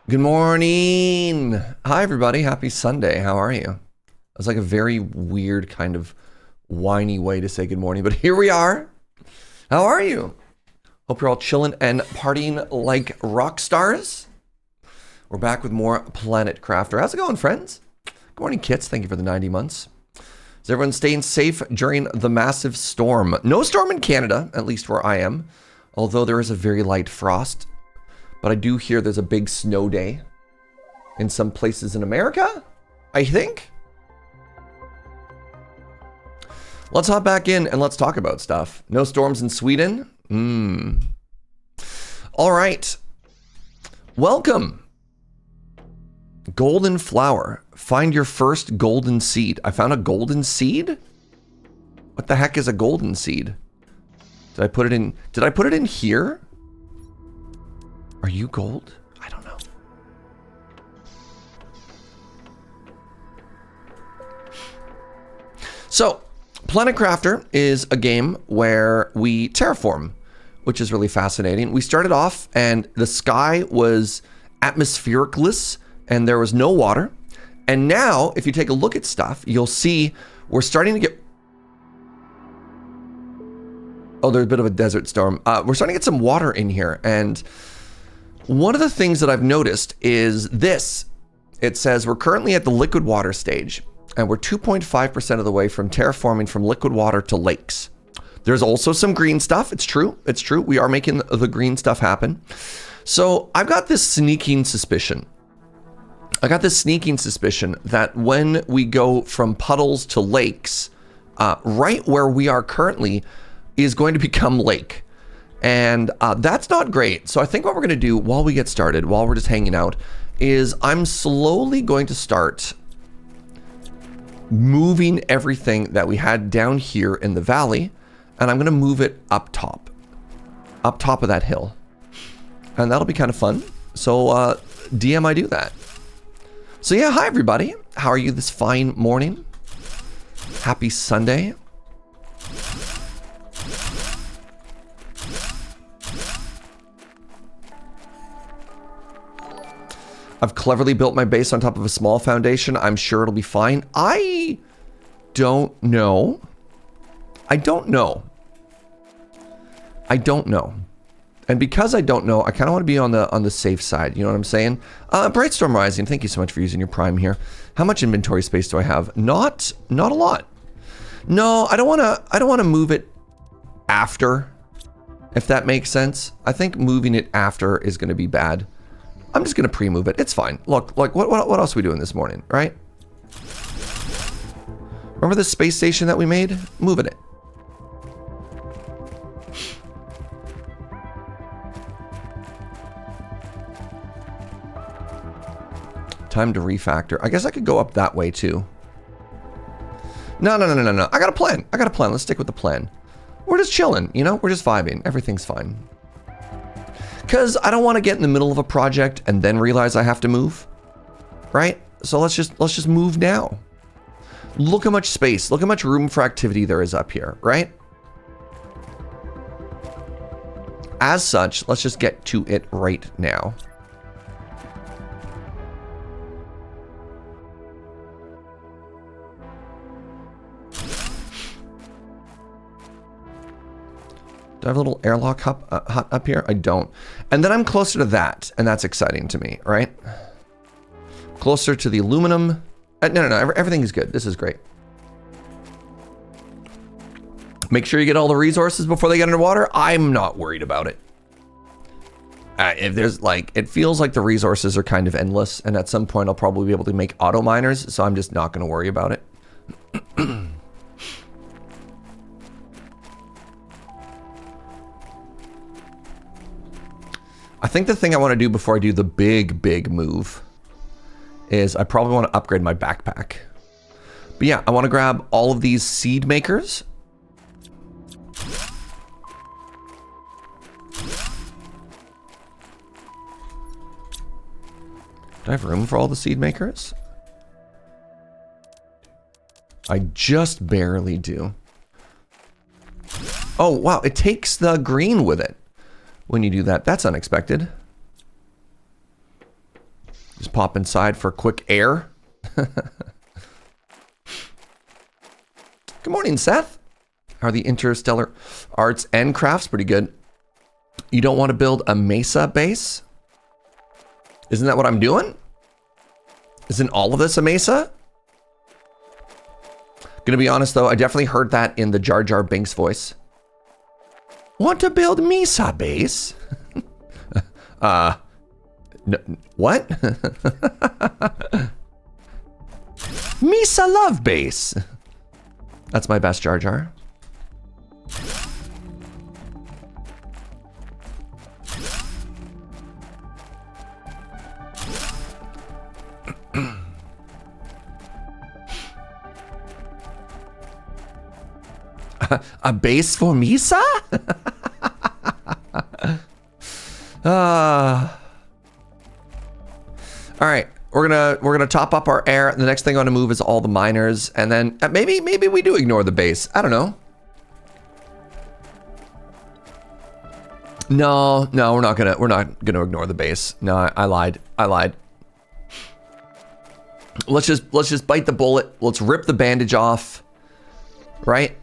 Good morning. Hi, everybody. Happy Sunday. How are you? That's like a very weird kind of whiny way to say good morning, but here we are. How are you? Hope you're all chilling and partying like rock stars. We're back with more Planet Crafter. How's it going, friends? Good morning, Kits. Thank you for the 90 months. Is everyone staying safe during the massive storm? No storm in Canada, at least where I am, although there is a very light frost. But I do hear there's a big snow day in some places in America, I think. Let's hop back in and let's talk about stuff. No storms in Sweden? All right. Welcome. Golden flower. Find your first golden seed. I found a golden seed? What the heck is a golden seed? Did I put it in here? Are you gold? I don't know. So, Planet Crafter is a game where we terraform, which is really fascinating. We started off and the sky was atmosphericless and there was no water. And now, if you take a look at stuff, you'll see we're starting to get... Oh, there's a bit of a desert storm. We're starting to get some water in here. And one of the things that I've noticed is this. It says we're currently at the liquid water stage, and we're 2.5% of the way from terraforming from liquid water to lakes. There's also some green stuff. It's true. It's true. We are making the green stuff happen. So I've got this sneaking suspicion. That when we go from puddles to lakes, right where we are currently is going to become lake. And that's not great. So I think what we're going to do while we get started, while we're just hanging out, is I'm slowly going to start moving everything that we had down here in the valley, and I'm going to move it up top of that hill. And that'll be kind of fun. So DM I do that. So yeah, hi everybody. How are you this fine morning? Happy Sunday. I've cleverly built my base on top of a small foundation. I'm sure it'll be fine. I don't know. And because I don't know, I kind of want to be on the safe side. You know what I'm saying? Brightstorm Rising, thank you so much for using your Prime here. How much inventory space do I have? Not a lot. No, I don't want to move it after, if that makes sense. I think moving it after is going to be bad. I'm just going to pre-move it. It's fine. Look, like what else are we doing this morning, right? Remember the space station that we made? Moving it. Time to refactor. I guess I could go up that way too. No. I got a plan. Let's stick with the plan. We're just chilling, you know? We're just vibing. Everything's fine. Because I don't want to get in the middle of a project and then realize I have to move, right? So let's just move now. Look how much space, look how much room for activity there is up here, right? As such, let's just get to it right now. Do I have a little airlock hut up here? I don't. And then I'm closer to that, and that's exciting to me, right? Closer to the aluminum. No. Everything is good. This is great. Make sure you get all the resources before they get underwater. I'm not worried about it. If there's it feels like the resources are kind of endless, and at some point I'll probably be able to make auto miners, so I'm just not going to worry about it. I think the thing I want to do before I do the big move is I probably want to upgrade my backpack. But yeah, I want to grab all of these seed makers. Do I have room for all the seed makers? I just barely do. Oh, wow. It takes the green with it when you do that. That's unexpected. Just pop inside for quick air. Good morning, Seth. Are the interstellar arts and crafts pretty good? You don't want to build a mesa base? Isn't that what I'm doing? Isn't all of this a mesa? Gonna be honest though, I definitely heard that in the Jar Jar Binks voice. Want to build mesa base? No, what? Misa love base. That's my best Jar Jar. A base for Misa? All right, we're gonna top up our air. The next thing I want to move is all the miners, and then maybe we do ignore the base. I don't know. No, we're not gonna ignore the base. No, I lied. Let's just bite the bullet. Let's rip the bandage off. Right?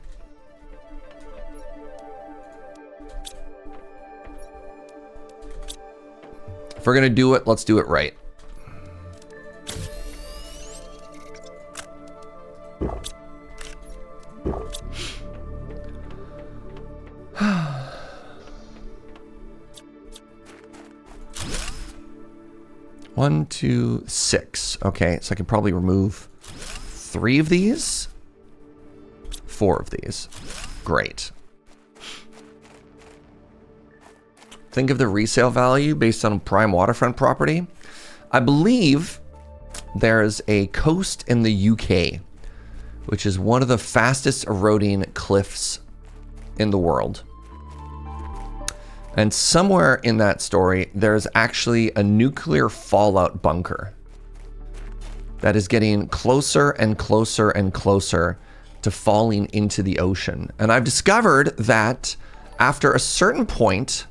If we're gonna do it, let's do it right. One, two, 6. Okay, so I can probably remove 3 of these, 4 of these. Great. Think of the resale value based on prime waterfront property. I believe there's a coast in the UK, which is one of the fastest eroding cliffs in the world. And somewhere in that story, there's actually a nuclear fallout bunker that is getting closer and closer and closer to falling into the ocean. And I've discovered that after a certain point,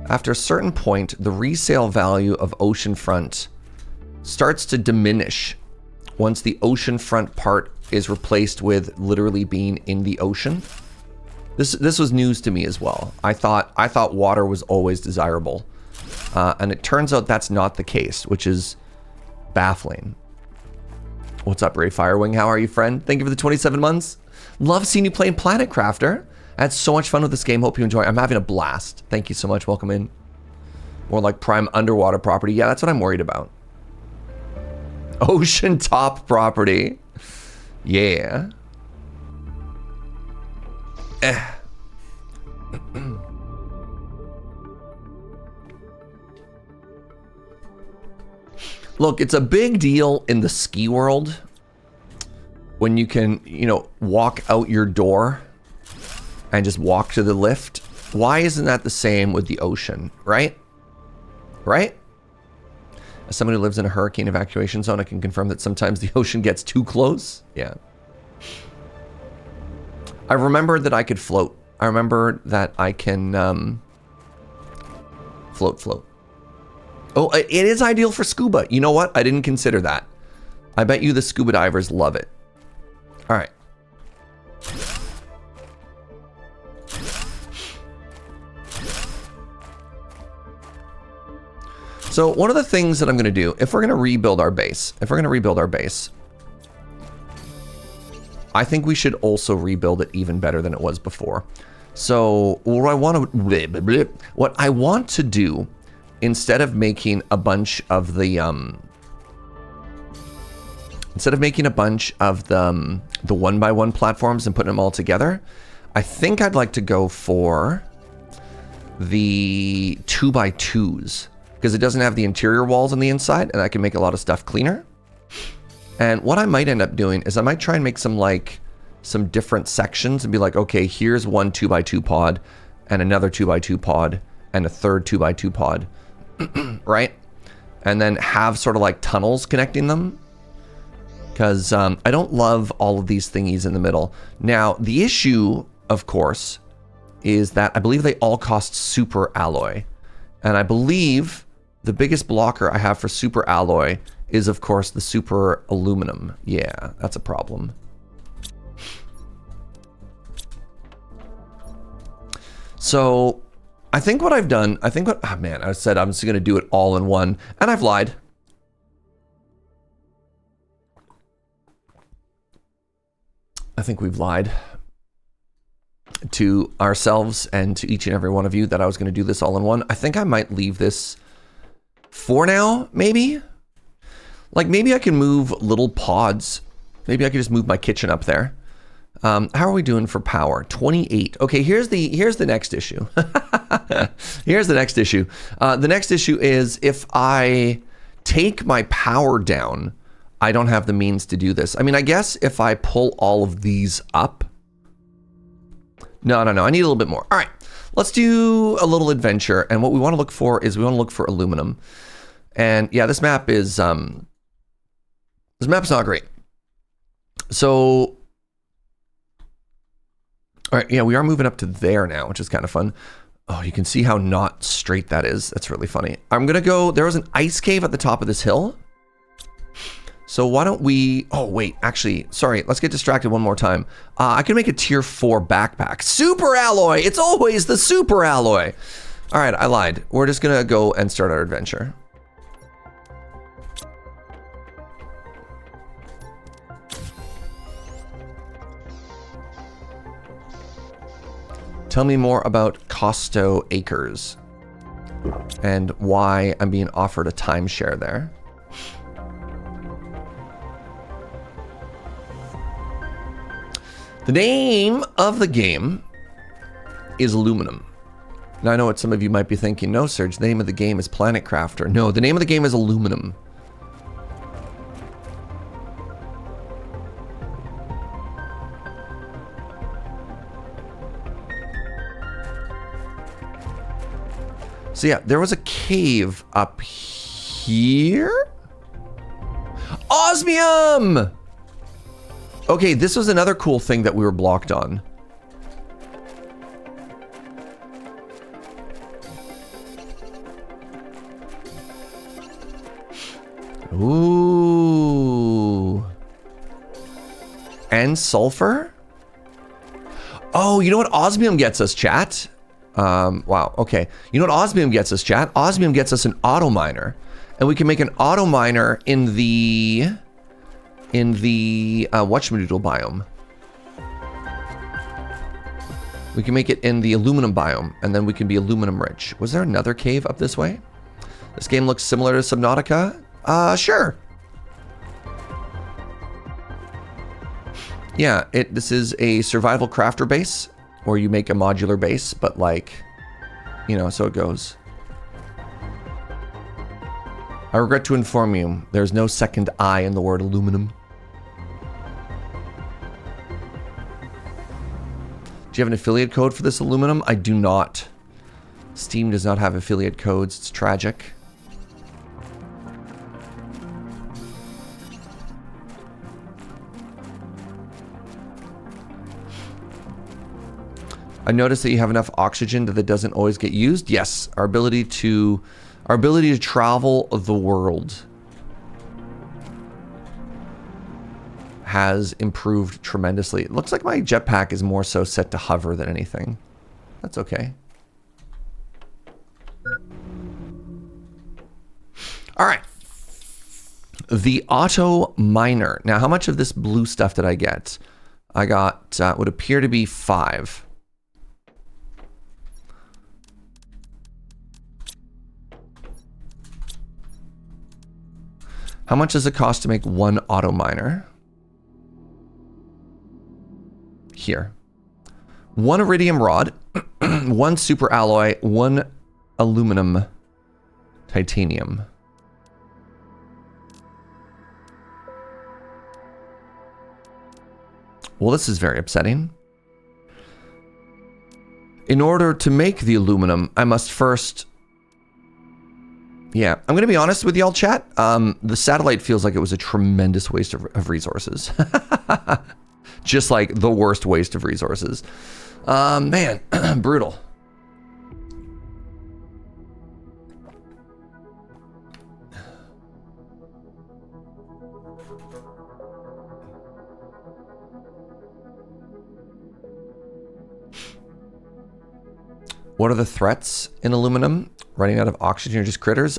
the resale value of oceanfront starts to diminish once the oceanfront part is replaced with literally being in the ocean. This was news to me as well. I thought water was always desirable, and it turns out that's not the case, which is baffling. What's up, Ray Firewing? How are you, friend? Thank you for the 27 months. Love seeing you playing Planet Crafter. I had so much fun with this game. Hope you enjoy. I'm having a blast. Thank you so much. Welcome in. More like prime underwater property. Yeah, that's what I'm worried about. Ocean top property. Yeah. Look, it's a big deal in the ski world when you can, walk out your door and just walk to the lift. Why isn't that the same with the ocean, right? Right? As someone who lives in a hurricane evacuation zone, I can confirm that sometimes the ocean gets too close. Yeah. I remember that I could float. I remember that I can float. Oh, it is ideal for scuba. You know what? I didn't consider that. I bet you the scuba divers love it. All right. So one of the things that I'm going to do, if we're going to rebuild our base, I think we should also rebuild it even better than it was before. So what I want to do, instead of making a bunch of the the 1x1 platforms and putting them all together, I think I'd like to go for the 2x2s, because it doesn't have the interior walls on the inside, and I can make a lot of stuff cleaner. And what I might end up doing is I might try and make some different sections and be like, okay, here's one 2x2 pod and another 2x2 pod and a third 2x2 pod, right? And then have sort of like tunnels connecting them, because I don't love all of these thingies in the middle. Now, the issue, of course, is that I believe they all cost super alloy. And I believe The biggest blocker I have for super alloy is, of course, the super aluminum. Yeah, that's a problem. So I think what I've done, oh man, I said I'm just going to do it all in one, and I've lied. I think we've lied to ourselves and to each and every one of you that I was going to do this all in one. I think I might leave this for now, maybe. Like, maybe I can move little pods. Maybe I could just move my kitchen up there. How are we doing for power? 28. Okay, here's the next issue. Here's the next issue. The next issue is if I take my power down, I don't have the means to do this. I mean, I guess if I pull all of these up. No. I need a little bit more. All right, let's do a little adventure. And what we want to look for is we want to look for aluminum. And yeah, this map is this map's not great. So, all right, yeah, we are moving up to there now, which is kind of fun. Oh, you can see how not straight that is. That's really funny. I'm gonna go. There was an ice cave at the top of this hill. So why don't we, oh wait, actually, sorry, let's get distracted one more time. I can make a tier 4 backpack. Super alloy, it's always the super alloy. All right, I lied. We're just gonna go and start our adventure. Tell me more about Costo Acres and why I'm being offered a timeshare there. The name of the game is Aluminum. Now I know what some of you might be thinking. No, Serge, the name of the game is Planet Crafter. No, the name of the game is Aluminum. So yeah, there was a cave up here. Osmium! Okay, this was another cool thing that we were blocked on. Ooh. And sulfur? Oh, you know what osmium gets us, chat? Wow, okay. You know what osmium gets us, chat? Osmium gets us an auto miner. And we can make an auto miner in the whatchamadoodle biome. We can make it in the aluminum biome, and then we can be aluminum rich. Was there another cave up this way? This game looks similar to Subnautica? Sure. Yeah, this is a survival crafter base, where you make a modular base, but like, you know, so it goes. I regret to inform you, there's no second I in the word aluminum. Do you have an affiliate code for this aluminum? I do not. Steam does not have affiliate codes. It's tragic. I noticed that you have enough oxygen that it doesn't always get used. Yes, our ability to travel the world has improved tremendously. It looks like my jetpack is more so set to hover than anything. That's okay. All right. The auto miner. Now, how much of this blue stuff did I get? I got would appear to be 5. How much does it cost to make one auto miner? Here. 1 iridium rod, 1 super alloy, 1 aluminum titanium. Well, this is very upsetting. In order to make the aluminum, I must first... Yeah, I'm going to be honest with y'all, chat. The satellite feels like it was a tremendous waste of resources. Just like the worst waste of resources. Man, brutal. What are the threats in aluminum? Running out of oxygen or just critters?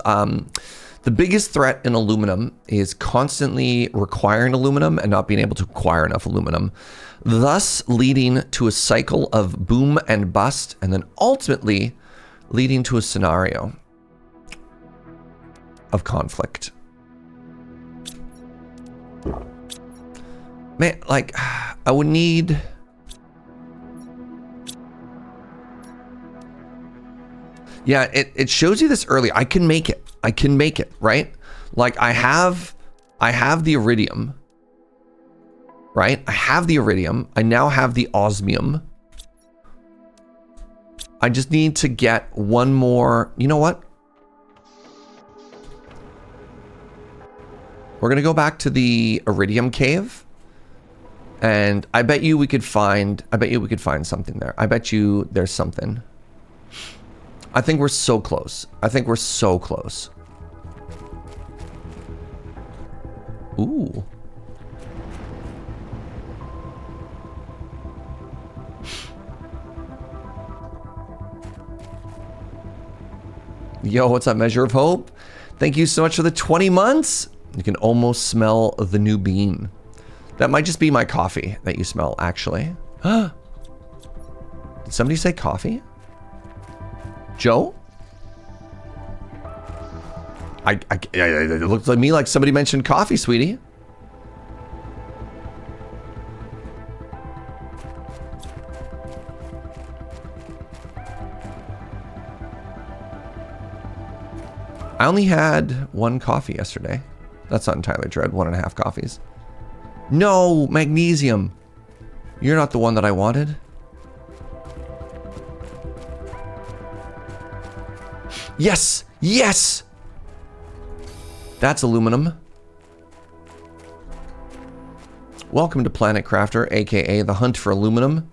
The biggest threat in aluminum is constantly requiring aluminum and not being able to acquire enough aluminum, thus leading to a cycle of boom and bust, and then ultimately leading to a scenario of conflict. Man, like, I would need... Yeah, it shows you this early. I can make it. I can make it, right? Like I have the iridium, right? I have the iridium. I now have the osmium. I just need to get one more. You know what? We're gonna go back to the iridium cave, and I bet you we could find. I bet you we could find something there. I bet you there's something. I think we're so close. I think we're so close. Ooh. Yo, what's up, Measure of Hope? Thank you so much for the 20 months. You can almost smell the new bean. That might just be my coffee that you smell, actually. Did somebody say coffee? Joe? It looks like me like somebody mentioned coffee, sweetie. I only had one coffee yesterday. That's not entirely true. I had 1.5 coffees. No, magnesium. You're not the one that I wanted. Yes! Yes! That's aluminum. Welcome to Planet Crafter, aka the hunt for aluminum.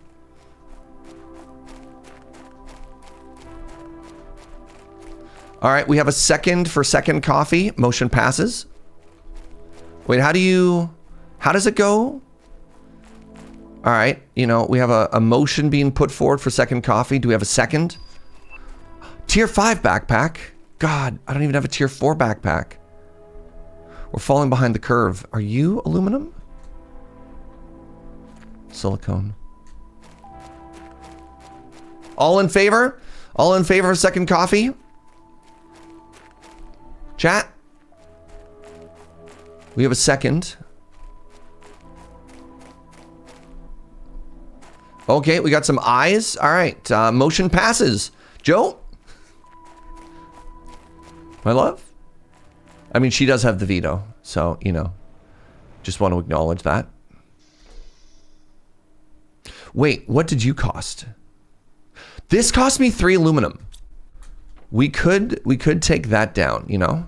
Alright, we have a second for second coffee. Motion passes. Wait, how does it go? Alright, you know, we have a motion being put forward for second coffee. Do we have a second? Tier 5 backpack. God, I don't even have a tier 4 backpack. We're falling behind the curve. Are you aluminum? Silicone. All in favor? All in favor of second coffee? Chat? We have a second. Okay, we got some eyes. All right, motion passes. Joe? My love? I mean, she does have the veto, so, you know, just want to acknowledge that. Wait, what did you cost? This cost me 3 aluminum. We could take that down, you know?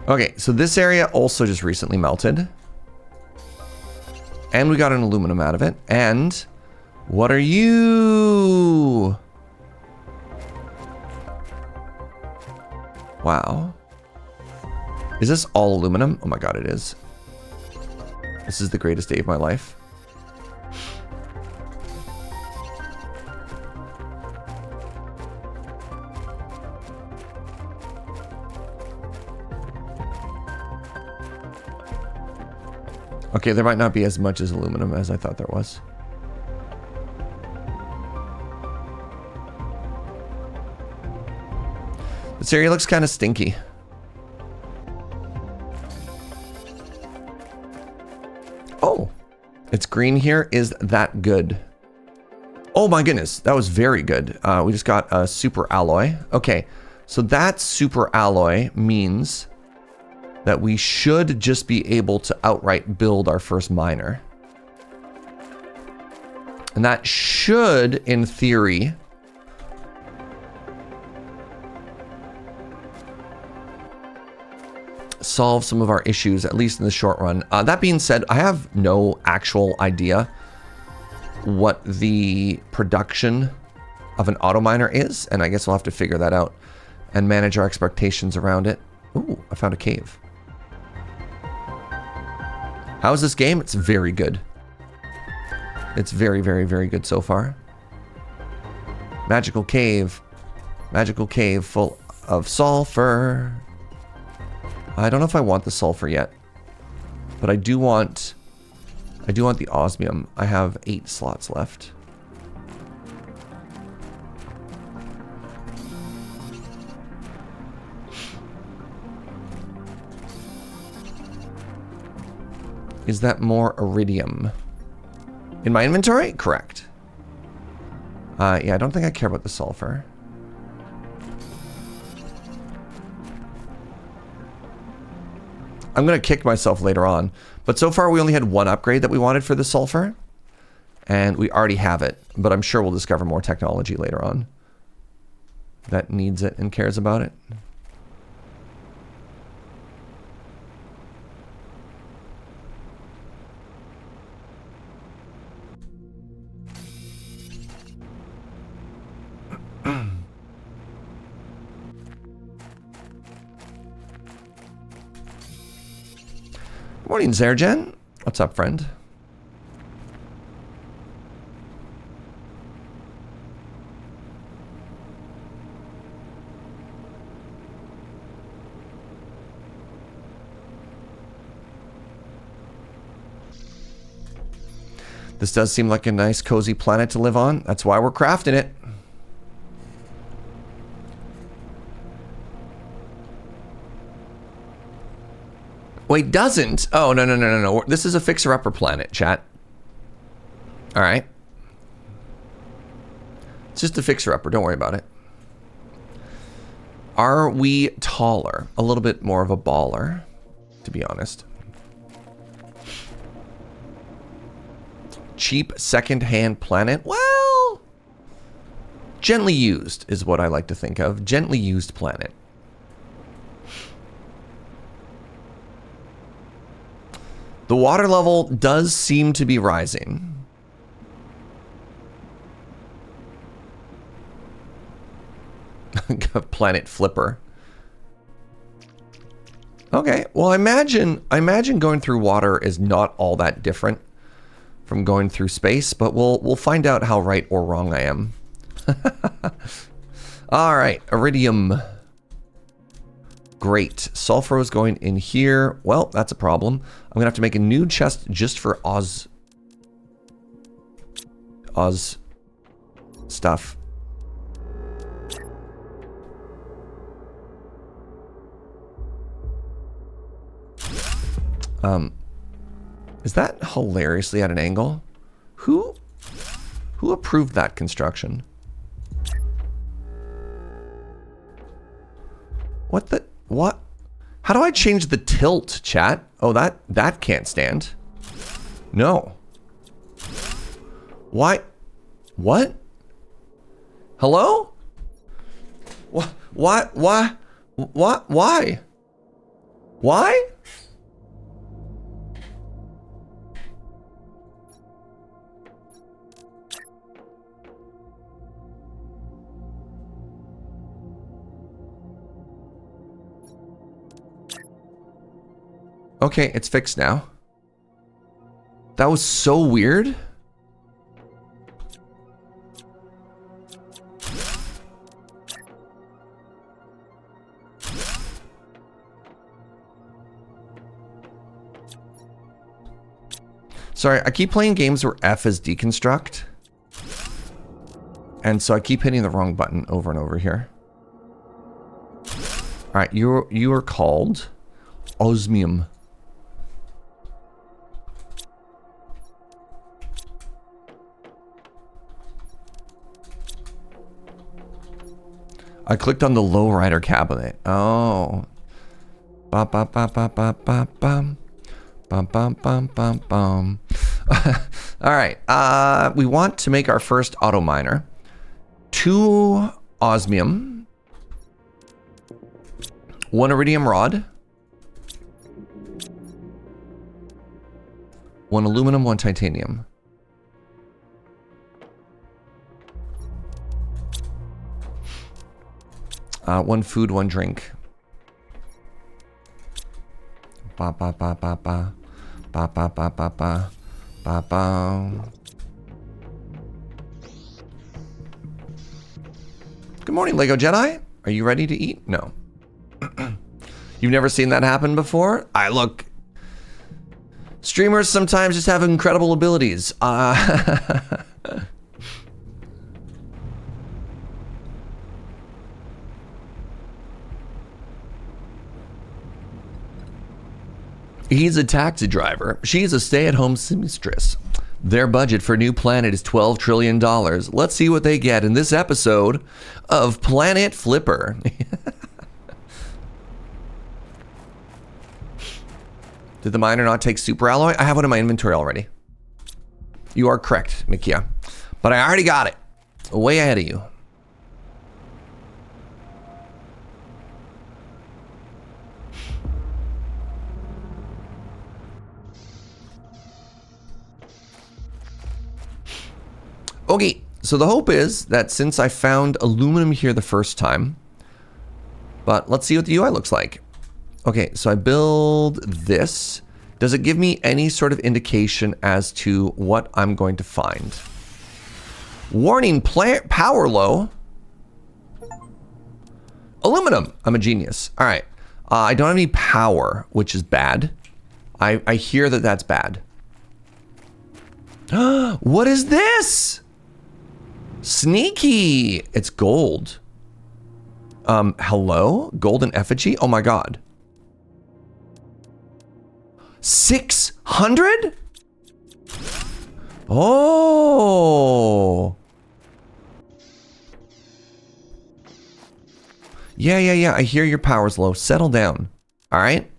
Okay, so this area also just recently melted. And we got an aluminum out of it. And what are you? Wow. Is this all aluminum? Oh my god, it is. This is the greatest day of my life. Okay, there might not be as much as aluminum as I thought there was. This area looks kind of stinky. Oh, it's green here. Is that good? Oh my goodness, that was very good. We just got a super alloy. Okay, So that super alloy means that we should just be able to outright build our first miner. And that should, in theory, solve some of our issues, at least in the short run. That being said, I have no actual idea what the production of an auto miner is, and I guess we'll have to figure that out and manage our expectations around it. Ooh, I found a cave. How's this game? It's very good. It's very, very, very good so far. Magical cave. Magical cave full of sulfur. I don't know if I want the sulfur yet, but I do want the osmium. I have 8 slots left. Is that more iridium in my inventory? Correct. Yeah, I don't think I care about the sulfur. I'm going to kick myself later on. But so far we only had one upgrade that we wanted for the sulfur. And we already have it. But I'm sure we'll discover more technology later on that needs it and cares about it. Good morning, Serge. What's up, friend? This does seem like a nice, cozy planet to live on. That's why we're crafting it. Wait, doesn't? Oh, no. This is a fixer-upper planet, chat. All right. It's just a fixer-upper. Don't worry about it. Are we taller? A little bit more of a baller, to be honest. Cheap second-hand planet? Well, gently used is what I like to think of. Gently used planet. The water level does seem to be rising. Planet flipper. Okay, well, I imagine going through water is not all that different from going through space, but we'll find out how right or wrong I am. All right, iridium. Great. Sulfur is going in here. Well, that's a problem. I'm gonna have to make a new chest just for Oz stuff. Is that hilariously at an angle? Who approved that construction? What? How do I change the tilt, chat? Oh, that can't stand. No. Why? What? Hello? What? Why? Why? Why? Okay, it's fixed now. That was so weird. Sorry, I keep playing games where F is deconstruct. And so I keep hitting the wrong button over and over here. All right, you are called osmium. I clicked on the lowrider cabinet. Oh. Bum, bum, bum, bum, bum, bum, bum. Bum, bum, bum, bum, bum. All right. We want to make our first auto miner. 2 osmium. 1 iridium rod. 1 aluminum, 1 titanium. One food, 1 drink. Ba ba ba ba ba. Ba ba ba ba ba. Ba ba. Good morning, Lego Jedi. Are you ready to eat? No. You've never seen that happen before? Look. Streamers sometimes just have incredible abilities. He's a taxi driver. She's a stay-at-home seamstress. Their budget for a new planet is $12 trillion. Let's see what they get in this episode of Planet Flipper. Did the miner not take super alloy? I have one in my inventory already. You are correct, Mikia. But I already got it. Way ahead of you. Okay, so the hope is that since I found aluminum here the first time, but let's see what the UI looks like. Okay, so I build this. Does it give me any sort of indication as to what I'm going to find? Warning, power low. Aluminum, I'm a genius. All right, I don't have any power, which is bad. I hear that that's bad. What is this? Sneaky. It's gold. Hello? Golden effigy? Oh my god. 600? Oh. Yeah. I hear your power's low. Settle down. All right.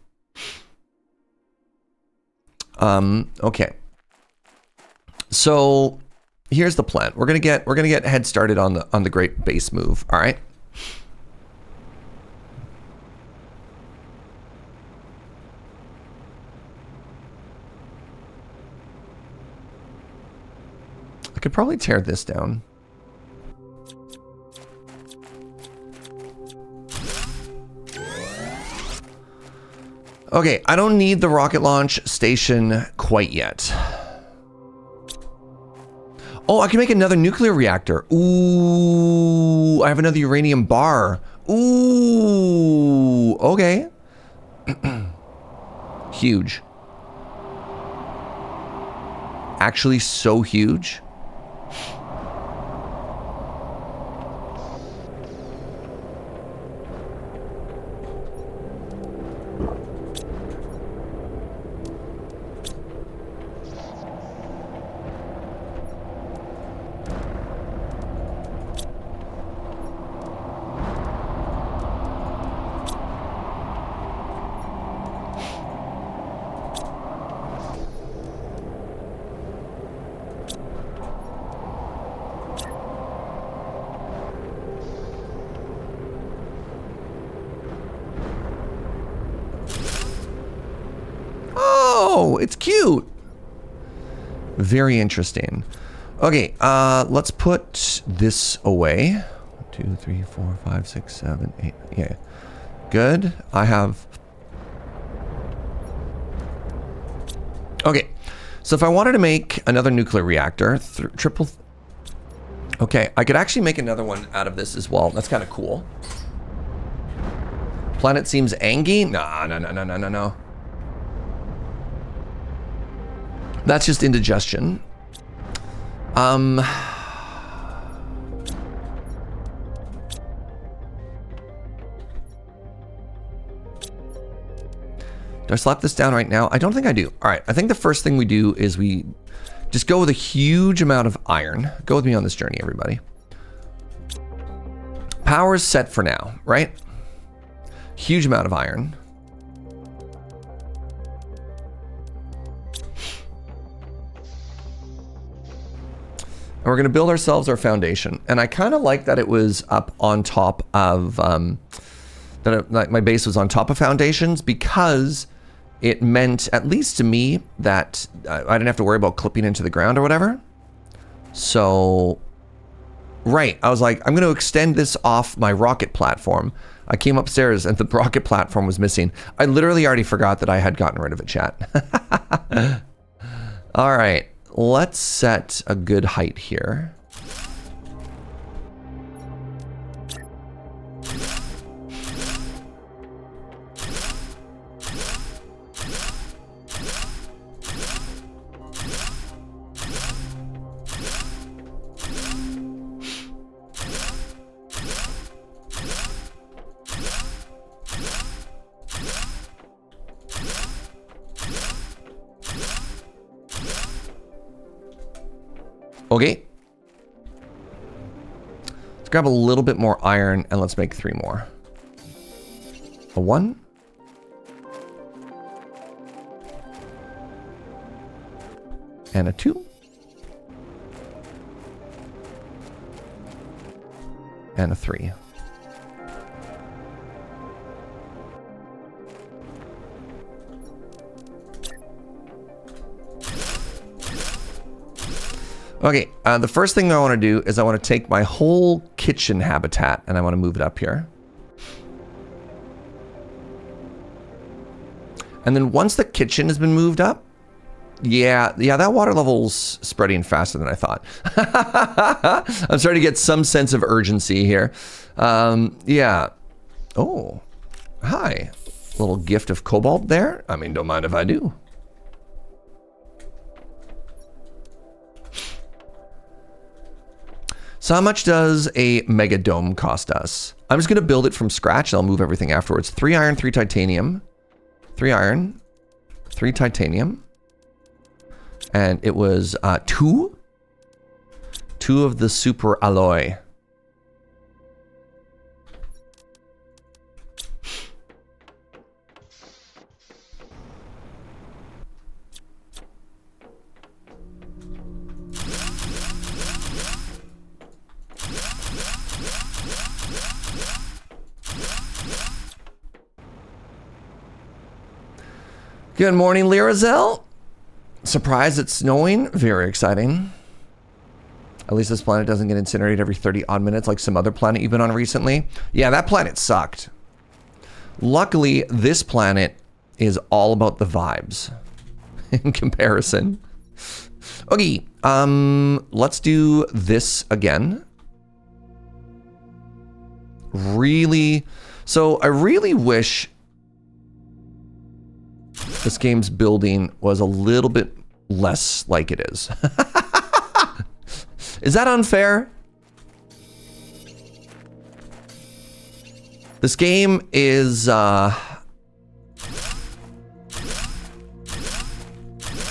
Okay. So here's the plan. We're gonna get head started on the great base move. All right. I could probably tear this down. Okay, I don't need the rocket launch station quite yet. Oh, I can make another nuclear reactor. Ooh, I have another uranium bar. Ooh, okay. Huge. Actually so huge. It's cute. Very interesting. Okay, let's put this away. 1, 2, 3, 4, 5, 6, 7, 8. Yeah. Good. I have... Okay. So if I wanted to make another nuclear reactor, triple... Okay, I could actually make another one out of this as well. That's kind of cool. Planet seems angry? No. That's just indigestion. Do I slap this down right now? I don't think I do. All right, I think the first thing we do is we just go with a huge amount of iron. Go with me on this journey, everybody. Power's set for now, right? Huge amount of iron. And we're going to build ourselves our foundation. And I kind of like that it was up on top of, like my base was on top of foundations, because it meant, at least to me, that I didn't have to worry about clipping into the ground or whatever. So, right, I was like, I'm going to extend this off my rocket platform. I came upstairs and the rocket platform was missing. I literally already forgot that I had gotten rid of it, chat. All right, let's set a good height here. Okay. Let's grab a little bit more iron and let's make 3 more. A 1. And a 2. And a 3. Okay, the first thing I want to do is I want to take my whole kitchen habitat and I want to move it up here. And then once the kitchen has been moved up, yeah, that water level's spreading faster than I thought. I'm starting to get some sense of urgency here. Yeah. Oh, hi. Little gift of cobalt there. I mean, don't mind if I do. So how much does a mega dome cost us? I'm just going to build it from scratch and I'll move everything afterwards. 3 iron, 3 titanium. 3 iron, 3 titanium. And it was 2 of the super alloy. Good morning, Lirazel. Surprised it's snowing. Very exciting. At least this planet doesn't get incinerated every 30 odd minutes like some other planet you've been on recently. Yeah, that planet sucked. Luckily, this planet is all about the vibes in comparison. Okay, let's do this again. So I really wish this game's building was a little bit less like it is. Is that unfair? This game is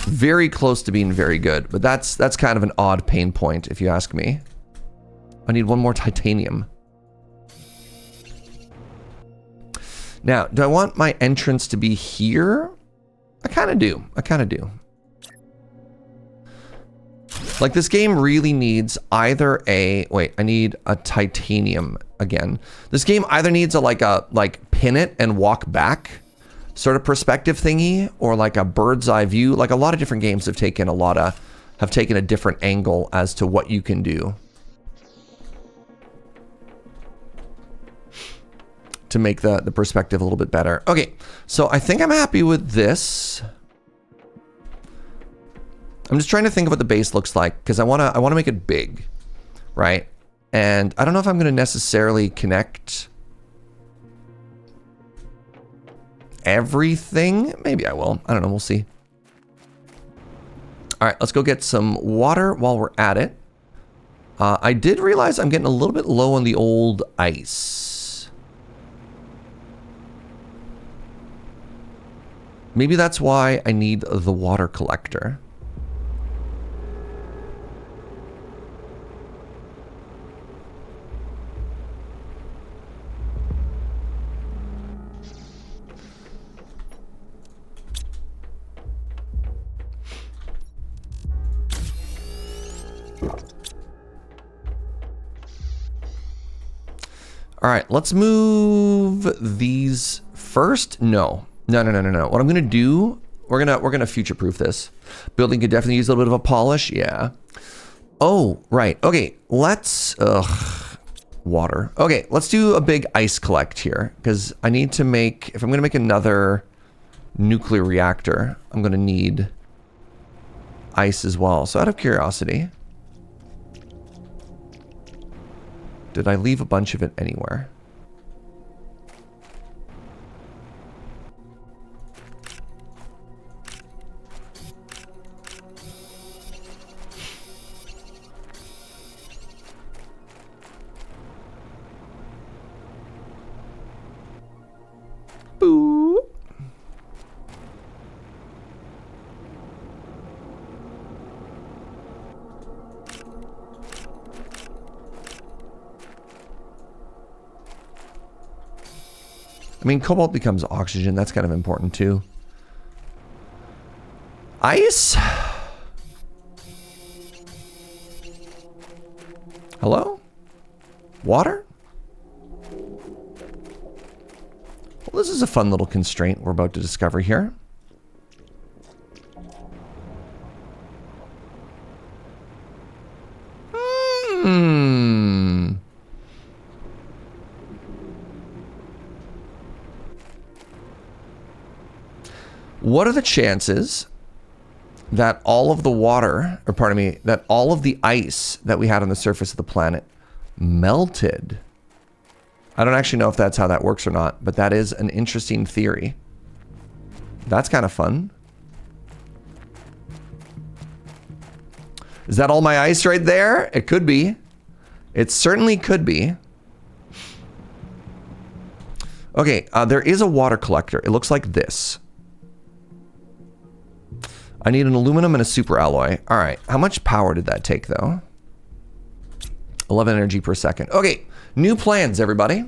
very close to being very good, but that's kind of an odd pain point if you ask me. I need 1 more titanium. Now, do I want my entrance to be here? I kind of do. I kind of do. Like, this game really needs either a... Wait, I need a titanium again. This game either needs a pin it and walk back sort of perspective thingy, or like a bird's eye view. Like, a lot of different games have taken a different angle as to what you can do to make the perspective a little bit better. Okay, so I think I'm happy with this. I'm just trying to think of what the base looks like, because I want to make it big, right? And I don't know if I'm going to necessarily connect everything. Maybe I will. I don't know. We'll see. All right, let's go get some water while we're at it. I did realize I'm getting a little bit low on the old ice. Maybe that's why I need the water collector. All right, let's move these first. No. What I'm gonna do, we're gonna future-proof this. Building could definitely use a little bit of a polish. Yeah. Oh, right. Okay, let's water. Okay, let's do a big ice collect here because I need to make, if I'm gonna make another nuclear reactor, I'm gonna need ice as well. So out of curiosity, did I leave a bunch of it anywhere? Boo. I mean, cobalt becomes oxygen. That's kind of important too. Ice? Hello? Water? Well, this is a fun little constraint we're about to discover here. What are the chances that all of the water, or pardon me, that all of the ice that we had on the surface of the planet melted? I don't actually know if that's how that works or not, but that is an interesting theory. That's kind of fun. Is that all my ice right there? It could be. It certainly could be. Okay, there is a water collector. It looks like this. I need an aluminum and a super alloy. All right, how much power did that take though? 11 energy per second. Okay, new plans, everybody.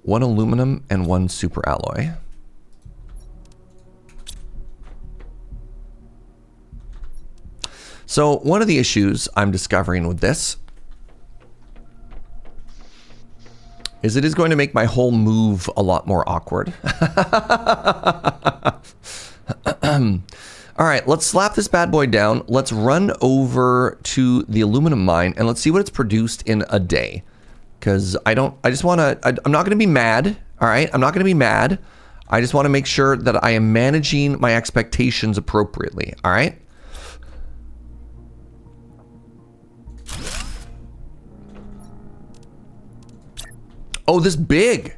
One aluminum and one super alloy. So one of the issues I'm discovering with this is it is going to make my whole move a lot more awkward. All right, let's slap this bad boy down. Let's run over to the aluminum mine and let's see what it's produced in a day. Because I'm not going to be mad. All right, I'm not going to be mad. I just want to make sure that I am managing my expectations appropriately. All right. Oh, this big.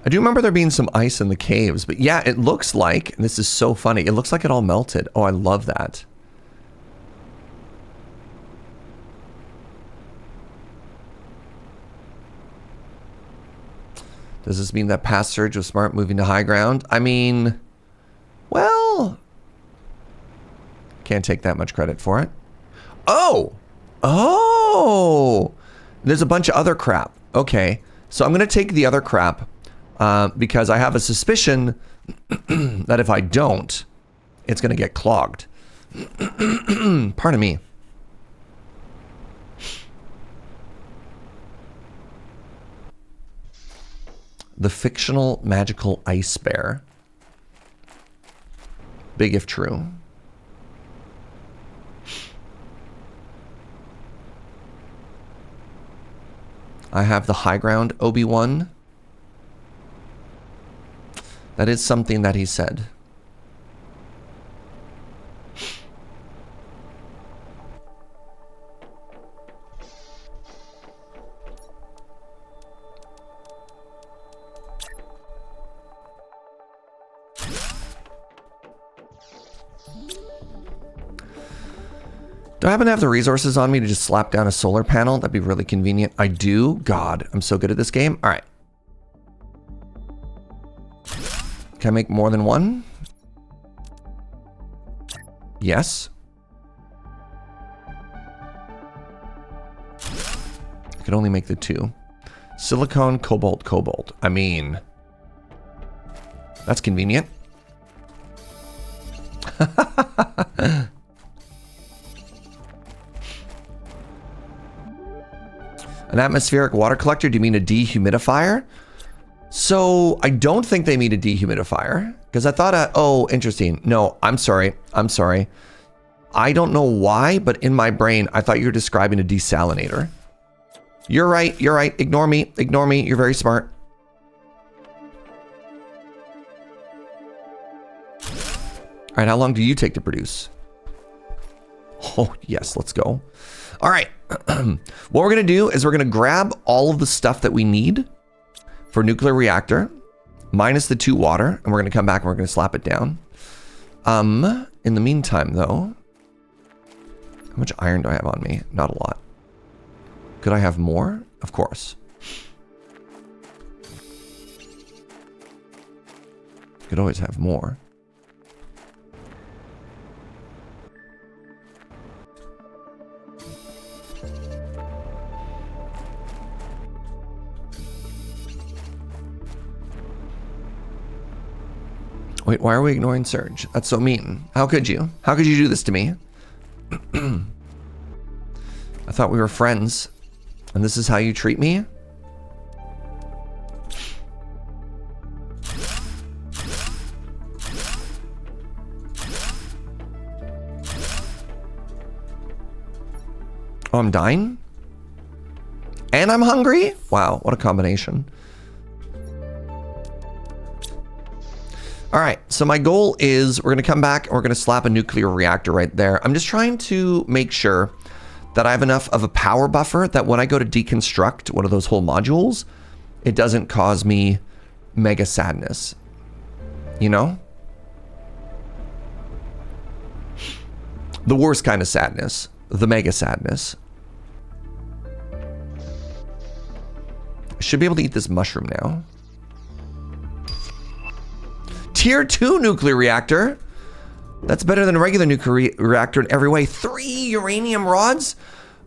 I do remember there being some ice in the caves, but yeah, it looks like, and this is so funny, it looks like it all melted. Oh, I love that. Does this mean that past Serge was smart moving to high ground? I mean, well, can't take that much credit for it. Oh, there's a bunch of other crap. Okay, so I'm going to take the other crap because I have a suspicion that if I don't, it's going to get clogged. Pardon me. The fictional magical ice bear. Big if true. I have the high ground Obi-Wan. That is something that he said. Do I happen to have the resources on me to just slap down a solar panel? That'd be really convenient. I do. God, I'm so good at this game. All right. Can I make more than one? Yes. I could only make the 2. Silicon, cobalt, cobalt. I mean, that's convenient. An atmospheric water collector, do you mean a dehumidifier? So I don't think they mean a dehumidifier because I thought, oh, interesting. No, I'm sorry. I'm sorry. I don't know why, but in my brain, I thought you were describing a desalinator. You're right. You're right. Ignore me. Ignore me. You're very smart. All right. How long do you take to produce? Oh, yes. Let's go. All right. What we're going to do is we're going to grab all of the stuff that we need for nuclear reactor, minus the 2 water, and we're going to come back and we're going to slap it down. In the meantime, though, how much iron do I have on me? Not a lot. Could I have more? Of course. Could always have more. Wait, why are we ignoring Serge? That's so mean. How could you? How could you do this to me? I thought we were friends. And this is how you treat me? Oh, I'm dying? And I'm hungry? Wow, what a combination. All right, so my goal is we're gonna come back and we're gonna slap a nuclear reactor right there. I'm just trying to make sure that I have enough of a power buffer that when I go to deconstruct one of those whole modules, it doesn't cause me mega sadness, you know? The worst kind of sadness, the mega sadness. I should be able to eat this mushroom now. Tier 2 nuclear reactor. That's better than a regular nuclear reactor in every way. 3 uranium rods?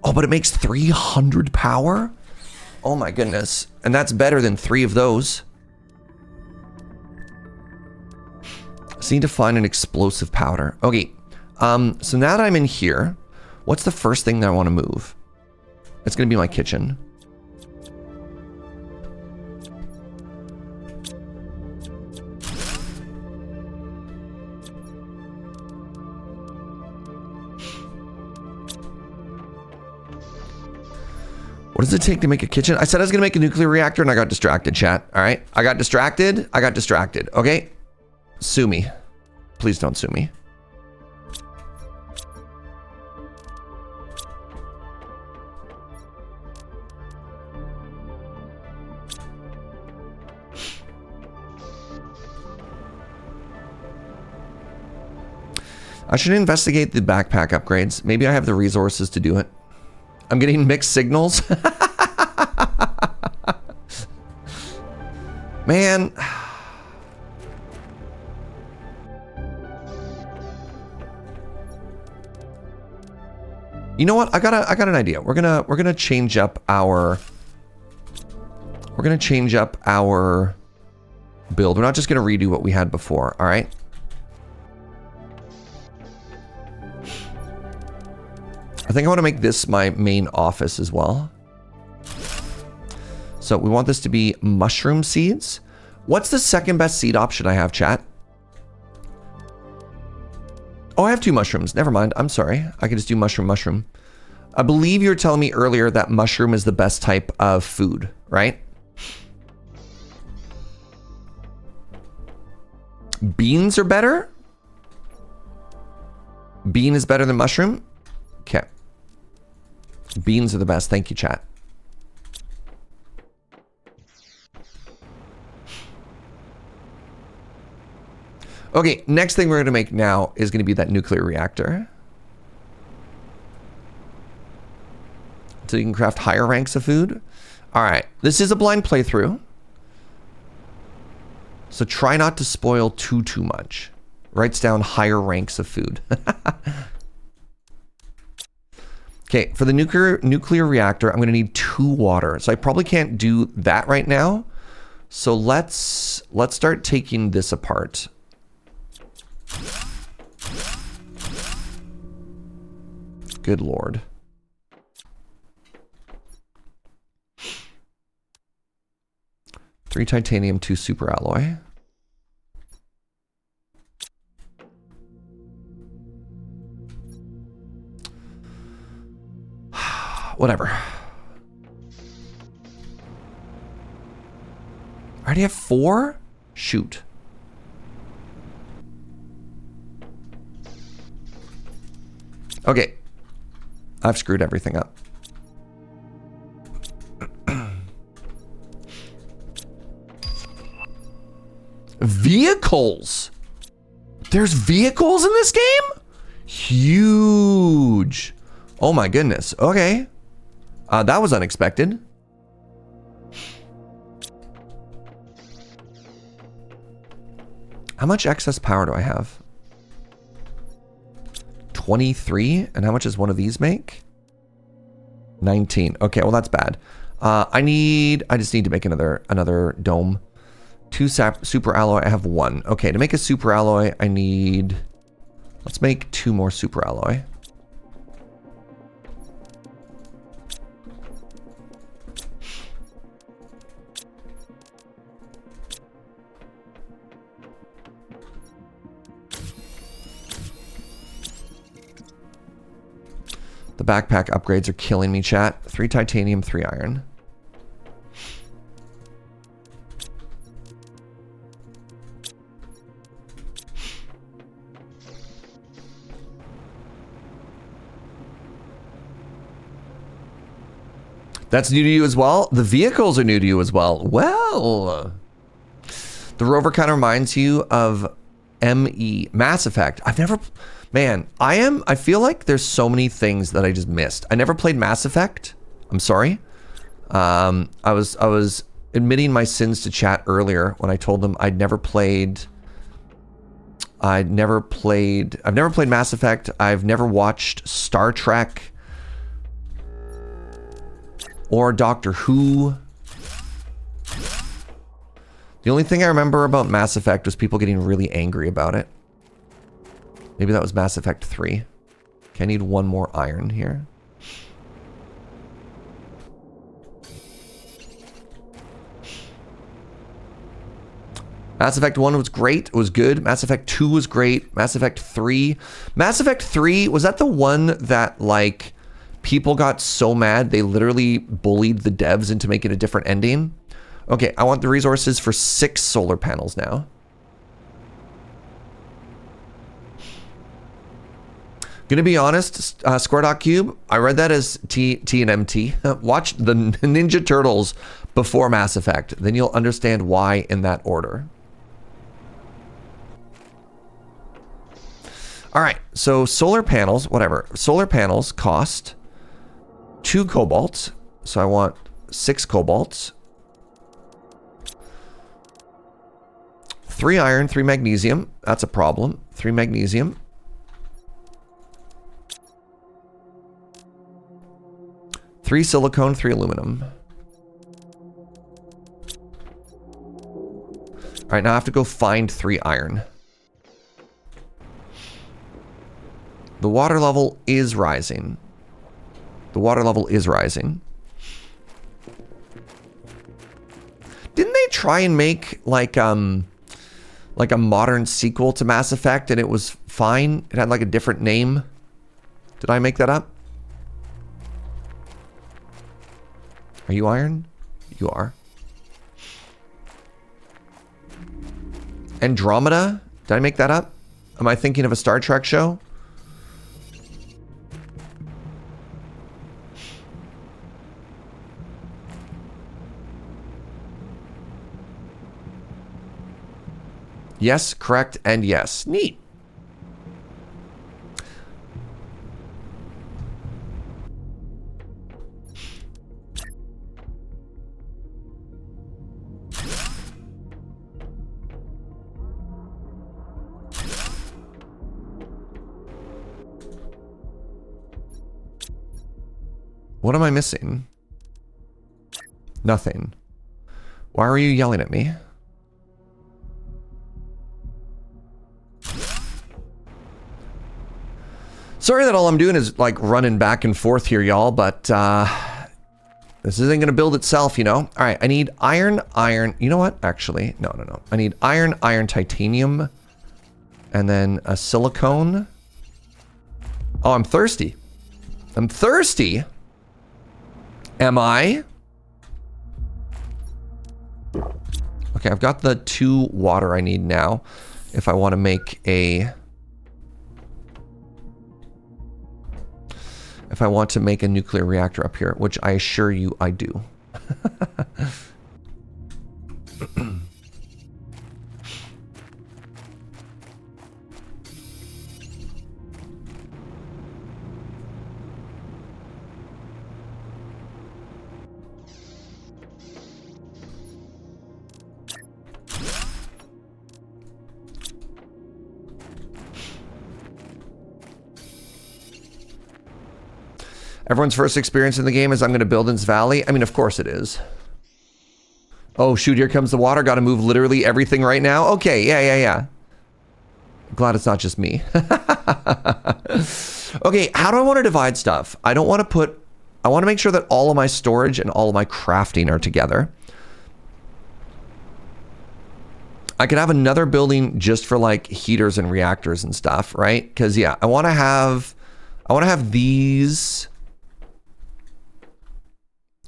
Oh, but it makes 300 power? Oh my goodness. And that's better than 3 of those. So need to find an explosive powder. Okay. So now that I'm in here, what's the first thing that I want to move? It's going to be my kitchen. What does it take to make a kitchen? I said I was going to make a nuclear reactor and I got distracted, chat. All right. I got distracted. Okay. Sue me. Please don't sue me. I should investigate the backpack upgrades. Maybe I have the resources to do it. I'm getting mixed signals. Man. You know what? I got an idea. We're gonna change up our build. We're not just gonna redo what we had before, all right? I think I want to make this my main office as well. So we want this to be mushroom seeds. What's the second best seed option I have, chat? Oh, I have 2 mushrooms. Never mind. I'm sorry. I can just do mushroom. I believe you were telling me earlier that mushroom is the best type of food, right? Beans are better? Bean is better than mushroom? Okay. Beans are the best. Thank you, chat. Okay, next thing we're going to make now is going to be that nuclear reactor. So you can craft higher ranks of food. All right, this is a blind playthrough. So try not to spoil too much. Writes down higher ranks of food. Okay, for the nuclear reactor, I'm going to need 2 water. So I probably can't do that right now. So let's start taking this apart. Good Lord. Three titanium, 2 super alloy. Whatever. I already have 4? Shoot. Okay. I've screwed everything up. Vehicles! There's vehicles in this game? Huge. Oh my goodness. Okay. That was unexpected. How much excess power do I have? 23? And how much does one of these make? 19. Okay, well that's bad. I just need to make another dome. 2 super alloy, I have 1. Okay, to make a super alloy, I need... Let's make 2 more super alloy. The backpack upgrades are killing me, chat. 3 titanium, 3 iron. That's new to you as well? The vehicles are new to you as well. Well, the rover kind of reminds you of ME, Mass Effect. I've never... Man, I feel like there's so many things that I just missed. I never played Mass Effect. I'm sorry. I was admitting my sins to chat earlier when I told them I've never played Mass Effect. I've never watched Star Trek or Doctor Who. The only thing I remember about Mass Effect was people getting really angry about it. Maybe that was Mass Effect 3. Okay, I need 1 more iron here. Mass Effect 1 was great. It was good. Mass Effect 2 was great. Mass Effect 3. Mass Effect 3, was that the one that, like, people got so mad they literally bullied the devs into making a different ending? Okay, I want the resources for 6 solar panels now. Gonna be honest, Square.cube, I read that as T and MT. Watch the Ninja Turtles before Mass Effect. Then you'll understand why in that order. All right, so solar panels, whatever. Solar panels cost 2 cobalt. So I want 6 cobalt. 3 iron, 3 magnesium. That's a problem. 3 magnesium. 3 silicone, 3 aluminum. All right, now I have to go find 3 iron. The water level is rising. The water level is rising. Didn't they try and make like a modern sequel to Mass Effect and it was fine? It had like a different name. Did I make that up? Are you iron? You are. Andromeda? Did I make that up? Am I thinking of a Star Trek show? Yes, correct, and yes. Neat. What am I missing? Nothing. Why are you yelling at me? Sorry that all I'm doing is like running back and forth here, y'all, but this isn't going to build itself, you know? All right, I need iron. You know what? Actually, no. I need iron, titanium, and then a silicone. Oh, I'm thirsty. I'm thirsty. Am I? Okay, I've got the 2 water I need now if I want to make a... If I want to make a nuclear reactor up here, which I assure you I do. Everyone's first experience in the game is I'm going to build in this valley. I mean, of course it is. Oh, shoot, here comes the water. Got to move literally everything right now. Okay, yeah. Glad it's not just me. Okay, how do I want to divide stuff? I don't want to put... I want to make sure that all of my storage and all of my crafting are together. I could have another building just for like heaters and reactors and stuff, right? Because yeah, I want to have these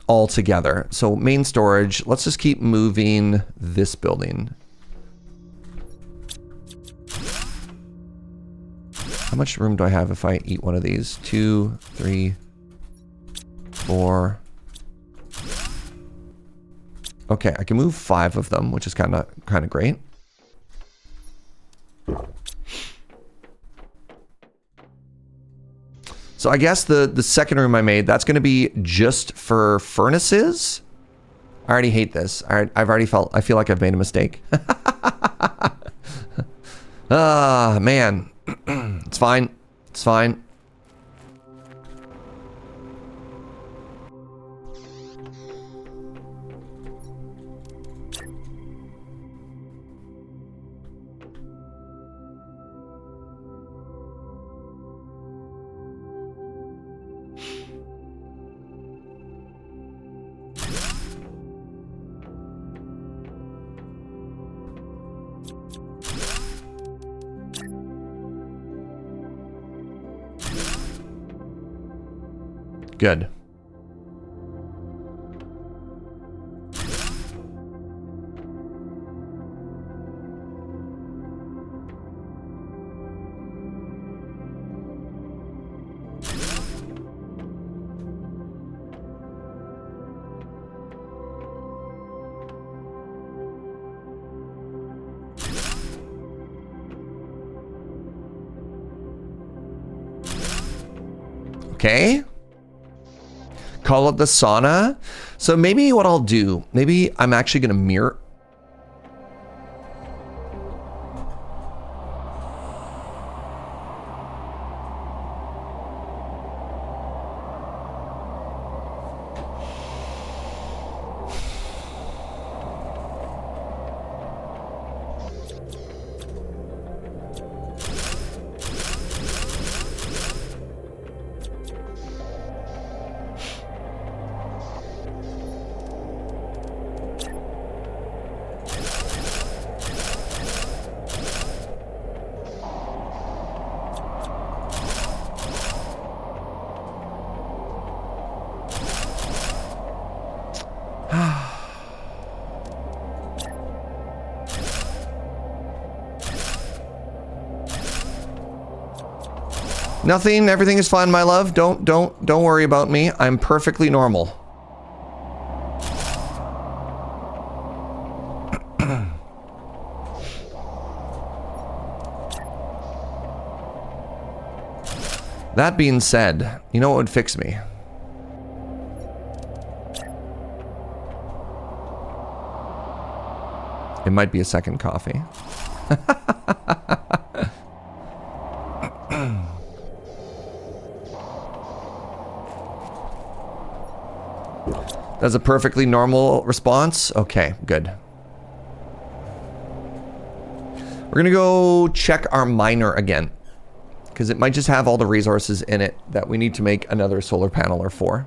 all together. So main storage, let's just keep moving this building. How much room do I have if I eat one of these? 2, 3, 4. Okay, I can move 5 of them, which is kind of great. So I guess the second room I made, that's going to be just for furnaces. I already hate this. I feel like I've made a mistake. Ah, man. It's fine. It's fine. Good. Okay. Call it the sauna. So maybe what I'll do, maybe I'm actually going to mirror. Nothing, everything is fine, my love. Don't worry about me. I'm perfectly normal. That being said, you know what would fix me? It might be a second coffee. That's a perfectly normal response. Okay, good. We're gonna go check our miner again, because it might just have all the resources in it that we need to make another solar panel or 4.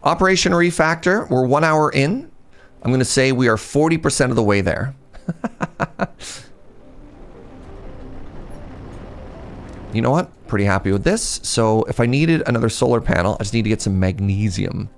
Operation Refactor, we're 1 hour in. I'm going to say we are 40% of the way there. You know what? Pretty happy with this. So if I needed another solar panel, I just need to get some magnesium.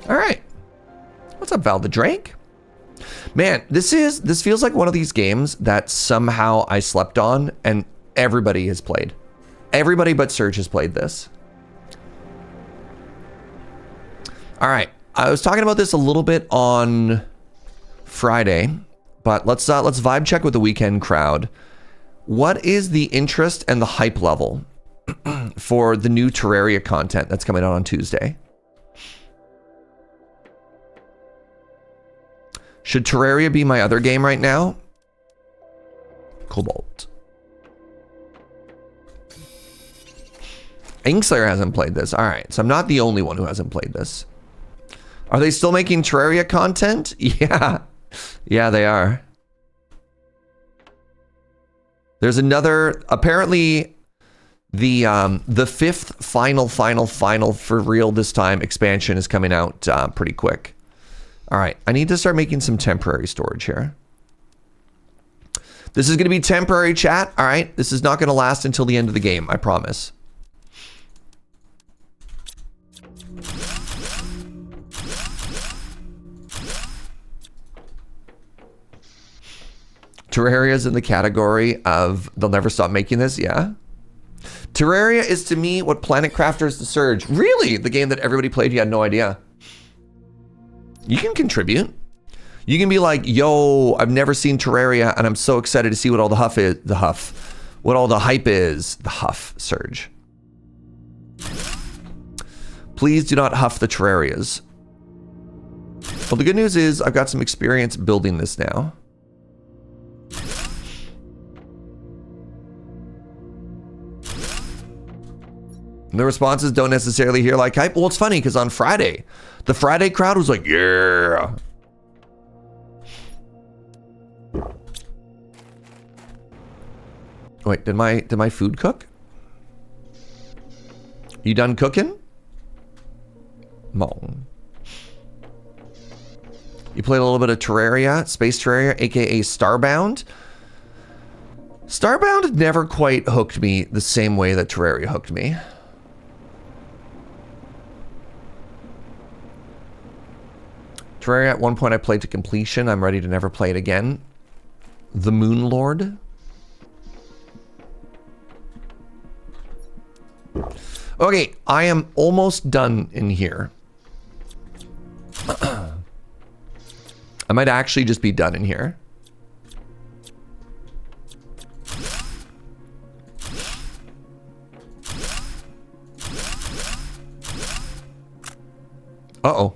All right. What's up, Val the Drake? Man, this feels like one of these games that somehow I slept on and everybody has played. Everybody but Serge has played this. All right. I was talking about this a little bit on Friday, but let's vibe check with the weekend crowd. What is the interest and the hype level for the new Terraria content that's coming out on Tuesday? Should Terraria be my other game right now? Cobalt. Inkslayer hasn't played this. All right, so I'm not the only one who hasn't played this. Are they still making Terraria content? Yeah. Yeah, they are. There's another, apparently the fifth final for real this time expansion is coming out pretty quick. All right, I need to start making some temporary storage here. This is going to be temporary, chat. All right, this is not going to last until the end of the game, I promise. Terraria's in the category of they'll never stop making this, yeah. Terraria is to me what Planet Crafter is to Serge. Really? The game that everybody played, you had no idea. You can contribute. You can be like, yo, I've never seen Terraria and I'm so excited to see what all the huff is. What all the hype is. The huff, Serge. Please do not huff the Terrarias. Well, the good news is I've got some experience building this now. And the responses don't necessarily hear like hype. Well, it's funny because on Friday, the Friday crowd was like, yeah. Wait, did my food cook? You done cooking? Mo. You played a little bit of Terraria, Space Terraria, aka Starbound. Starbound never quite hooked me the same way that Terraria hooked me. Terraria, at one point I played to completion. I'm ready to never play it again. The Moon Lord. Okay, I am almost done in here. I might actually just be done in here. Uh-oh.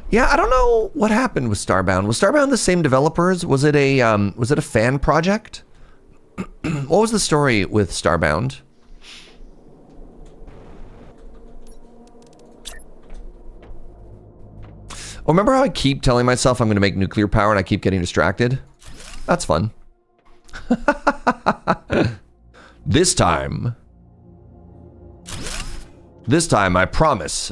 Yeah, I don't know what happened with Starbound. Was Starbound the same developers? Was it a fan project? What was the story with Starbound? Oh, remember how I keep telling myself I'm going to make nuclear power and I keep getting distracted? That's fun. This time. This time, I promise.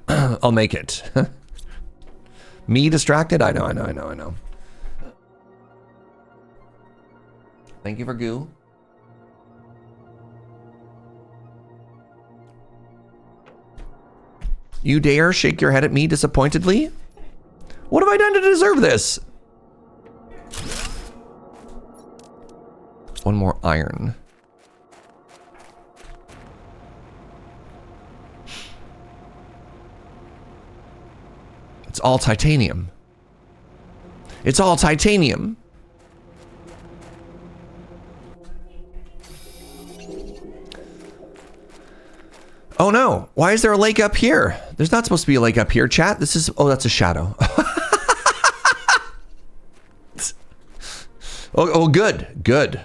I'll make it. Me distracted? I know. Thank you for goo. You dare shake your head at me disappointedly? What have I done to deserve this? One more iron. It's all titanium. It's all titanium. Oh no, why is there a lake up here? There's not supposed to be a lake up here, chat. This is, oh, that's a shadow. oh, good.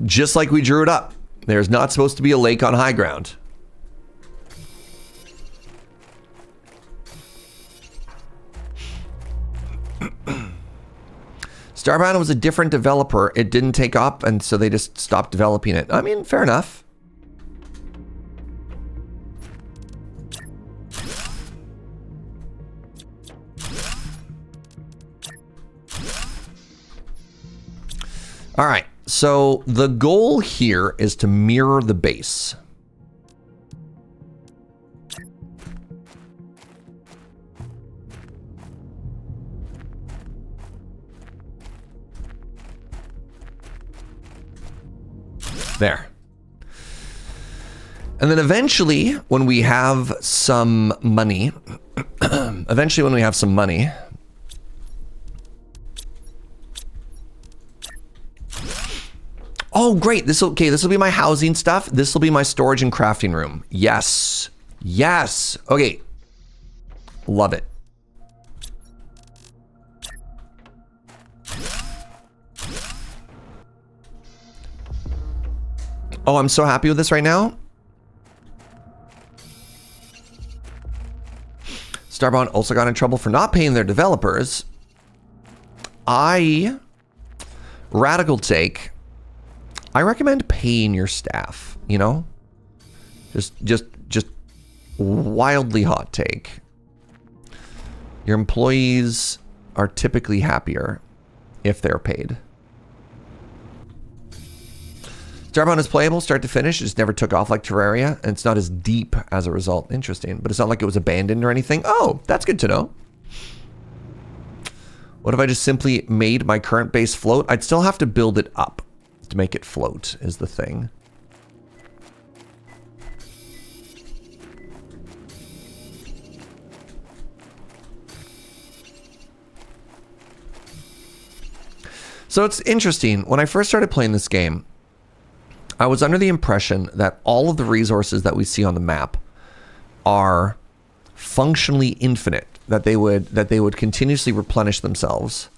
Just like we drew it up. There's not supposed to be a lake on high ground. Starbound was a different developer. It didn't take up, and so they just stopped developing it. I mean, fair enough. All right, so the goal here is to mirror the base. There. And then eventually, when we have some money, oh, great. This will be my housing stuff. This will be my storage and crafting room. Yes. Yes. Okay. Love it. Oh, I'm so happy with this right now. Starbound also got in trouble for not paying their developers. Radical take. I recommend paying your staff, you know? Just wildly hot take. Your employees are typically happier if they're paid. Starbound is playable start to finish. It just never took off like Terraria, and it's not as deep as a result. Interesting, but it's not like it was abandoned or anything. Oh, that's good to know. What if I just simply made my current base float? I'd still have to build it up to make it float is the thing. So it's interesting. When I first started playing this game, I was under the impression that all of the resources that we see on the map are functionally infinite, that they would continuously replenish themselves.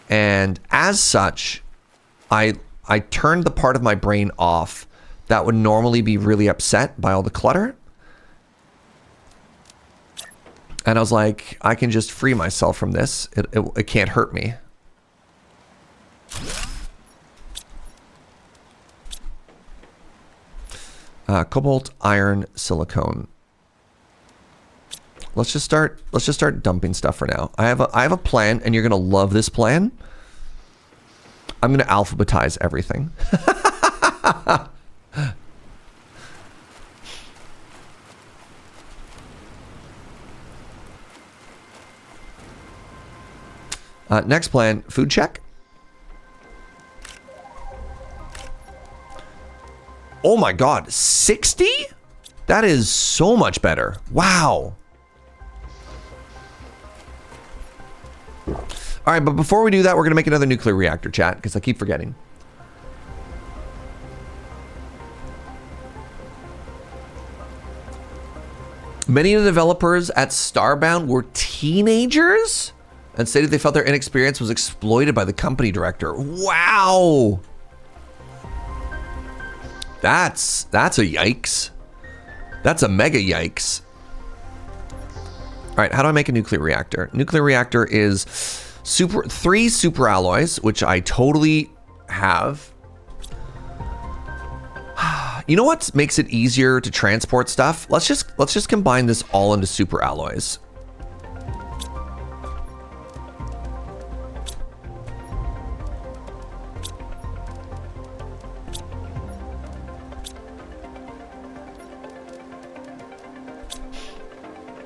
And as such, I turned the part of my brain off that would normally be really upset by all the clutter. And I was like, I can just free myself from this. It can't hurt me. Cobalt, iron, silicone. Let's just start dumping stuff for now. I have a plan, and you're gonna love this plan. I'm gonna alphabetize everything. Next plan, food check. Oh my god, 60? That is so much better. Wow. All right, but before we do that, we're going to make another nuclear reactor, chat, because I keep forgetting. Many of the developers at Starbound were teenagers and stated they felt their inexperience was exploited by the company director. Wow. That's a yikes. That's a mega yikes. All right, how do I make a nuclear reactor? Nuclear reactor is Three super alloys, which I totally have. You know what makes it easier to transport stuff? Let's just combine this all into super alloys.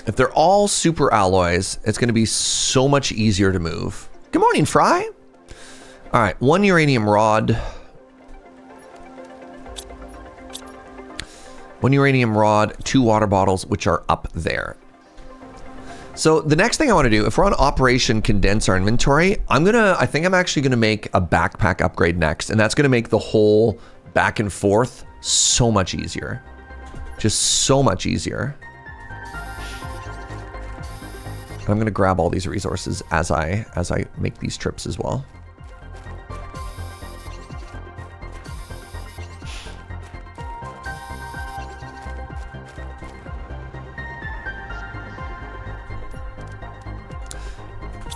If they're all super alloys, it's going to be so much easier to move. Good morning, Fry. All right, 1 uranium rod. 1 uranium rod, 2 water bottles, which are up there. So the next thing I want to do, if we're on Operation Condense our inventory, I think I'm actually going to make a backpack upgrade next, and that's going to make the whole back and forth so much easier. Just so much easier. I'm going to grab all these resources as I make these trips as well.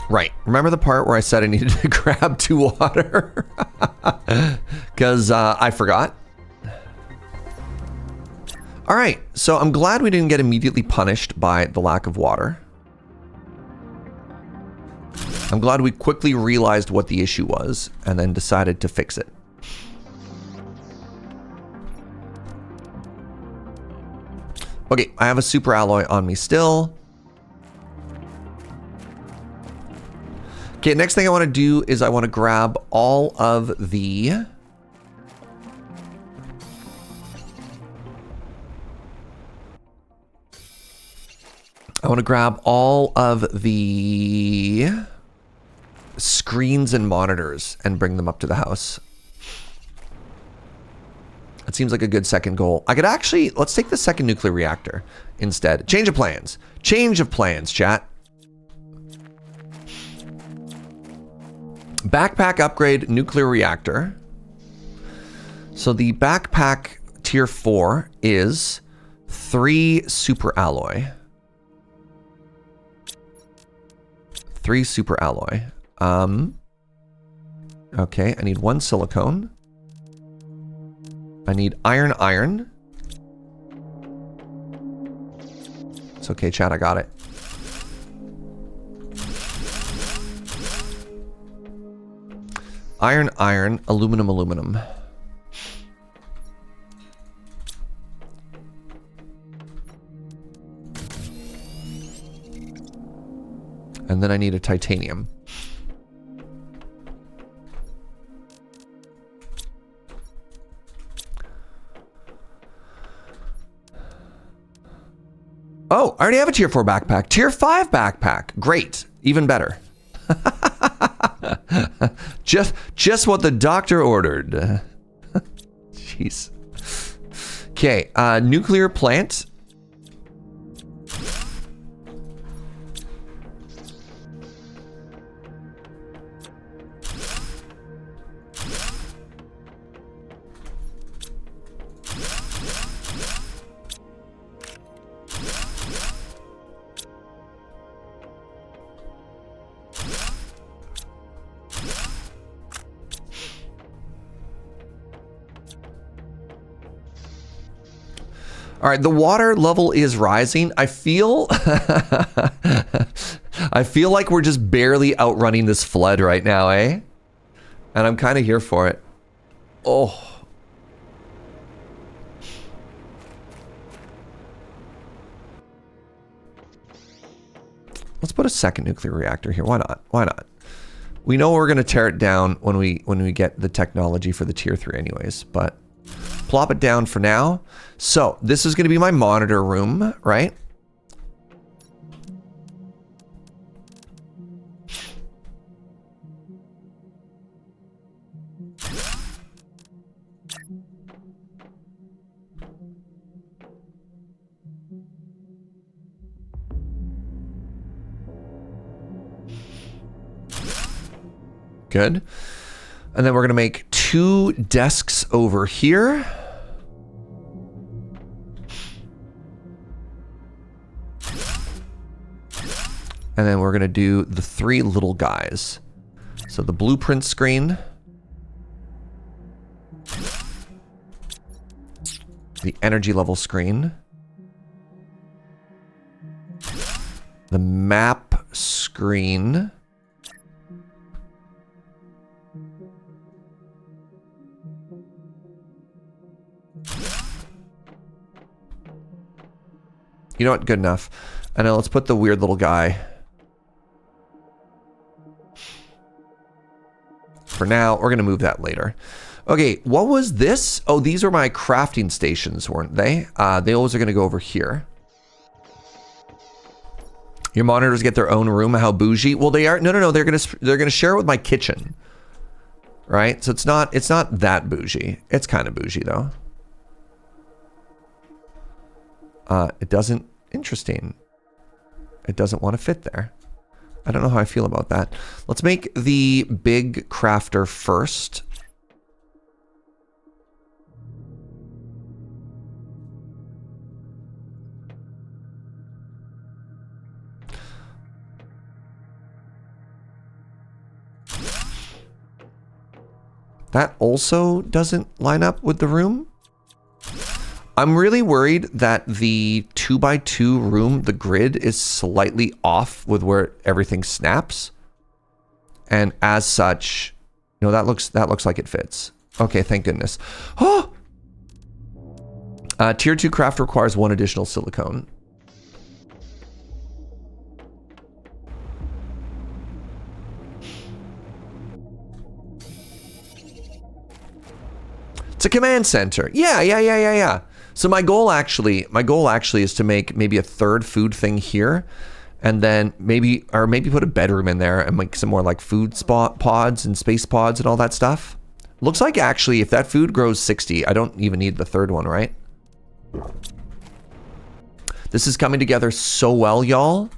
Right. Remember the part where I said I needed to grab 2 water? Because I forgot. All right. So I'm glad we didn't get immediately punished by the lack of water. I'm glad we quickly realized what the issue was and then decided to fix it. Okay, I have a super alloy on me still. Okay, next thing I want to do is I want to grab all of the... I want to grab all of the screens and monitors and bring them up to the house. It seems like a good second goal. I could actually... Let's take the second nuclear reactor instead. Change of plans. Change of plans, chat. Backpack upgrade nuclear reactor. So the backpack tier 4 is 3 super alloy. 3 super alloy. Okay, I need 1 silicone. I need iron. It's okay, chat, I got it. Iron, aluminum. And then I need a titanium. Oh, I already have a tier 4 backpack. Tier 5 backpack. Great. Even better. just what the doctor ordered. Jeez. Okay, nuclear plant. All right, the water level is rising. I feel I feel like we're just barely outrunning this flood right now, eh? And I'm kind of here for it. Oh. Let's put a second nuclear reactor here. Why not? Why not? We know we're going to tear it down when we get the technology for the tier 3 anyways, but plop it down for now. So this is going to be my monitor room, right? Good. And then we're going to make 2 desks over here. And then we're going to do the 3 little guys. So the blueprint screen. The energy level screen. The map screen. You know what? Good enough. And now let's put the weird little guy. For now, we're going to move that later. Okay, what was this? Oh, these are my crafting stations, weren't they? They always are going to go over here. Your monitors get their own room. How bougie? Well, they are. No. They're gonna share it with my kitchen, right? So it's not that bougie. It's kind of bougie though. It doesn't. Interesting. It doesn't want to fit there. I don't know how I feel about that. Let's make the big crafter first. That also doesn't line up with the room. I'm really worried that the 2x2 room, the grid, is slightly off with where everything snaps. And as such, you know, that looks like it fits. Okay, thank goodness. Oh! Tier 2 craft requires 1 additional silicone. It's a command center. Yeah. So my goal actually is to make maybe a 3rd food thing here, and then maybe put a bedroom in there and make some more like food spot pods and space pods and all that stuff. Looks like actually if that food grows 60, I don't even need the 3rd one, right? This is coming together so well, y'all.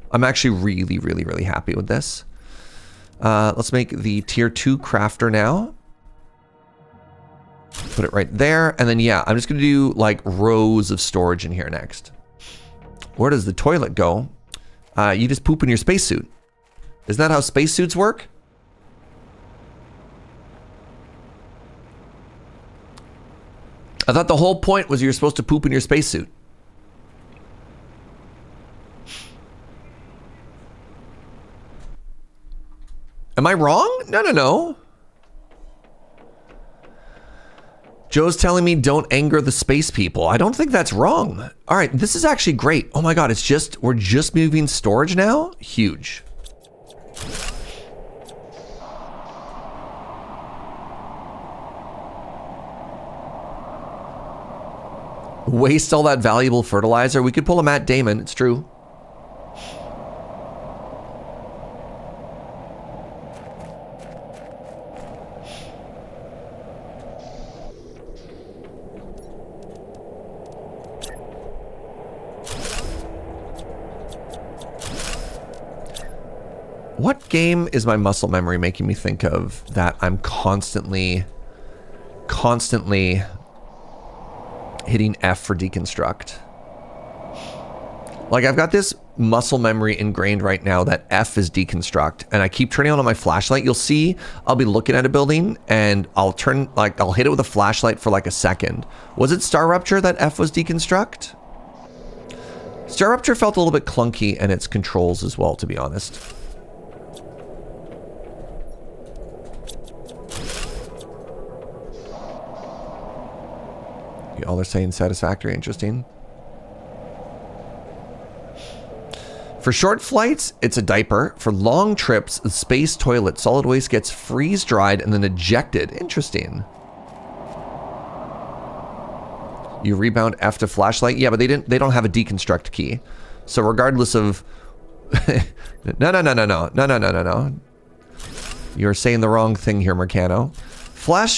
I'm actually really happy with this. Let's make the tier 2 crafter now. Put it right there. And then, yeah, I'm just going to do like rows of storage in here next. Where does the toilet go? You just poop in your spacesuit. Isn't that how spacesuits work? I thought the whole point was you're supposed to poop in your spacesuit. Am I wrong? No. Joe's telling me don't anger the space people. I don't think that's wrong. All right, this is actually great. Oh my God, we're just moving storage now? Huge. Waste all that valuable fertilizer. We could pull a Matt Damon, it's true. What game is my muscle memory making me think of that I'm constantly hitting F for deconstruct? Like I've got this muscle memory ingrained right now that F is deconstruct, and I keep turning on my flashlight. You'll see I'll be looking at a building and I'll hit it with a flashlight for like a second. Was it Star Rupture that F was deconstruct? Star Rupture felt a little bit clunky in its controls as well, to be honest. All they're saying satisfactory, interesting. For short flights, it's a diaper. For long trips, the space toilet solid waste gets freeze dried and then ejected. Interesting. You rebound F to flashlight. Yeah, but they don't have a deconstruct key. So regardless of no. You're saying the wrong thing here, Mercano.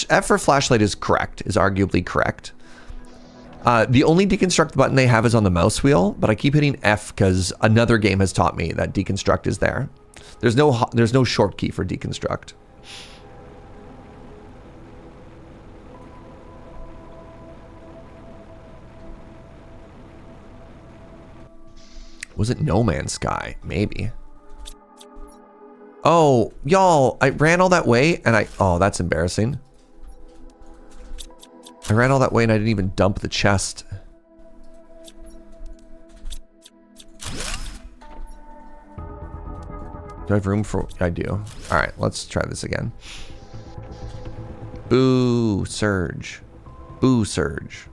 F for flashlight is correct, is arguably correct. The only deconstruct button they have is on the mouse wheel, but I keep hitting F because another game has taught me that deconstruct is there. There's no short key for deconstruct. Was it No Man's Sky? Maybe. Oh, y'all, I ran all that way and oh, that's embarrassing. I ran all that way and I didn't even dump the chest. Do I have room for... I do. All right, let's try this again. Boo, Serge. Boo, Serge.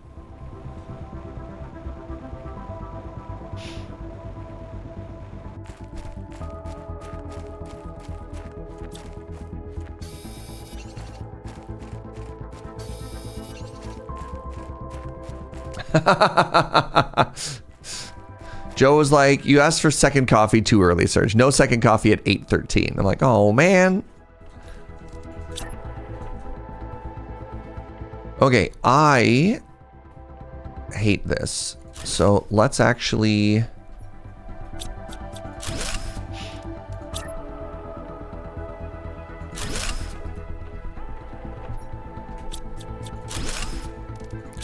Joe was like, you asked for second coffee too early, Serge. No second coffee at 8:13. I'm like, oh, man. Okay, I hate this. So let's actually...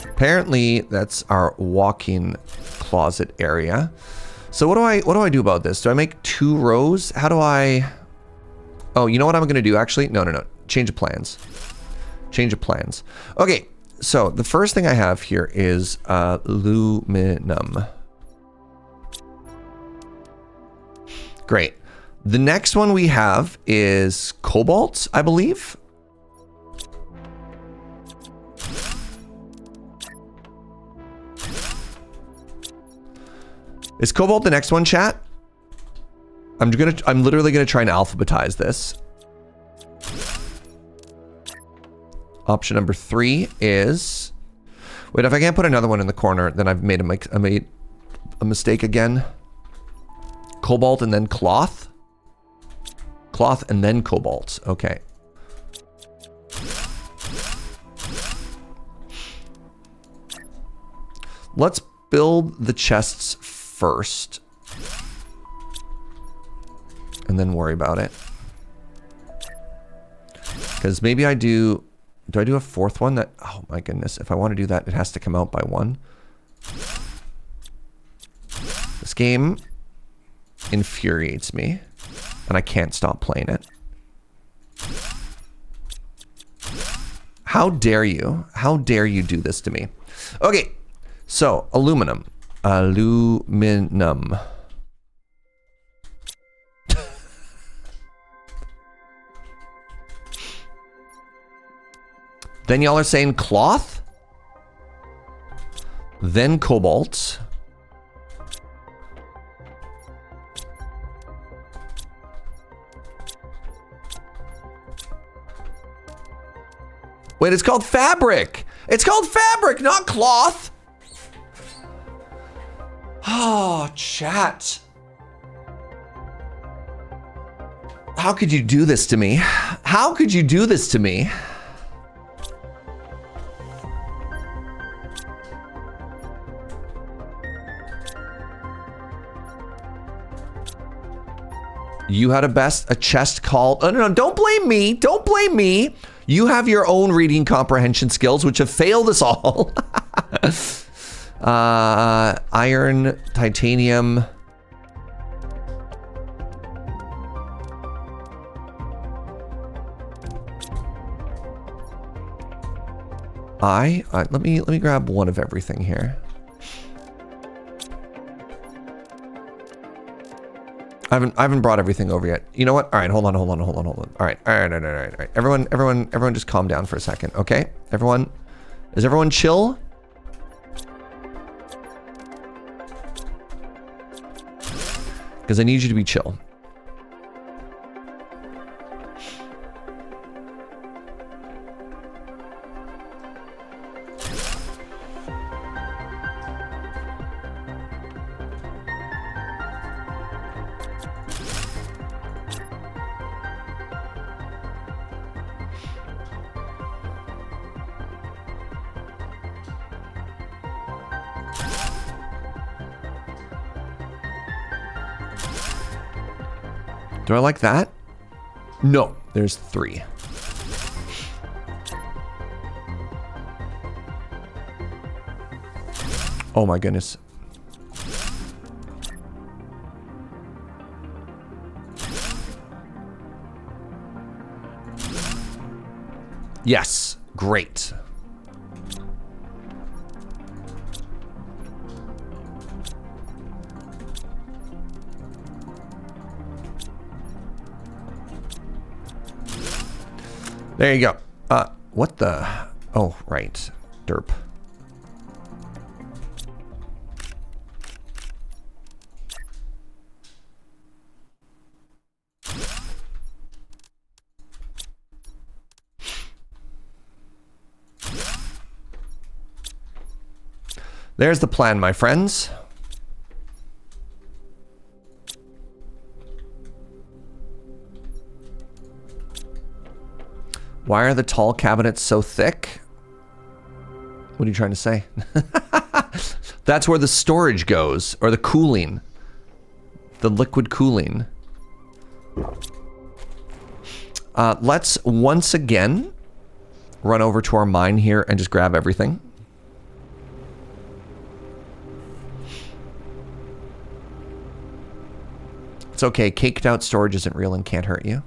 Apparently, that's our walk-in closet area. So what do I do about this? Do I make 2 rows? How do I... Oh, you know what I'm going to do, actually? No. Change of plans. Change of plans. Okay, so the first thing I have here is aluminum. Great. The next one we have is cobalt, I believe. Is cobalt the next one, chat? I'm literally gonna try and alphabetize this. Option number 3 is... Wait, if I can't put another one in the corner, then I've made a mistake again. Cobalt and then cloth. Cloth and then cobalt. Okay. Let's build the chests first. And then worry about it. Because maybe I do... Do I do a 4th one? That... Oh my goodness. If I want to do that, it has to come out by 1. This game infuriates me. And I can't stop playing it. How dare you? How dare you do this to me? Okay. So, aluminum. Aluminum. Then y'all are saying cloth? Then cobalt. Wait, it's called fabric. It's called fabric, not cloth. Oh, chat. How could you do this to me? How could you do this to me? You had a chest called... Oh, no, don't blame me. Don't blame me. You have your own reading comprehension skills, which have failed us all. Iron, titanium. Let me grab one of everything here. I haven't brought everything over yet. You know what? All right, hold on. All right. Everyone just calm down for a second, okay? Is everyone chill? Because I need you to be chill. Do I like that? No, there's 3. Oh my goodness. Yes, great. There you go. What the? Oh, right. Derp. There's the plan, my friends. Why are the tall cabinets so thick? What are you trying to say? That's where the storage goes, or the cooling. The liquid cooling. Let's once again run over to our mine here and just grab everything. It's okay, caked out storage isn't real and can't hurt you.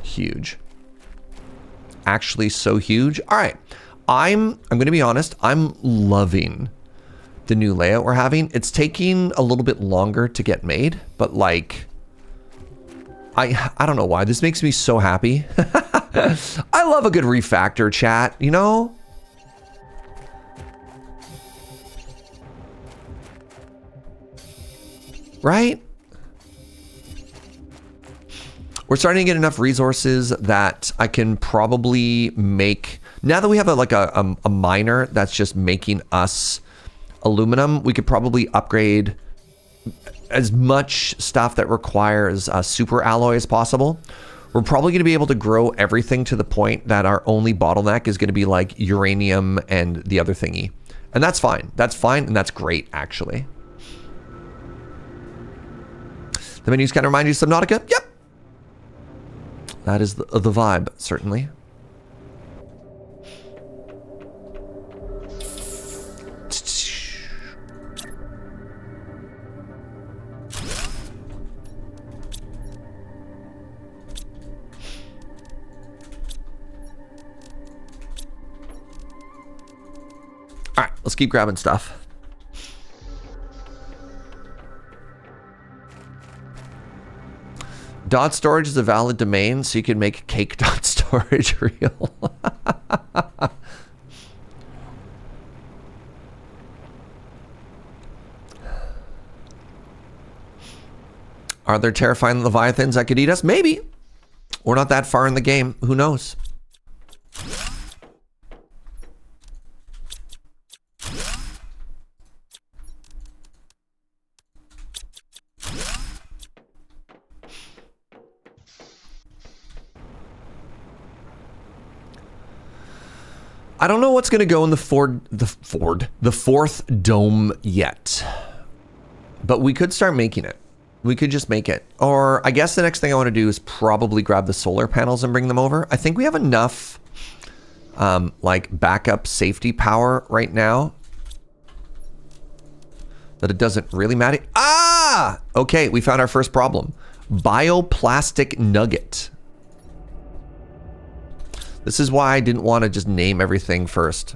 Huge. Actually so huge. All right. I'm going to be honest, I'm loving the new layout we're having. It's taking a little bit longer to get made, but like I don't know why. This makes me so happy. I love a good refactor, chat, you know? Right? We're starting to get enough resources that I can probably make, now that we have a miner that's just making us aluminum, we could probably upgrade as much stuff that requires super alloy as possible. We're probably going to be able to grow everything to the point that our only bottleneck is going to be like uranium and the other thingy. And that's fine. That's fine and that's great, actually. The menus kind of remind you of Subnautica? Yep. That is the vibe, certainly. All right, let's keep grabbing stuff. Dot storage is a valid domain, so you can make cake dot storage real. Are there terrifying leviathans that could eat us? Maybe. We're not that far in the game. Who knows? I don't know what's going to go in the fourth dome yet, but we could start making it. We could just make it. Or I guess the next thing I want to do is probably grab the solar panels and bring them over. I think we have enough like backup safety power right now that it doesn't really matter. Ah! Okay, we found our first problem. Bioplastic nugget. This is why I didn't want to just name everything first.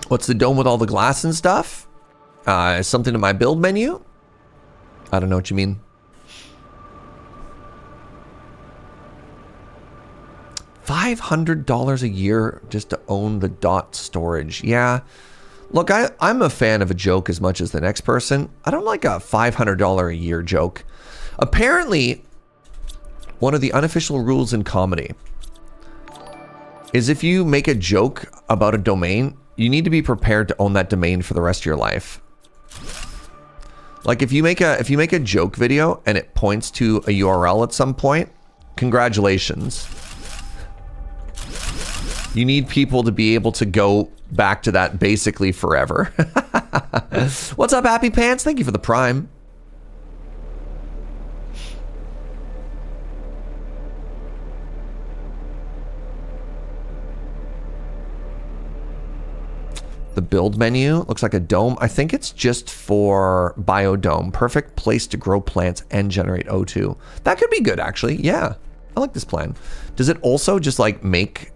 What's the dome with all the glass and stuff? Something in my build menu? I don't know what you mean. $500 a year just to own the dot storage. Yeah. Look, I'm a fan of a joke as much as the next person. I don't like a $500 a year joke. Apparently, one of the unofficial rules in comedy is if you make a joke about a domain, you need to be prepared to own that domain for the rest of your life. Like if you make a joke video and it points to a URL at some point, congratulations. You need people to be able to go back to that basically forever. What's up, Happy Pants? Thank you for the Prime. The build menu looks like a dome. I think it's just for Biodome. Perfect place to grow plants and generate O2. That could be good, actually. Yeah, I like this plan. Does it also just like make...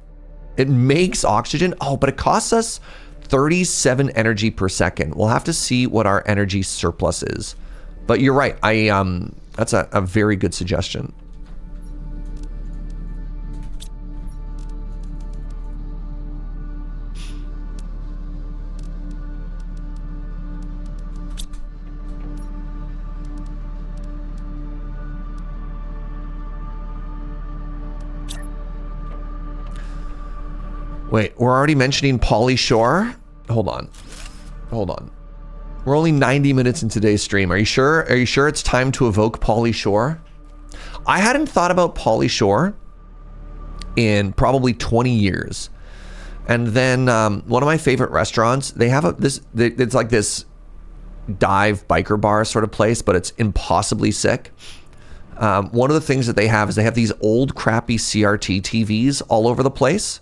It makes oxygen? Oh, but it costs us 37 energy per second. We'll have to see what our energy surplus is. But you're right. That's a very good suggestion. Wait, we're already mentioning Pauly Shore? Hold on. Hold on. We're only 90 minutes in today's stream. Are you sure? Are you sure it's time to evoke Pauly Shore? I hadn't thought about Pauly Shore in probably 20 years. And then one of my favorite restaurants, they have it's like this dive biker bar sort of place, but it's impossibly sick. One of the things that they have is they have these old crappy CRT TVs all over the place.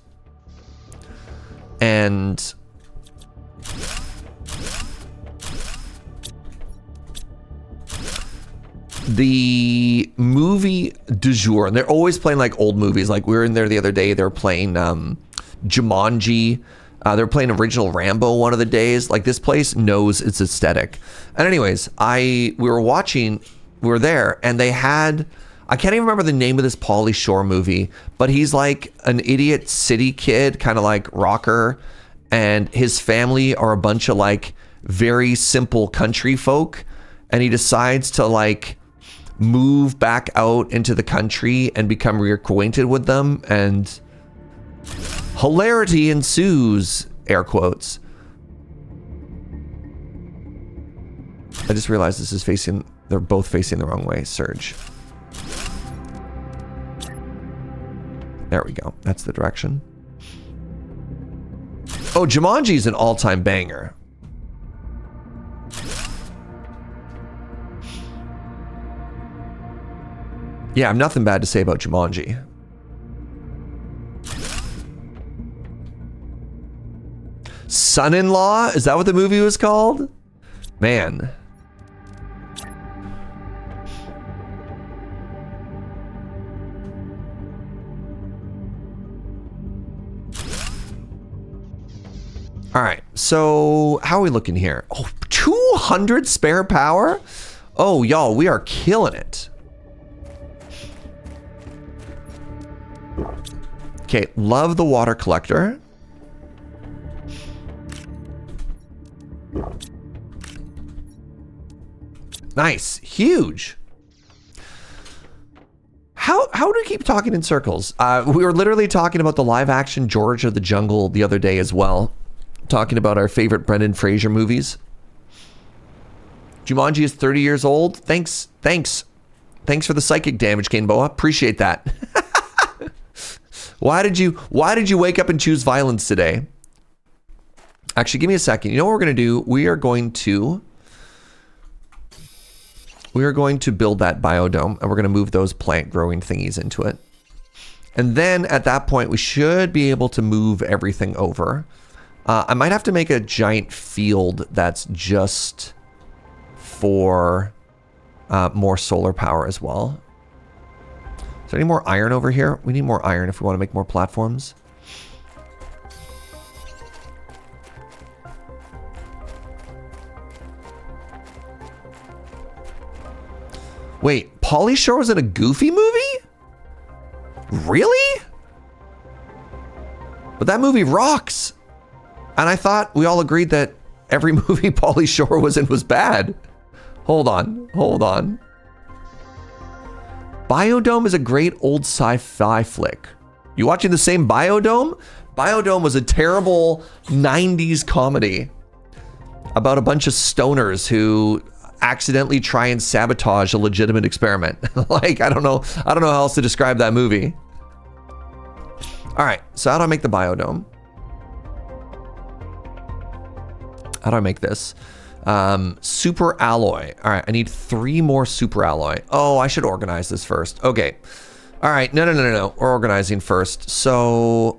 And the movie du jour, and they're always playing like old movies. Like we were in there the other day, they were playing Jumanji. They were playing original Rambo one of the days. Like this place knows its aesthetic. And anyways, we were there and they had, I can't even remember the name of this Pauly Shore movie, but he's like an idiot city kid, kind of like rocker, and his family are a bunch of like very simple country folk, and he decides to like move back out into the country and become reacquainted with them, and hilarity ensues, air quotes. I just realized this is they're both facing the wrong way, Serge. There we go. That's the direction. Oh, Jumanji's an all-time banger. Yeah, I have nothing bad to say about Jumanji. Son-in-Law? Is that what the movie was called? Man. All right, so how are we looking here? Oh, 200 spare power? Oh, y'all, we are killing it. Okay, love the water collector. Nice, huge. How do we keep talking in circles? We were literally talking about the live action George of the Jungle the other day as well. Talking about our favorite Brendan Fraser movies. Jumanji is 30 years old. Thanks for the psychic damage, Gameboa. Appreciate that. Why did you wake up and choose violence today? Actually, give me a second. You know what we're gonna do? We are going to build that biodome, and we're gonna move those plant growing thingies into it. And then at that point, we should be able to move everything over. I might have to make a giant field that's just for more solar power as well. Is there any more iron over here? We need more iron if we want to make more platforms. Wait, Pauly Shore was in a Goofy movie? Really? But that movie rocks. And I thought we all agreed that every movie Pauly Shore was in was bad. Hold on. Biodome is a great old sci-fi flick. You watching the same Biodome? Biodome was a terrible 90s comedy about a bunch of stoners who accidentally try and sabotage a legitimate experiment. Like, I don't know how else to describe that movie. All All right, so how do I make the biodome? How do I make this? Super alloy. All right, I need 3 more super alloy. Oh, I should organize this first. Okay. All right, no. We're organizing first. So...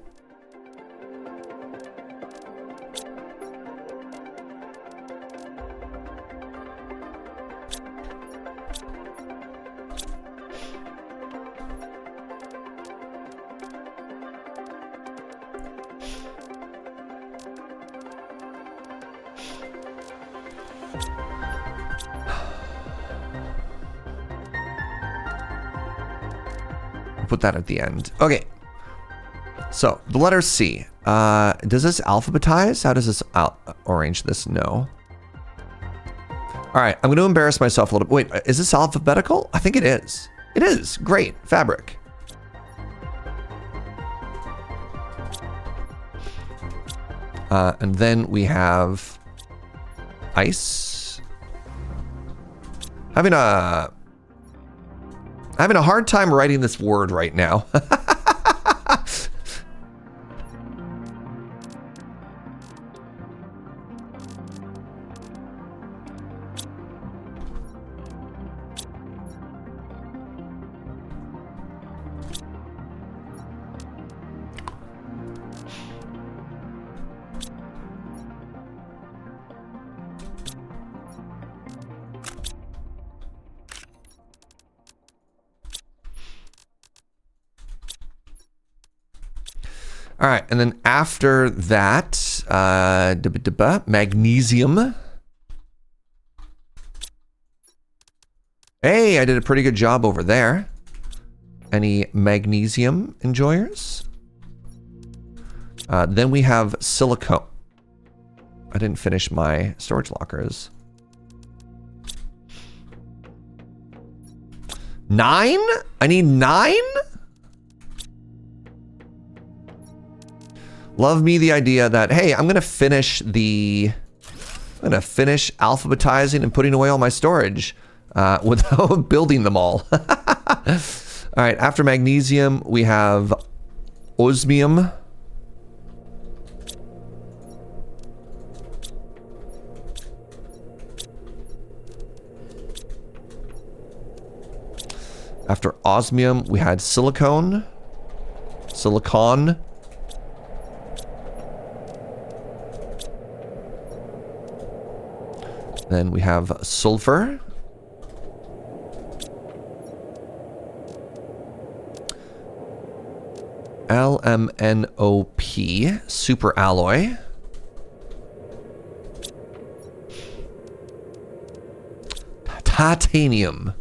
put that at the end. Okay. So the letter C. Does this alphabetize? How does this arrange this? No. All right. I'm going to embarrass myself a little bit. Wait, is this alphabetical? I think it is. It is. Great. Fabric. And then we have ice. Having a hard time writing this word right now. All right, and then after that, magnesium. Hey, I did a pretty good job over there. Any magnesium enjoyers? Then we have silicone. I didn't finish my storage lockers. 9? I need 9? Love me the idea that, hey, I'm gonna finish alphabetizing and putting away all my storage without building them all. All right, after magnesium, we have osmium. After osmium, we had silicon. Then we have sulfur. LMNOP, super alloy. Titanium.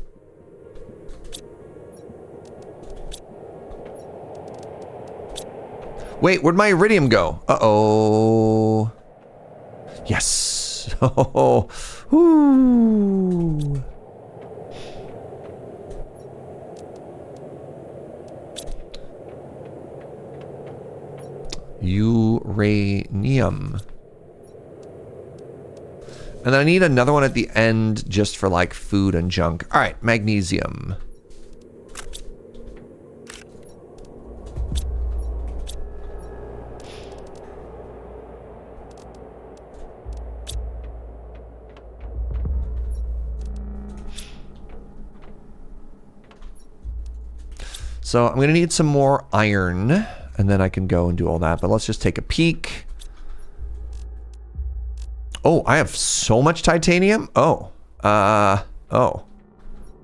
Wait, where'd my iridium go? Uh-oh. Yes. Oh. Woo. Uranium. And then I need another one at the end just for like food and junk. All right, magnesium. So I'm going to need some more iron, and then I can go and do all that. But let's just take a peek. Oh, I have so much titanium. Oh, oh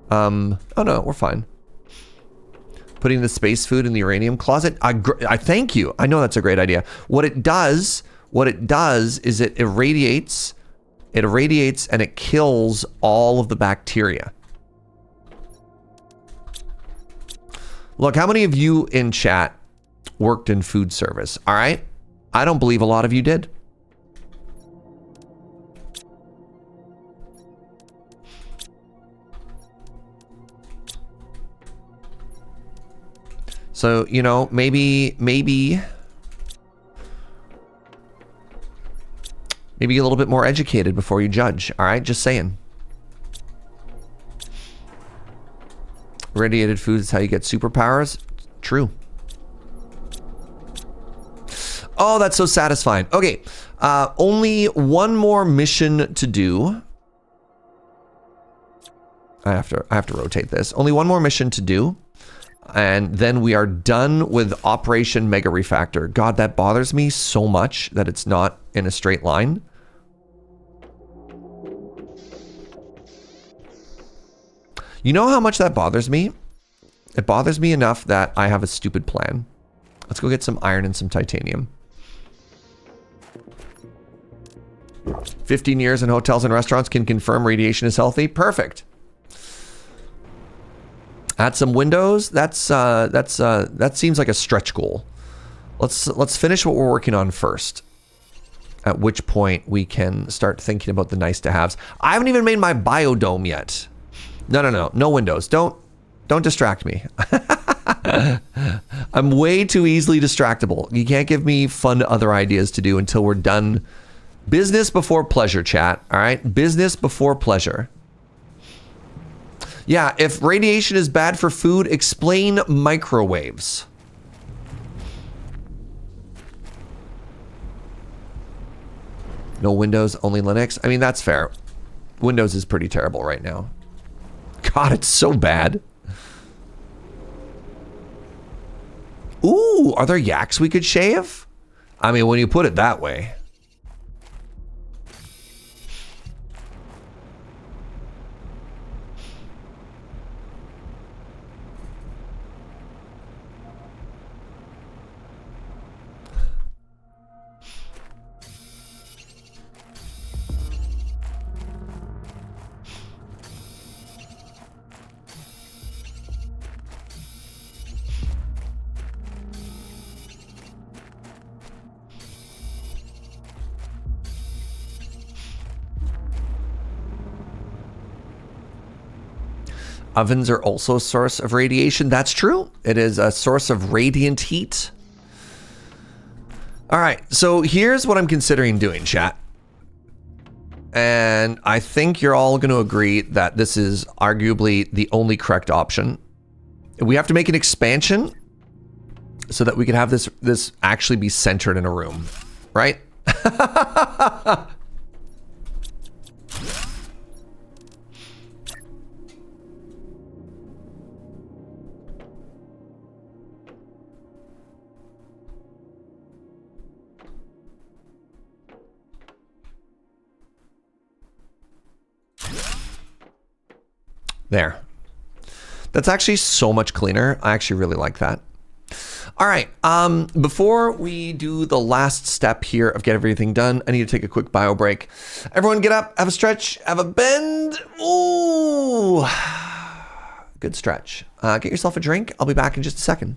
no, we're fine. Putting the space food in the uranium closet. I thank you. I know that's a great idea. What it does is it irradiates and it kills all of the bacteria. Look, how many of you in chat worked in food service? All right. I don't believe a lot of you did. So, you know, maybe get a little bit more educated before you judge. All right. Just saying. Radiated food is how you get superpowers. True. Oh, that's so satisfying. Okay, only one more mission to do. I have to rotate this. Only one more mission to do. And then we are done with Operation Mega Refactor. God, that bothers me so much that it's not in a straight line. You know how much that bothers me? It bothers me enough that I have a stupid plan. Let's go get some iron and some titanium. 15 years in hotels and restaurants can confirm radiation is healthy. Perfect. Add some windows. That seems like a stretch goal. Let's finish what we're working on first. At which point we can start thinking about the nice to haves. I haven't even made my biodome yet. No windows. Don't distract me. I'm way too easily distractible. You can't give me fun other ideas to do until we're done. Business before pleasure, chat. All right, business before pleasure. Yeah, if radiation is bad for food, explain microwaves. No Windows, only Linux. I mean, that's fair. Windows is pretty terrible right now. God, it's so bad. Ooh, are there yaks we could shave? I mean, when you put it that way. Ovens are also a source of radiation. That's true. It is a source of radiant heat. All right, so here's what I'm considering doing, chat. And I think you're all going to agree that this is arguably the only correct option. We have to make an expansion so that we can have this actually be centered in a room, right? There. That's actually so much cleaner. I actually really like that. All right. Before we do the last step here of get everything done, I need to take a quick bio break. Everyone get up, have a stretch, have a bend. Ooh. Good stretch. Get yourself a drink. I'll be back in just a second.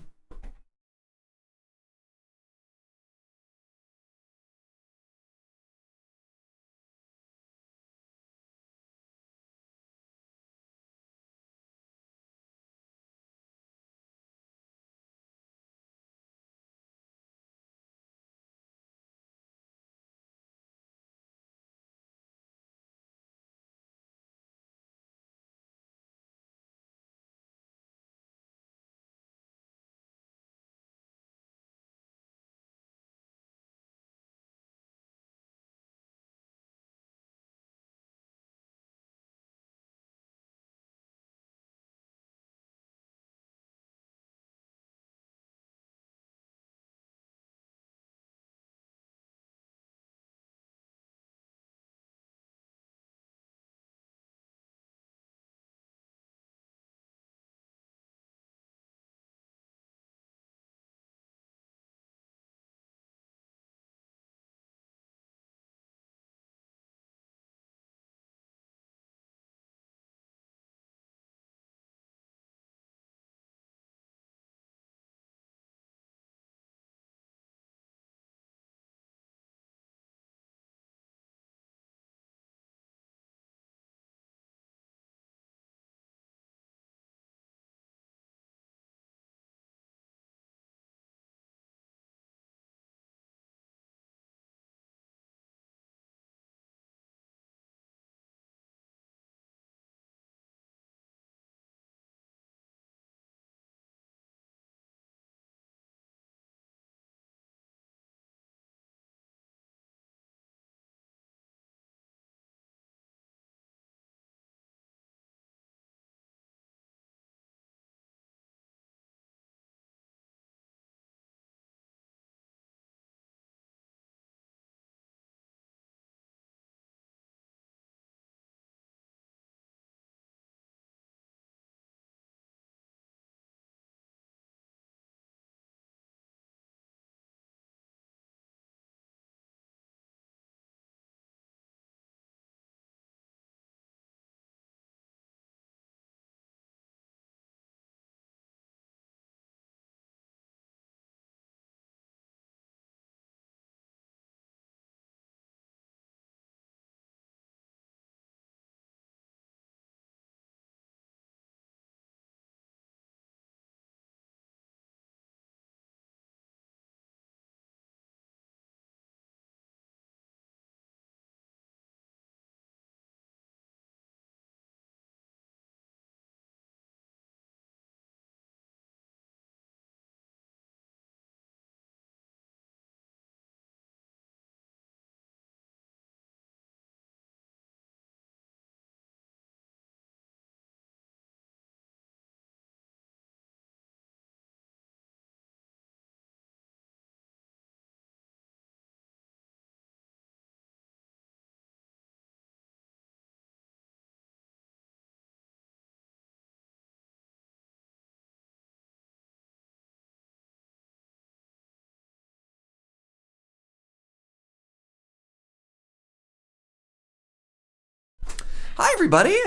Hi, everybody.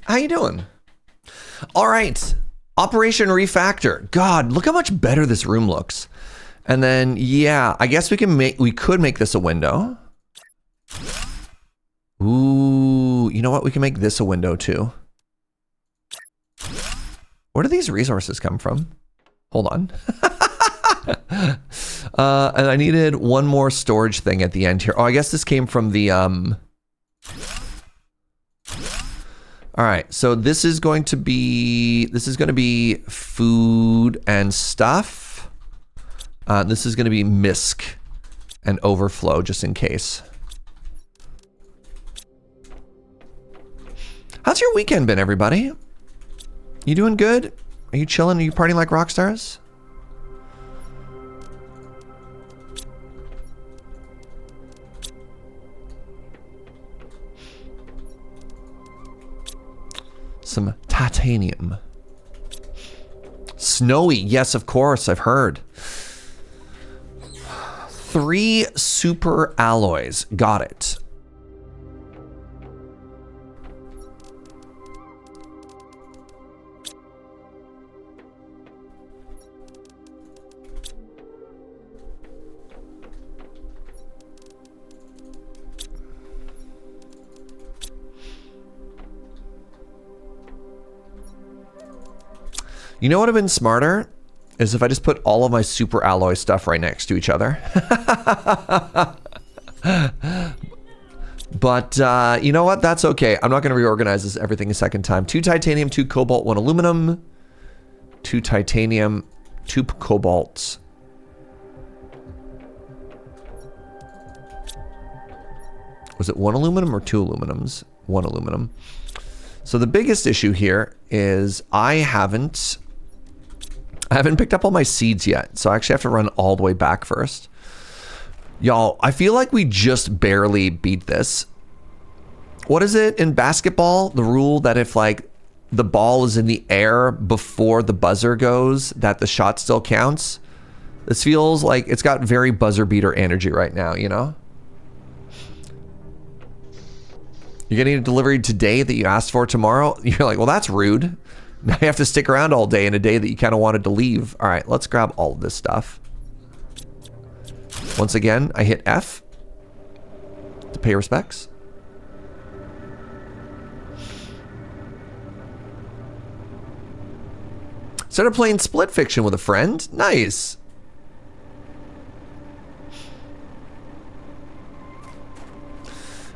How you doing? All right. Operation Refactor. God, look how much better this room looks. And then, yeah, I guess we could make this a window. Ooh, you know what? We can make this a window too. Where do these resources come from? Hold on. And I needed one more storage thing at the end here. Oh, I guess this came from the, all right, so this is going to be food and stuff. This is going to be misc and overflow, just in case. How's your weekend been, everybody? You doing good? Are you chilling? Are you partying like rock stars? Some titanium. Snowy, yes, of course, I've heard. 3 super alloys, got it. You know what would have been smarter? Is if I just put all of my super alloy stuff right next to each other. But you know what? That's okay. I'm not going to reorganize this everything a second time. 2 titanium, 2 cobalt, 1 aluminum. 2 titanium, 2 cobalt. Was it 1 aluminum or 2 aluminums? 1 aluminum. So the biggest issue here is I haven't picked up all my seeds yet, so I actually have to run all the way back first. Y'all, I feel like we just barely beat this. What is it in basketball? The rule that if like the ball is in the air before the buzzer goes, that the shot still counts. This feels like it's got very buzzer beater energy right now, you know? You're getting a delivery today that you asked for tomorrow? You're like, well, that's rude. Now you have to stick around all day in a day that you kind of wanted to leave. All right, let's grab all of this stuff. Once again, I hit F to pay respects. Started playing Split Fiction with a friend. Nice.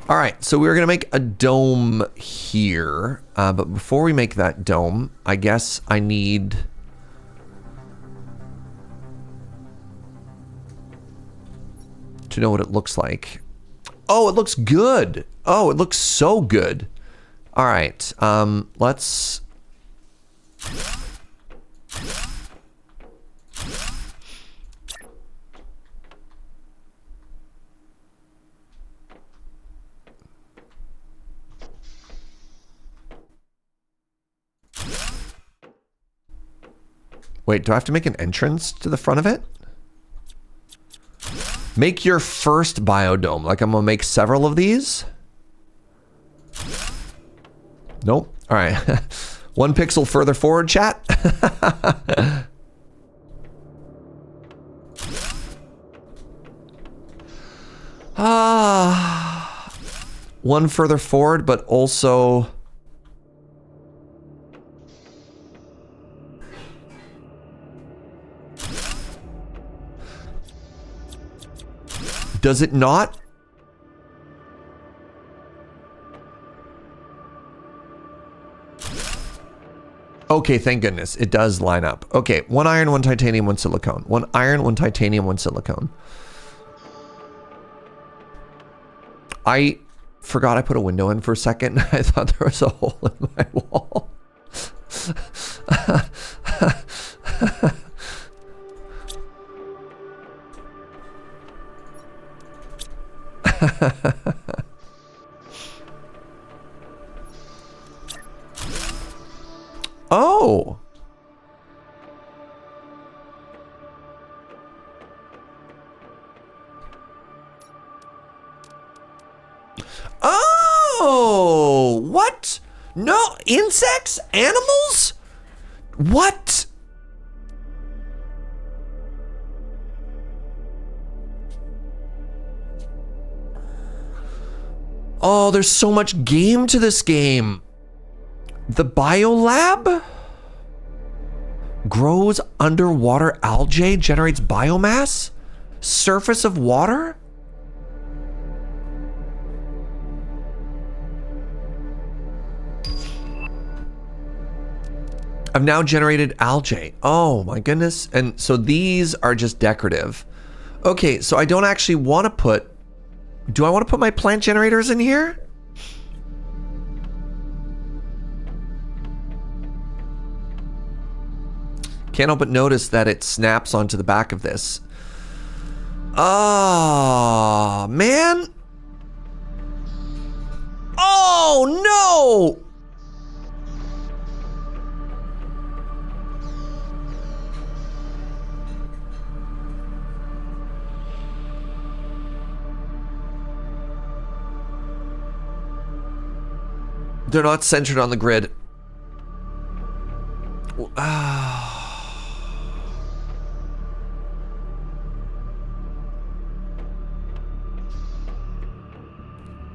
All right, so we're gonna make a dome here, but before we make that dome, I guess I need to know what it looks like. Oh, it looks good. Oh, it looks so good. All right, let's. Wait, do I have to make an entrance to the front of it? Make your first biodome. Like I'm gonna make several of these? Nope. All right. 1 pixel further forward, chat. One further forward, but also... Does it not? Okay, thank goodness. It does line up. Okay, 1 iron, 1 titanium, 1 silicone. 1 iron, 1 titanium, 1 silicone. I forgot I put a window in for a second. I thought there was a hole in my wall. Oh. Oh, what? No, insects? Animals? What? Oh, there's so much game to this game. The biolab grows underwater algae, generates biomass? Surface of water? I've now generated algae. Oh my goodness. And so these are just decorative. Okay, so I don't actually want to put... Do I want to put my plant generators in here? Can't help but notice that it snaps onto the back of this. Oh, man. Oh, no. They're not centered on the grid.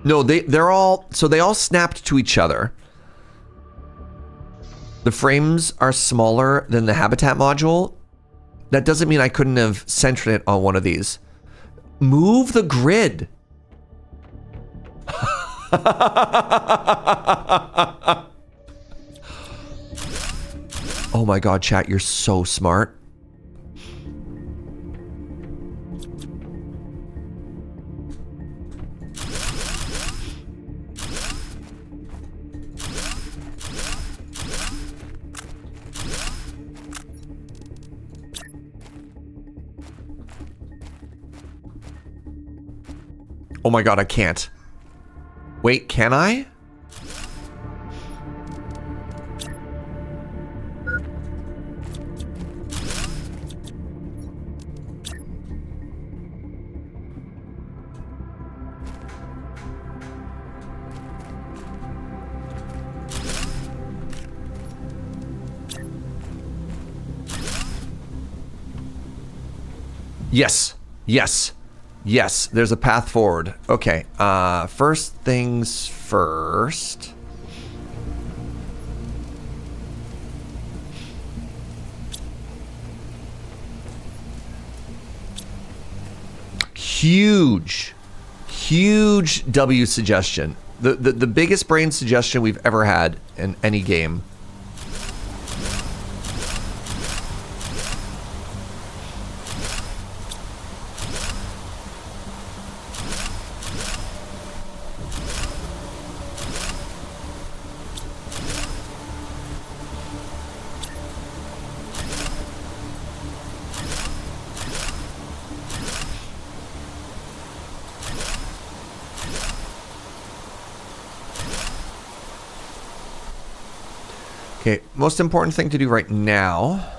No, they're all, so they all snapped to each other. The frames are smaller than the habitat module. That doesn't mean I couldn't have centered it on one of these. Move the grid. Oh my god, chat, you're so smart. Oh my god, I can't. Wait, can I? Yes, yes, yes, there's a path forward. Okay, first things first. Huge W suggestion. The biggest brain suggestion we've ever had in any game. Okay, most important thing to do right now.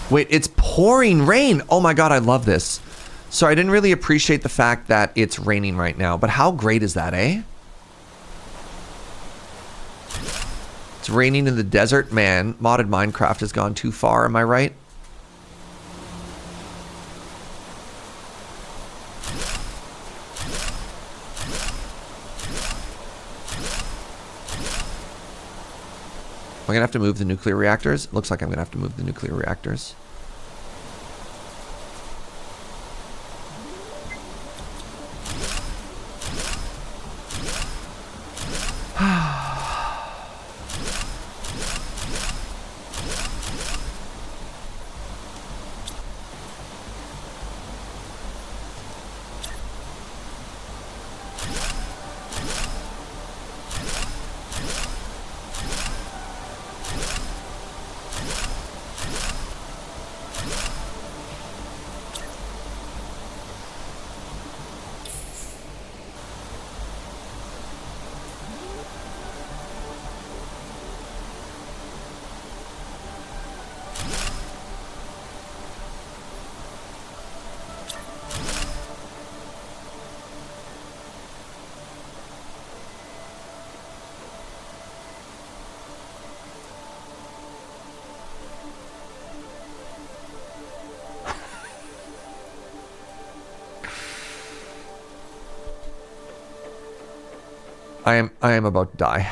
Wait, it's pouring rain. Oh my god, I love this. So I didn't really appreciate the fact that it's raining right now, but how great is that, eh? It's raining in the desert. Man, modded Minecraft has gone too far, am I right? Am I gonna have to move the nuclear reactors? It looks like I'm gonna have to move the nuclear reactors. I am about to die.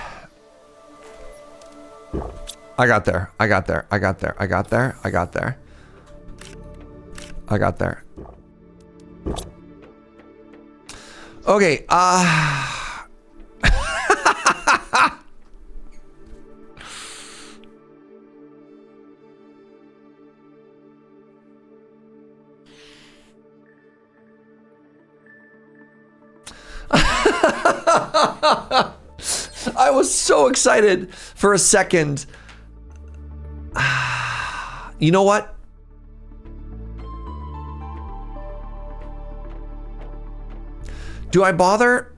I got there. I got there. I got there. I got there. I got there. I got there. Okay, I was so excited for a second. You know what? Do I bother?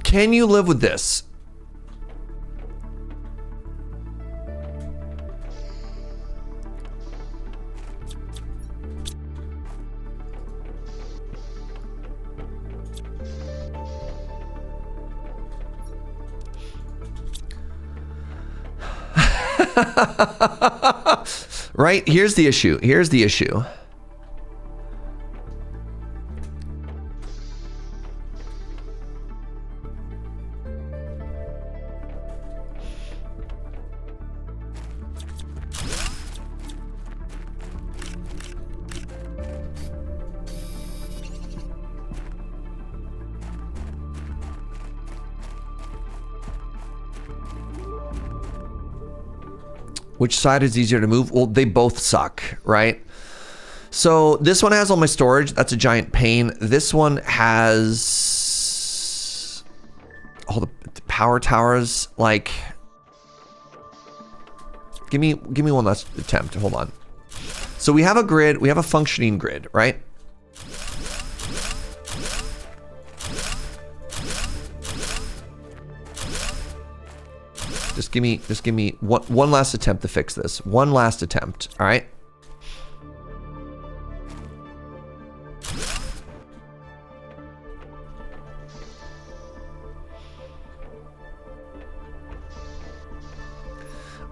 Can you live with this? Right? Here's the issue. Here's the issue. Which side is easier to move? Well, they both suck, right? So this one has all my storage. That's a giant pain. This one has all the power towers. Like, give me one last attempt. Hold on. So we have a grid. We have a functioning grid, right? Just give me one last attempt to fix this. One last attempt, all right?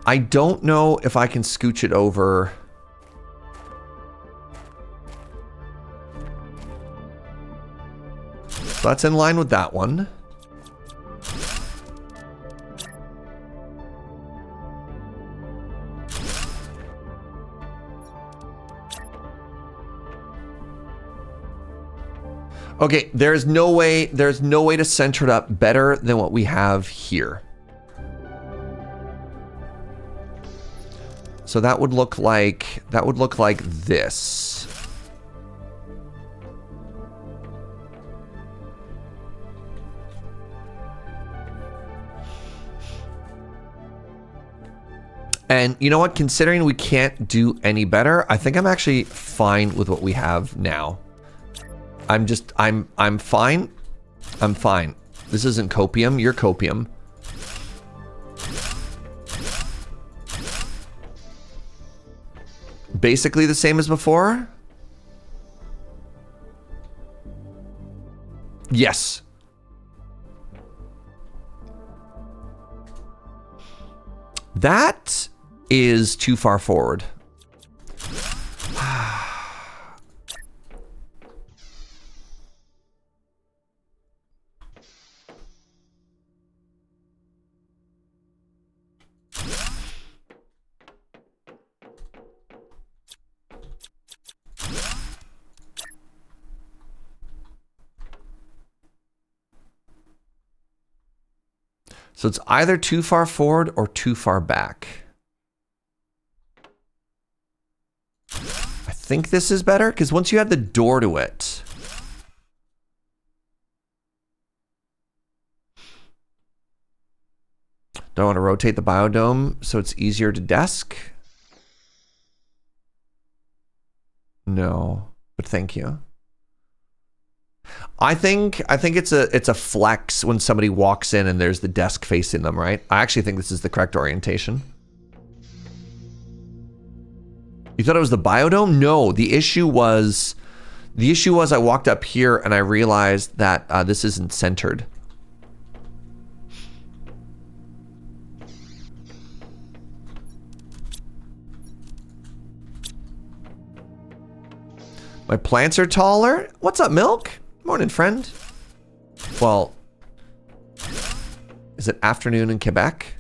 I don't know if I can scooch it over. So that's in line with that one. Okay, there's no way to center it up better than what we have here. So that would look like this. And you know what? Considering we can't do any better, I think I'm actually fine with what we have now. I'm fine. I'm fine. This isn't copium. You're copium. Basically the same as before. Yes. That is too far forward. So it's either too far forward or too far back. I think this is better because once you have the door to it. Do I want to rotate the biodome so it's easier to desk? No, but thank you. I think it's a flex when somebody walks in and there's the desk facing them, right? I actually think this is the correct orientation. You thought it was the biodome? No, the issue was I walked up here and I realized that this isn't centered. My plants are taller. What's up, Milk? Morning, friend. Well, is it afternoon in Quebec?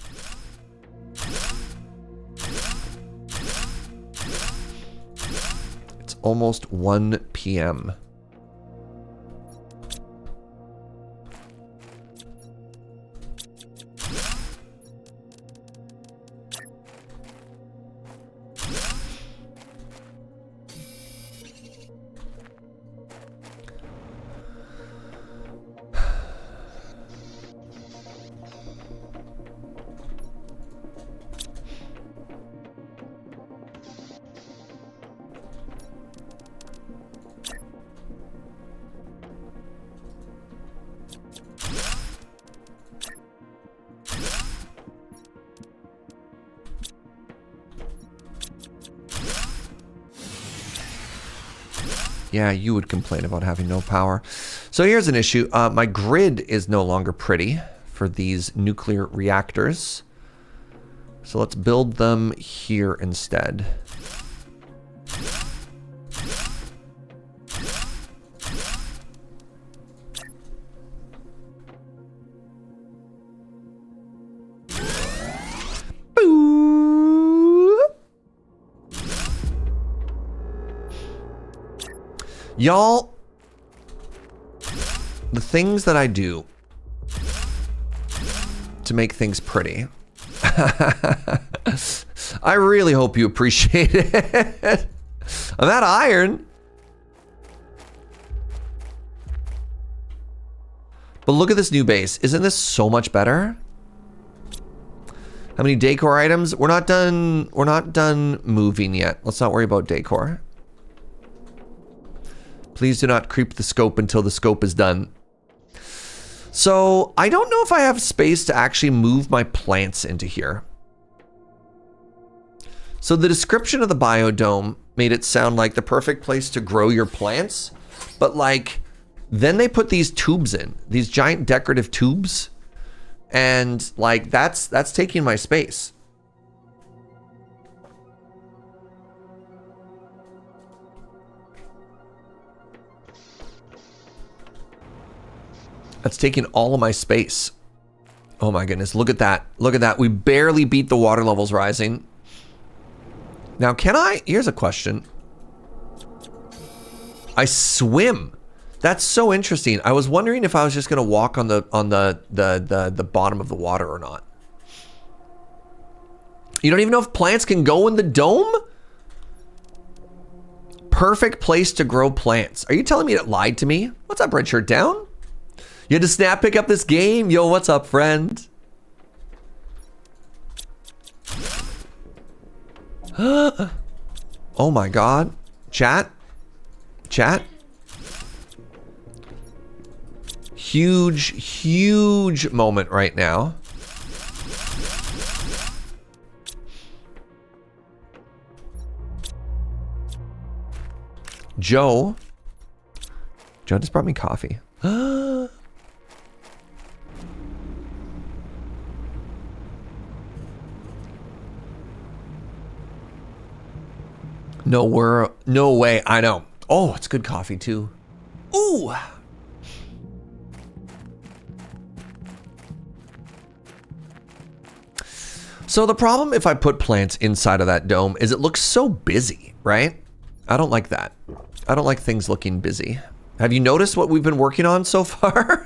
It's almost 1 p.m. Yeah, you would complain about having no power. So here's an issue. My grid is no longer pretty for these nuclear reactors. So let's build them here instead. Y'all, the things that I do to make things pretty, I really hope you appreciate it. I'm out of iron. But look at this new base. Isn't this so much better? How many decor items? We're not done moving yet. Let's not worry about decor. Please do not creep the scope until the scope is done. So I don't know if I have space to actually move my plants into here. So the description of the biodome made it sound like the perfect place to grow your plants. But like, then they put these tubes in, these giant decorative tubes. And like, that's taking my space. That's taking all of my space. Oh my goodness, look at that. Look at that. We barely beat the water levels rising. Now, can I? Here's a question. I swim. That's so interesting. I was wondering if I was just gonna walk on the bottom of the water or not. You don't even know if plants can go in the dome? Perfect place to grow plants. Are you telling me it lied to me? What's up, Red Shirt Down? You had to snap pick up this game. Yo, what's up, friend? Oh my God. Chat. Chat. Huge, huge moment right now. Joe just brought me coffee. No way. I know. Oh, it's good coffee too. Ooh. So the problem if I put plants inside of that dome is it looks so busy, right? I don't like that. I don't like things looking busy. Have you noticed what we've been working on so far?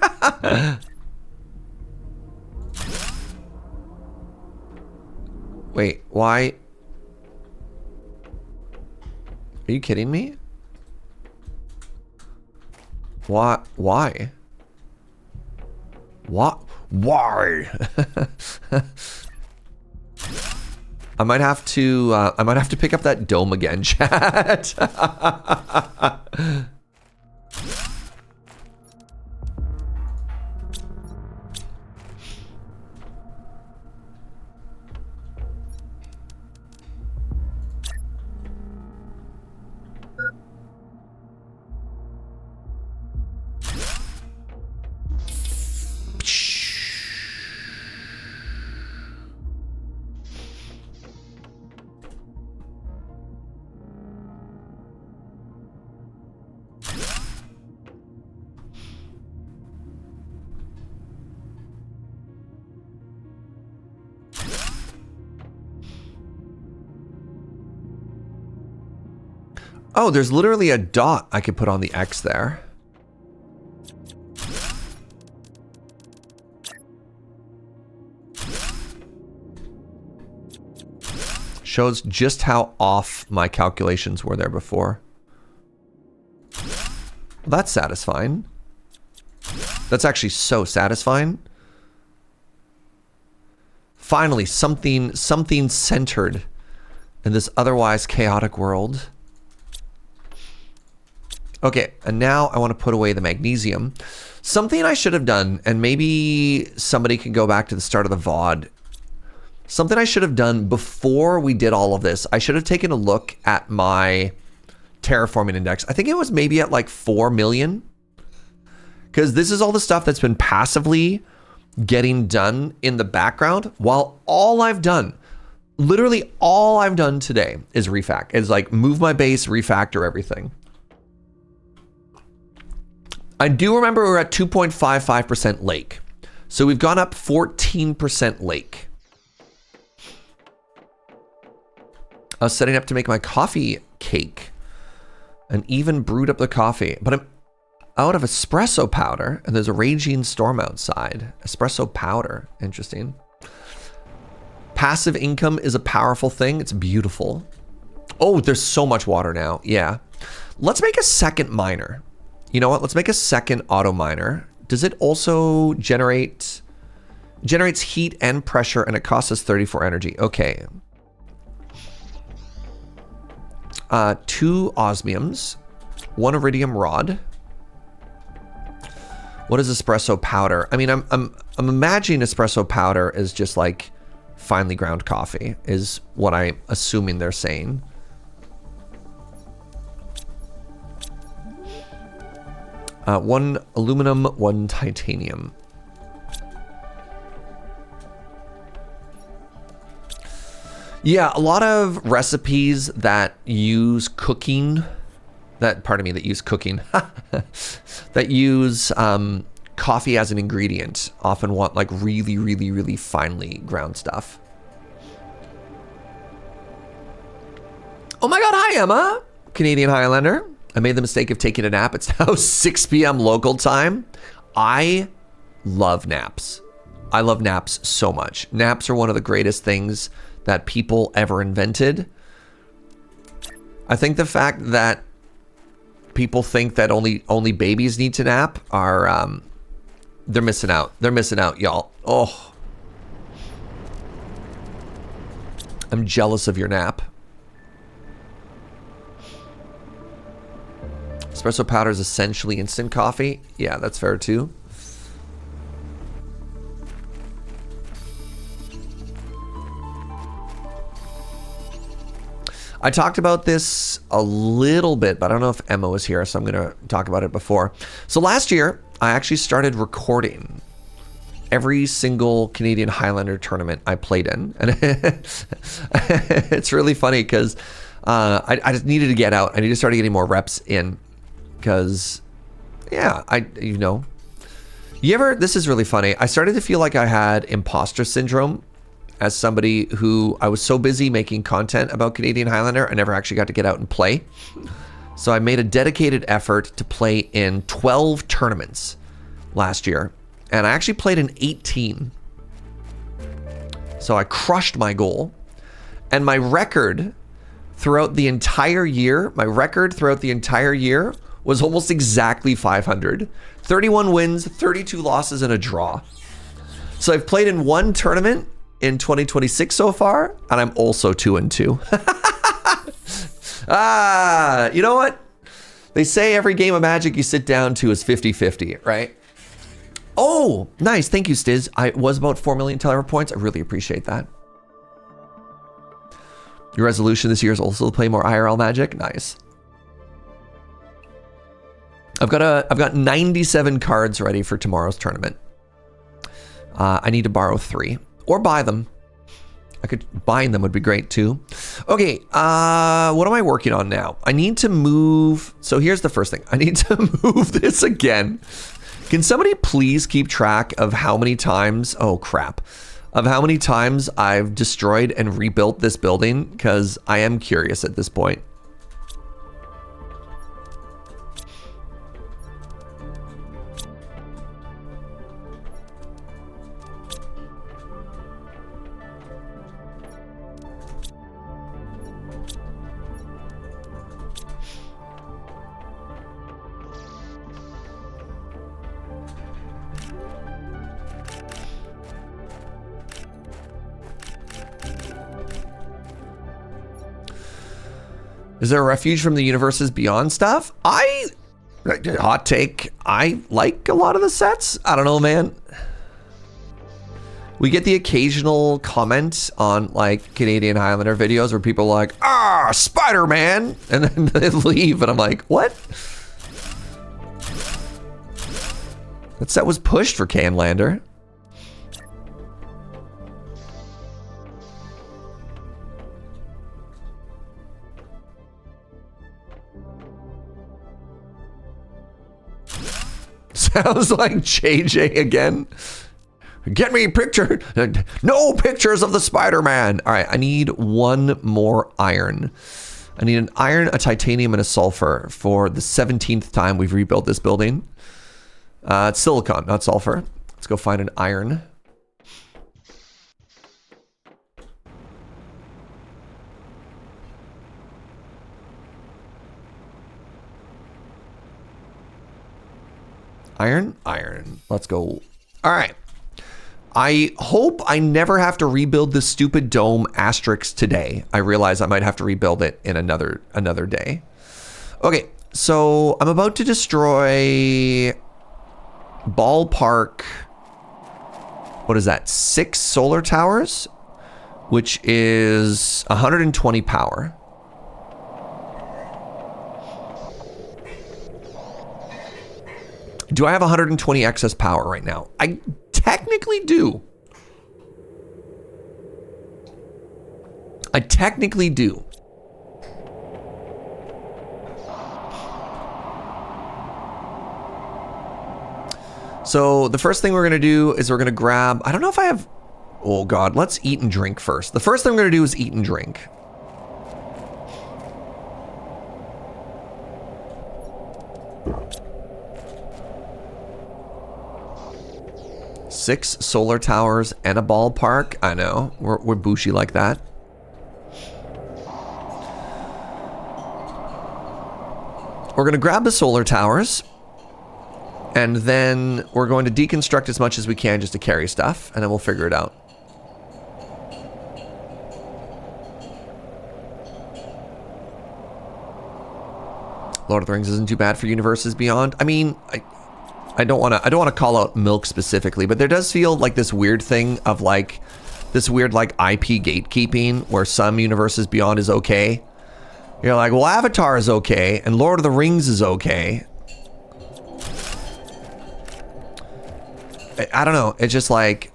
Wait, why? Are you kidding me? What? Why? What? Why? I might have to pick up that dome again, chat. Oh, there's literally a dot I could put on the X there. Shows just how off my calculations were there before. Well, that's satisfying. That's actually so satisfying. Finally, something centered in this otherwise chaotic world. Okay, and now I want to put away the magnesium. Something I should have done, and maybe somebody can go back to the start of the VOD. Something I should have done before we did all of this. I should have taken a look at my terraforming index. I think it was maybe at like 4 million. Because this is all the stuff that's been passively getting done in the background, while all I've done, literally all I've done today is refact. Is like move my base, refactor everything. I do remember we're at 2.55% lake. So we've gone up 14% lake. I was setting up to make my coffee cake and even brewed up the coffee, but I'm out of espresso powder and there's a raging storm outside. Espresso powder, interesting. Passive income is a powerful thing. It's beautiful. Oh, there's so much water now. Yeah. Let's make a second miner. You know what? Let's make a second auto miner. Does it also generates heat and pressure, and it costs us 34 energy. Okay. 2 osmiums, 1 iridium rod. What is espresso powder? I mean, I'm imagining espresso powder is just like finely ground coffee, is what I'm assuming they're saying. One aluminum, 1 titanium. Yeah, a lot of recipes that use cooking, that use coffee as an ingredient often want like really, really, really finely ground stuff. Oh my God, hi Emma, Canadian Highlander. I made the mistake of taking a nap. It's now 6 p.m. local time. I love naps. I love naps so much. Naps are one of the greatest things that people ever invented. I think the fact that people think that only babies need to nap are they're missing out. They're missing out, y'all. Oh, I'm jealous of your nap. Espresso powder is essentially instant coffee. Yeah, that's fair too. I talked about this a little bit, but I don't know if Emma was here, so I'm going to talk about it before. So last year, I actually started recording every single Canadian Highlander tournament I played in. And it's really funny because I just needed to get out. I need to start getting more reps in because, yeah, this is really funny. I started to feel like I had imposter syndrome as somebody who I was so busy making content about Canadian Highlander, I never actually got to get out and play. So I made a dedicated effort to play in 12 tournaments last year. And I actually played in 18. So I crushed my goal. And my record throughout the entire year, was almost exactly 500. 31 wins, 32 losses, and a draw. So I've played in 1 tournament in 2026 so far, and I'm also 2-2. You know what? They say every game of Magic you sit down to is 50-50, right? Oh, nice. Thank you, Stiz. I was about 4 million teller points. I really appreciate that. Your resolution this year is also to play more IRL Magic. Nice. I've got 97 cards ready for tomorrow's tournament. I need to borrow 3. Or buy them. Buying them would be great too. Okay, what am I working on now? I need to move. So here's the first thing. I need to move this again. Can somebody please keep track of how many times, of how many times I've destroyed and rebuilt this building? Because I am curious at this point. Is there a refuge from the universes beyond stuff? Hot take, I like a lot of the sets. I don't know, man. We get the occasional comment on like Canadian Highlander videos where people are like, ah, Spider-Man, and then they leave, and I'm like, what? That set was pushed for Canlander. Sounds like JJ again. Get me a picture. No pictures of the Spider-Man. All right, I need one more iron. I need an iron, a titanium, and a sulfur for the 17th time we've rebuilt this building. It's silicon, not sulfur. Let's go find an iron. Iron. Let's go. All right. I hope I never have to rebuild this stupid dome asterisk today. I realize I might have to rebuild it in another day. Okay, so I'm about to destroy ballpark. What is that? 6 solar towers, which is 120 power. Do I have 120 excess power right now? I technically do. I technically do. So the first thing we're gonna do is we're gonna grab, I don't know if I have, oh God, let's eat and drink first. The first thing we're gonna do is eat and drink. Six solar towers and a ballpark. I know, we're bougie like that. We're gonna grab the solar towers, and then we're going to deconstruct as much as we can just to carry stuff, and then we'll figure it out. Lord of the Rings isn't too bad for universes beyond. I mean, I don't want to call out Milk specifically, but there does feel like this weird thing of like this weird like IP gatekeeping where some universes beyond is okay. You're like, well, Avatar is okay and Lord of the Rings is okay. I don't know. It's just like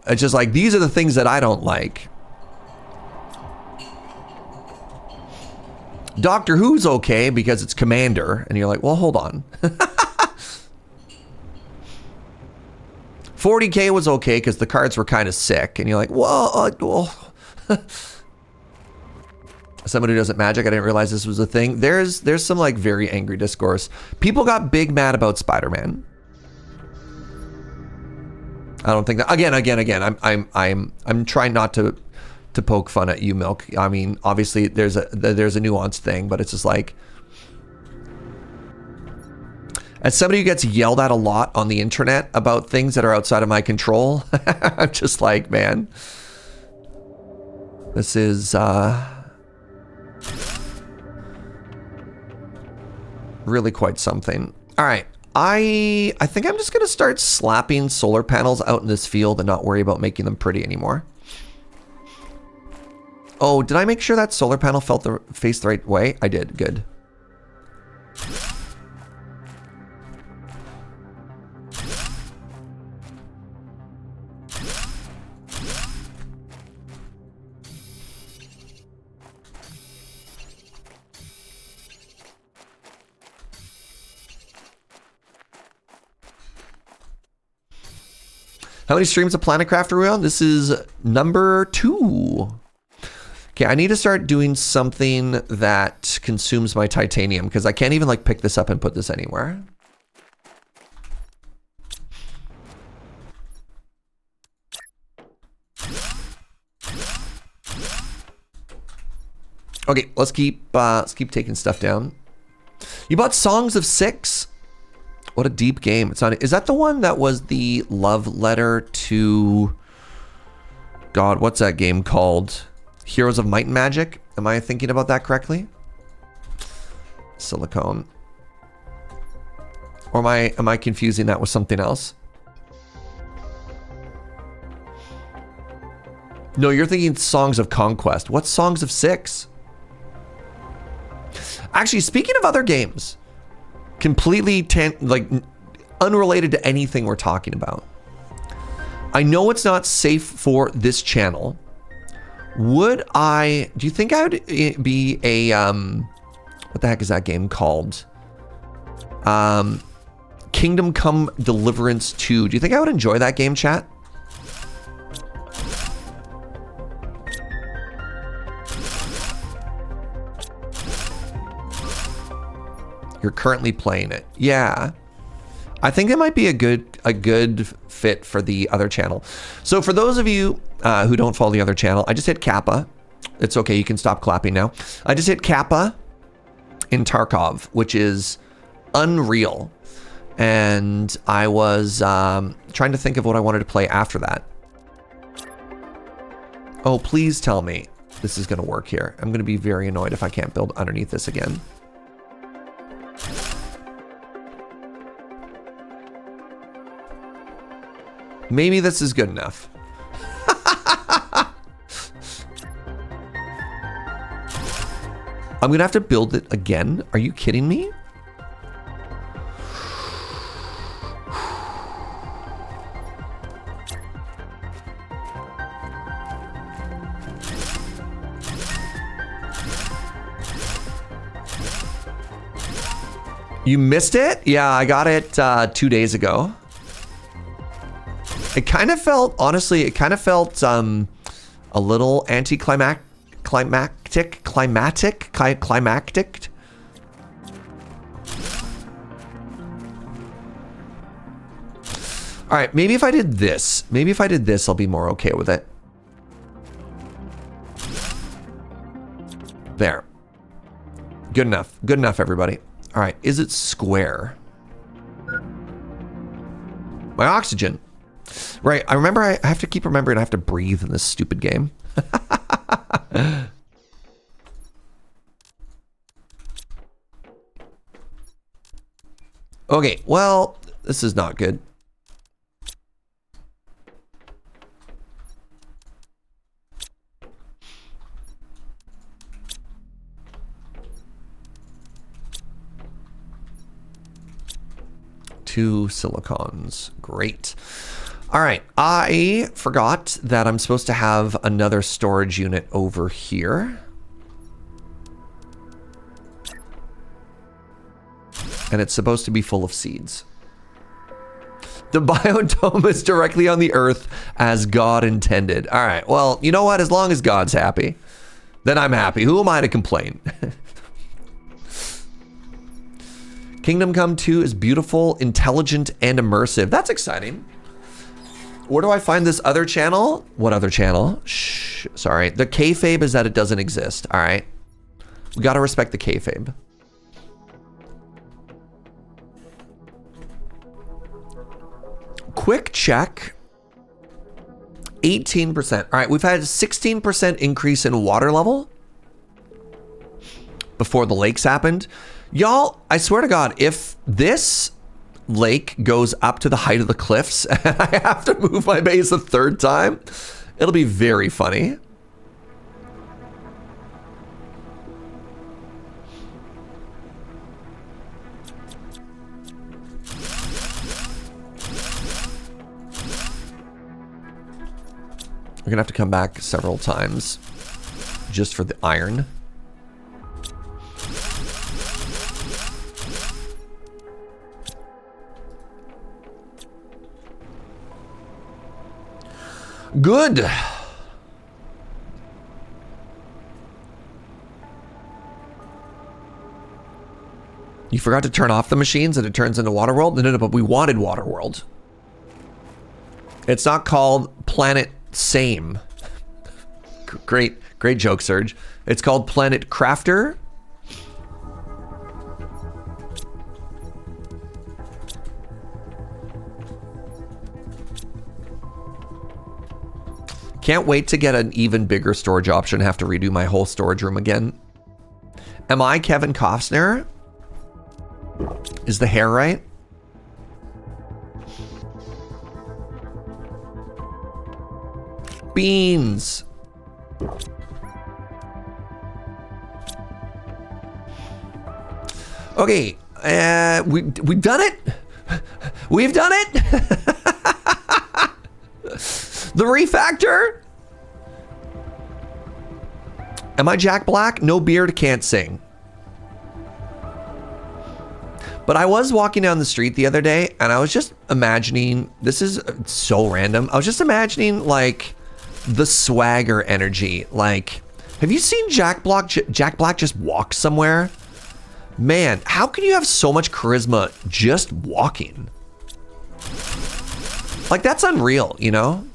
these are the things that I don't like. Doctor Who's okay because it's Commander, and you're like, well, hold on. 40K was okay because the cards were kind of sick, and you're like, well. Somebody who doesn't magic, I didn't realize this was a thing. There's some like very angry discourse. People got big mad about Spider-Man. I don't think that again. I'm trying not to poke fun at you, Milk. I mean, obviously there's a nuanced thing, but it's just like, as somebody who gets yelled at a lot on the internet about things that are outside of my control, I'm just like, man, this is really quite something. All right. I think I'm just going to start slapping solar panels out in this field and not worry about making them pretty anymore. Oh, did I make sure that solar panel faced the right way? I did. Good. How many streams of Planetcraft are we on? This is number 2. Okay, I need to start doing something that consumes my titanium because I can't even like pick this up and put this anywhere. Okay, let's keep taking stuff down. You bought Songs of Six? What a deep game. It's not. Is that the one that was the love letter to God, what's that game called? Heroes of Might and Magic? Am I thinking about that correctly? silicone. Or am I confusing that with something else? No, you're thinking Songs of Conquest. What's Songs of Six? Actually, speaking of other games, completely like unrelated to anything we're talking about. I know it's not safe for this channel. Do you think I would be a, what the heck is that game called? Kingdom Come Deliverance 2. Do you think I would enjoy that game, chat? You're currently playing it. Yeah. I think it might be a good fit for the other channel. So for those of you who don't follow the other channel, I just hit Kappa. It's okay, you can stop clapping now. I just hit Kappa in Tarkov, which is unreal. And I was trying to think of what I wanted to play after that. Oh, please tell me this is gonna work here. I'm gonna be very annoyed if I can't build underneath this again. Maybe this is good enough. I'm gonna have to build it again. Are you kidding me? You missed it? Yeah, I got it 2 days ago. It kind of felt, honestly, a little climactic. All right, maybe if I did this, I'll be more okay with it. There. Good enough, everybody. All right, is it square? My oxygen. Right, I remember I have to keep remembering I have to breathe in this stupid game. Okay, well, this is not good. Two silicons, great. All right, I forgot that I'm supposed to have another storage unit over here. And it's supposed to be full of seeds. The biodome is directly on the earth as God intended. All right, well, you know what? As long as God's happy, then I'm happy. Who am I to complain? Kingdom Come 2 is beautiful, intelligent, and immersive. That's exciting. Where do I find this other channel? What other channel? Shh, sorry. The kayfabe is that it doesn't exist, all right? We gotta respect the kayfabe. Quick check. 18%. All right, we've had a 16% increase in water level before the lakes happened. Y'all, I swear to God, if this lake goes up to the height of the cliffs and I have to move my base a third time, it'll be very funny. We're gonna have to come back several times just for the iron. Good. You forgot to turn off the machines and it turns into Waterworld? No, but we wanted Waterworld. It's not called Planet Same. Great joke, Serge. It's called Planet Crafter. Can't wait to get an even bigger storage option. Have to redo my whole storage room again. Am I Kevin Costner? Is the hair right? Beans. Okay, we've done it. We've done it. The refactor. Am I Jack Black? No beard, can't sing. But I was walking down the street the other day and I was just imagining, this is so random. I was just imagining like the swagger energy. Like, have you seen Jack Black just walk somewhere? Man, how can you have so much charisma just walking? Like, that's unreal, you know?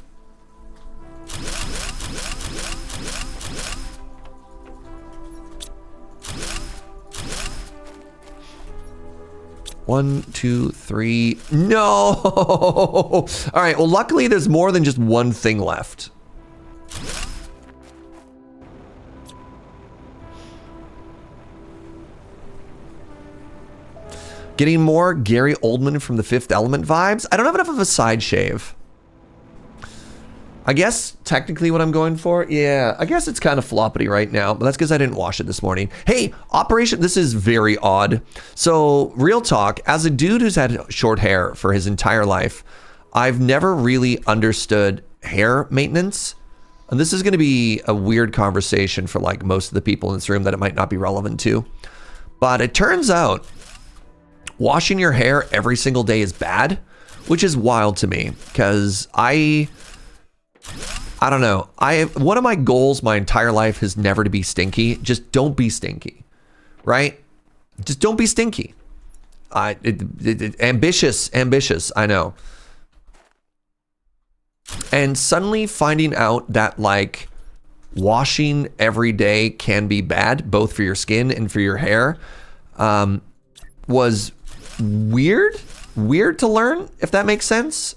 One, two, three. No! All right, well, luckily there's more than just one thing left. Getting more Gary Oldman from The Fifth Element vibes. I don't have enough of a side shave. I guess technically what I'm going for, yeah, I guess it's kind of floppity right now, but that's because I didn't wash it this morning. Hey, Operation, this is very odd. So real talk, as a dude who's had short hair for his entire life, I've never really understood hair maintenance. And this is going to be a weird conversation for like most of the people in this room that it might not be relevant to. But it turns out washing your hair every single day is bad, which is wild to me because I don't know. One of my goals my entire life is never to be stinky. Just don't be stinky, right? Just don't be stinky. Ambitious, I know. And suddenly finding out that like washing every day can be bad, both for your skin and for your hair, was weird to learn, if that makes sense.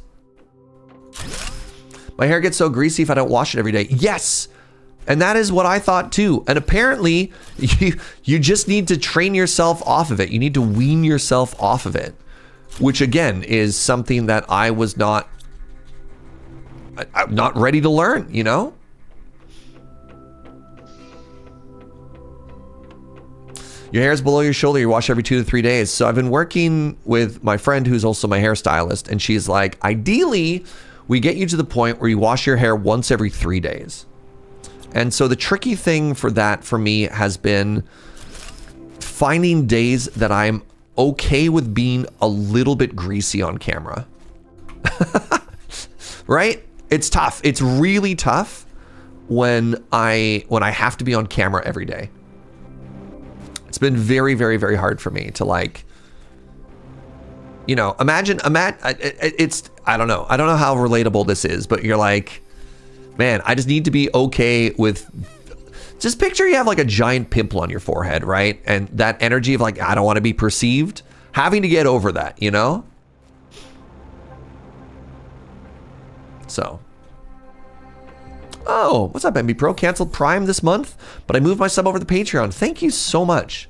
My hair gets so greasy if I don't wash it every day. Yes. And that is what I thought too. And apparently you just need to train yourself off of it. You need to wean yourself off of it, which again is something that I was I'm not ready to learn, you know? Your hair is below your shoulder. You wash every 2 to 3 days. So I've been working with my friend who's also my hairstylist. And she's like, ideally, we get you to the point where you wash your hair once every 3 days. And so the tricky thing for that for me has been finding days that I'm okay with being a little bit greasy on camera. Right? It's tough. It's really tough when I have to be on camera every day. It's been very, very, very hard for me to like, you know, imagine, it's, I don't know how relatable this is, but you're like, man, I just need to be okay with, just picture you have like a giant pimple on your forehead, right? And that energy of like, I don't want to be perceived, having to get over that, you know? So. Oh, what's up, MB Pro? Canceled Prime this month, but I moved my sub over to Patreon. Thank you so much.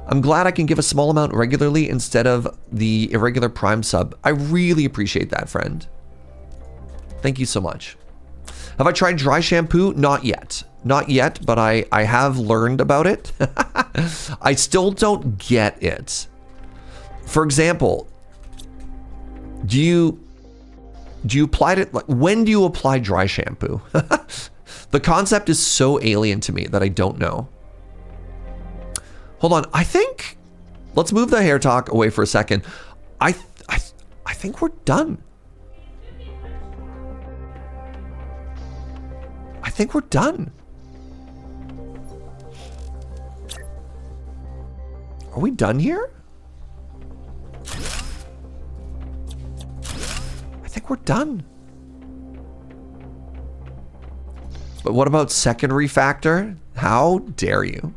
I'm glad I can give a small amount regularly instead of the irregular Prime sub. I really appreciate that, friend. Thank you so much. Have I tried dry shampoo? Not yet. Not yet, but I have learned about it. I still don't get it. For example, do you apply it? Like, when do you apply dry shampoo? The concept is so alien to me that I don't know. Hold on, I think, let's move the hair talk away for a second. I think we're done. I think we're done. Are we done here? I think we're done. But what about second refactor? How dare you?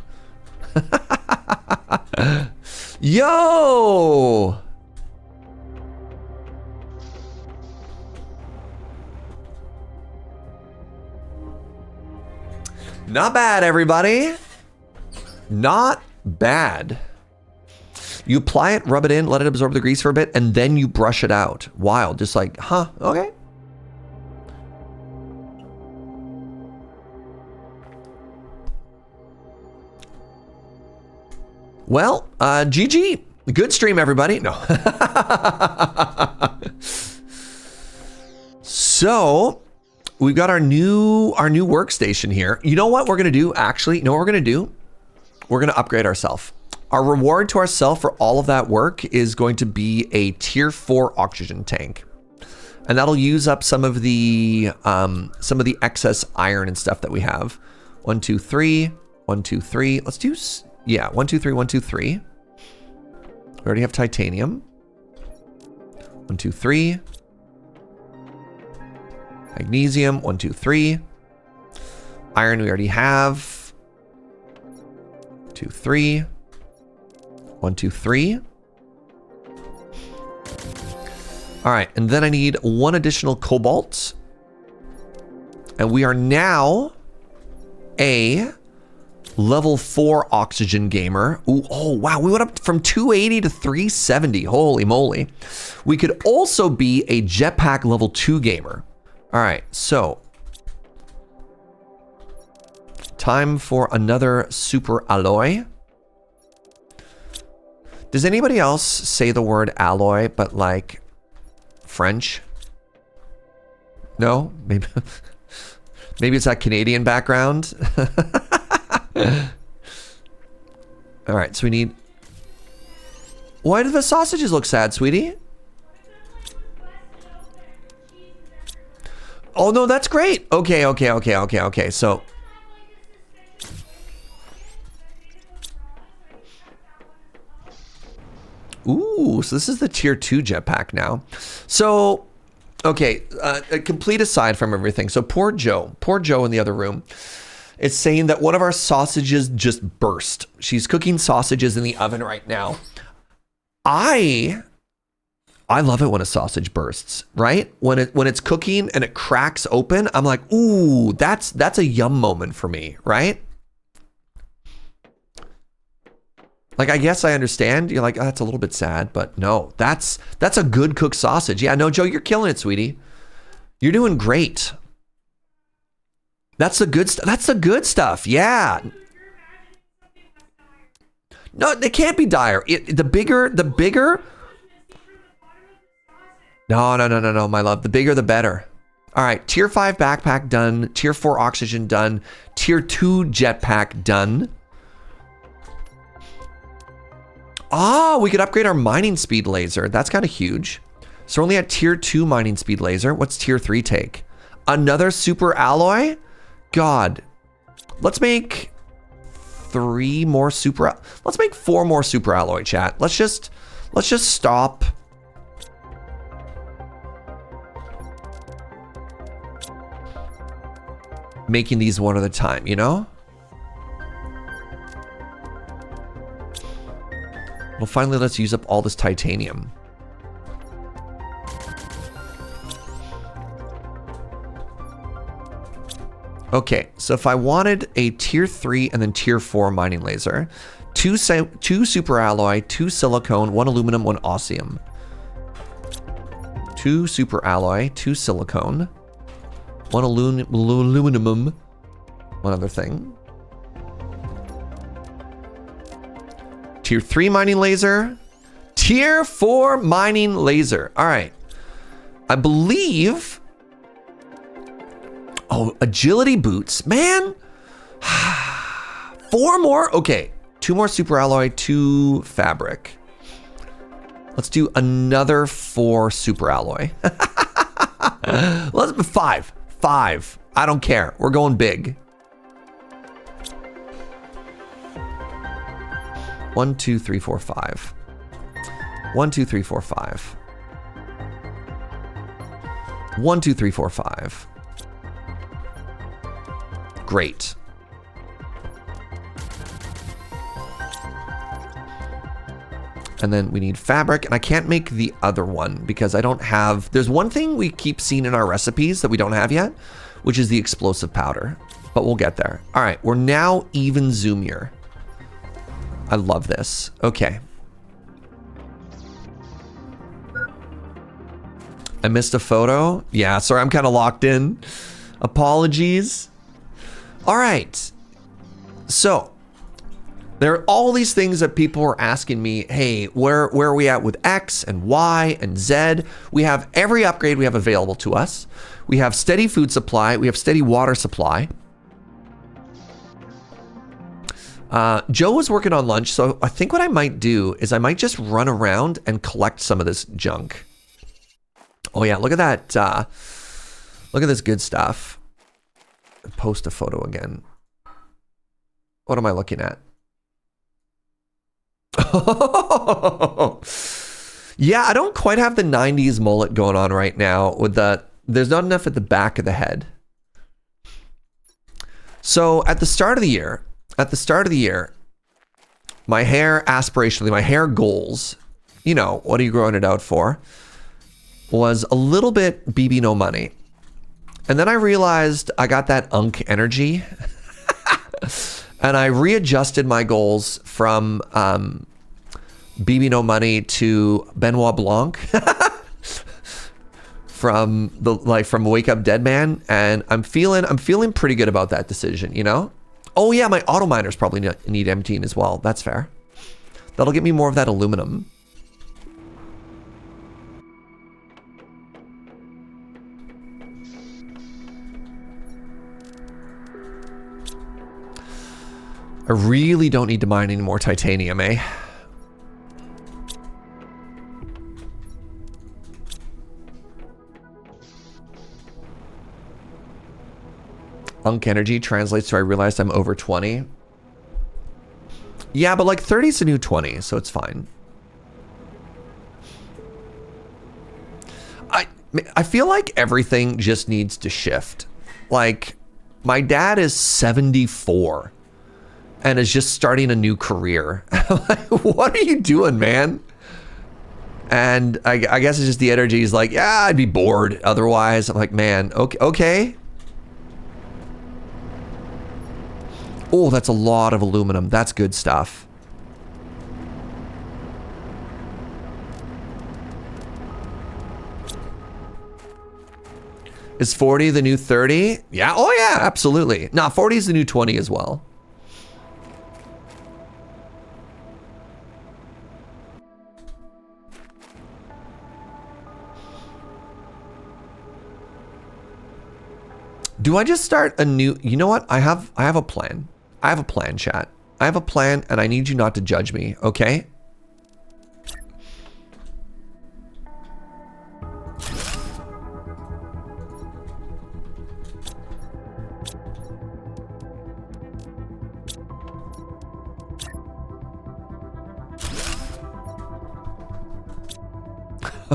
Yo! Not bad, everybody. Not bad. You apply it, rub it in, let it absorb the grease for a bit, and then you brush it out. Wild. Just like, huh, okay. Well, GG. Good stream, everybody. No. So, we've got our new workstation here. You know what we're going to do, actually? You know what we're going to do? We're going to upgrade ourselves. Our reward to ourselves for all of that work is going to be a tier 4 oxygen tank. And that'll use up some of the excess iron and stuff that we have. 1, 2, 3. 1, 2, 3. Let's do, yeah, 1, 2, 3, 1, 2, 3. We already have titanium. 1, 2, 3. Magnesium, 1, 2, 3. Iron we already have. 2, 3. 1, 2, 3. All right, and then I need 1 additional cobalt. And we are now a level 4 oxygen gamer. Ooh, oh, wow, we went up from 280 to 370. Holy moly. We could also be a jetpack level 2 gamer. All right, so time for another super alloy. Does anybody else say the word alloy, but like French? No? Maybe, maybe it's that Canadian background. All right, so we need... Why do the sausages look sad, sweetie? Oh, no, that's great. Okay. So... Ooh, so this is the tier 2 jetpack now. So, okay, a complete aside from everything. So poor Joe in the other room. It's saying that one of our sausages just burst. She's cooking sausages in the oven right now. I love it when a sausage bursts, right? When it's cooking and it cracks open, I'm like, ooh, that's a yum moment for me, right? Like, I guess I understand. You're like, oh, that's a little bit sad, but no, that's a good cooked sausage. Yeah, no, Joe, you're killing it, sweetie. You're doing great. That's the good stuff. That's the good stuff. Yeah. No, it can't be dire. The bigger. No, my love. The bigger, the better. All right, tier 5 backpack done. Tier 4 oxygen done. Tier 2 jetpack done. Ah, we could upgrade our mining speed laser. That's kind of huge. So we're only at tier 2 mining speed laser. What's tier 3 take? Another super alloy? God. Let's make 3 more super... Let's make 4 more super alloy, chat. Let's just stop. Making these one at a time, you know? Well, finally, let's use up all this titanium. Okay, so if I wanted a tier 3 and then tier 4 mining laser, 2 super alloy, 2 silicone, 1 aluminum, 1 osmium. 2 super alloy, 2 silicone, 1 aluminum, 1 other thing. Tier 3 mining laser. Tier 4 mining laser. All right. I believe... Oh, agility boots. Man. 4 more? Okay. 2 more super alloy, 2 fabric. Let's do another 4 super alloy. Let's 5. 5. I don't care. We're going big. 1, 2, 3, 4, 5. 1, 2, 3, 4, 5. 1, 2, 3, 4, 5. Great. And then we need fabric, and I can't make the other one because I don't have... There's one thing we keep seeing in our recipes that we don't have yet, which is the explosive powder, but we'll get there. All right, we're now even zoomier. I love this. Okay. I missed a photo. Yeah, sorry, I'm kind of locked in. Apologies. All right. So there are all these things that people were asking me, hey, where are we at with X and Y and Z? We have every upgrade we have available to us. We have steady food supply. We have steady water supply. Joe was working on lunch, so I think what I might do is I might just run around and collect some of this junk. Oh yeah, look at that. Look at this good stuff. Post a photo again. What am I looking at? Yeah, I don't quite have the 90s mullet going on right now with the, there's not enough at the back of the head. So at the start of the year, my hair aspirationally, my hair goals, you know, what are you growing it out for? Was a little bit BB no money. And then I realized I got that unk energy and I readjusted my goals from BB no money to Benoit Blanc from Wake Up Dead Man, and I'm feeling pretty good about that decision, you know? Oh yeah, my auto miners probably need emptying as well. That's fair. That'll get me more of that aluminum. I really don't need to mine any more titanium, eh? Unk energy translates to I realized I'm over 20. Yeah, but like 30 is the new 20, so it's fine. I feel like everything just needs to shift. Like, my dad is 74 and is just starting a new career. Like, what are you doing, man? And I guess it's just the energy is like, yeah, I'd be bored otherwise. I'm like, man, okay. Oh, that's a lot of aluminum. That's good stuff. Is 40 the new 30? Yeah, oh yeah, absolutely. Nah, 40 is the new 20 as well. Do I just start a new, you know what? I have a plan. I have a plan, chat. I have a plan and I need you not to judge me, okay?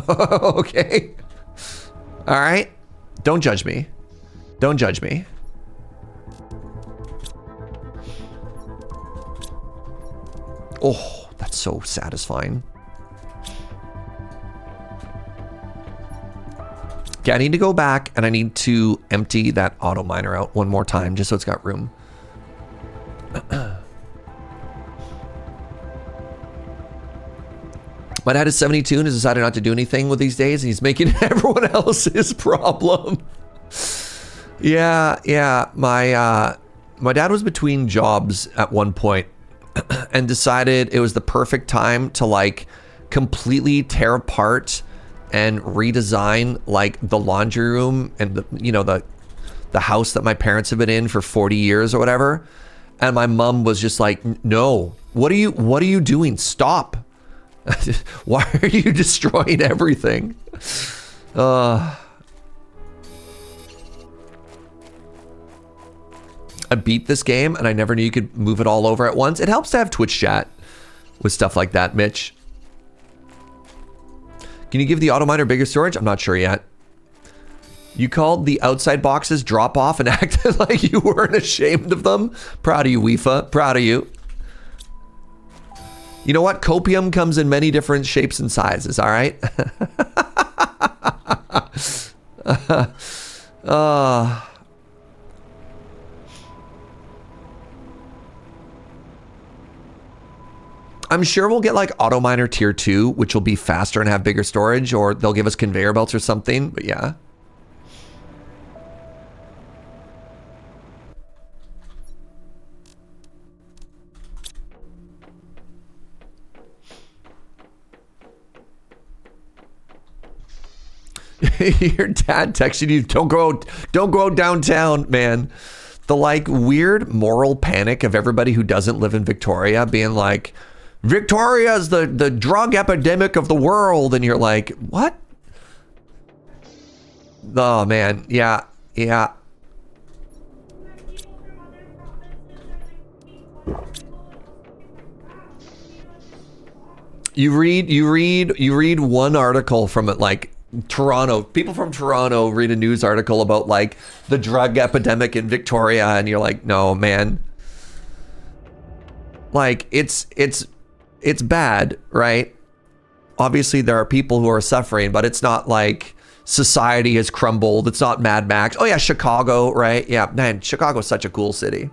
Okay. All right. Don't judge me. Don't judge me. Oh, that's so satisfying. Okay, I need to go back and I need to empty that auto miner out one more time just so it's got room. My dad is 72 and has decided not to do anything with these days, and he's making everyone else his problem. Yeah. My dad was between jobs at one point and decided it was the perfect time to like completely tear apart and redesign like the laundry room and the house that my parents have been in for 40 years or whatever. And my mom was just like, no, what are you doing? Stop. Why are you destroying everything? I beat this game and I never knew you could move it all over at once. It helps to have Twitch chat with stuff like that, Mitch. Can you give the auto miner bigger storage? I'm not sure yet. You called the outside boxes drop off and acted like you weren't ashamed of them. Proud of you, Weefa. Proud of you. You know what? Copium comes in many different shapes and sizes, all right? I'm sure we'll get like auto miner tier 2, which will be faster and have bigger storage, or they'll give us conveyor belts or something, but yeah. Your dad texted you, don't go downtown, man. The like weird moral panic of everybody who doesn't live in Victoria being like, Victoria's the drug epidemic of the world, and you're like, what? Oh man, yeah. You read one article from it, like Toronto, people from Toronto read a news article about like the drug epidemic in Victoria, and you're like, no man, like it's bad, right? Obviously there are people who are suffering, but it's not like society has crumbled. It's not Mad Max. Oh yeah, Chicago, right? Yeah, man, Chicago's such a cool city.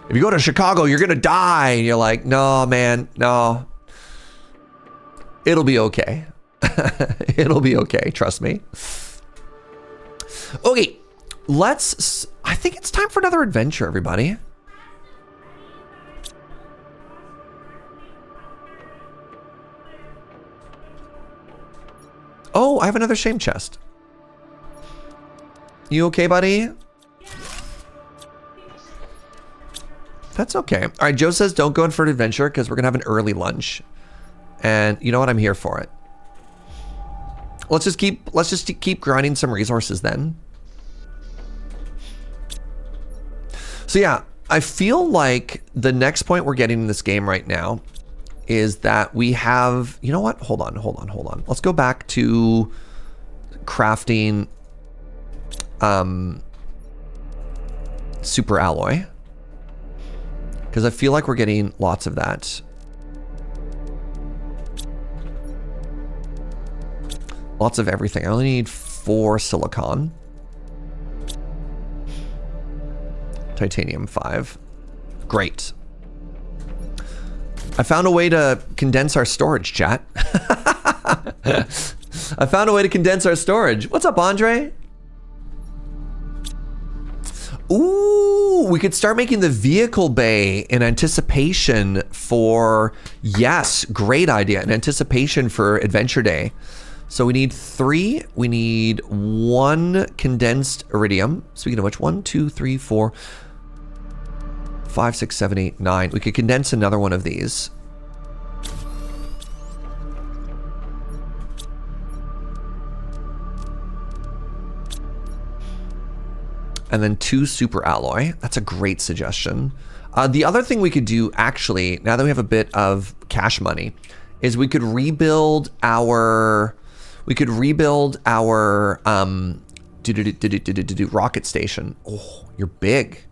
If you go to Chicago, you're gonna die. And you're like, no, man, no. It'll be okay. It'll be okay, trust me. Okay, I think it's time for another adventure, everybody. Oh, I have another shame chest. You okay, buddy? That's okay. All right, Joe says don't go in for an adventure because we're gonna have an early lunch. And you know what? I'm here for it. Let's just keep grinding some resources then. So yeah, I feel like the next point we're getting in this game right now is that we have, you know what? Hold on. Let's go back to crafting super alloy, because I feel like we're getting lots of that. Lots of everything. I only need 4 silicon. Titanium 5. Great. I found a way to condense our storage, chat. I found a way to condense our storage. What's up, Andre? Ooh, we could start making the vehicle bay in anticipation for, yes, great idea, in anticipation for Adventure Day. So we need 3, we need 1 condensed iridium. Speaking of which, 1, 2, 3, 4, 5, 6, 7, 8, 9. We could condense another one of these. And then 2 super alloy. That's a great suggestion. The other thing we could do, actually, now that we have a bit of cash money, is we could rebuild our rocket station. Oh, you're big.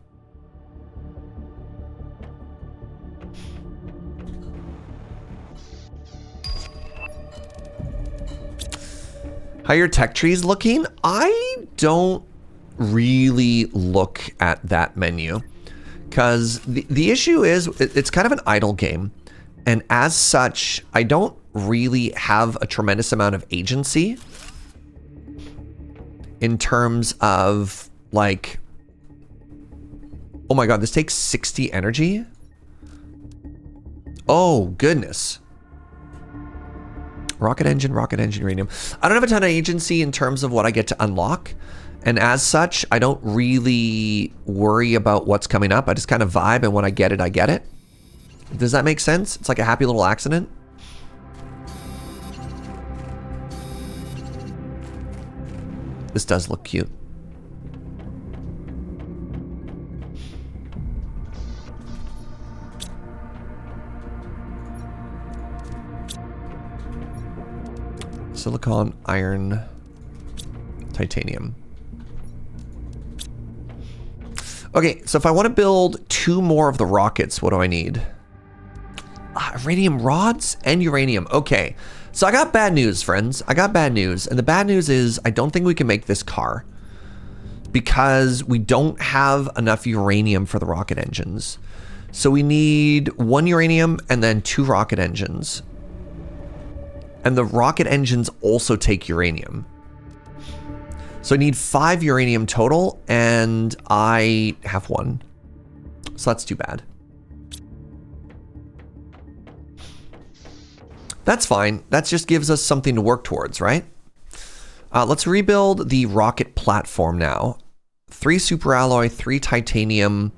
How your tech trees looking? I don't really look at that menu because the issue is it's kind of an idle game, and as such I don't really have a tremendous amount of agency in terms of like, oh my god, this takes 60 energy. Oh goodness. Rocket engine, uranium. I don't have a ton of agency in terms of what I get to unlock. And as such, I don't really worry about what's coming up. I just kind of vibe, and when I get it, I get it. Does that make sense? It's like a happy little accident. This does look cute. Silicon, iron, titanium. Okay, so if I want to build 2 more of the rockets, what do I need? Iridium rods and uranium. Okay, so I got bad news, friends. I got bad news. And the bad news is I don't think we can make this car because we don't have enough uranium for the rocket engines. So we need 1 uranium and then 2 rocket engines. And the rocket engines also take uranium. So I need 5 uranium total, and I have 1. So that's too bad. That's fine. That just gives us something to work towards, right? Let's rebuild the rocket platform now. 3 superalloy, 3 titanium,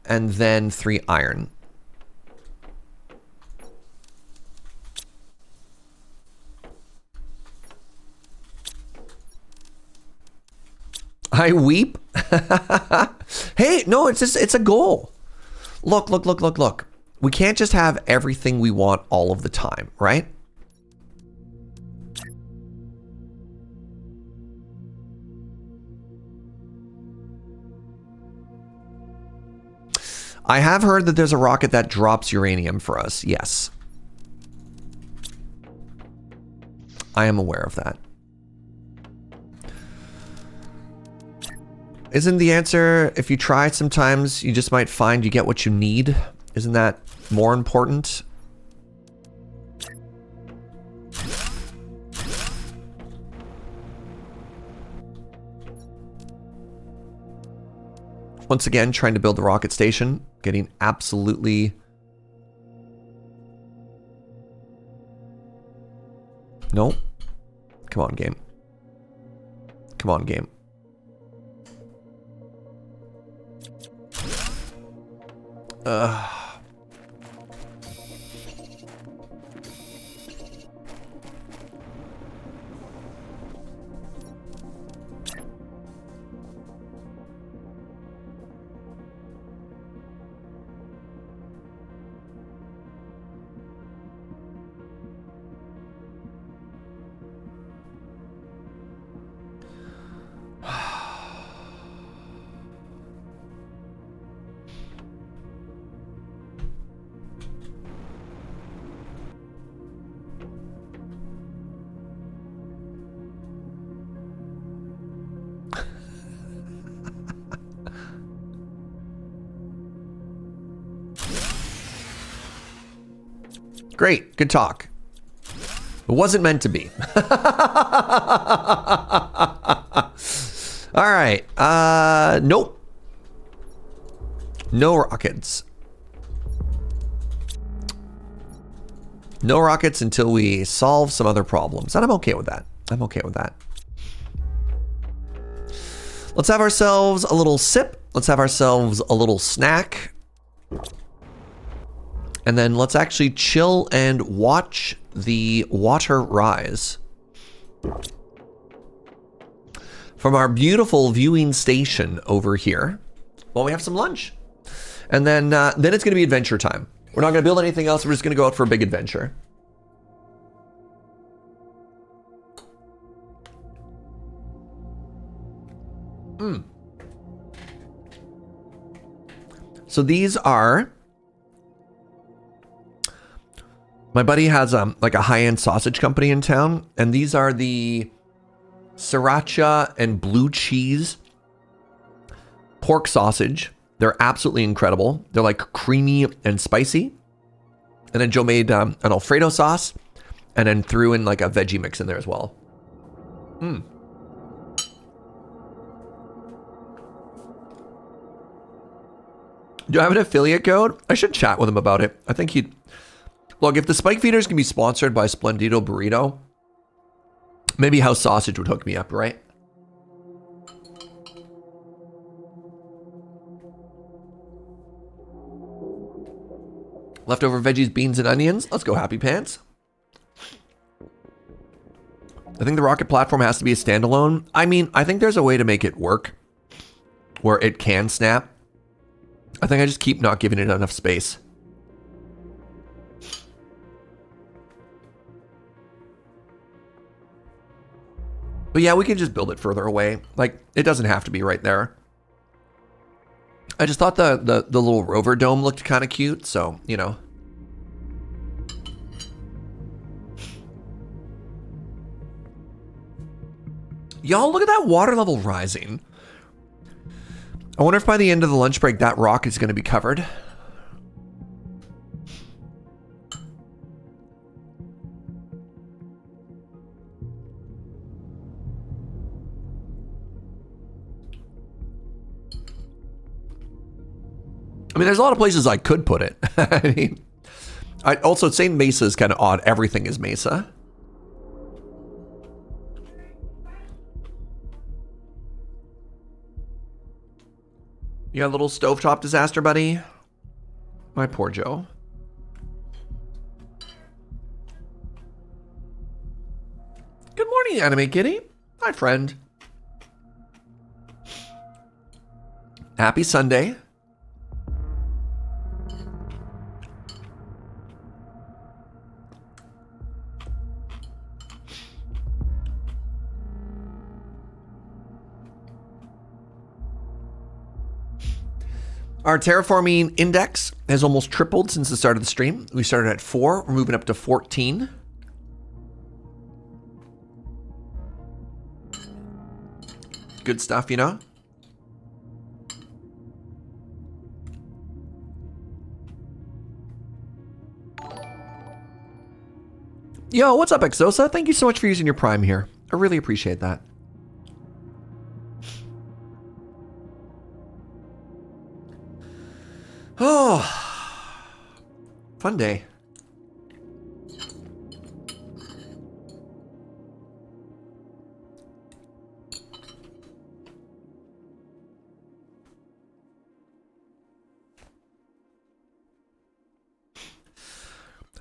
and then 3 iron. I weep. Hey, no, it's a goal. Look. We can't just have everything we want all of the time, right? I have heard that there's a rocket that drops uranium for us. Yes. I am aware of that. Isn't the answer, if you try sometimes, you just might find you get what you need? Isn't that more important? Once again, trying to build the rocket station, getting absolutely... Nope. Come on, game. Come on, game. Great, good talk. It wasn't meant to be. All right, nope. No rockets. No rockets until we solve some other problems. And I'm okay with that. I'm okay with that. Let's have ourselves a little sip. Let's have ourselves a little snack. And then let's actually chill and watch the water rise from our beautiful viewing station over here while we have some lunch. And then it's going to be adventure time. We're not going to build anything else. We're just going to go out for a big adventure. So these are... My buddy has like a high-end sausage company in town, and these are the sriracha and blue cheese pork sausage. They're absolutely incredible. They're like creamy and spicy. And then Joe made an Alfredo sauce and then threw in like a veggie mix in there as well. Do I have an affiliate code? I should chat with him about it. I think he'd... Look, if the spike feeders can be sponsored by Splendido Burrito, maybe House Sausage would hook me up, right? Leftover veggies, beans, and onions. Let's go, Happy Pants. I think the rocket platform has to be a standalone. I mean, I think there's a way to make it work where it can snap. I think I just keep not giving it enough space. But yeah, we can just build it further away. Like, it doesn't have to be right there. I just thought the little rover dome looked kind of cute, so, you know. Y'all, look at that water level rising. I wonder if by the end of the lunch break, that rock is going to be covered. I mean, there's a lot of places I could put it. I mean, also saying Mesa is kind of odd. Everything is Mesa. You got a little stovetop disaster, buddy? My poor Joe. Good morning, Anime Kitty. Hi, friend. Happy Sunday. Our terraforming index has almost tripled since the start of the stream. We started at 4, we're moving up to 14. Good stuff, you know? Yo, what's up, Exosa? Thank you so much for using your Prime here. I really appreciate that. Oh, fun day.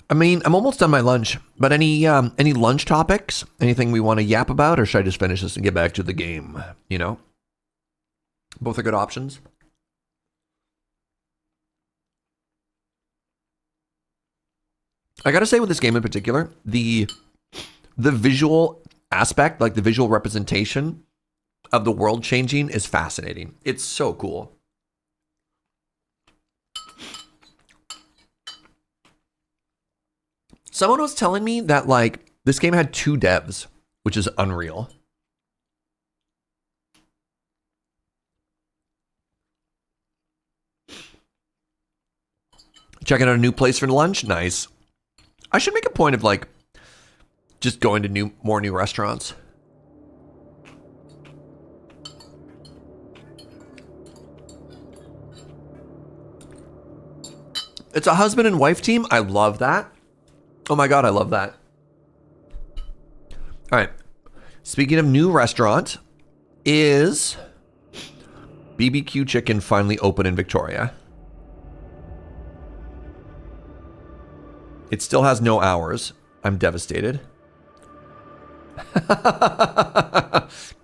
I mean, I'm almost done my lunch, but any lunch topics? Anything we want to yap about, or should I just finish this and get back to the game? You know? Both are good options. I gotta say with this game in particular, the visual aspect, like the visual representation of the world changing is fascinating. It's so cool. Someone was telling me that like this game had 2 devs, which is unreal. Checking out a new place for lunch? Nice. I should make a point of like just going to more new restaurants. It's a husband and wife team. I love that. Oh my God, I love that. All right. Speaking of new restaurant, is BBQ Chicken finally open in Victoria? It still has no hours. I'm devastated.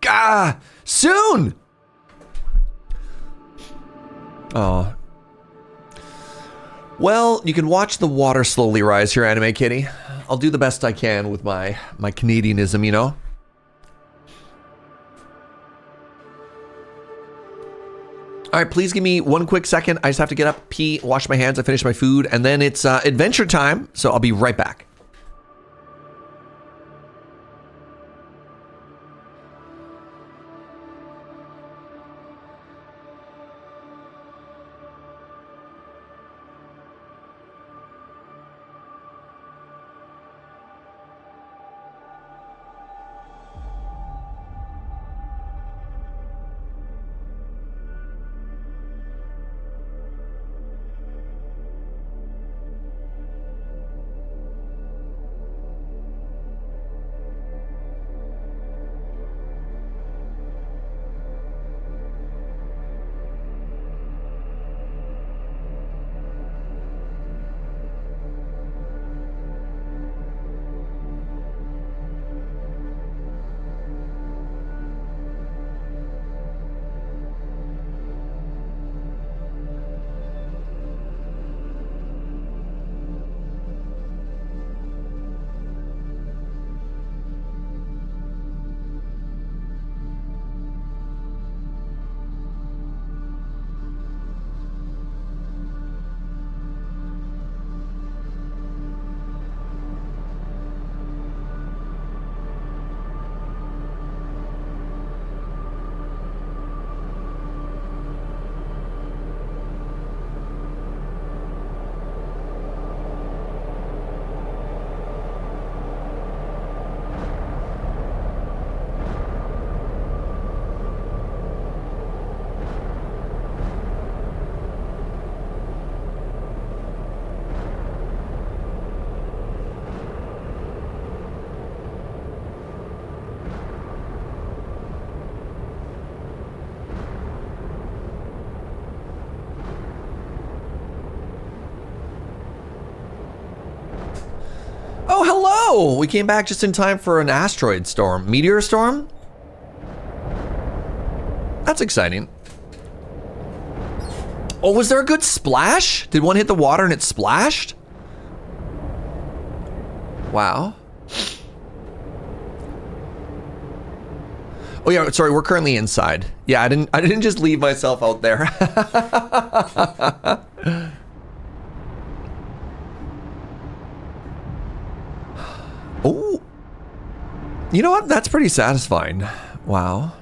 Gah! Soon! Oh. Well, you can watch the water slowly rise here, Anime Kitty. I'll do the best I can with my Canadianism, you know? All right, please give me one quick second. I just have to get up, pee, wash my hands, I finish my food, and then it's adventure time, so I'll be right back. Oh, we came back just in time for an asteroid storm. Meteor storm? That's exciting. Oh, was there a good splash? Did one hit the water and it splashed? Wow. Oh yeah, sorry, we're currently inside. Yeah, I didn't just leave myself out there. Oh. You know what? That's pretty satisfying. Wow.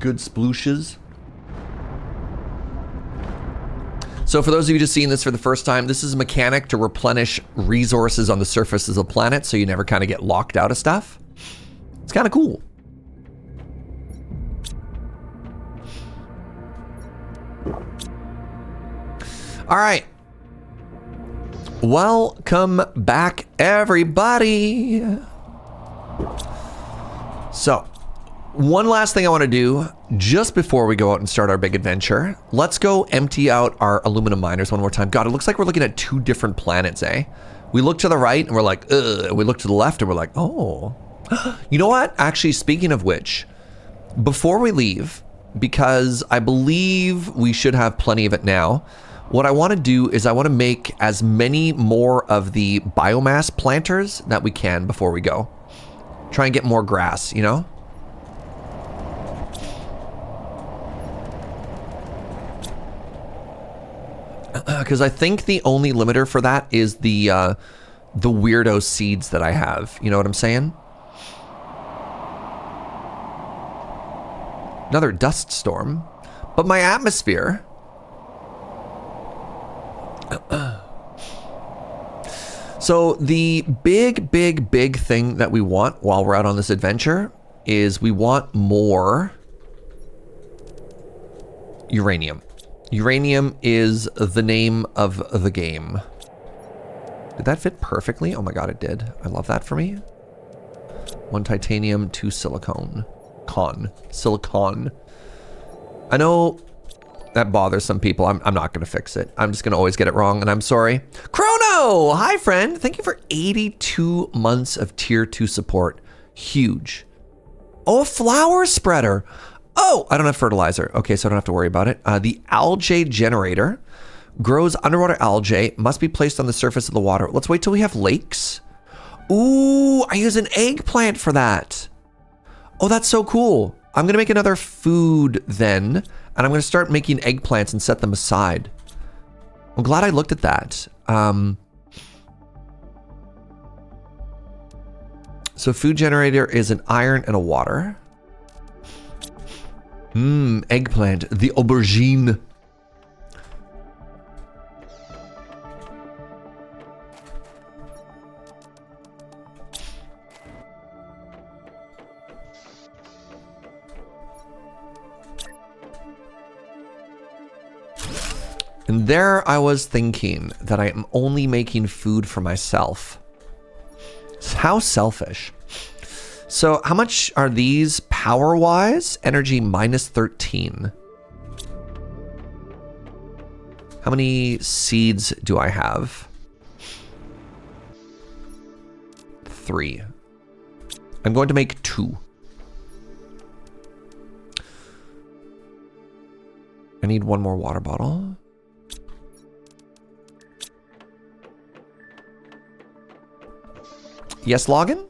Good splooshes. So for those of you just seeing this for the first time, this is a mechanic to replenish resources on the surface of the planet so you never kind of get locked out of stuff. It's kind of cool. All right. Welcome back, everybody. So, one last thing I want to do just before we go out and start our big adventure. Let's go empty out our aluminum miners one more time. God, it looks like we're looking at 2 different planets, eh? We look to the right and we're like, ugh. We look to the left and we're like, oh. You know what? Actually, speaking of which, before we leave, because I believe we should have plenty of it now, what I want to do is I want to make as many more of the biomass planters that we can before we go. Try and get more grass, you know? Because I think the only limiter for that is the weirdo seeds that I have. You know what I'm saying? Another dust storm. But my atmosphere... So the big thing that we want while we're out on this adventure is we want more uranium. Uranium is the name of the game. Did that fit perfectly? Oh my god, it did. I love that for me. 1 titanium, 2 silicone. Silicon. I know that bothers some people. I'm not going to fix it. I'm just going to always get it wrong, and I'm sorry. Chrono! Hi, friend. Thank you for 82 months of tier 2 support. Huge. Oh, a flower spreader. Oh, I don't have fertilizer. Okay, so I don't have to worry about it. The algae generator grows underwater algae, must be placed on the surface of the water. Let's wait till we have lakes. Ooh, I use an eggplant for that. Oh, that's so cool. I'm going to make another food then, and I'm going to start making eggplants and set them aside. I'm glad I looked at that. So food generator is an iron and a water. Eggplant, the aubergine. And there I was thinking that I am only making food for myself. How selfish. So how much are these power-wise? Energy minus 13. How many seeds do I have? 3. I'm going to make 2. I need 1 more water bottle. Yes, login?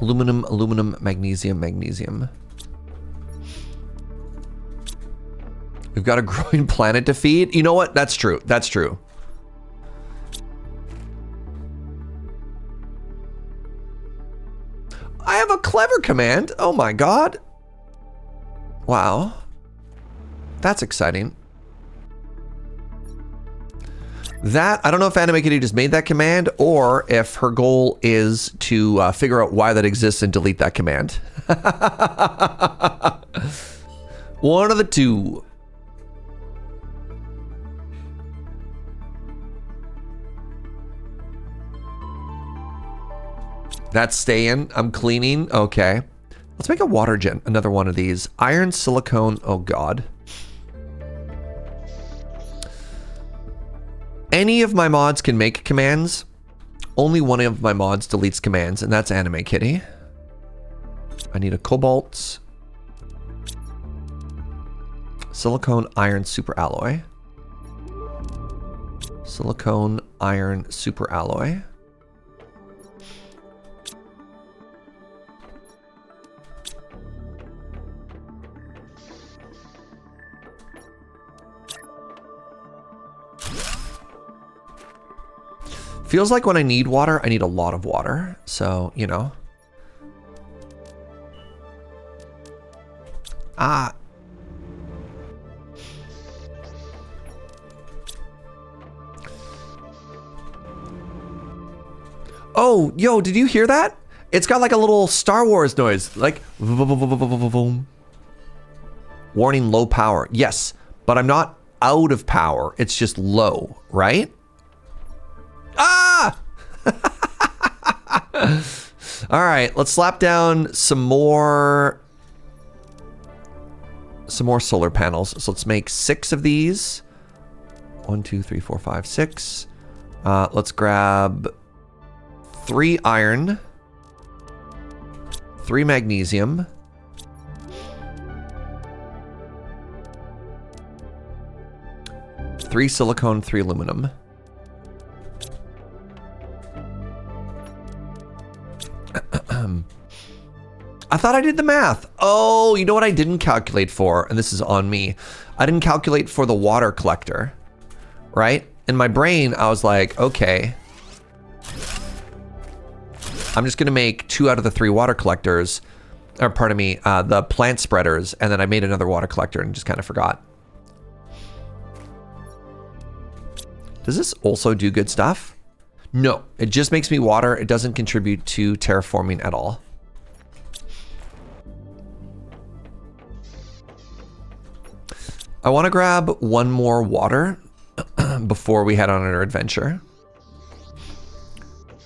Aluminum, aluminum, magnesium, magnesium. We've got a growing planet to feed. You know what? That's true. That's true. I have a clever command. Oh my god. Wow. That's exciting. That, I don't know if Anime Kitty just made that command or if her goal is to figure out why that exists and delete that command. One of the two. That's staying. I'm cleaning. Okay. Let's make a water gen. Another one of these. Iron, silicone. Oh, God. any of my mods can make commands. Only one of my mods deletes commands, and that's Anime Kitty. I need a cobalt. Silicone iron super alloy. Silicone iron super alloy. Feels like when I need water, I need a lot of water. So, you know. Ah. Oh, yo, did you hear that? It's got like a little Star Wars noise. Like, boom. Warning, low power. Yes, but I'm not out of power. It's just low, right? Ah! All right, let's slap down some more solar panels. So let's make 6 of these. 1, 2, 3, 4, 5, 6. Let's grab 3 iron, 3 magnesium, 3 silicone, 3 aluminum. I thought I did the math. Oh, you know what I didn't calculate for? And this is on me. I didn't calculate for the water collector, right? In my brain, I was like, okay, I'm just gonna make 2 out of the 3 water collectors, or pardon me, the plant spreaders, and then I made another water collector and just kind of forgot. Does this also do good stuff? No, it just makes me water. It doesn't contribute to terraforming at all. I want to grab 1 more water before we head on our adventure.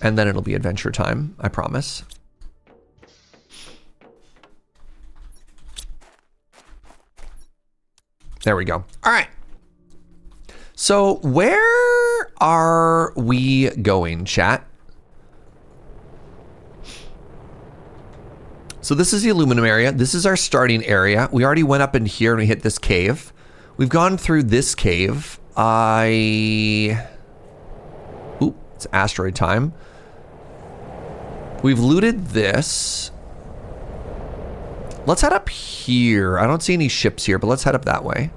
And then it'll be adventure time, I promise. There we go. All right. So where are we going, chat? So this is the aluminum area. This is our starting area. We already went up in here and we hit this cave. We've gone through this cave. Oop, it's asteroid time. We've looted this. Let's head up here. I don't see any ships here, but let's head up that way.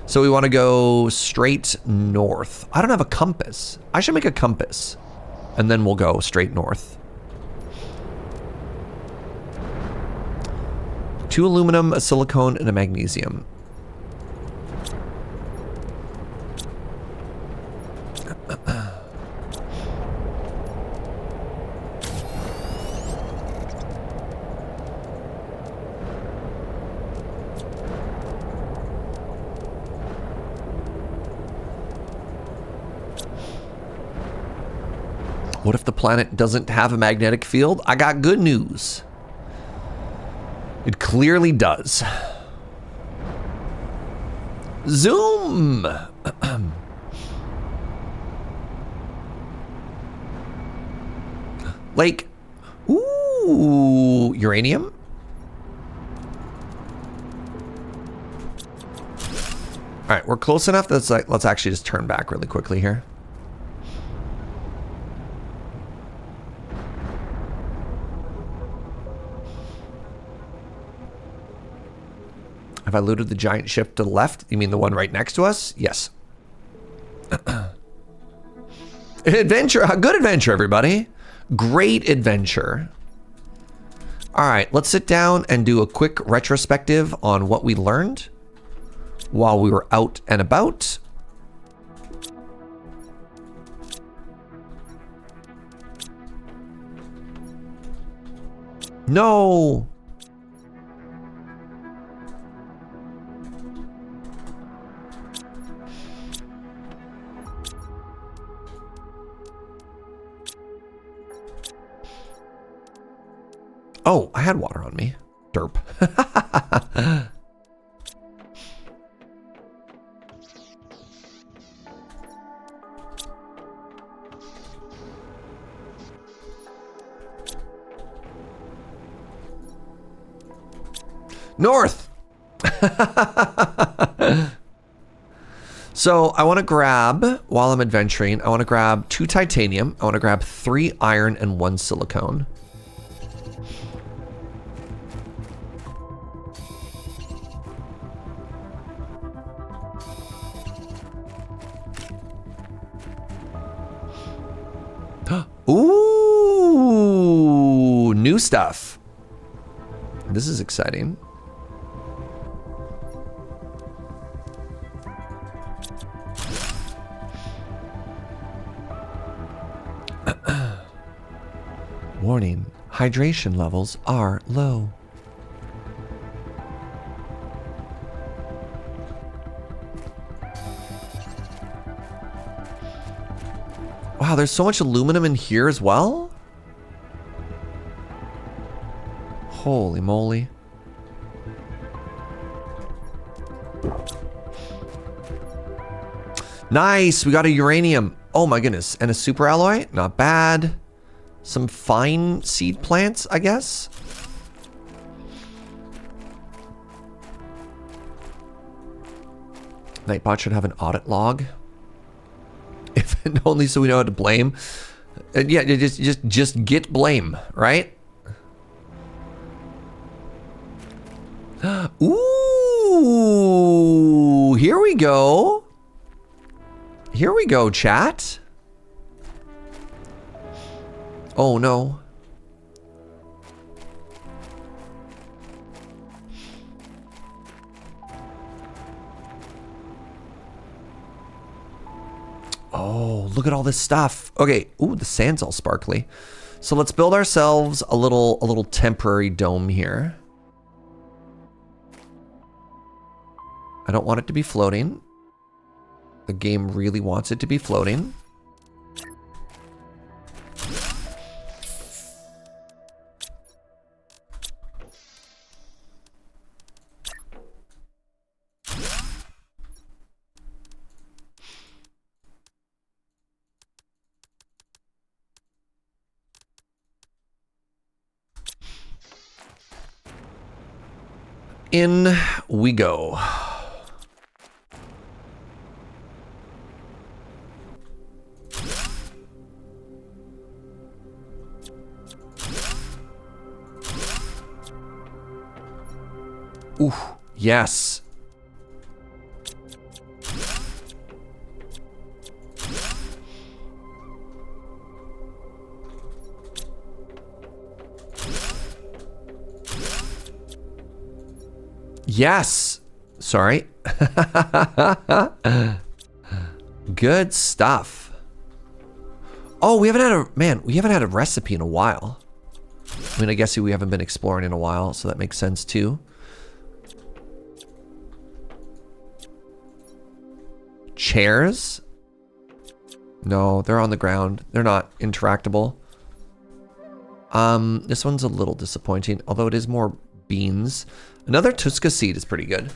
So we want to go straight north. I don't have a compass. I should make a compass. And then we'll go straight north. 2 aluminum, a silicone, and a magnesium. What if the planet doesn't have a magnetic field? I got good news. It clearly does. Zoom! Like, ooh, uranium? All right, we're close enough. Let's actually just turn back really quickly here. Have I looted the giant ship to the left? You mean the one right next to us? Yes. Adventure, a good adventure, everybody. Great adventure. All right, let's sit down and do a quick retrospective on what we learned while we were out and about. No. Oh, I had water on me. Derp. North! So I want to grab, while I'm adventuring, I want to grab 2 titanium. I want to grab 3 iron and 1 silicone. Ooh, new stuff. This is exciting. Warning, hydration levels are low. Wow, there's so much aluminum in here as well? Holy moly. Nice, we got a uranium. Oh my goodness, and a super alloy, not bad. Some fine seed plants, I guess. Nightbot should have an audit log. If only so we know how to blame. Yeah, just get blame, right? Ooh, here we go. Here we go, chat. Oh no. Oh, look at all this stuff. Okay, ooh, the sand's all sparkly. So let's build ourselves a little temporary dome here. I don't want it to be floating. The game really wants it to be floating. In we go. Ooh, yes. Yes. Sorry. Good stuff. Oh, we haven't had a recipe in a while. I mean, I guess we haven't been exploring in a while, so that makes sense too. Chairs? No, they're on the ground. They're not interactable. This one's a little disappointing, although it is more beans. Another Tusca seed is pretty good.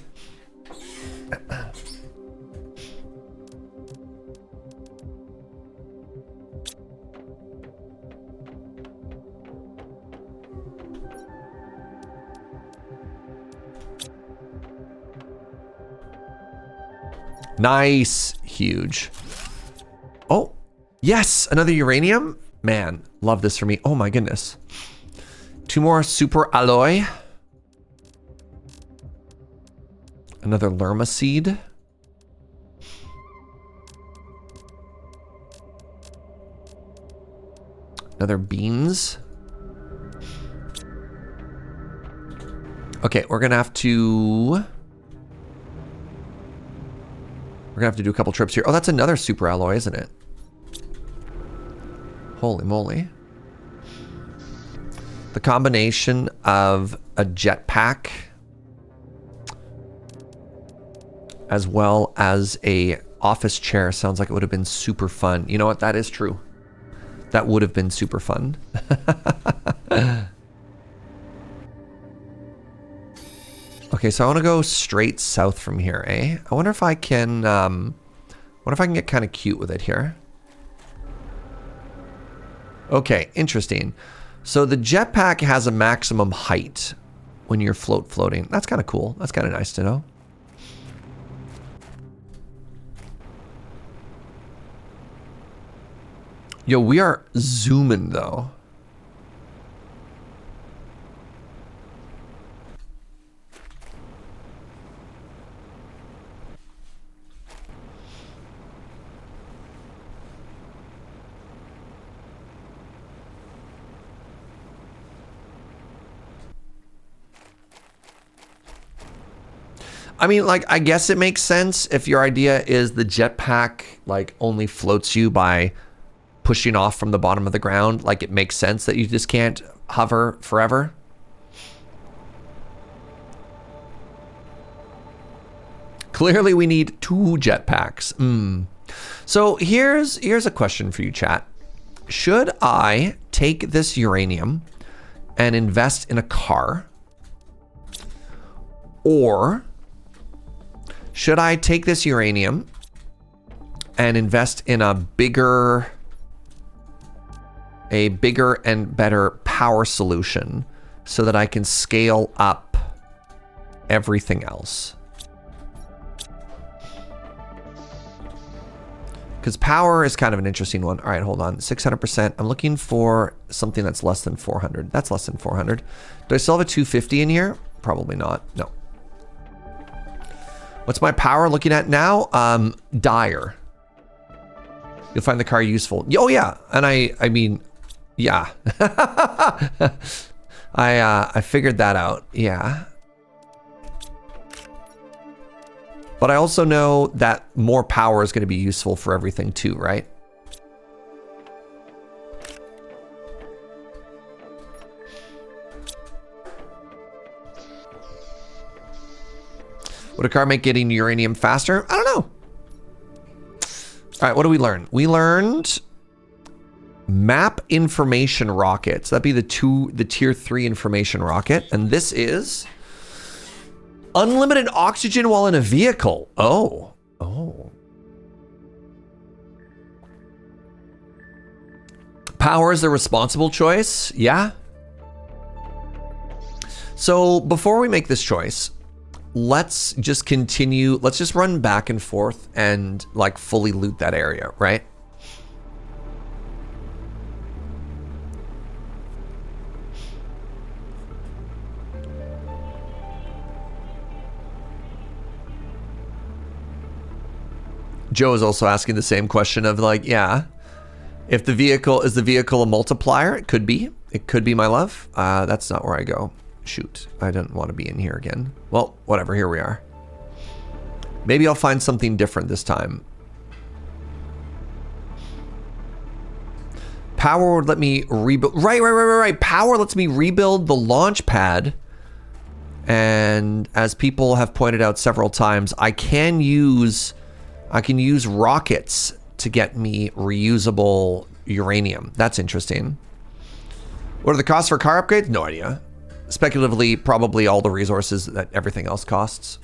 Nice. Huge. Oh, yes. Another uranium. Man, love this for me. Oh my goodness. 2 more super alloy. Another lerma seed. Another beans. Okay, we're gonna have to do a couple trips here. Oh, that's another super alloy, isn't it? Holy moly. The combination of a jetpack as well as a office chair sounds like it would have been super fun. You know what? That is true. That would have been super fun. Okay, so I want to go straight south from here, eh? I wonder if I can get kind of cute with it here. Okay, interesting. So the jetpack has a maximum height, when you're floating. That's kind of cool. That's kind of nice to know. Yo, we are zooming though. I mean, like, I guess it makes sense if your idea is the jetpack, like, only floats you by pushing off from the bottom of the ground. Like, it makes sense that you just can't hover forever. Clearly, we need 2 jetpacks. So here's a question for you, chat. Should I take this uranium and invest in a car? Or should I take this uranium and invest in a bigger and better power solution so that I can scale up everything else? Because power is kind of an interesting one. All right, hold on. 600%. I'm looking for something that's less than 400. That's less than 400. Do I still have a 250 in here? Probably not. No. What's my power looking at now? Dire. You'll find the car useful. Oh yeah, and I mean, yeah. I figured that out. Yeah. But I also know that more power is going to be useful for everything too, right? Would a car make getting uranium faster? I don't know. All right, what do we learn? We learned map information rockets. That'd be the tier 3 information rocket. And this is unlimited oxygen while in a vehicle. Oh. Power is the responsible choice. Yeah. So before we make this choice, let's just continue. Let's just run back and forth and like fully loot that area, right? Joe is also asking the same question of like, yeah, if the vehicle is a multiplier, it could be my love. That's not where I go. Shoot, I didn't want to be in here again. Well, whatever, here we are. Maybe I'll find something different this time. Power would let me rebuild. Right. Power lets me rebuild the launch pad. And as people have pointed out several times, I can use rockets to get me reusable uranium. That's interesting. What are the costs for car upgrades? No idea. Speculatively, probably all the resources that everything else costs.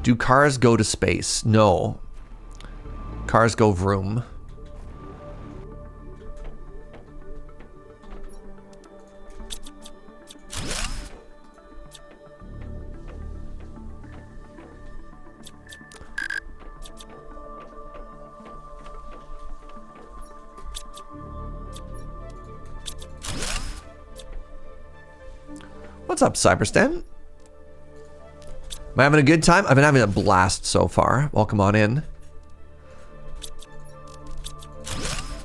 Do cars go to space? No. Cars go vroom. What's up, Cyberstan? Am I having a good time? I've been having a blast so far. Welcome on in.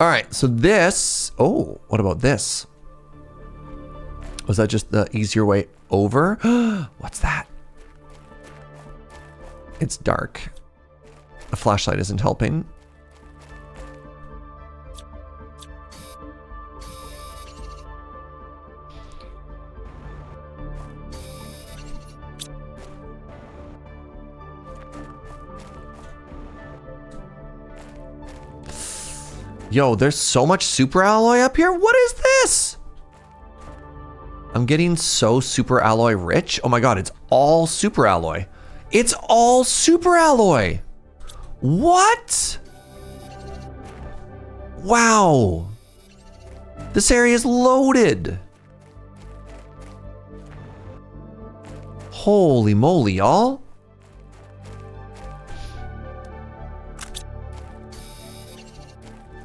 All right, so this... Oh, what about this? Was that just the easier way over? What's that? It's dark. The flashlight isn't helping. Yo, there's so much super alloy up here. What is this? I'm getting so super alloy rich. Oh my god, it's all super alloy. It's all super alloy. What? Wow. This area is loaded. Holy moly, y'all.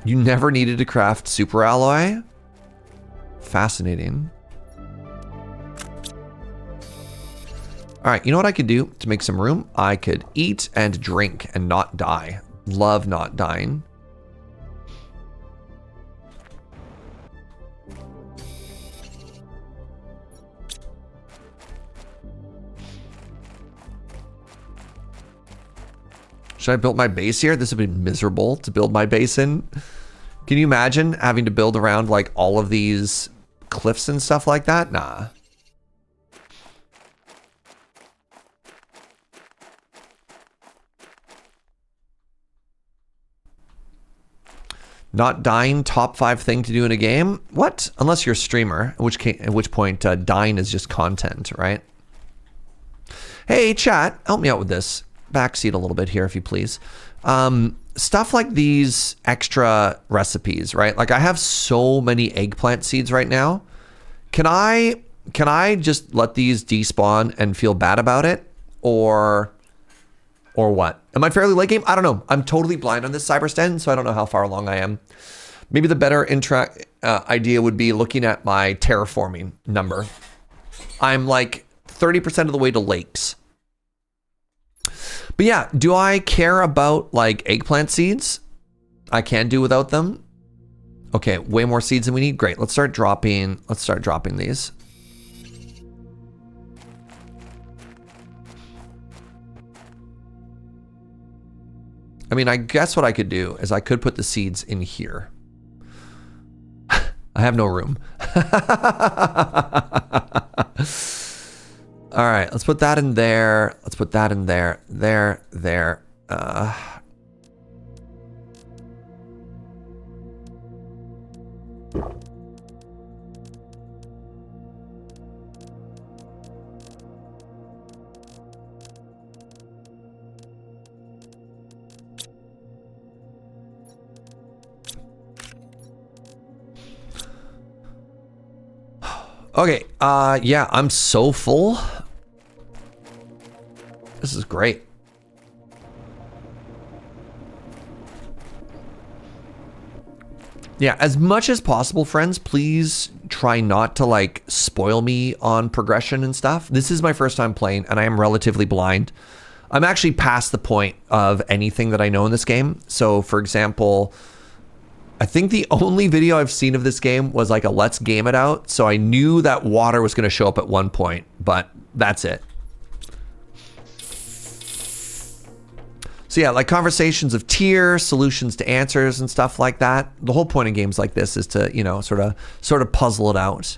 You never needed to craft super alloy? Fascinating. All right, you know what I could do to make some room? I could eat and drink and not die. Love not dying. Should I build my base here? This would be miserable to build my base in. Can you imagine having to build around like all of these cliffs and stuff like that? Nah. Not dying, top 5 thing to do in a game? What? Unless you're a streamer, at which point dying is just content, right? Hey, chat, help me out with this. Backseat a little bit here, if you please. Stuff like these extra recipes, right? Like I have so many eggplant seeds right now. Can I just let these despawn and feel bad about it? Or what? Am I fairly late game? I don't know. I'm totally blind on this Cybersten, so I don't know how far along I am. Maybe the better idea would be looking at my terraforming number. I'm like 30% of the way to lakes. But yeah, do I care about like eggplant seeds? I can do without them. Okay, way more seeds than we need. Great. Let's start dropping these. I mean, I guess what I could do is I could put the seeds in here. I have no room. All right, let's put that in there. Let's put that in there. There. Okay, yeah, I'm so full. This is great. Yeah, as much as possible, friends, please try not to like spoil me on progression and stuff. This is my first time playing and I am relatively blind. I'm actually past the point of anything that I know in this game. So for example, I think the only video I've seen of this game was like a let's game it out. So I knew that water was going to show up at one point, but that's it. So yeah, like conversations of tier, solutions to answers and stuff like that. The whole point of games like this is to, you know, sort of puzzle it out.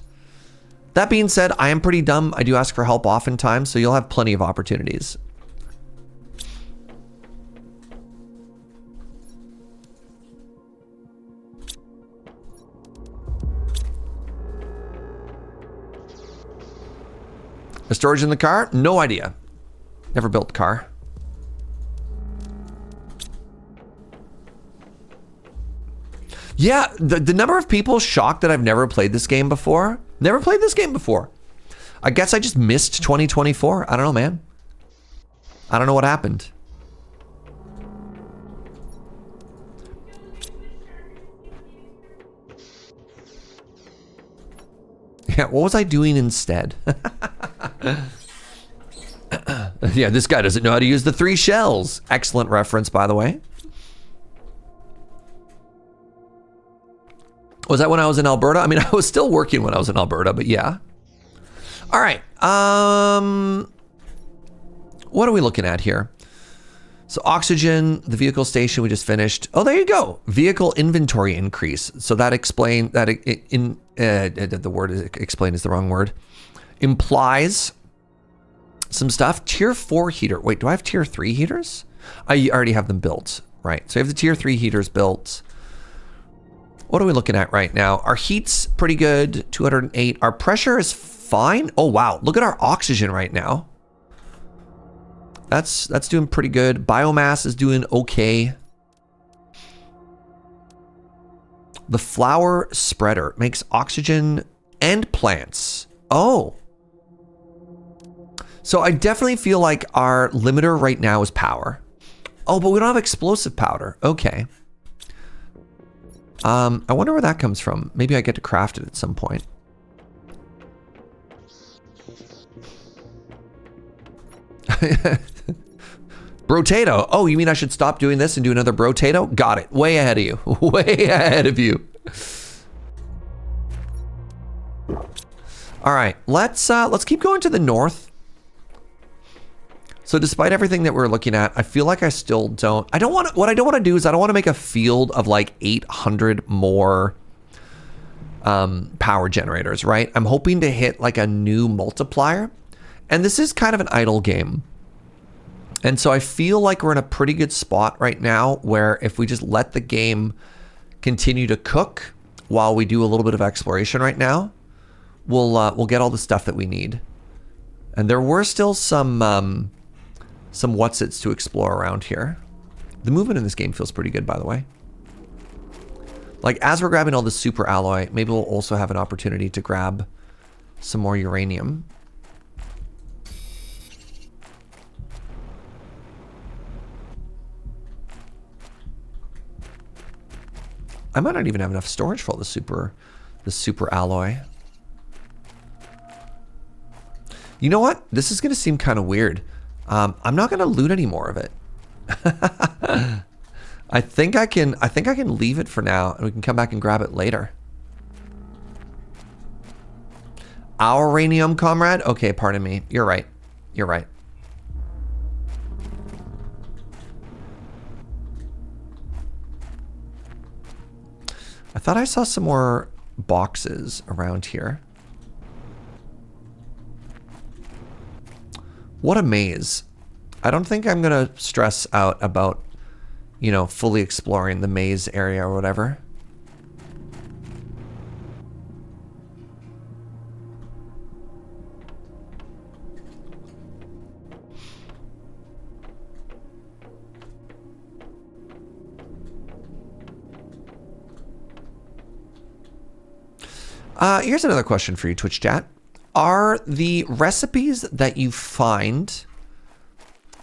That being said, I am pretty dumb. I do ask for help oftentimes, so you'll have plenty of opportunities. A storage in the car? No idea. Never built the car. Yeah, the number of people shocked that I've never played this game before. Never played this game before. I guess I just missed 2024. I don't know, man. I don't know what happened. Yeah, what was I doing instead? Yeah, this guy doesn't know how to use the 3 shells. Excellent reference, by the way. Was that when I was in Alberta? I mean, I was still working when I was in Alberta, but yeah. All right. What are we looking at here? So oxygen, the vehicle station we just finished. Oh, there you go. Vehicle inventory increase. So that explain that the word explain is the wrong word. Implies some stuff. Tier 4 heater. Wait, do I have tier 3 heaters? I already have them built. Right. So I have the tier 3 heaters built. What are we looking at right now? Our heat's pretty good, 208. Our pressure is fine. Oh, wow. Look at our oxygen right now. That's doing pretty good. Biomass is doing okay. The flower spreader makes oxygen and plants. Oh. So I definitely feel like our limiter right now is power. Oh, but we don't have explosive powder. Okay. I wonder where that comes from. Maybe I get to craft it at some point. Brotato. Oh, you mean I should stop doing this and do another brotato? Got it. Way ahead of you. Way ahead of you. All right, let's keep going to the north. So despite everything that we're looking at, I feel like I still don't. What I don't want to do is I don't want to make a field of like 800 more power generators, right? I'm hoping to hit like a new multiplier, and this is kind of an idle game. And so I feel like we're in a pretty good spot right now where if we just let the game continue to cook while we do a little bit of exploration right now, we'll get all the stuff that we need. And there were still some whatsits to explore around here. The movement in this game feels pretty good, by the way. Like as we're grabbing all the super alloy, maybe we'll also have an opportunity to grab some more uranium. I might not even have enough storage for all the super alloy. You know what? This is going to seem kind of weird. I'm not going to loot any more of it. I think I can leave it for now, and we can come back and grab it later. Our uranium, comrade? Okay, pardon me. You're right. You're right. I thought I saw some more boxes around here. What a maze. I don't think I'm going to stress out about, you know, fully exploring the maze area or whatever. Here's another question for you, Twitch chat. Are the recipes that you find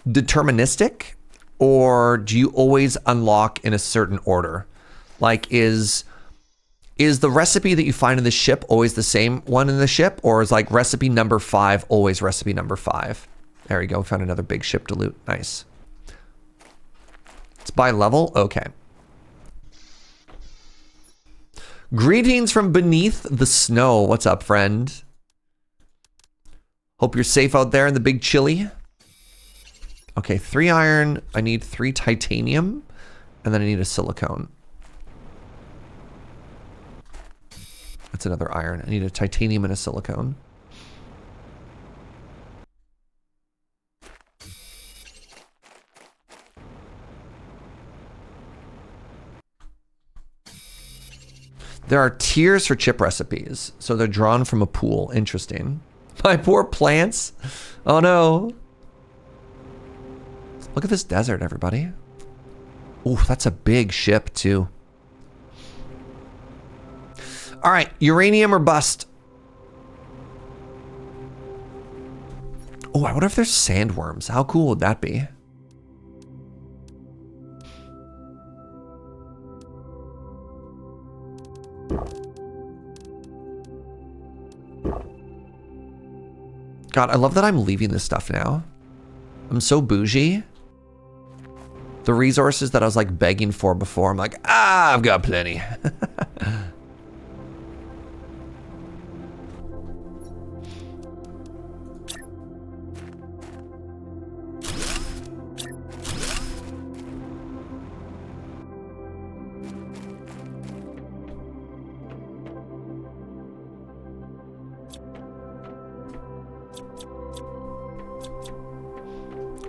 deterministic, or do you always unlock in a certain order? Like, is the recipe that you find in the ship always the same one in the ship, or is like recipe number 5 always recipe number 5? There we go. We found another big ship to loot. Nice. It's by level? Okay. Greetings from beneath the snow. What's up, friend? Hope you're safe out there in the big chilly. Okay, 3 iron. I need 3 titanium. And then I need a silicone. That's another iron. I need a titanium and a silicone. There are tiers for chip recipes, so they're drawn from a pool. Interesting. My poor plants. Oh no. Look at this desert, everybody. Ooh, that's a big ship too. All right, uranium or bust. Oh, I wonder if there's sandworms. How cool would that be? God, I love that I'm leaving this stuff now. I'm so bougie. The resources that I was like begging for before, I'm like, I've got plenty.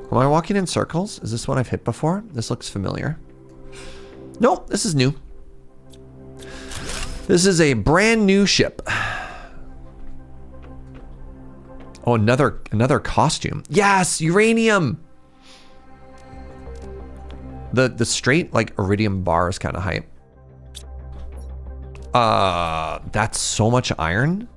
Am I walking in circles? Is this one I've hit before? This looks familiar. Nope, this is new. This is a brand new ship. Oh, another costume. Yes, uranium. The straight like iridium bar is kind of hype. That's so much iron.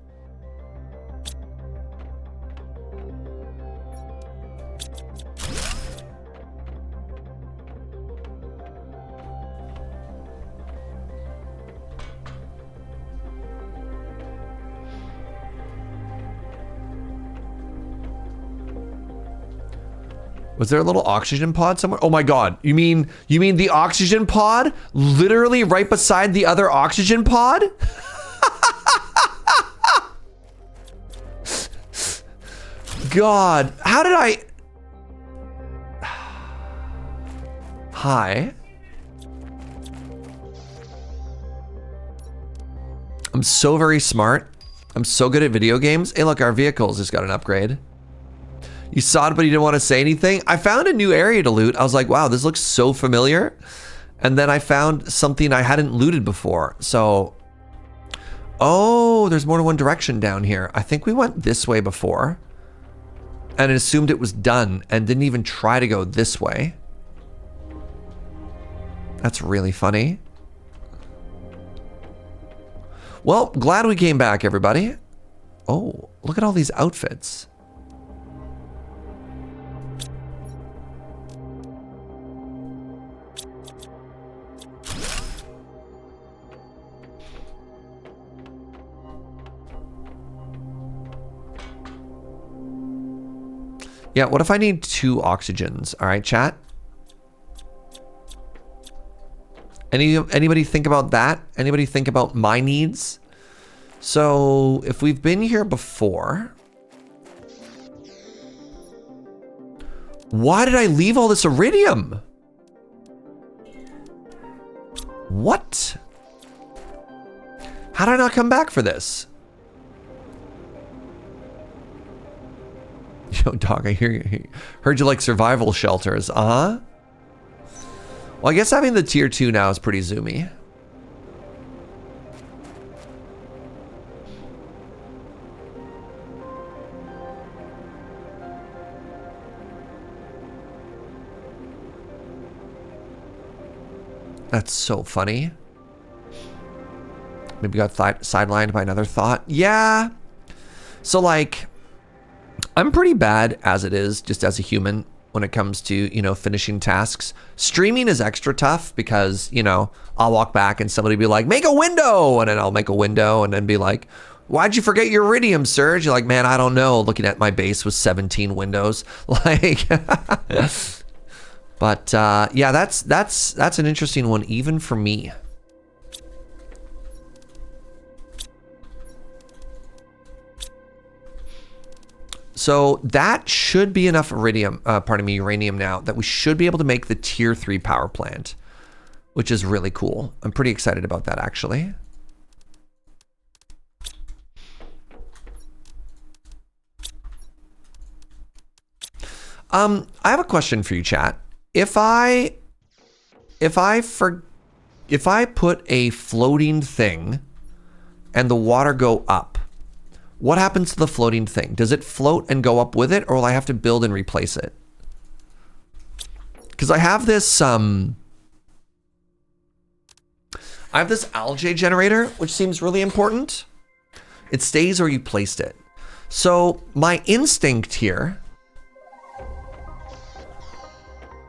Was there a little oxygen pod somewhere? Oh my God. You mean the oxygen pod literally right beside the other oxygen pod? God, how did I... Hi. I'm so very smart. I'm so good at video games. Hey, look, our vehicles just got an upgrade. You saw it, but you didn't want to say anything. I found a new area to loot. I was like, wow, this looks so familiar. And then I found something I hadn't looted before. So, oh, there's more than one direction down here. I think we went this way before and assumed it was done and didn't even try to go this way. That's really funny. Well, glad we came back, everybody. Oh, look at all these outfits. Yeah, what if I need 2 oxygens? All right, chat. Anybody think about that? Anybody think about my needs? So if we've been here before, why did I leave all this iridium? What? How did I not come back for this? Yo, dog, I hear you. Heard you like survival shelters. Uh-huh. Well, I guess having the tier 2 now is pretty zoomy. That's so funny. Maybe got sidelined by another thought. Yeah. So like, I'm pretty bad as it is, just as a human, when it comes to, you know, finishing tasks. Streaming is extra tough because, you know, I'll walk back and somebody be like, make a window. And then I'll make a window and then be like, why'd you forget your iridium, Serge? You're like, man, I don't know. Looking at my base with 17 windows. Like, but yeah, that's an interesting one, even for me. So that should be enough uranium now that we should be able to make the tier 3 power plant, which is really cool. I'm pretty excited about that, actually. I have a question for you, chat. If I put a floating thing and the water go up, what happens to the floating thing? Does it float and go up with it, or will I have to build and replace it? Because I have this algae generator, which seems really important. It stays where you placed it. So my instinct here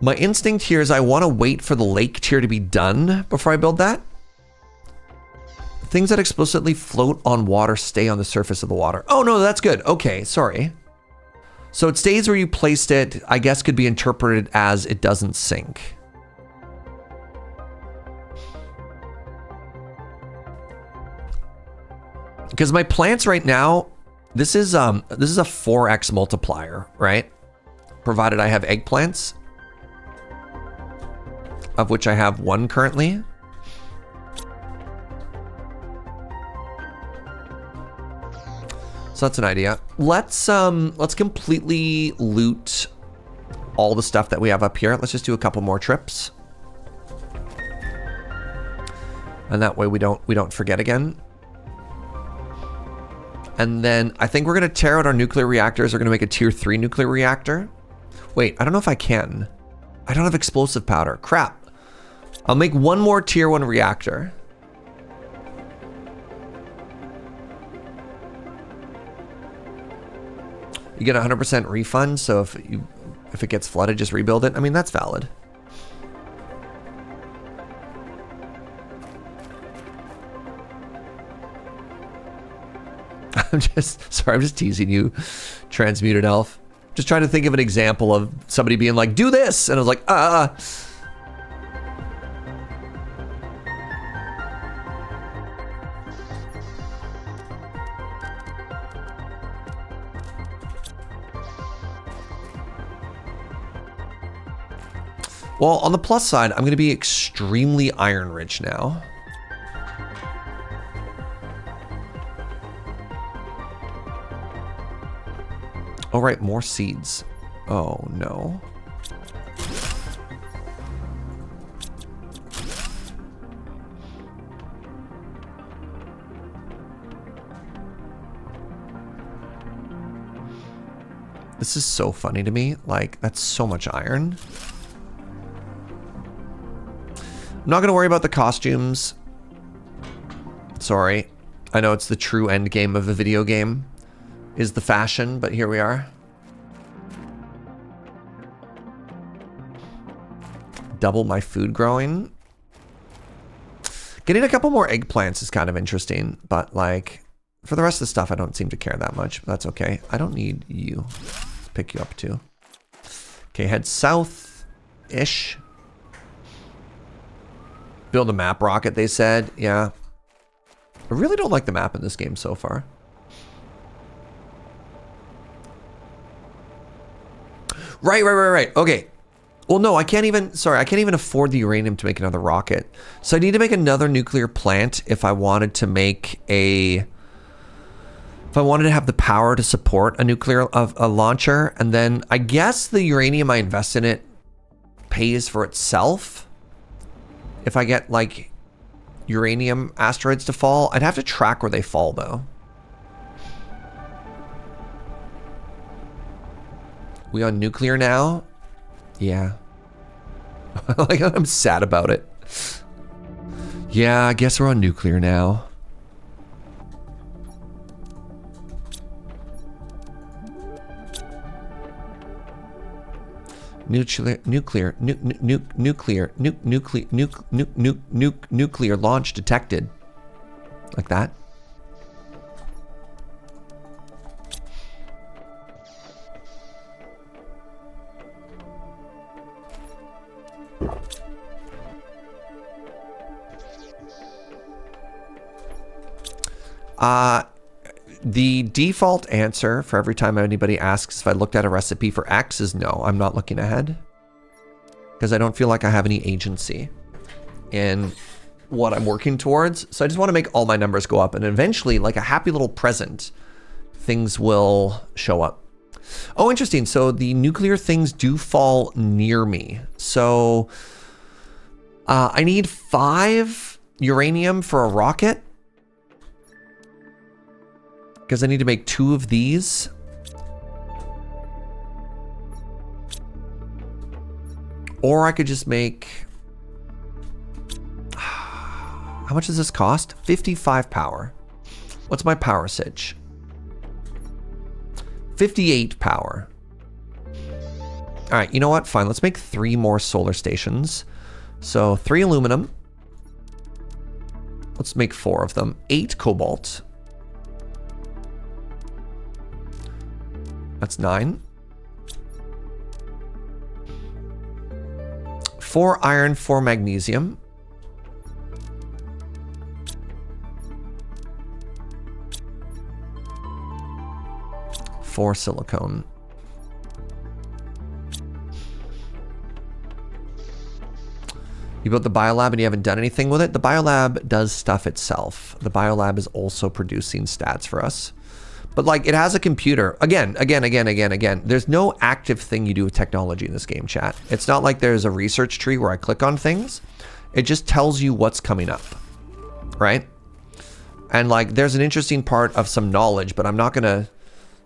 is I want to wait for the lake tier to be done before I build that. Things that explicitly float on water stay on the surface of the water. Oh no, that's good. Okay, sorry. So it stays where you placed it, I guess could be interpreted as it doesn't sink. Because my plants right now, this is a 4x multiplier, right? Provided I have eggplants, of which I have 1 currently. So that's an idea. Let's completely loot all the stuff that we have up here. Let's just do a couple more trips. And that way we don't forget again. And then I think we're gonna tear out our nuclear reactors. We're gonna make a tier 3 nuclear reactor. Wait, I don't know if I can. I don't have explosive powder. Crap. I'll make 1 more tier 1 reactor. You get 100% refund, so if it gets flooded, just rebuild it. I mean, that's valid. I'm just teasing you, transmuted elf. Just trying to think of an example of somebody being like, do this. And I was like, Well, on the plus side, I'm going to be extremely iron rich now. Oh, right, more seeds. Oh, no. This is so funny to me. Like, that's so much iron. I'm not going to worry about the costumes. Sorry. I know it's the true end game of a video game, is the fashion, but here we are. Double my food growing. Getting a couple more eggplants is kind of interesting, but like, for the rest of the stuff, I don't seem to care that much, but that's okay. I don't need you. Let's pick you up too. Okay, head south-ish. Build a map rocket, they said. Yeah. I really don't like the map in this game so far. Right. Okay. Well, no, I can't even, sorry, I can't even afford the uranium to make another rocket. So I need to make another nuclear plant if I wanted to make a, if I wanted to have the power to support a nuclear, a launcher. And then I guess the uranium I invest in it pays for itself. If I get like uranium asteroids to fall, I'd have to track where they fall though. We on nuclear now? Yeah. Like, I'm sad about it. Yeah, I guess we're on nuclear now. Nuclear launch detected. Like that. The default answer for every time anybody asks if I looked at a recipe for X is no, I'm not looking ahead. Because I don't feel like I have any agency in what I'm working towards. So I just want to make all my numbers go up, and eventually, like a happy little present, things will show up. Oh, interesting. So the nuclear things do fall near me. So I need 5 uranium for a rocket. Because I need to make 2 of these. Or I could just make... How much does this cost? 55 power. What's my power sitch? 58 power. All right, you know what? Fine, let's make 3 more solar stations. So 3 aluminum. Let's make 4 of them. 8 cobalt. That's 9. 4 iron, 4 magnesium. 4 silicone. You built the biolab and you haven't done anything with it? The biolab does stuff itself. The biolab is also producing stats for us. But like, it has a computer. Again. There's no active thing you do with technology in this game, chat. It's not like there's a research tree where I click on things. It just tells you what's coming up, right? And like, there's an interesting part of some knowledge, but I'm not gonna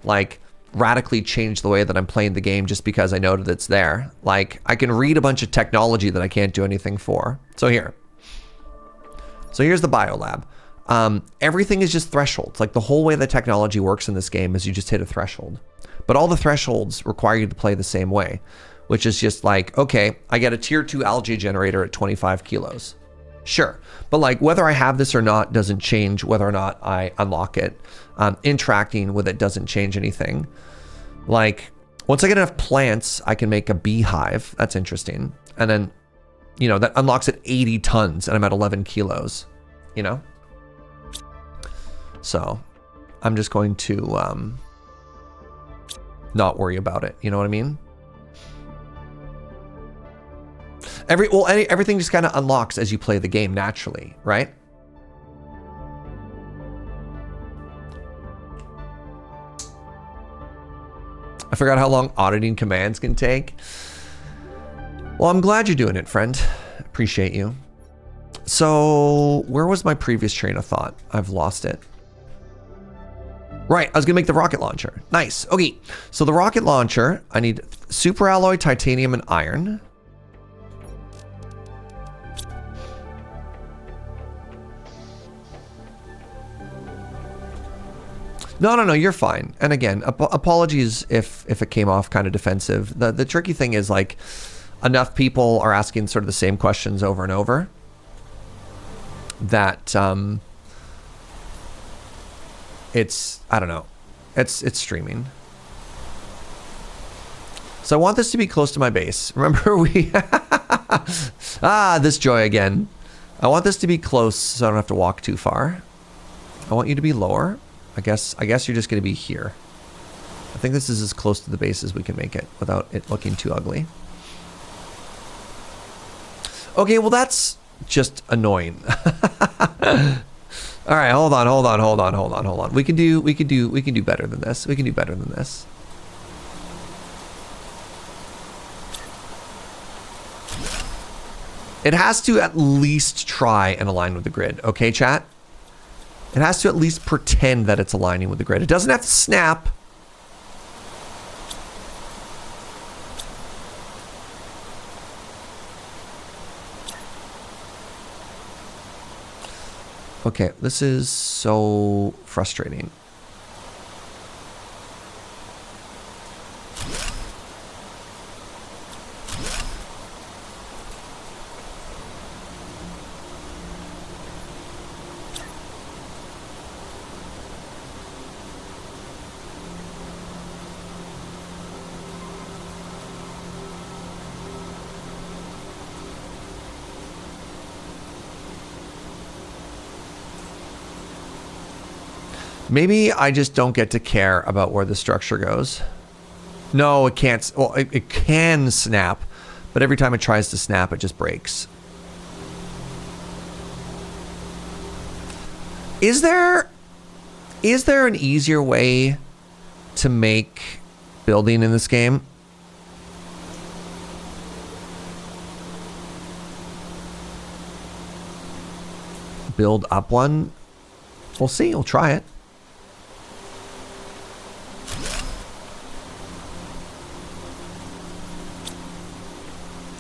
like radically change the way that I'm playing the game just because I know that it's there. Like, I can read a bunch of technology that I can't do anything for. So here. So here's the biolab. Everything is just thresholds. Like, the whole way the technology works in this game is you just hit a threshold. But all the thresholds require you to play the same way, which is just like, okay, I get a tier 2 algae generator at 25 kilos. Sure. But like, whether I have this or not doesn't change whether or not I unlock it. Interacting with it doesn't change anything. Like, Once I get enough plants, I can make a beehive. That's interesting. And then, you know, that unlocks at 80 tons and I'm at 11 kilos, you know? So I'm just going to not worry about it. You know what I mean? Everything just kind of unlocks as you play the game naturally, right? I forgot how long auditing commands can take. Well, I'm glad you're doing it, friend. Appreciate you. So, where was my previous train of thought? I've lost it. Right, I was gonna make the rocket launcher. Nice, okay. So the rocket launcher, I need super alloy, titanium, and iron. No, you're fine. And again, apologies if it came off kind of defensive. The tricky thing is like enough people are asking sort of the same questions over and over that it's, I don't know, it's streaming. So I want this to be close to my base. Remember we, this joy again. I want this to be close so I don't have to walk too far. I want you to be lower. I guess you're just going to be here. I think this is as close to the base as we can make it without it looking too ugly. Okay, well that's just annoying. All right, hold on. We can do better than this. We can do better than this. It has to at least try and align with the grid, okay, chat? It has to at least pretend that it's aligning with the grid. It doesn't have to snap. Okay, this is so frustrating. Maybe I just don't get to care about where the structure goes. No, it can't. Well, it can snap, but every time it tries to snap, it just breaks. Is there an easier way to make building in this game? Build up one? We'll see. We'll try it.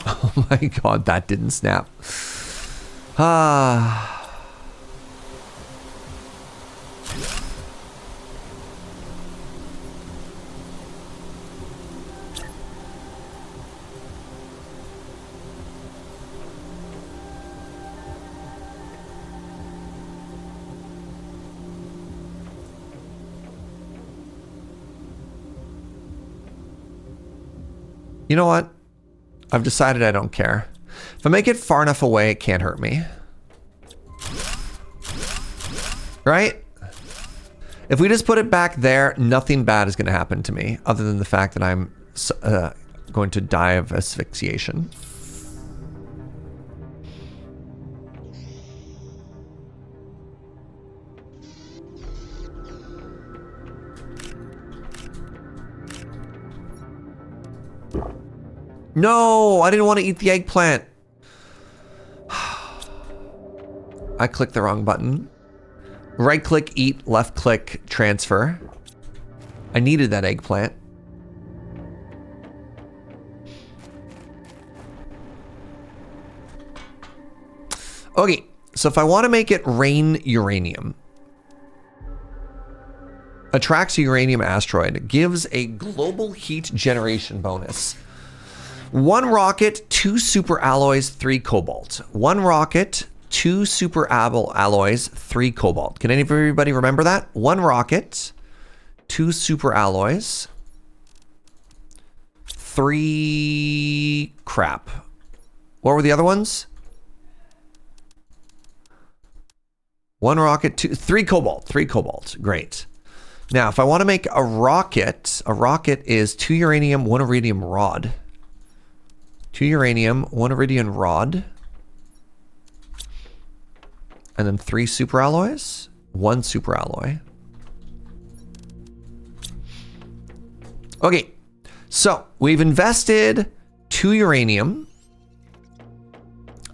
Oh my god, that didn't snap. You know what? I've decided I don't care. If I make it far enough away, it can't hurt me. Right? If we just put it back there, nothing bad is going to happen to me, other than the fact that I'm going to die of asphyxiation. No, I didn't want to eat the eggplant. I clicked the wrong button. Right click, eat, left click, transfer. I needed that eggplant. Okay, so if I want to make it rain uranium, attracts a uranium asteroid, gives a global heat generation bonus. 1 rocket, 2 super alloys, 3 cobalt. 1 rocket, 2 super alloys, 3 cobalt. Can everybody remember that? 1 rocket, 2 super alloys, 3 crap. What were the other ones? 1 rocket, 3 cobalt. 3 cobalt. Great. Now, if I want to make a rocket is 2 uranium, 1 iridium rod. 2 uranium, 1 iridium rod. And then 3 superalloys, 1 superalloy. Okay, so we've invested 2 uranium.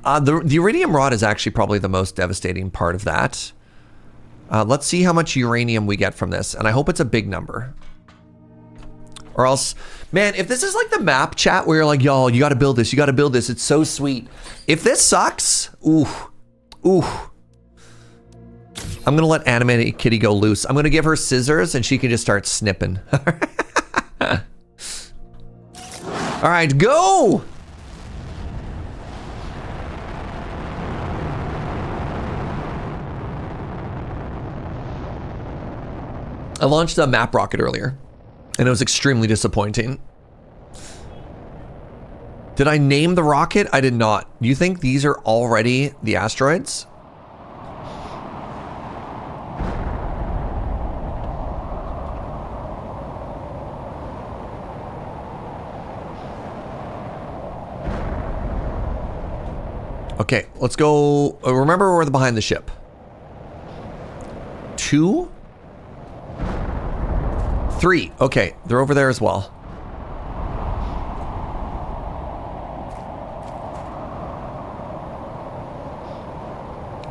The iridium rod is actually probably the most devastating part of that. Let's see how much uranium we get from this, and I hope it's a big number. Or else, man, if this is like the map chat where you're like, yo, you gotta build this, it's so sweet. If this sucks, ooh. I'm gonna let Animated Kitty go loose. I'm gonna give her scissors and she can just start snipping. All right, go! I launched a map rocket earlier, and it was extremely disappointing. Did I name the rocket? I did not. You think these are already the asteroids? Okay, let's go. Remember, we're behind the ship. 2? 3. Okay, they're over there as well.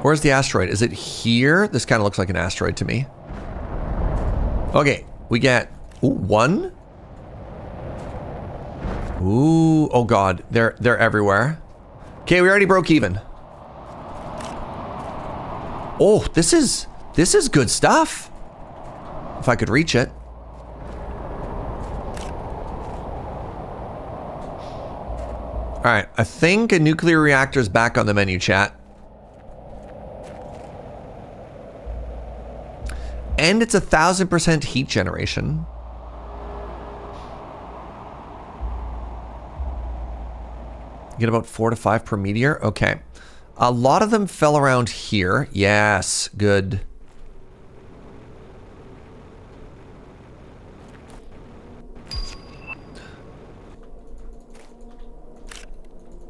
Where's the asteroid? Is it here? This kind of looks like an asteroid to me. Okay, we get 1. Ooh, oh god, they're everywhere. Okay, we already broke even. Oh, this is good stuff. If I could reach it. All right, I think a nuclear reactor is back on the menu, chat. And it's 1,000% heat generation. Get about 4 to 5 per meteor. Okay. A lot of them fell around here. Yes, good.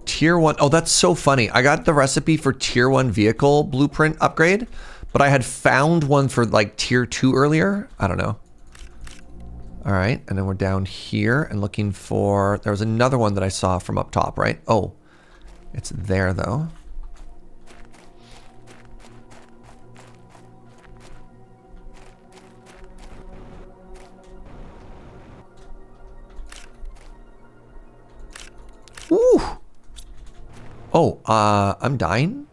Tier 1. Oh, that's so funny. I got the recipe for tier 1 vehicle blueprint upgrade, but I had found one for like tier 2 earlier. I don't know. All right, and then we're down here and looking for, there was another one that I saw from up top, right? Oh, it's there though. Ooh. Oh, I'm dying?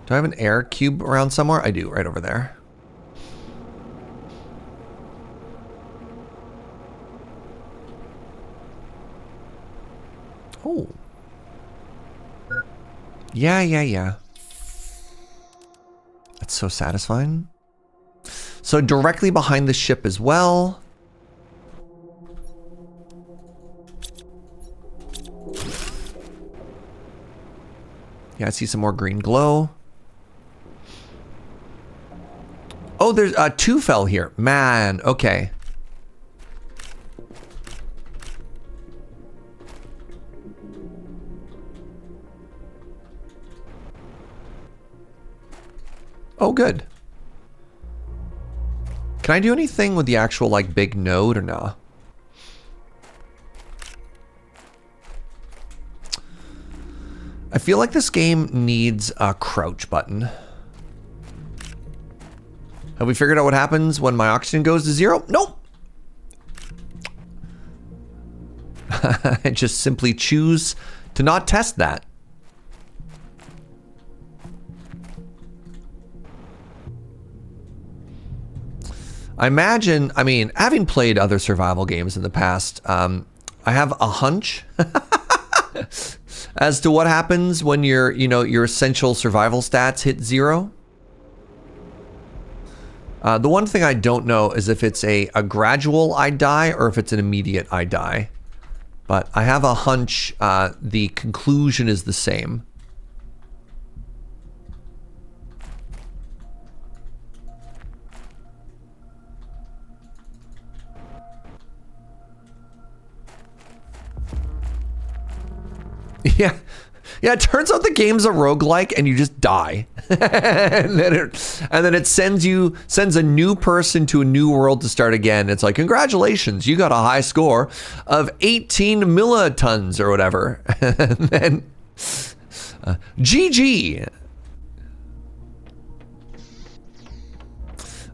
Do I have an air cube around somewhere? I do, right over there. Oh. Yeah. That's so satisfying. So directly behind the ship as well. Yeah, I see some more green glow. Oh, there's 2 fell here. Man, okay. Oh, good. Can I do anything with the actual, like, big node or no? I feel like this game needs a crouch button. Have we figured out what happens when my oxygen goes to 0? Nope. I just simply choose to not test that. I imagine, I mean, having played other survival games in the past, I have a hunch as to what happens when your essential survival stats hit 0. The one thing I don't know is if it's a gradual I die or if it's an immediate I die. But I have a hunch the conclusion is the same. Yeah. Yeah, it turns out the game's a roguelike and you just die. and then it sends a new person to a new world to start again. It's like, congratulations, you got a high score of 18 millitons or whatever. And then GG.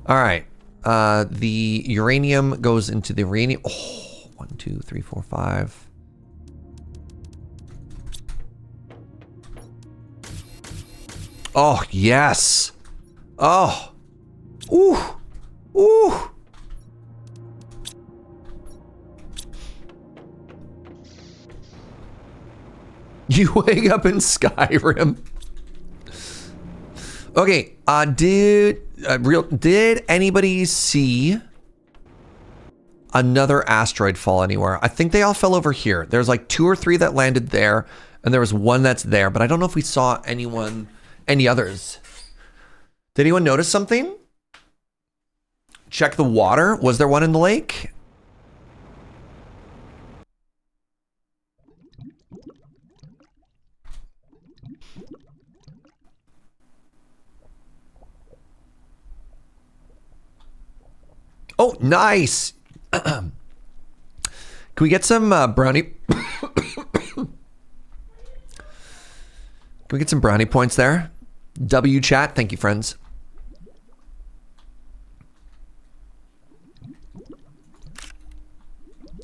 All right. The uranium goes into the uranium. Oh, 1, 2, 3, 4, 5. Oh, yes. Oh. Ooh. Ooh. You wake up in Skyrim. Okay, did anybody see another asteroid fall anywhere? I think they all fell over here. There's like 2 or 3 that landed there, and there was one that's there, but I don't know if we saw any others. Did anyone notice something? Check the water. Was there one in the lake? Oh, nice. Can we get some brownie? Can we get some brownie points there? W chat. Thank you, friends.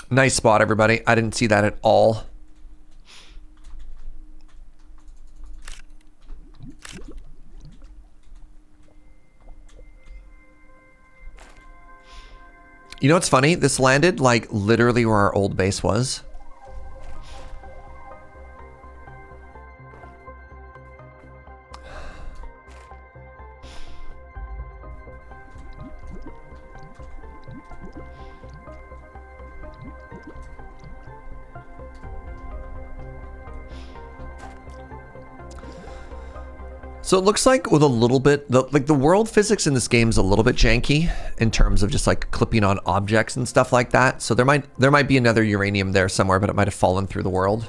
Nice spot, everybody. I didn't see that at all. You know what's funny? This landed like literally where our old base was. So it looks like with a little bit, the world physics in this game is a little bit janky in terms of just like clipping on objects and stuff like that. So there might be another uranium there somewhere, but it might have fallen through the world.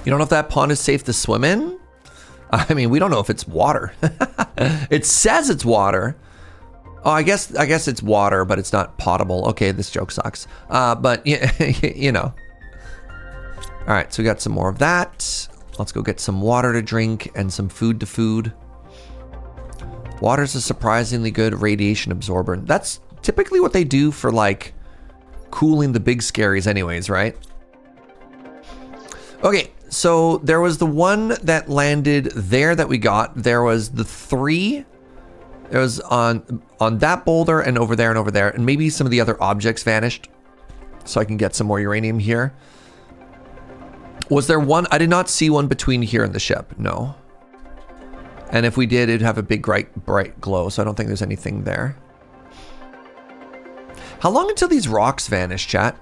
You don't know if that pond is safe to swim in? I mean, we don't know if it's water. It says it's water. Oh, I guess it's water, but it's not potable. Okay, this joke sucks. But you know. All right, so we got some more of that. Let's go get some water to drink and some food to food. Water's a surprisingly good radiation absorber. That's typically what they do for like cooling the big scaries anyways, right? Okay, so there was the one that landed there that we got. There was the 3. There was on that boulder and over there and over there. And maybe some of the other objects vanished. So I can get some more uranium here. Was there one? I did not see one between here and the ship. No. And if we did, it'd have a big bright glow. So I don't think there's anything there. How long until these rocks vanish, chat?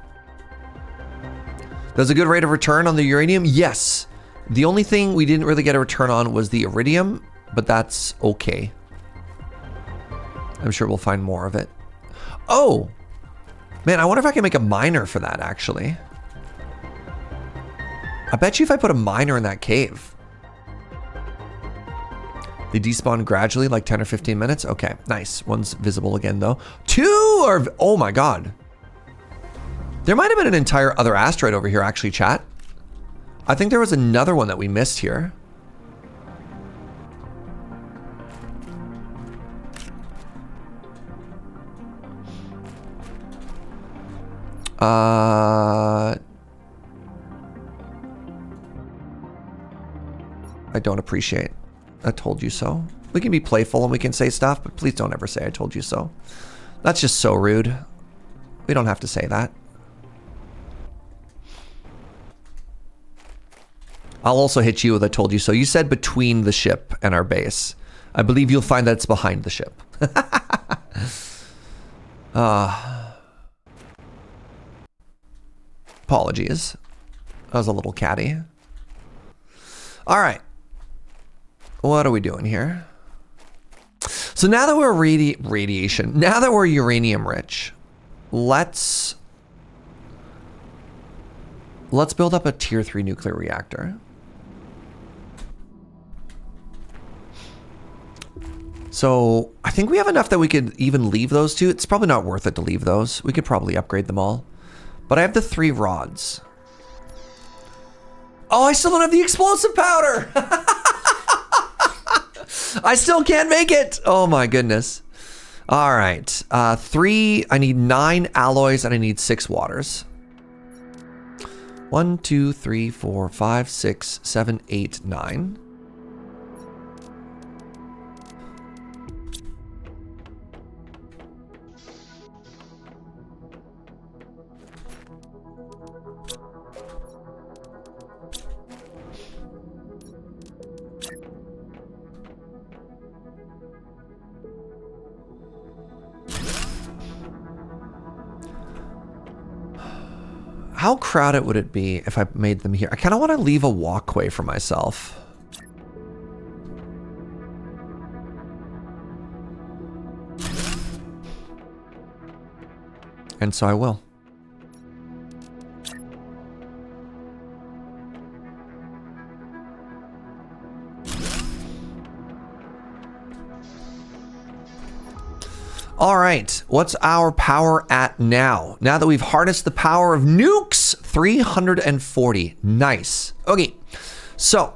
There's a good rate of return on the uranium? Yes. The only thing we didn't really get a return on was the iridium, but that's okay. I'm sure we'll find more of it. Oh, man, I wonder if I can make a miner for that, actually. I bet you if I put a miner in that cave. They despawn gradually, like 10 or 15 minutes. Okay, nice. One's visible again, though. 2 are... Oh, my God. There might have been an entire other asteroid over here, actually, chat. I think there was another one that we missed here. I don't appreciate. I told you so. We can be playful and we can say stuff, but please don't ever say I told you so. That's just so rude. We don't have to say that. I'll also hit you with I told you so. You said between the ship and our base. I believe you'll find that it's behind the ship. Apologies. That was a little catty. All right. What are we doing here? So now that we're radiation, now that we're uranium rich, let's build up a tier 3 nuclear reactor. So I think we have enough that we could even leave those two. It's probably not worth it to leave those. We could probably upgrade them all. But I have the 3 rods. Oh, I still don't have the explosive powder. I still can't make it. Oh my goodness. All right. 3, I need 9 alloys and I need 6 waters. 1, 2, 3, 4, 5, 6, 7, 8, 9. How crowded would it be if I made them here? I kind of want to leave a walkway for myself. And so I will. All right, what's our power at now? Now that we've harnessed the power of nukes, 340. Nice. Okay, so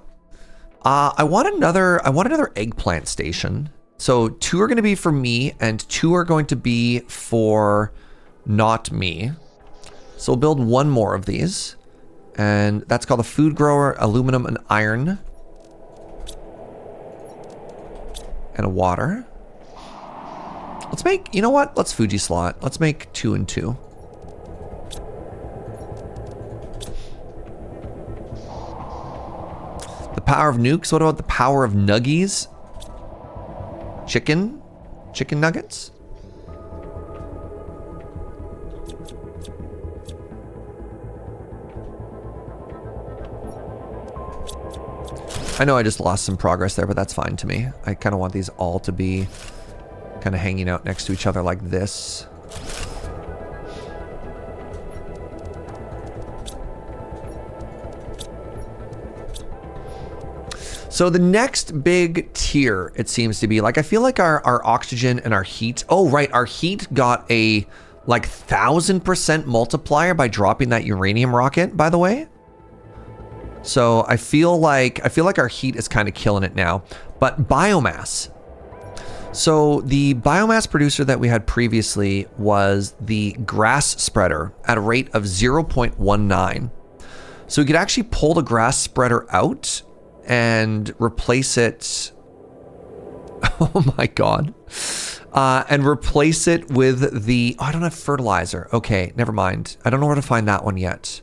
I want another eggplant station. So 2 are going to be for me, and 2 are going to be for not me. So we'll build 1 more of these, and that's called a food grower, aluminum, and iron, and a water. Let's make, you know what? Let's Fuji slot. Let's make 2 and 2. The power of nukes. What about the power of nuggies? Chicken? Chicken nuggets? I know I just lost some progress there, but that's fine to me. I kind of want these all to be kind of hanging out next to each other like this. So the next big tier, it seems to be, like, I feel like our oxygen and our heat. Oh, right. Our heat got a like 1000% multiplier by dropping that uranium rocket, by the way. So I feel like our heat is kind of killing it now. But biomass. So the biomass producer that we had previously was the grass spreader at a rate of 0.19. So we could actually pull the grass spreader out and replace it. Oh my God. And replace it with the, oh, I don't have fertilizer. Okay, never mind. I don't know where to find that one yet.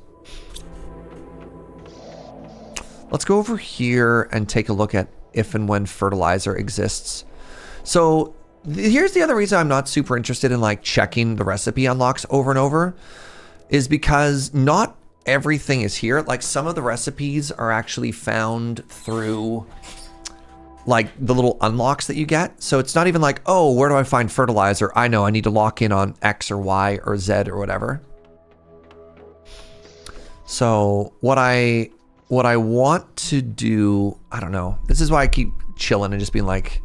Let's go over here and take a look at if and when fertilizer exists. So here's the other reason I'm not super interested in like checking the recipe unlocks over and over, is because not everything is here. Like some of the recipes are actually found through like the little unlocks that you get. So it's not even like, oh, where do I find fertilizer? I know I need to lock in on X or Y or Z or whatever. So what I want to do, I don't know. This is why I keep chilling and just being like,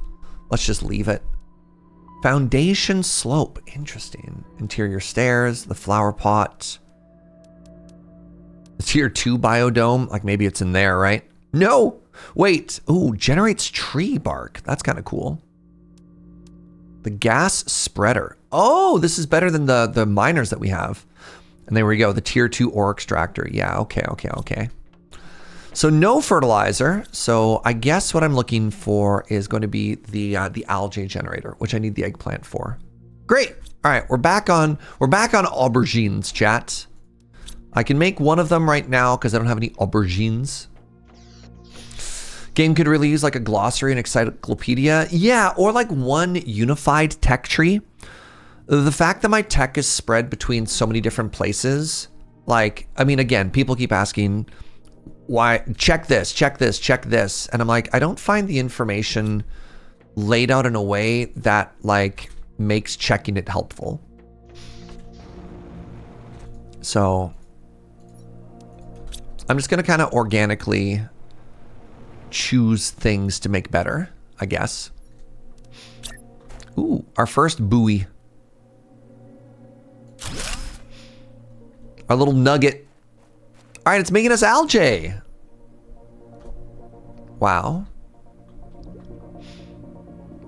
let's just leave it. Foundation slope. Interesting. Interior stairs, the flower pot. The tier 2 biodome. Like maybe it's in there, right? No. Wait. Ooh, generates tree bark. That's kind of cool. The gas spreader. Oh, this is better than the miners that we have. And there we go. The tier 2 ore extractor. Yeah, okay. So no fertilizer. So I guess what I'm looking for is going to be the algae generator, which I need the eggplant for. Great. All right, we're back on aubergines, chat. I can make one of them right now because I don't have any aubergines. Game could really use like a glossary and encyclopedia. Yeah, or like one unified tech tree. The fact that my tech is spread between so many different places, like, I mean, again, people keep asking, why, check this, check this, check this. And I'm like, I don't find the information laid out in a way that like makes checking it helpful. So I'm just going to kind of organically choose things to make better, I guess. Ooh, our first buoy. Our little nugget. All right, it's making us algae. Wow.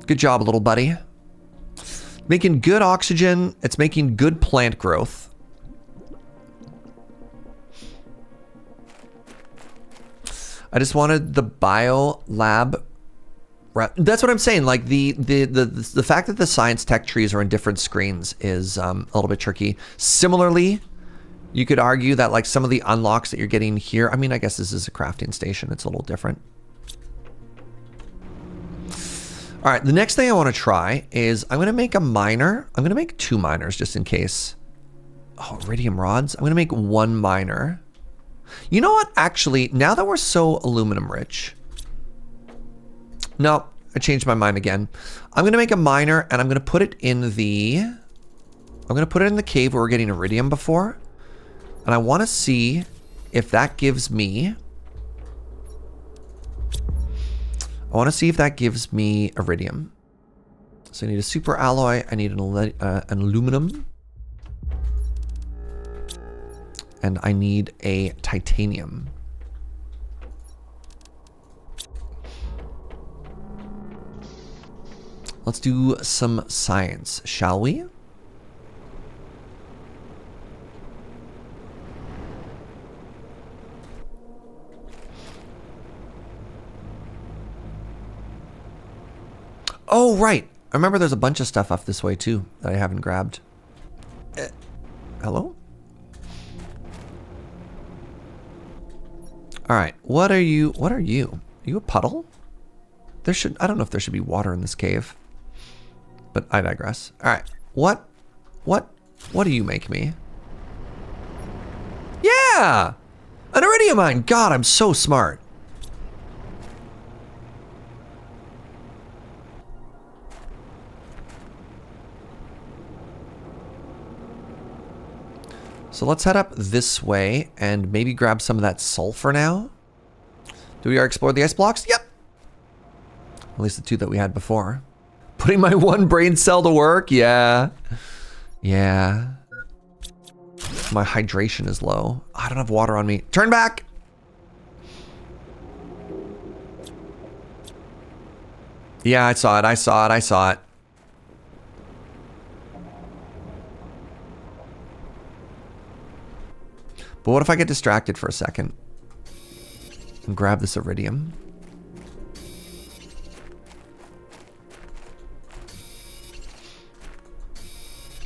Good job, little buddy. Making good oxygen. It's making good plant growth. I just wanted the bio lab. That's what I'm saying. Like the fact that the science tech trees are in different screens is a little bit tricky. Similarly, you could argue that like some of the unlocks that you're getting here. I mean, I guess this is a crafting station. It's a little different. All right, the next thing I want to try is I'm going to make a miner. I'm going to make 2 miners just in case. Oh, iridium rods. I'm going to make 1 miner. You know what? Actually, now that we're so aluminum rich. No, I changed my mind again. I'm going to make a miner and I'm going to put it in the... I'm going to put it in the cave where we're getting iridium before. And I want to see if that gives me... I want to see if that gives me iridium. So I need a super alloy. I need an aluminum. And I need a titanium. Let's do some science, shall we? Oh, right. I remember there's a bunch of stuff up this way too that I haven't grabbed. Hello? All right. What are you? What are you? Are you a puddle? There should, I don't know if there should be water in this cave, but I digress. All right. What do you make me? Yeah! An iridium mine. God, I'm so smart. So let's head up this way and maybe grab some of that sulfur now. Do we already explore the ice blocks? Yep. At least the 2 that we had before. Putting my 1 brain cell to work? Yeah. Yeah. My hydration is low. I don't have water on me. Turn back! Yeah, I saw it. I saw it. I saw it. But what if I get distracted for a second and grab this iridium?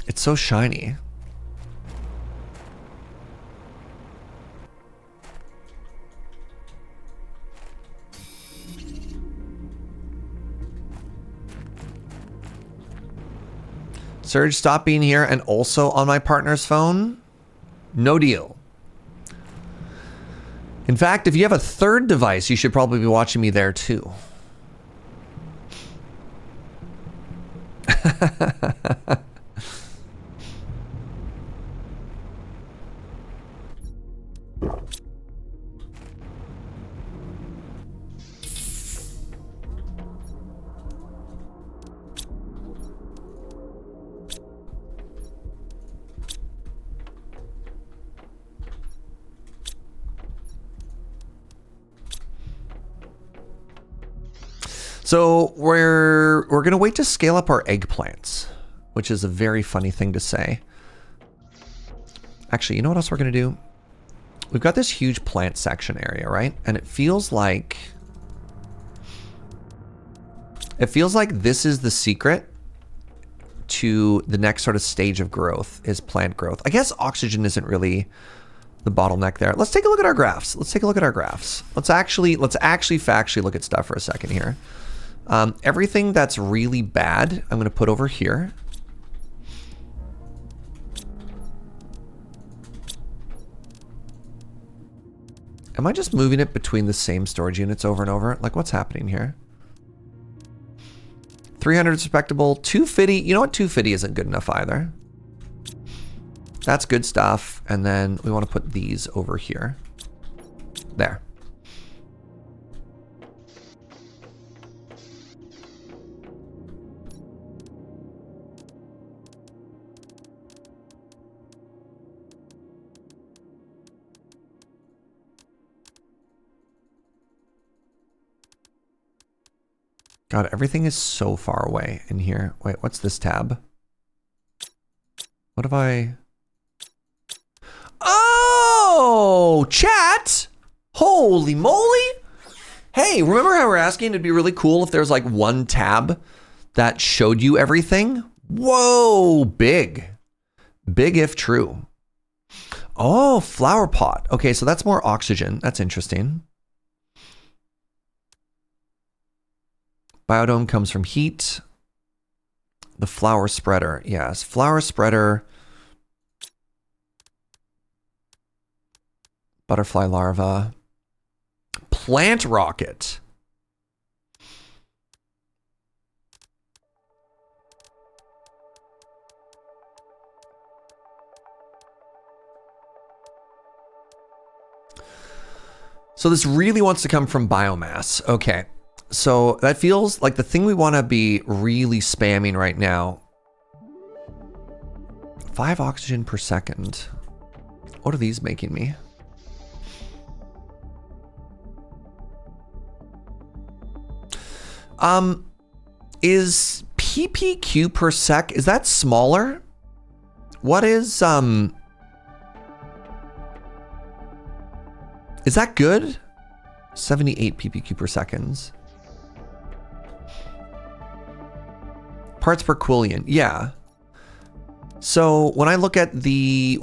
It's so shiny. Serge, stop being here and also on my partner's phone? No deal. In fact, if you have a 3rd device, you should probably be watching me there too. So we're gonna wait to scale up our eggplants, which is a very funny thing to say. Actually, you know what else we're gonna do? We've got this huge plant section area, right? And it feels like this is the secret to the next sort of stage of growth is plant growth. I guess oxygen isn't really the bottleneck there. Let's take a look at our graphs. Let's take a look at our graphs. Let's actually factually look at stuff for a second here. Everything that's really bad, I'm going to put over here. Am I just moving it between the same storage units over and over? Like, what's happening here? 300 is respectable. 250, you know what? 250 isn't good enough either. That's good stuff. And then we want to put these over here. There. God, everything is so far away in here. Wait, what's this tab? What have I... Oh, chat! Holy moly! Hey, remember how we're asking it'd be really cool if there's like one tab that showed you everything? Whoa, big. Big if true. Oh, flower pot. Okay, so that's more oxygen. That's interesting. Biodome comes from heat. The flower spreader. Yes, flower spreader. Butterfly larva. Plant rocket. So this really wants to come from biomass. Okay. So that feels like the thing we want to be really spamming right now. 5 oxygen per second. What are these making me? Is PPQ per sec, is that smaller? What is that good? 78 PPQ per seconds. Parts per quillion, yeah. So when I look at the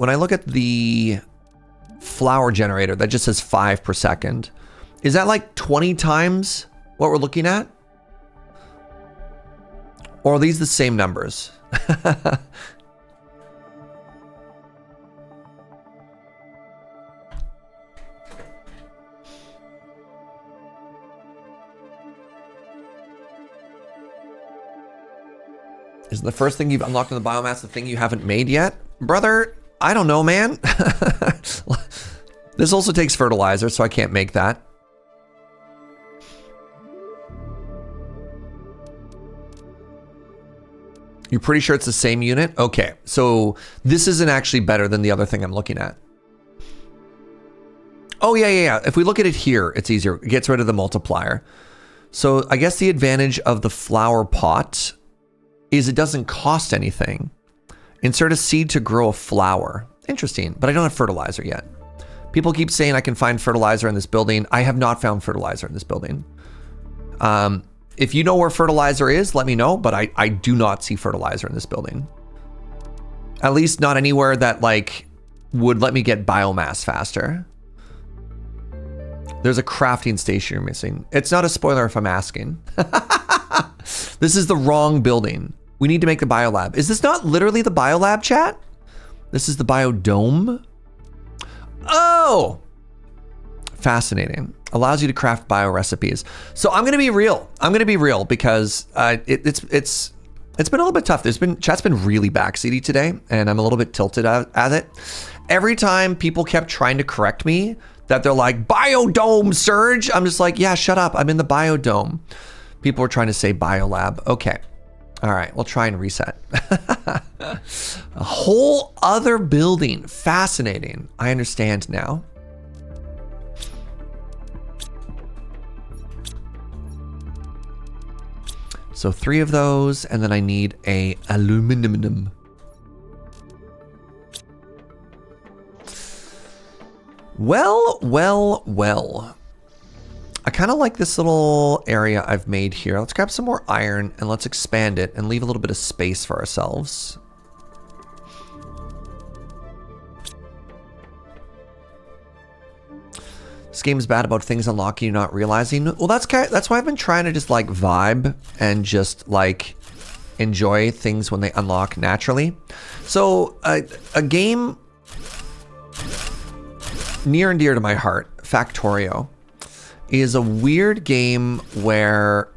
flower generator that just says 5 per second, is that like 20 times what we're looking at? Or are these the same numbers? Is the first thing you've unlocked in the biomass the thing you haven't made yet? Brother, I don't know, man. This also takes fertilizer, so I can't make that. You're pretty sure it's the same unit? Okay, so this isn't actually better than the other thing I'm looking at. Oh, yeah. If we look at it here, it's easier. It gets rid of the multiplier. So I guess the advantage of the flower pot is it doesn't cost anything. Insert a seed to grow a flower. Interesting, but I don't have fertilizer yet. People keep saying I can find fertilizer in this building. I have not found fertilizer in this building. If you know where fertilizer is, let me know, but I do not see fertilizer in this building. At least not anywhere that like would let me get biomass faster. There's a crafting station you're missing. It's not a spoiler if I'm asking. This is the wrong building. We need to make the biolab. Is this not literally the biolab, chat? This is the biodome. Oh! Fascinating. Allows you to craft bio recipes. So I'm gonna be real. Because it's been a little bit tough. Chat's been really backseaty today, and I'm a little bit tilted at it. Every time people kept trying to correct me that they're like, Biodome, Serge. I'm just like, yeah, shut up. I'm in the biodome. People were trying to say biolab. Okay. All right, we'll try and reset. A whole other building. Fascinating. I understand now. So 3 of those, and then I need a aluminum. Well. I kind of like this little area I've made here. Let's grab some more iron and let's expand it and leave a little bit of space for ourselves. this game is bad about things unlocking you not realizing. Well, that's why I've been trying to just like vibe and just like enjoy things when they unlock naturally. So a game near and dear to my heart, Factorio, is a weird game where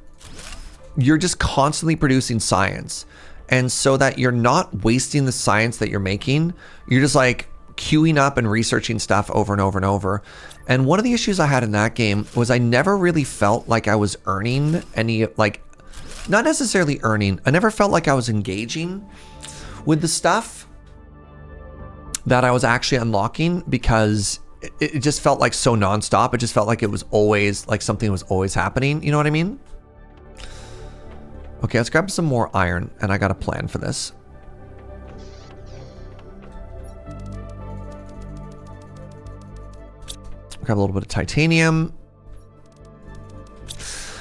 you're just constantly producing science. And so that you're not wasting the science that you're making, you're just like queuing up and researching stuff over and over and over. And one of the issues I had in that game was I never really felt like I was earning any, like, not necessarily earning, I never felt like I was engaging with the stuff that I was actually unlocking, because it just felt like so nonstop. It just felt like it was always, like something was always happening. You know what I mean? Okay, let's grab some more iron, and I got a plan for this. Grab a little bit of titanium.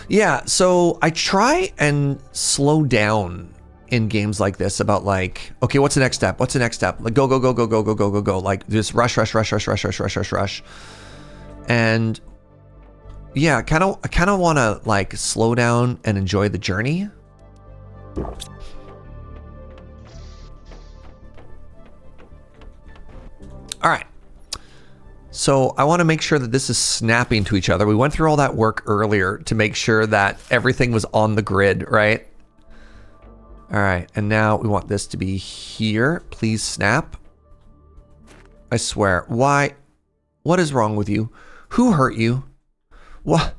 Yeah, so I try and slow down in games like this about like, okay, what's the next step? What's the next step? Like go, go, go, go, go, go, go, go, go. Like just rush, rush, rush, rush, rush, rush, rush, rush, rush. And yeah, I kind of want to like slow down and enjoy the journey. All right. So I want to make sure that this is snapping to each other. We went through all that work earlier to make sure that everything was on the grid, right? All right, and now we want this to be here. Please snap. I swear. Why? What is wrong with you? Who hurt you? What?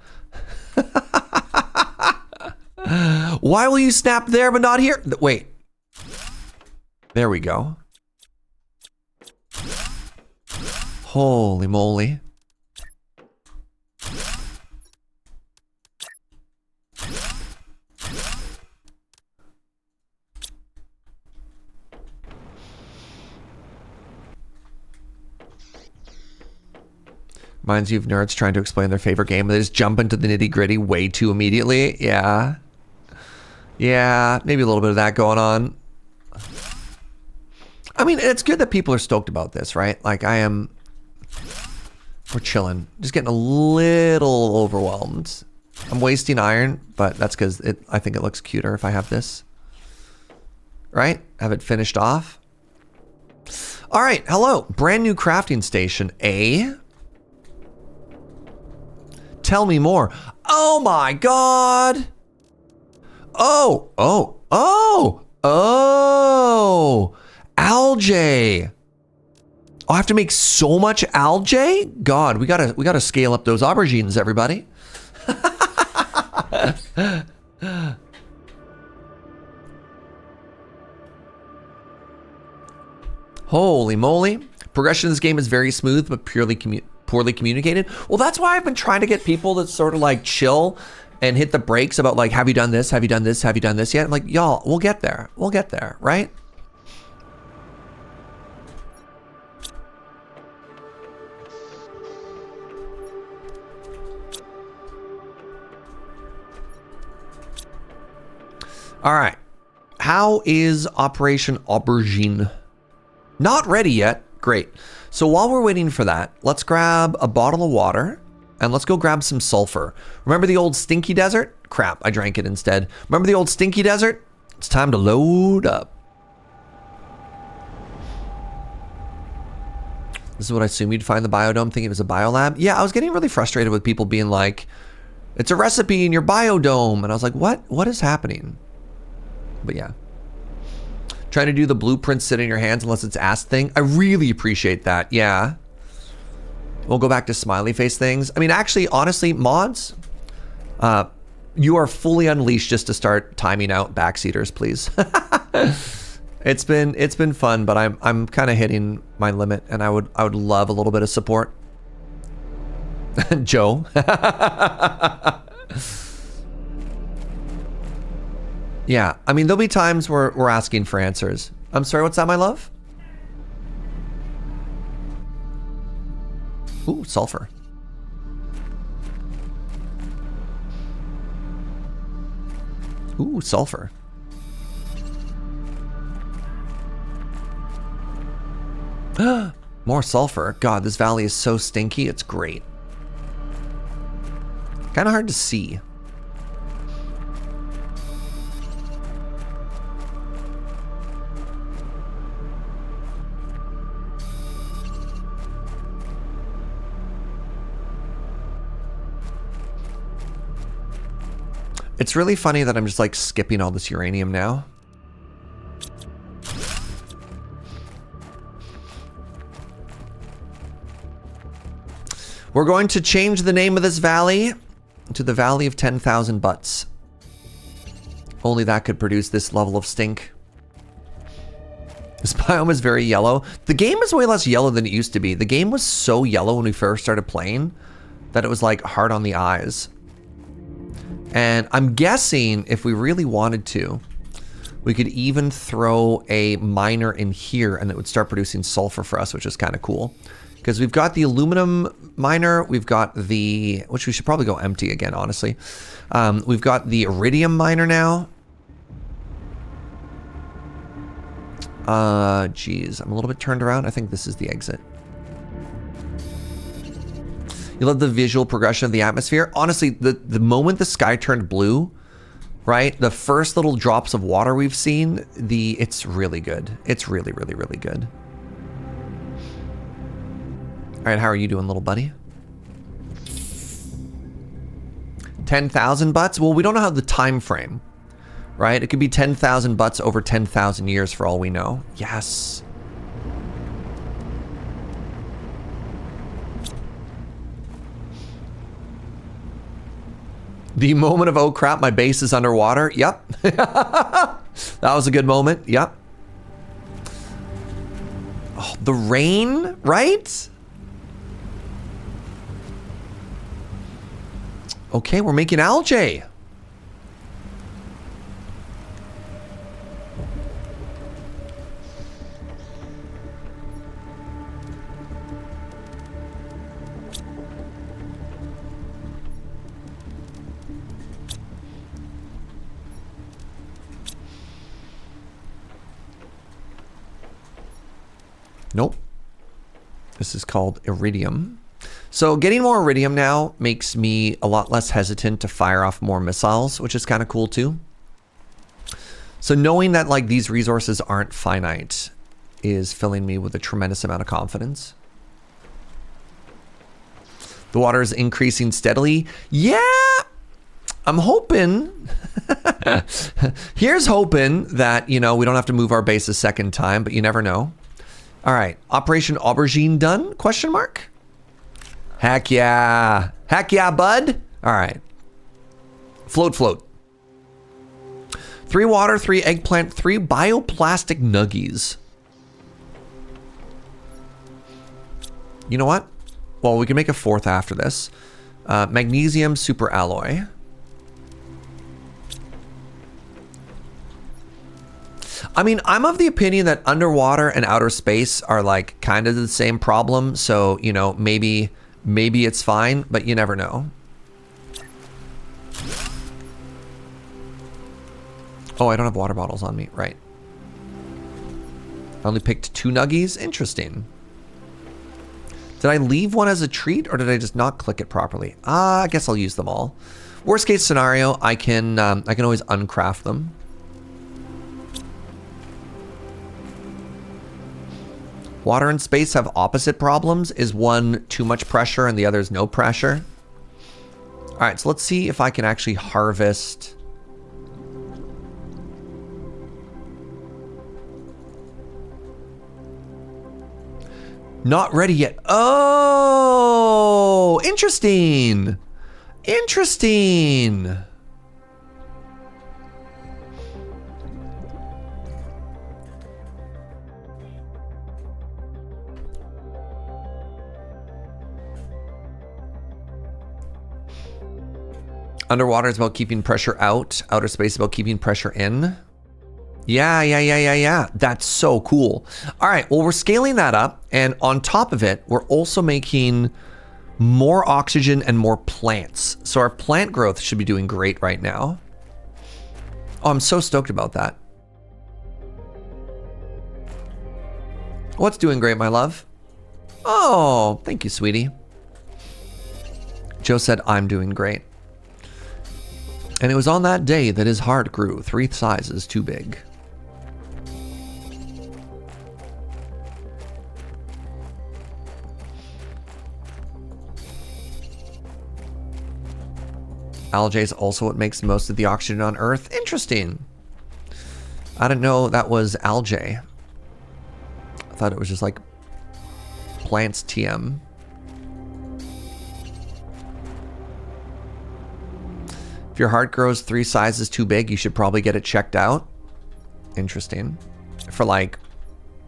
Why will you snap there but not here? Wait. There we go. Holy moly. Reminds you of nerds trying to explain their favorite game. They just jump into the nitty gritty way too immediately. Yeah. Yeah, maybe a little bit of that going on. I mean, it's good that people are stoked about this, right? Like we're chilling. Just getting a little overwhelmed. I'm wasting iron, but that's because I think it looks cuter if I have this. Right? Have it finished off. All right, hello. Brand new crafting station, eh? Tell me more. Oh my God. Oh. Algae. Oh, I have to make so much algae? God, we gotta scale up those aubergines, everybody. Holy moly. Progression in this game is very smooth, but poorly communicated. Well, that's why I've been trying to get people to sort of like chill and hit the brakes about like, have you done this? Have you done this? Have you done this yet? I'm like, y'all, we'll get there. We'll get there, right? All right. How is Operation Aubergine? Not ready yet. Great. So while we're waiting for that, let's grab a bottle of water and let's go grab some sulfur. Remember the old stinky desert? Crap, I drank it instead. Remember the old stinky desert? It's time to load up. This is what I assume you'd find the biodome, thinking it was a biolab. Yeah, I was getting really frustrated with people being like, it's a recipe in your biodome. And I was like, what is happening? But yeah. Trying to do the blueprint sit in your hands unless it's ass thing. I really appreciate that. Yeah. We'll go back to smiley face things. I mean, actually, honestly, mods, you are fully unleashed just to start timing out backseaters, please. It's been fun, but I'm kind of hitting my limit, and I would love a little bit of support. Joe. Yeah, I mean, there'll be times where we're asking for answers. I'm sorry, what's that, my love? Ooh, sulfur. Ooh, sulfur. More sulfur. God, this valley is so stinky. It's great. Kind of hard to see. It's really funny that I'm just like skipping all this uranium now. We're going to change the name of this valley to the Valley of 10,000 Butts. Only that could produce this level of stink. This biome is very yellow. The game is way less yellow than it used to be. The game was so yellow when we first started playing that it was like hard on the eyes. And I'm guessing if we really wanted to, we could even throw a miner in here and it would start producing sulfur for us, which is kind of cool. Because we've got the aluminum miner, we've got the, which we should probably go empty again, honestly. We've got the iridium miner now. Geez, I'm a little bit turned around. I think this is the exit. You love the visual progression of the atmosphere. Honestly, the moment the sky turned blue, right? The first little drops of water we've seen, it's really good. It's really, really, really good. All right, how are you doing, little buddy? 10,000 butts? Well, we don't know how the time frame, right? It could be 10,000 butts over 10,000 years for all we know. Yes. The moment of, oh crap, my base is underwater. Yep. That was a good moment. Yep. Oh, the rain, right? Okay, we're making algae. Nope. This is called iridium. So getting more iridium now makes me a lot less hesitant to fire off more missiles, which is kind of cool too. So knowing that like these resources aren't finite is filling me with a tremendous amount of confidence. The water is increasing steadily. Yeah, I'm hoping. Here's hoping that, you know, we don't have to move our base a second time, but you never know. All right, Operation Aubergine done? Question mark. Heck yeah. Heck yeah, bud. All right. Float, float. 3 water, 3 eggplant, 3 bioplastic nuggies. You know what? Well, we can make a 4th after this. Magnesium super alloy. I mean, I'm of the opinion that underwater and outer space are like kind of the same problem. So, you know, maybe it's fine, but you never know. Oh, I don't have water bottles on me. Right. I only picked 2 nuggies. Interesting. Did I leave one as a treat or did I just not click it properly? I guess I'll use them all. Worst case scenario, I can always uncraft them. Water and space have opposite problems. Is one too much pressure and the other is no pressure? All right, so let's see if I can actually harvest. Not ready yet. Oh, interesting. Interesting. Underwater is about keeping pressure out. Outer space is about keeping pressure in. Yeah. That's so cool. All right, well, we're scaling that up. And on top of it, we're also making more oxygen and more plants. So our plant growth should be doing great right now. Oh, I'm so stoked about that. What's doing great, my love? Oh, thank you, sweetie. Joe said, I'm doing great. And it was on that day that his heart grew 3 sizes too big. Algae is also what makes most of the oxygen on Earth. Interesting. I didn't know that was algae. I thought it was just like plants TM. If your heart grows 3 sizes too big, you should probably get it checked out. Interesting. For like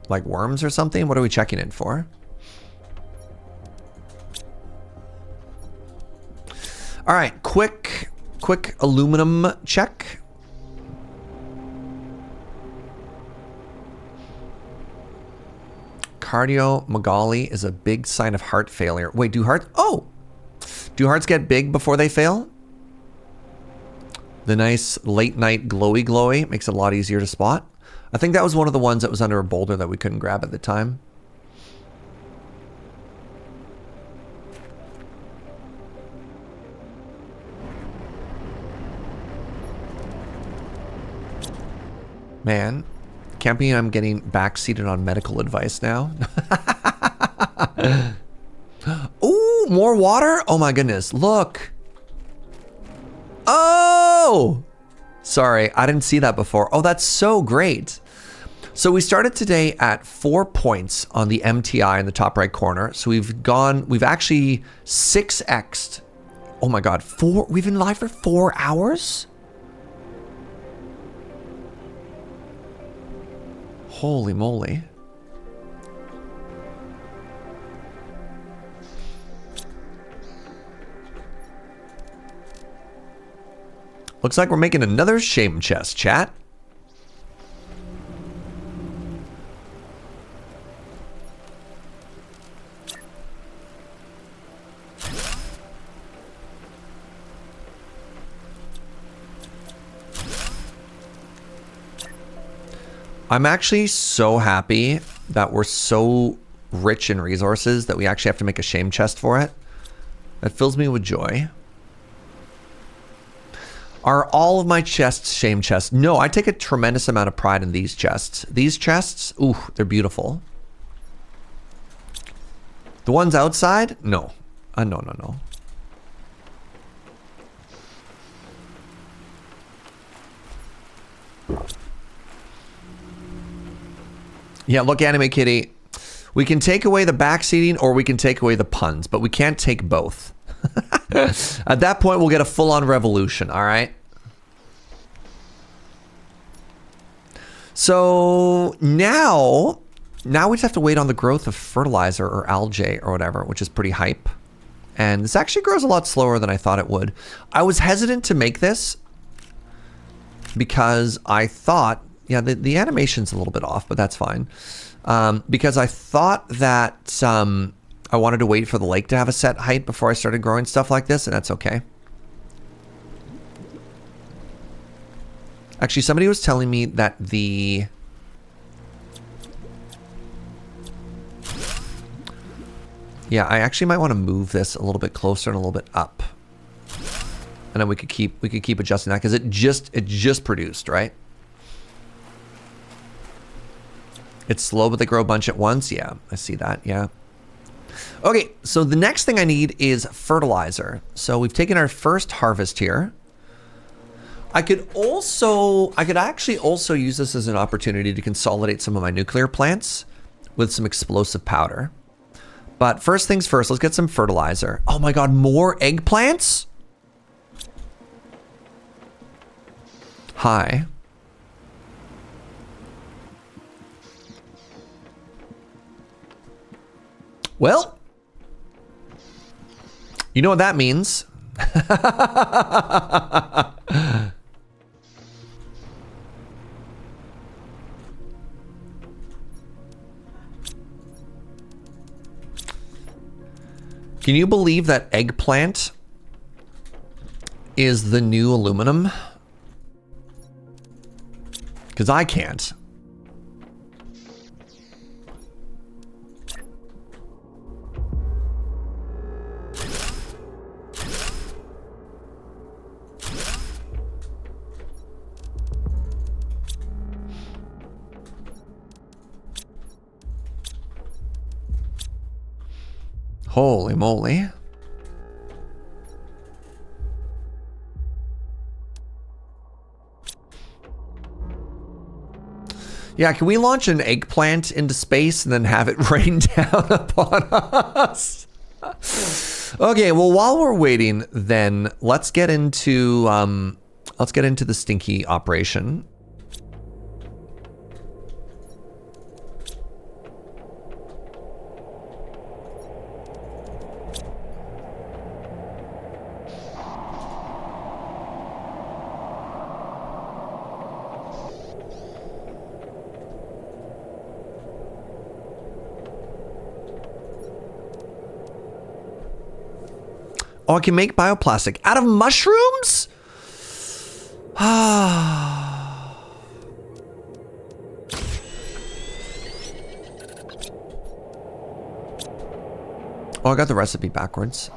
worms or something? What are we checking it for? All right, quick aluminum check. Cardiomegaly is a big sign of heart failure. Wait, do hearts get big before they fail? The nice late night glowy makes it a lot easier to spot. I think that was one of the ones that was under a boulder that we couldn't grab at the time. Man, can't believe I'm getting backseated on medical advice now. Ooh, more water? Oh my goodness, look. Oh! Sorry, I didn't see that before. Oh, that's so great. So we started today at 4 points on the MTI in the top right corner. So we've actually 6x'd. Oh my God, we've been live for 4 hours? Holy moly. Looks like we're making another shame chest, chat. I'm actually so happy that we're so rich in resources that we actually have to make a shame chest for it. That fills me with joy. Are all of my chests shame chests? No, I take a tremendous amount of pride in these chests. These chests, ooh, they're beautiful. The ones outside? No. No. Yeah, look, Anime Kitty. We can take away the backseating or we can take away the puns, but we can't take both. At that point, we'll get a full-on revolution, all right? So now we just have to wait on the growth of fertilizer or algae or whatever, which is pretty hype. And this actually grows a lot slower than I thought it would. I was hesitant to make this because I thought, yeah, the animation's a little bit off, but that's fine. Because I thought that I wanted to wait for the lake to have a set height before I started growing stuff like this, and that's okay. Actually, somebody was telling me that yeah, I actually might want to move this a little bit closer and a little bit up. And then we could keep adjusting that because it just produced, right? It's slow, but they grow a bunch at once. Yeah, I see that. Yeah. Okay, so the next thing I need is fertilizer. So we've taken our first harvest here. I could actually also use this as an opportunity to consolidate some of my nuclear plants with some explosive powder. But first things first, let's get some fertilizer. Oh my God, more eggplants? Hi. Well, you know what that means. Can you believe that eggplant is the new aluminum? Because I can't. Holy moly. Yeah, can we launch an eggplant into space and then have it rain down upon us? Okay, well, while we're waiting, then let's get into the stinky operation. Oh, I can make bioplastic out of mushrooms? Oh, I got the recipe backwards.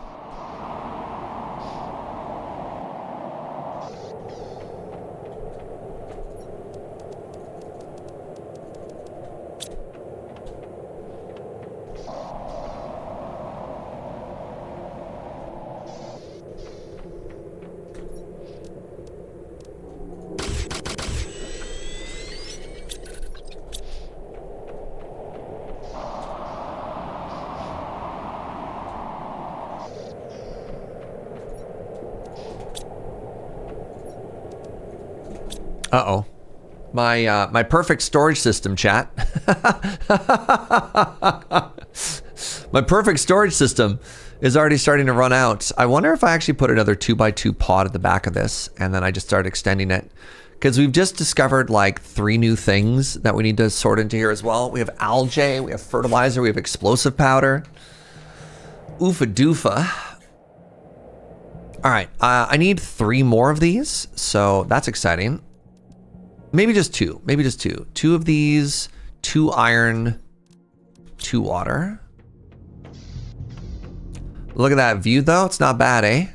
Uh-oh. My perfect storage system, chat. My perfect storage system is already starting to run out. I wonder if I actually put another 2x2 pod at the back of this and then I just start extending it. Because we've just discovered like 3 new things that we need to sort into here as well. We have algae, we have fertilizer, we have explosive powder. Oofa doofa. All right, I need 3 more of these, so that's exciting. Maybe just 2. Maybe just 2. 2 of these, 2 iron, 2 water. Look at that view, though. It's not bad, eh?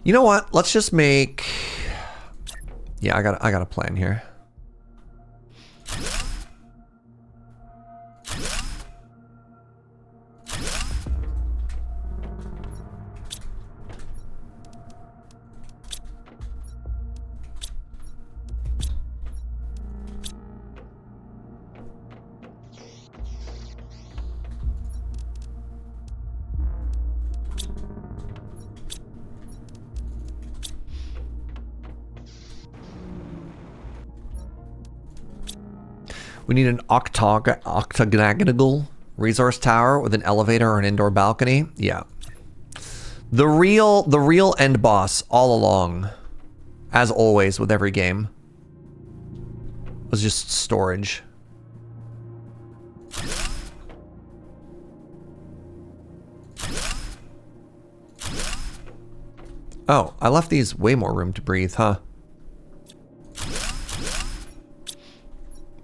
You know what? Let's just make... Yeah, I got a plan here. We need an octagonal resource tower with an elevator or an indoor balcony. Yeah. The real end boss all along, as always with every game, was just storage. Oh, I left these way more room to breathe, huh?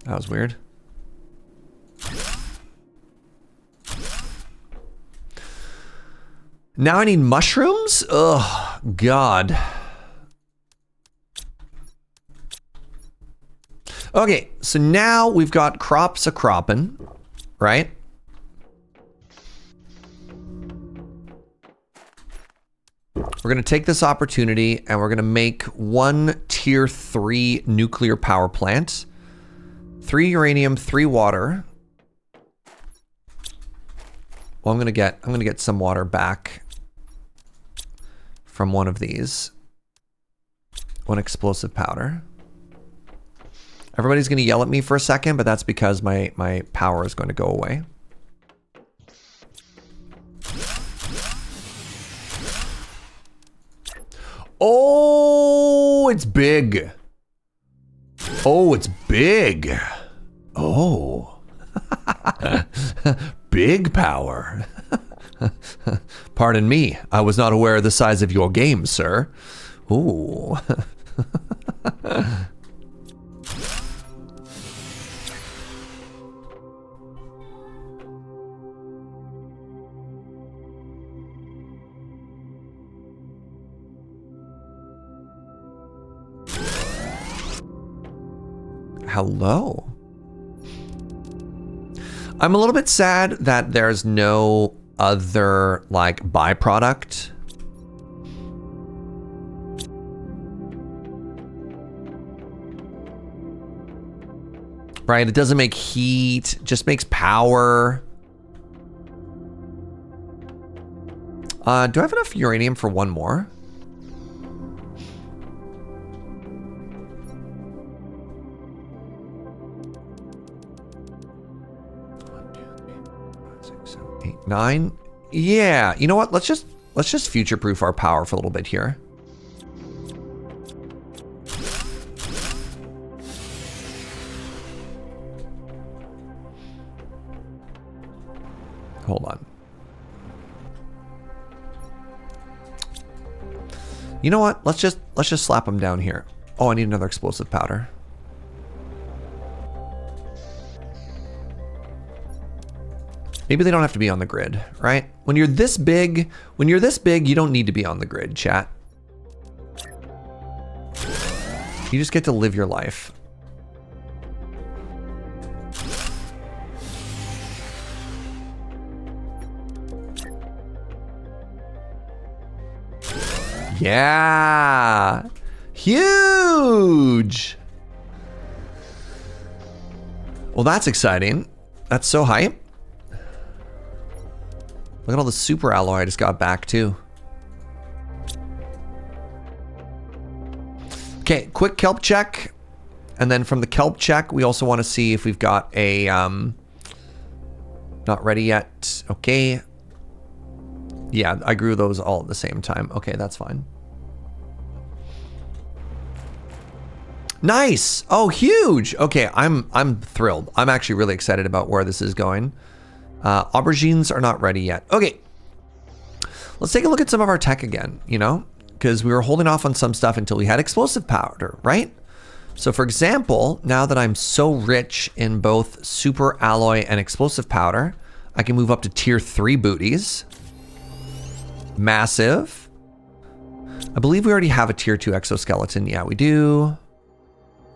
That was weird. Now I need mushrooms? Ugh, God. Okay, so now we've got crops a-croppin', right? We're gonna take this opportunity and we're gonna make 1 tier 3 nuclear power plant. 3 uranium, 3 water. Well, I'm gonna get some water back from one of these. 1 explosive powder. Everybody's gonna yell at me for a second, but that's because my power is going to go away. Oh, it's big. Oh, it's big. Oh. Big power. Pardon me. I was not aware of the size of your game, sir. Ooh. hello. I'm a little bit sad that there's no other like byproduct. Right, it doesn't make heat, just makes power. Do I have enough uranium for one more? Nine. Yeah, you know what? Let's just future-proof our power for a little bit here. Hold on. You know what? Let's just slap them down here. Oh, I need another explosive powder. Maybe they don't have to be on the grid, right? When you're this big, you don't need to be on the grid, chat. You just get to live your life. Yeah. Huge. Well, that's exciting. That's so hype. Look at all the super alloy I just got back too. Okay, quick kelp check. And then from the kelp check, we also want to see if we've got a, not ready yet. Okay. Yeah, I grew those all at the same time. Okay, that's fine. Nice. Oh, huge. Okay, I'm thrilled. I'm actually really excited about where this is going. Aubergines are not ready yet. Okay. Let's take a look at some of our tech again, you know, because we were holding off on some stuff until we had explosive powder, right? So for example, now that I'm so rich in both super alloy and explosive powder, I can move up to tier 3 booties. Massive. I believe we already have a tier 2 exoskeleton. Yeah, we do.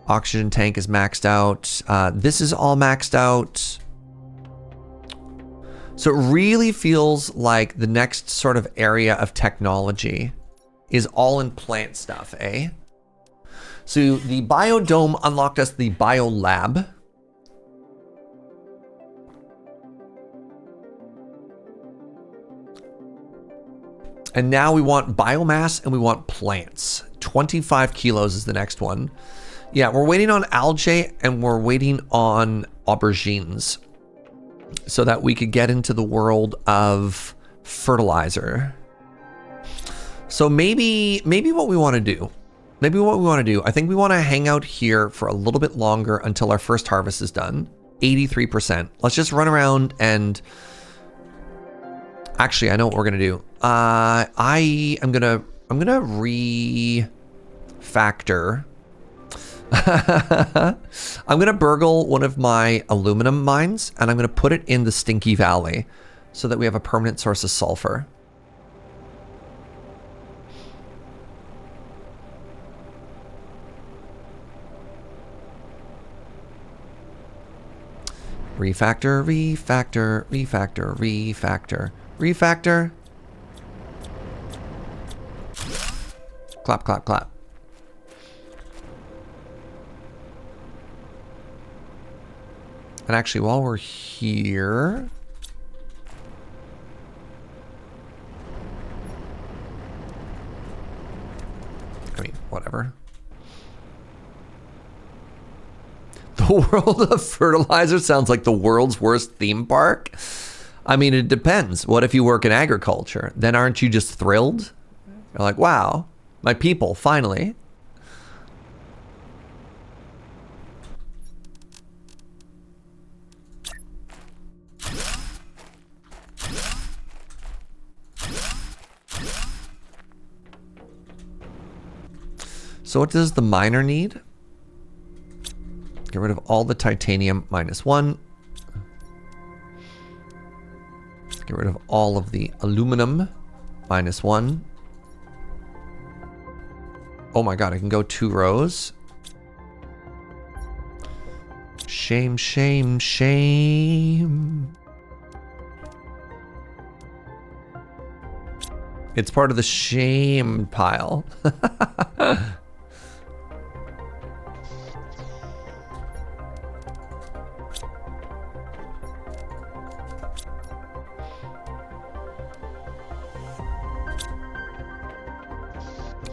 Oxygen tank is maxed out. This is all maxed out. So it really feels like the next sort of area of technology is all in plant stuff, eh? So the Biodome unlocked us the Biolab. And now we want biomass and we want plants. 25 kilos is the next one. Yeah, we're waiting on algae and we're waiting on aubergines so that we could get into the world of fertilizer. So maybe what we want to do, I think we want to hang out here for a little bit longer until our first harvest is done. 83%. Let's just run around and actually, I know what we're gonna do. I'm gonna refactor. I'm gonna burgle one of my aluminum mines and I'm gonna put it in the Stinky Valley so that we have a permanent source of sulfur. Refactor, refactor, refactor, refactor, refactor. Clap, clap, clap. And actually, while we're here, I mean, whatever. The world of fertilizer sounds like the world's worst theme park. I mean, it depends. What if you work in agriculture? Then aren't you just thrilled? You're like, wow, my people, finally. So what does the miner need? Get rid of all the titanium, -1. Get rid of all of the aluminum, -1. Oh my god, I can go 2 rows. Shame, shame, shame. It's part of the shame pile.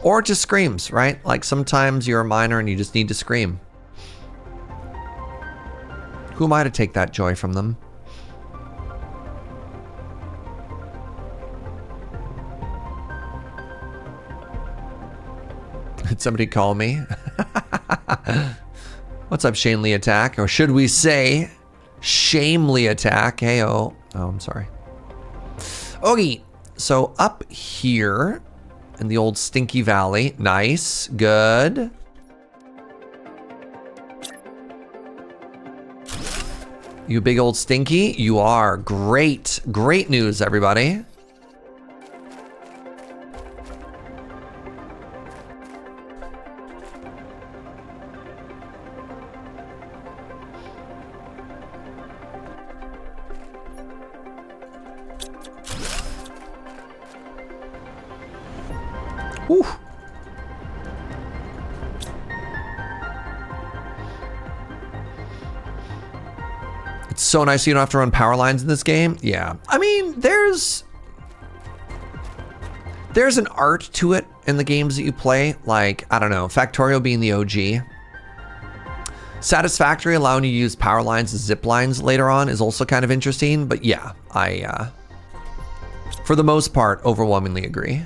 Or it just screams, right? Like sometimes you're a miner and you just need to scream. Who am I to take that joy from them? Did somebody call me? What's up, Shamely Attack? Or should we say, Shamely Attack? Hey, oh, I'm sorry. Okay, so up here in the old Stinky Valley. Nice, good. You big old Stinky, you are great. Great news, everybody. Whew. It's so nice you don't have to run power lines in this game. Yeah. I mean, there's an art to it in the games that you play. Like, I don't know, Factorio being the OG. Satisfactory allowing you to use power lines and zip lines later on is also kind of interesting. But yeah, I, for the most part, overwhelmingly agree.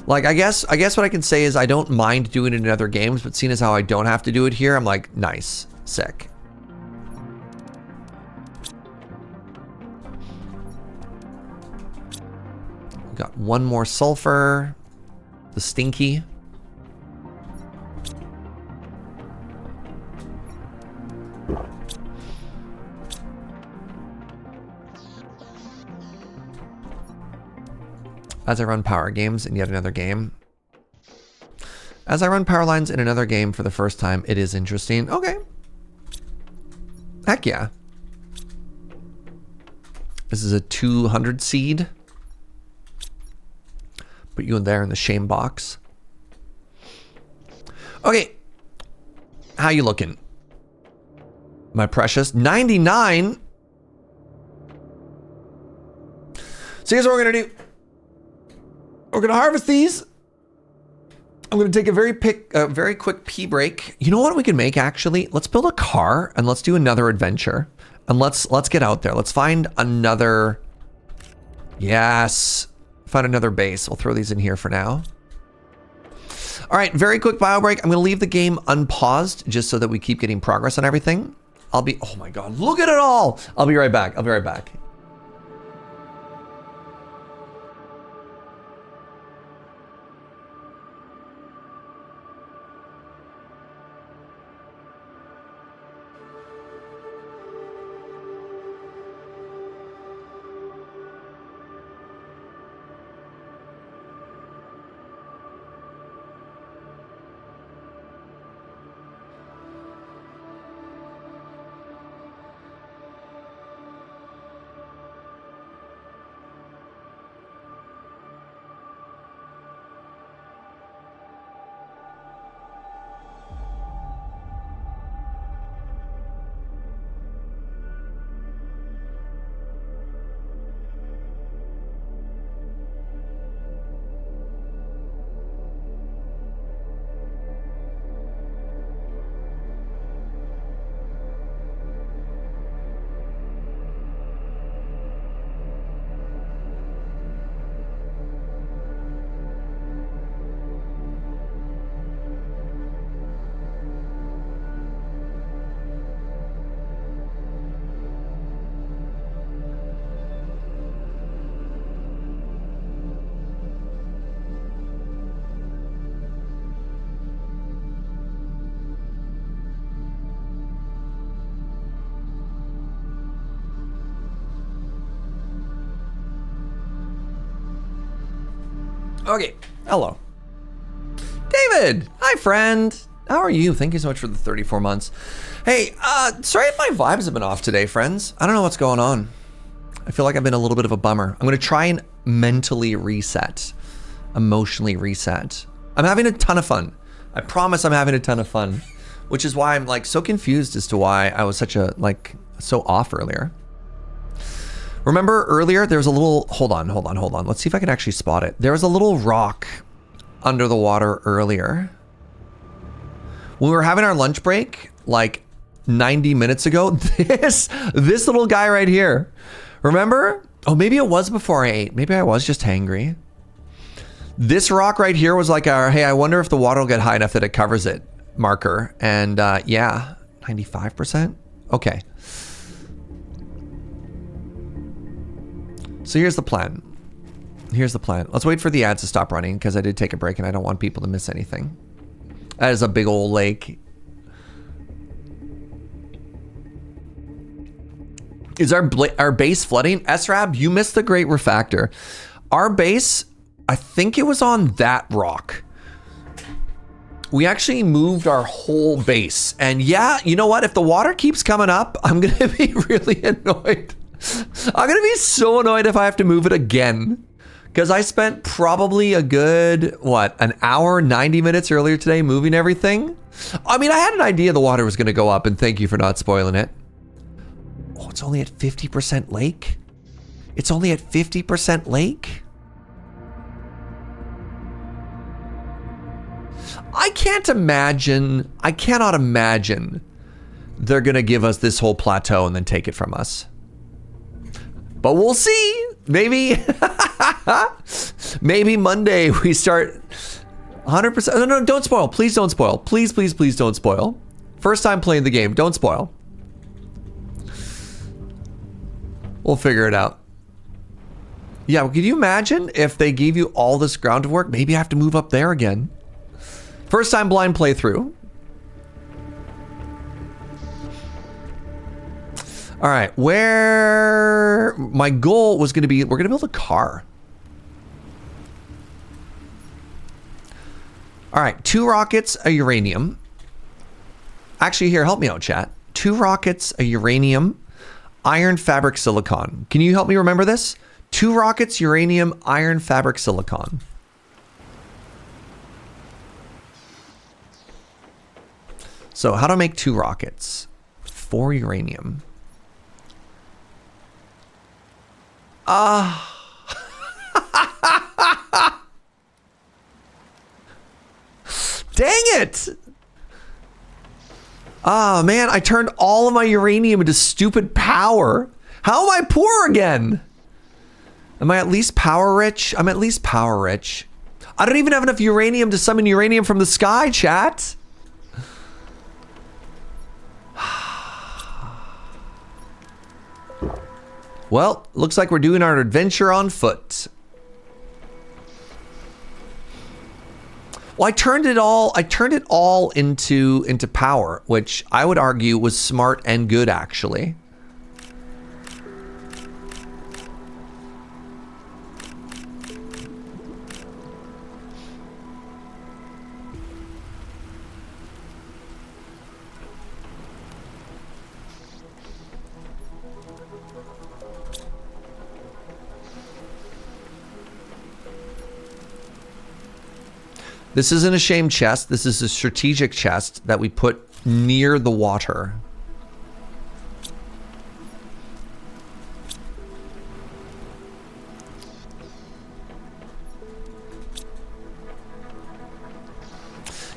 Like, I guess what I can say is I don't mind doing it in other games, but seeing as how I don't have to do it here, I'm like, nice, sick. We got one more sulfur, the Stinky. As I run power games in yet another game. As I run power lines in another game for the first time, it is interesting. Okay. Heck yeah. This is a 200 seed. Put you in there in the shame box. Okay. How you looking? My precious. 99. So here's what we're gonna do. We're gonna harvest these. I'm gonna take a very quick pee break. You know what we can make actually? Let's build a car and let's do another adventure. And let's get out there. Let's find another. Yes, find another base. We'll throw these in here for now. All right, very quick bio break. I'm gonna leave the game unpaused just so that we keep getting progress on everything. Oh my God, look at it all. I'll be right back. I'll be right back. Okay, hello. David, hi friend. How are you? Thank you so much for the 34 months. Hey, sorry if my vibes have been off today, friends. I don't know what's going on. I feel like I've been a little bit of a bummer. I'm going to try and mentally reset, emotionally reset. I'm having a ton of fun. I promise I'm having a ton of fun, which is why I'm like so confused as to why I was such a, like, so off earlier. Remember earlier, there was a little, hold on. Let's see if I can actually spot it. There was a little rock under the water earlier. When we were having our lunch break, like 90 minutes ago, this little guy right here, remember? Oh, maybe it was before I ate. Maybe I was just hangry. This rock right here was like our, hey, I wonder if the water will get high enough that it covers it marker. And yeah, 95%. Okay. So here's the plan. Let's wait for the ads to stop running because I did take a break and I don't want people to miss anything. That is a big old lake. Is our base flooding? SRAB, you missed the great refactor. Our base, I think it was on that rock. We actually moved our whole base. And yeah, you know what? If the water keeps coming up, I'm going to be really annoyed. I'm going to be so annoyed if I have to move it again. Because I spent probably a good, what, an hour, 90 minutes earlier today moving everything. I mean, I had an idea the water was going to go up, and thank you for not spoiling it. Oh, it's only at 50% lake? It's only at 50% lake? I cannot imagine they're going to give us this whole plateau and then take it from us. But we'll see. Maybe, maybe Monday we start 100%. No, don't spoil. Please don't spoil. Please, please, please don't spoil. First time playing the game. Don't spoil. We'll figure it out. Yeah, could you imagine if they gave you all this ground work? Maybe I have to move up there again. First time blind playthrough. All right, where my goal was going to be, we're going to build a car. All right, 2 rockets, a uranium. Actually, here, help me out, chat. 2 rockets, a uranium, iron, fabric, silicon. Can you help me remember this? 2 rockets, uranium, iron, fabric, silicon. So how to make 2 rockets? 4 uranium. Dang it! Oh man, I turned all of my uranium into stupid power. How am I poor again? Am I at least power rich? I'm at least power rich. I don't even have enough uranium to summon uranium from the sky, chat. Well, looks like we're doing our adventure on foot. Well, I turned it all into power, which I would argue was smart and good, actually. This isn't a shame chest. This is a strategic chest that we put near the water.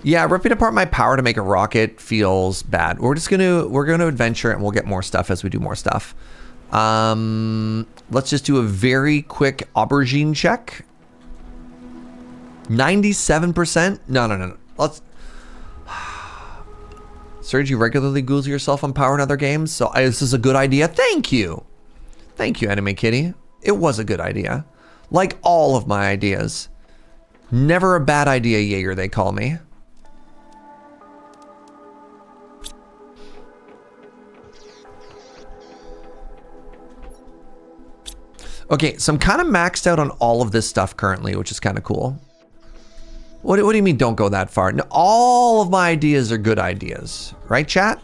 Yeah, ripping apart my power to make a rocket feels bad. We're gonna adventure and we'll get more stuff as we do more stuff. Let's just do a very quick aubergine check. 97%? No. Let's... Serge, you regularly Google yourself on power in other games, so this is a good idea. Thank you. Thank you, Anime Kitty. It was a good idea. Like all of my ideas. Never a bad idea, Jaeger, they call me. Okay, so I'm kind of maxed out on all of this stuff currently, which is kind of cool. What do you mean don't go that far? No, all of my ideas are good ideas. Right, chat?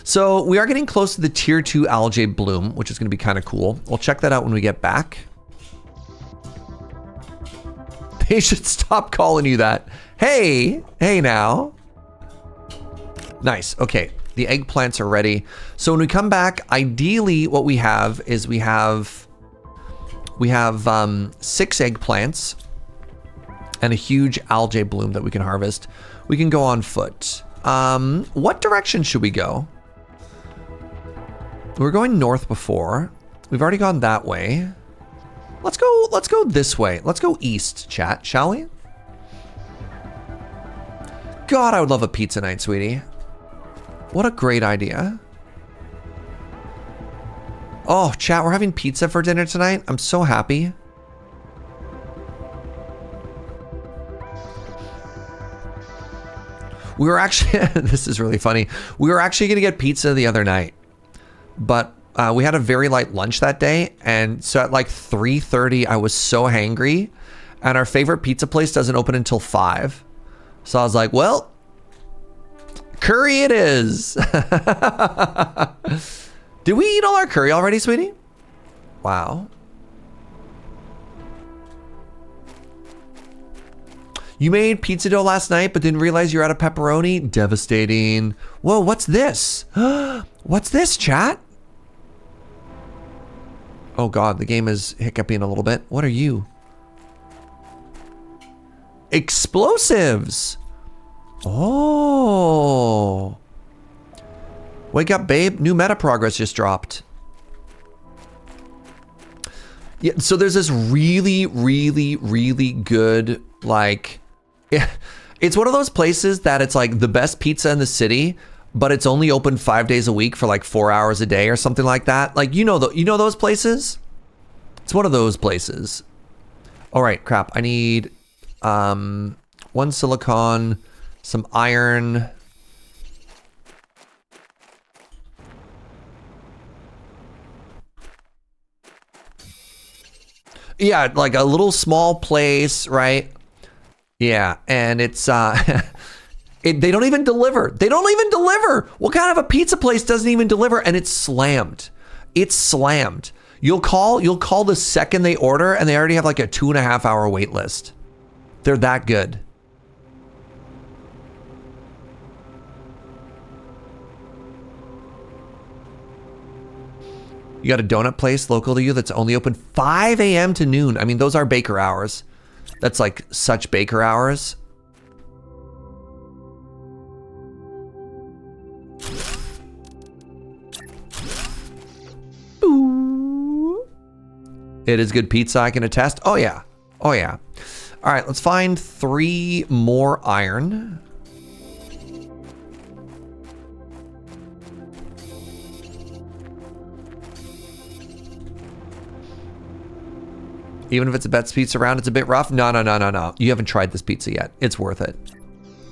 So we are getting close to the tier 2 algae bloom, which is going to be kind of cool. We'll check that out when we get back. They should stop calling you that. Hey now. Nice. Okay. The eggplants are ready. So when we come back, ideally what we have is we have 6 eggplants and a huge algae bloom that we can harvest. We can go on foot. What direction should we go? We were going north before. We've already gone that way. Let's go this way. Let's go east, chat, shall we? God, I would love a pizza night, sweetie. What a great idea. Oh, chat, we're having pizza for dinner tonight. I'm so happy. We were actually, this is really funny. We were actually gonna get pizza the other night, but we had a very light lunch that day. And so at like 3:30, I was so hangry, and our favorite pizza place doesn't open until 5. So I was like, well, curry it is. Did we eat all our curry already, sweetie? Wow. You made pizza dough last night, but didn't realize you're out of pepperoni? Devastating. Whoa, what's this? What's this, chat? Oh God, the game is hiccuping a little bit. What are you? Explosives. Oh. Wake up, babe. New meta progress just dropped. Yeah, so there's this really, really, really good, like, it's one of those places that it's like the best pizza in the city, but it's only open 5 days a week for like 4 hours a day or something like that. Like, you know those places? It's one of those places. All right, crap. I need 1 silicon, some iron. Yeah, like a little small place, right? Yeah, and it's they don't even deliver. They don't even deliver. What kind of a pizza place doesn't even deliver? And it's slammed. It's slammed. You'll call the second they order, and they already have like a 2.5 hour wait list. They're that good. You got a donut place local to you that's only open 5 a.m. to noon. I mean, those are baker hours. That's like such baker hours. Boo. It is good pizza, I can attest. Oh yeah. Oh yeah. All right, let's find 3 more iron. Even if it's the best pizza around, it's a bit rough. No. You haven't tried this pizza yet. It's worth it.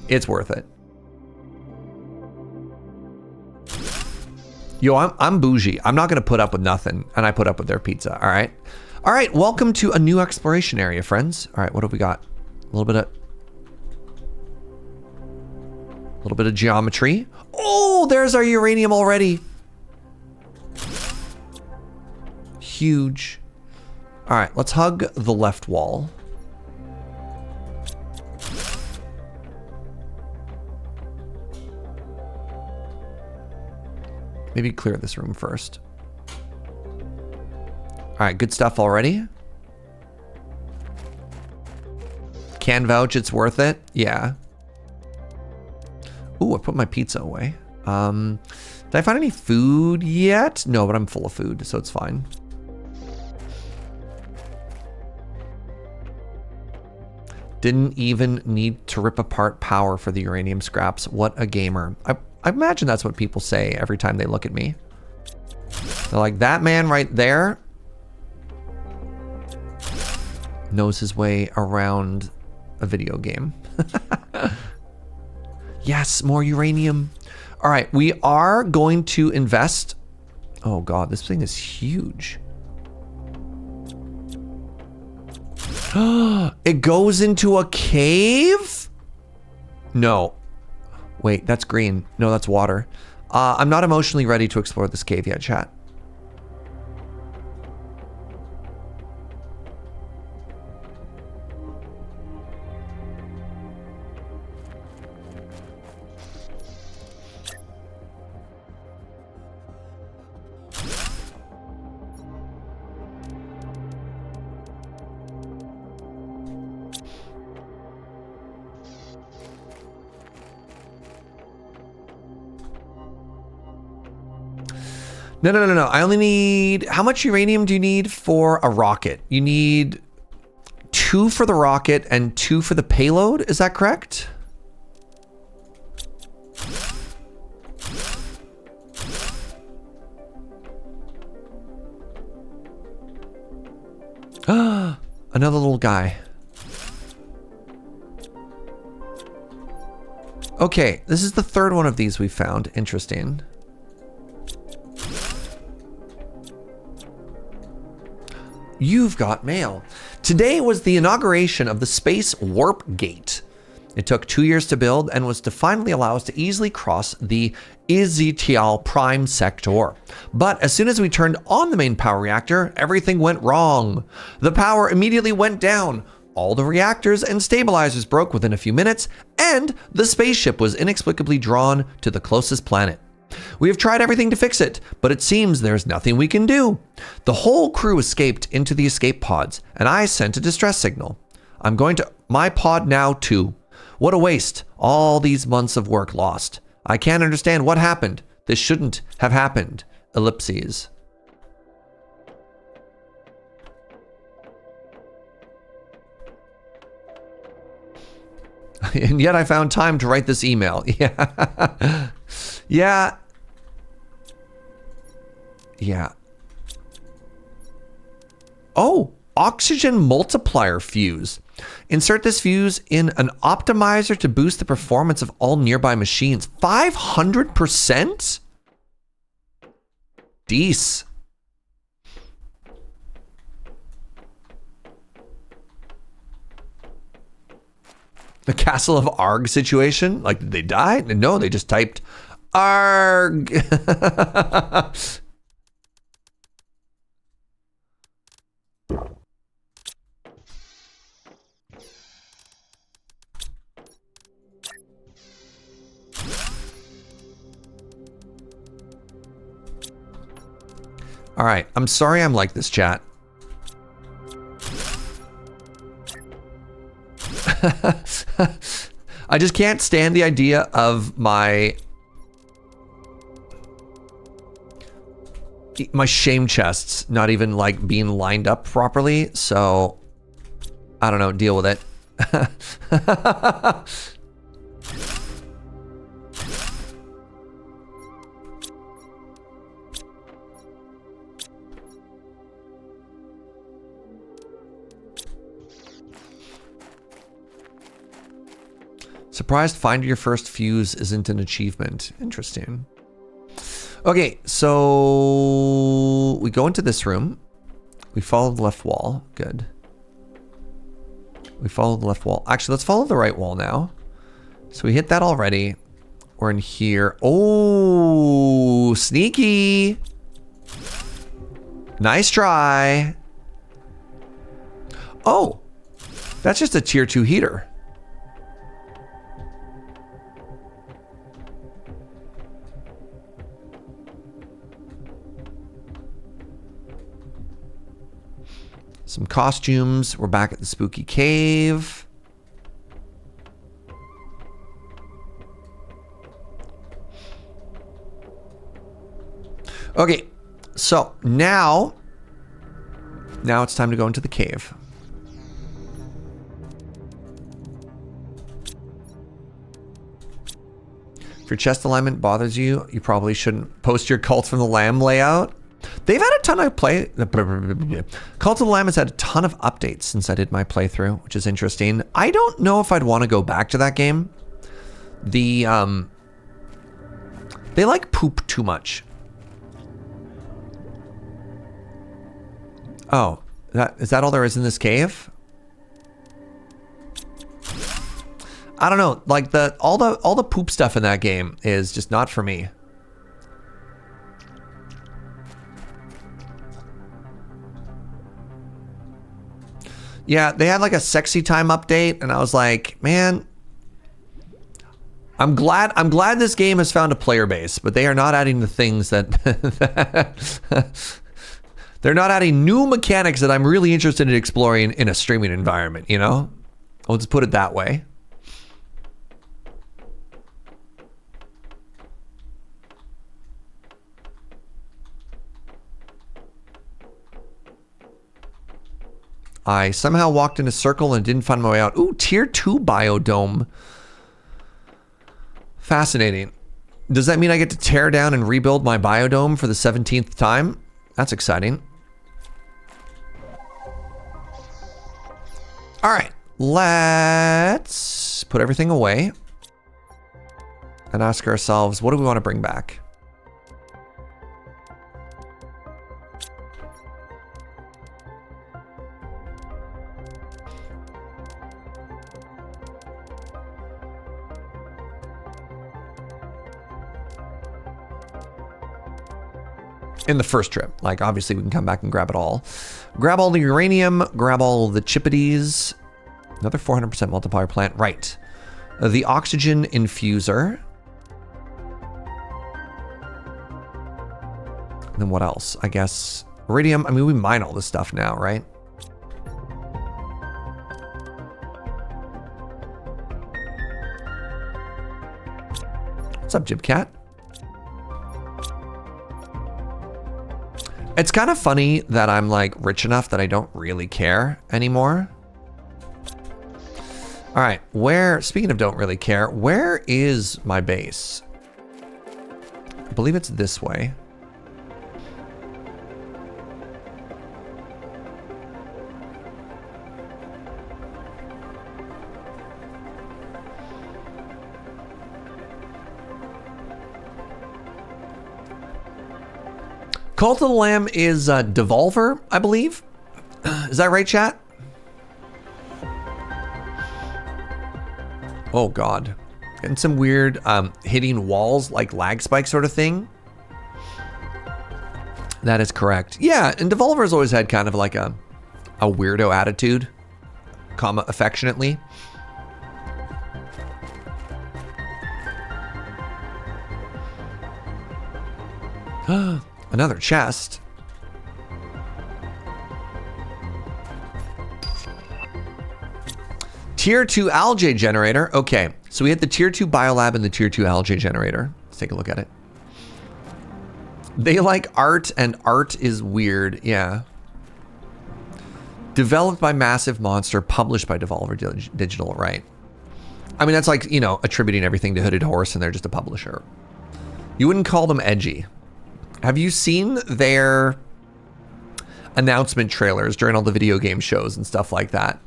It's worth it. Yo, I'm bougie. I'm not gonna put up with nothing, and I put up with their pizza. All right. All right. Welcome to a new exploration area, friends. All right. What have we got? A little bit of geometry. Oh, there's our uranium already. Huge. All right, let's hug the left wall. Maybe clear this room first. All right, good stuff already. Can vouch it's worth it. Yeah. Ooh, I put my pizza away. Did I find any food yet? No, but I'm full of food, so it's fine. Didn't even need to rip apart power for the uranium scraps. What a gamer. I imagine that's what people say every time they look at me. They're like, that man right there knows his way around a video game. Yes, more uranium. All right, we are going to invest. Oh God, this thing is huge. It goes into a cave? No. Wait, that's green. No, that's water. I'm not emotionally ready to explore this cave yet, chat. No. I only need... How much uranium do you need for a rocket? You need 2 for the rocket and 2 for the payload. Is that correct? Another little guy. Okay, this is the 3rd one of these we found. Interesting. You've got mail. Today was the inauguration of the Space Warp Gate. It took 2 years to build and was to finally allow us to easily cross the Izitial Prime Sector. But as soon as we turned on the main power reactor, everything went wrong. The power immediately went down. All the reactors and stabilizers broke within a few minutes, and the spaceship was inexplicably drawn to the closest planet. We have tried everything to fix it, but it seems there's nothing we can do. The whole crew escaped into the escape pods, and I sent a distress signal. I'm going to my pod now too. What a waste. All these months of work lost. I can't understand what happened. This shouldn't have happened. Ellipses. And yet I found time to write this email. Yeah. Yeah. Oh, oxygen multiplier fuse. Insert this fuse in an optimizer to boost the performance of all nearby machines. 500%? Deece. The Castle of Arg situation? Like, did they die? No, they just typed Arg. All right, I'm sorry I'm like this, chat. I just can't stand the idea of my shame chests not even like being lined up properly, so I don't know, deal with it. Surprised finding your first fuse isn't an achievement. Interesting. Okay, so we go into this room. We follow the left wall. Good. We follow the left wall. Actually, let's follow the right wall now. So we hit that already. We're in here. Oh, sneaky. Nice try. Oh, that's just a tier 2 heater. Some costumes. We're back at the spooky cave. Okay, so now it's time to go into the cave. If your chest alignment bothers you, you probably shouldn't post your Cult from the Lamb layout. They've had a ton of Cult of the Lamb has had a ton of updates since I did my playthrough, which is interesting. I don't know if I'd want to go back to that game. They like poop too much. Oh, is that all there is in this cave? I don't know, like all the poop stuff in that game is just not for me. Yeah, they had like a sexy time update, and I was like, man, I'm glad this game has found a player base, but they are not adding the things that they're not adding new mechanics that I'm really interested in exploring in a streaming environment, you know? I'll just put it that way. I somehow walked in a circle and didn't find my way out. Ooh, tier 2 biodome. Fascinating. Does that mean I get to tear down and rebuild my biodome for the 17th time? That's exciting. All right, let's put everything away and ask ourselves, what do we want to bring back? In the first trip, like obviously we can come back and grab it all. Grab all the uranium, grab all the chippities. Another 400% multiplier plant, right. The oxygen infuser. And then what else? I guess iridium, I mean we mine all this stuff now, right? What's up, Jibcat? It's kind of funny that I'm like rich enough that I don't really care anymore. All right, speaking of don't really care, where is my base? I believe it's this way. Cult of the Lamb is Devolver, I believe. Is that right, chat? Oh, God. Getting some weird hitting walls like lag spike sort of thing. That is correct. Yeah, and Devolver's always had kind of like a weirdo attitude, comma, affectionately. Another chest. Tier 2 algae generator. Okay, so we had the tier 2 biolab and the tier 2 algae generator. Let's take a look at it. They like art, and art is weird. Yeah. Developed by Massive Monster, published by Devolver Digital, right? I mean, that's like, you know, attributing everything to Hooded Horse, and they're just a publisher. You wouldn't call them edgy. Have you seen their announcement trailers during all the video game shows and stuff like that?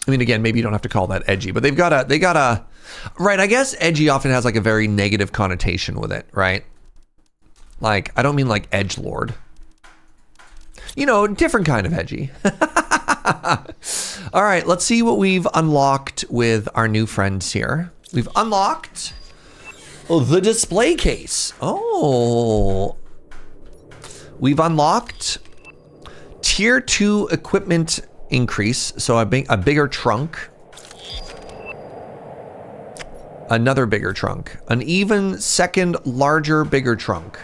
I mean, again, maybe you don't have to call that edgy, but they got a, right, I guess edgy often has like a very negative connotation with it, right? Like, I don't mean like edgelord. You know, different kind of edgy. All right, let's see what we've unlocked with our new friends here. We've unlocked the display case. Oh. We've unlocked tier 2 equipment increase. So a bigger trunk. Another bigger trunk. An even second larger, bigger trunk.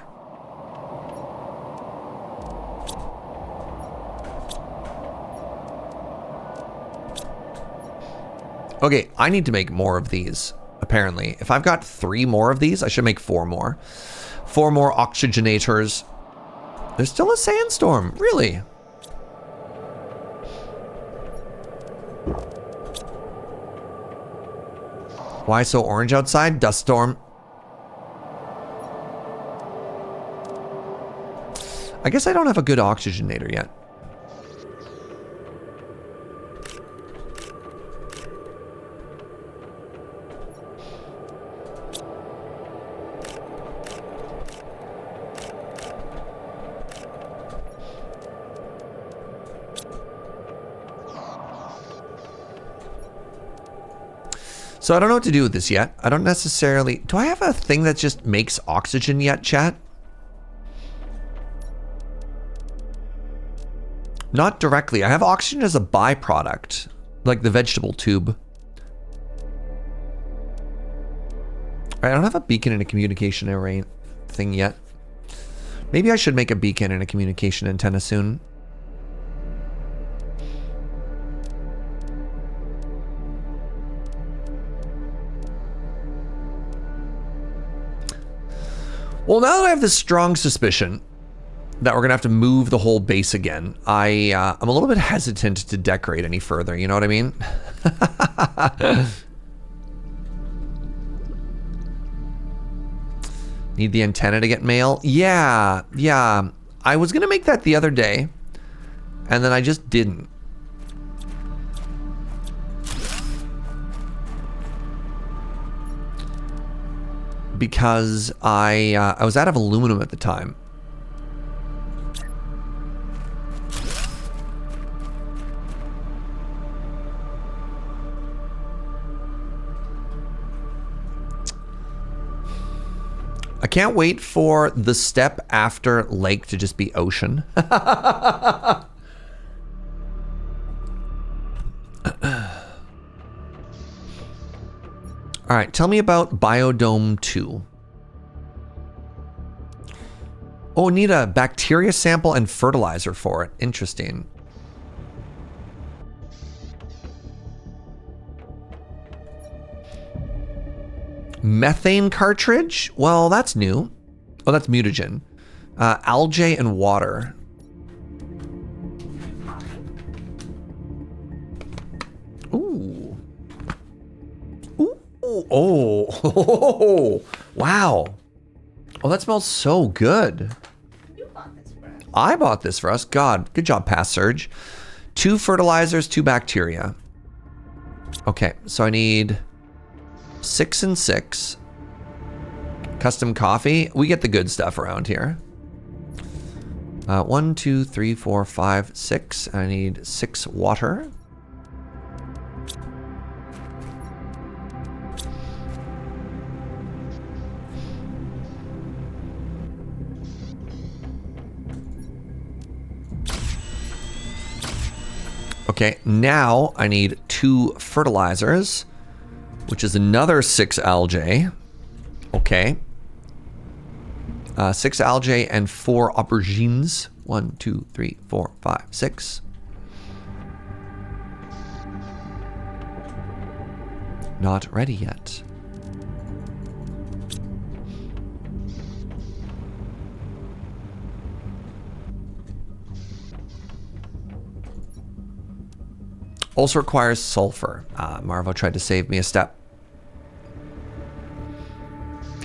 Okay, I need to make more of these. Apparently, if I've got 3 more of these, I should make 4 more. 4 more oxygenators. There's still a sandstorm, really? Why so orange outside? Dust storm. I guess I don't have a good oxygenator yet. So I don't know what to do with this yet. I don't necessarily... Do I have a thing that just makes oxygen yet, chat? Not directly. I have oxygen as a byproduct, like the vegetable tube. All right, I don't have a beacon and a communication array thing yet. Maybe I should make a beacon and a communication antenna soon. Well, now that I have this strong suspicion that we're gonna have to move the whole base again, I'm a little bit hesitant to decorate any further, you know what I mean? Need the antenna to get mail? Yeah. I was gonna make that the other day, and then I just didn't. Because I was out of aluminum at the time. I can't wait for the step after lake to just be ocean. All right, tell me about Biodome 2. Oh, need a bacteria sample and fertilizer for it. Interesting. Methane cartridge? Well, that's new. Oh, that's mutagen. Algae and water. Ooh. Ooh. Oh. Wow. Oh, that smells so good. You bought this for us. I bought this for us. God, good job, past Serge. 2 fertilizers, 2 bacteria. Okay, so I need 6 and 6. Custom coffee. We get the good stuff around here. 1, 2, 3, 4, 5, 6. I need 6 water. Okay, now I need 2 fertilizers, which is another 6 algae. Okay. 6 algae and 4 aubergines. 1, 2, 3, 4, 5, 6. Not ready yet. Also requires sulfur. Marvo tried to save me a step.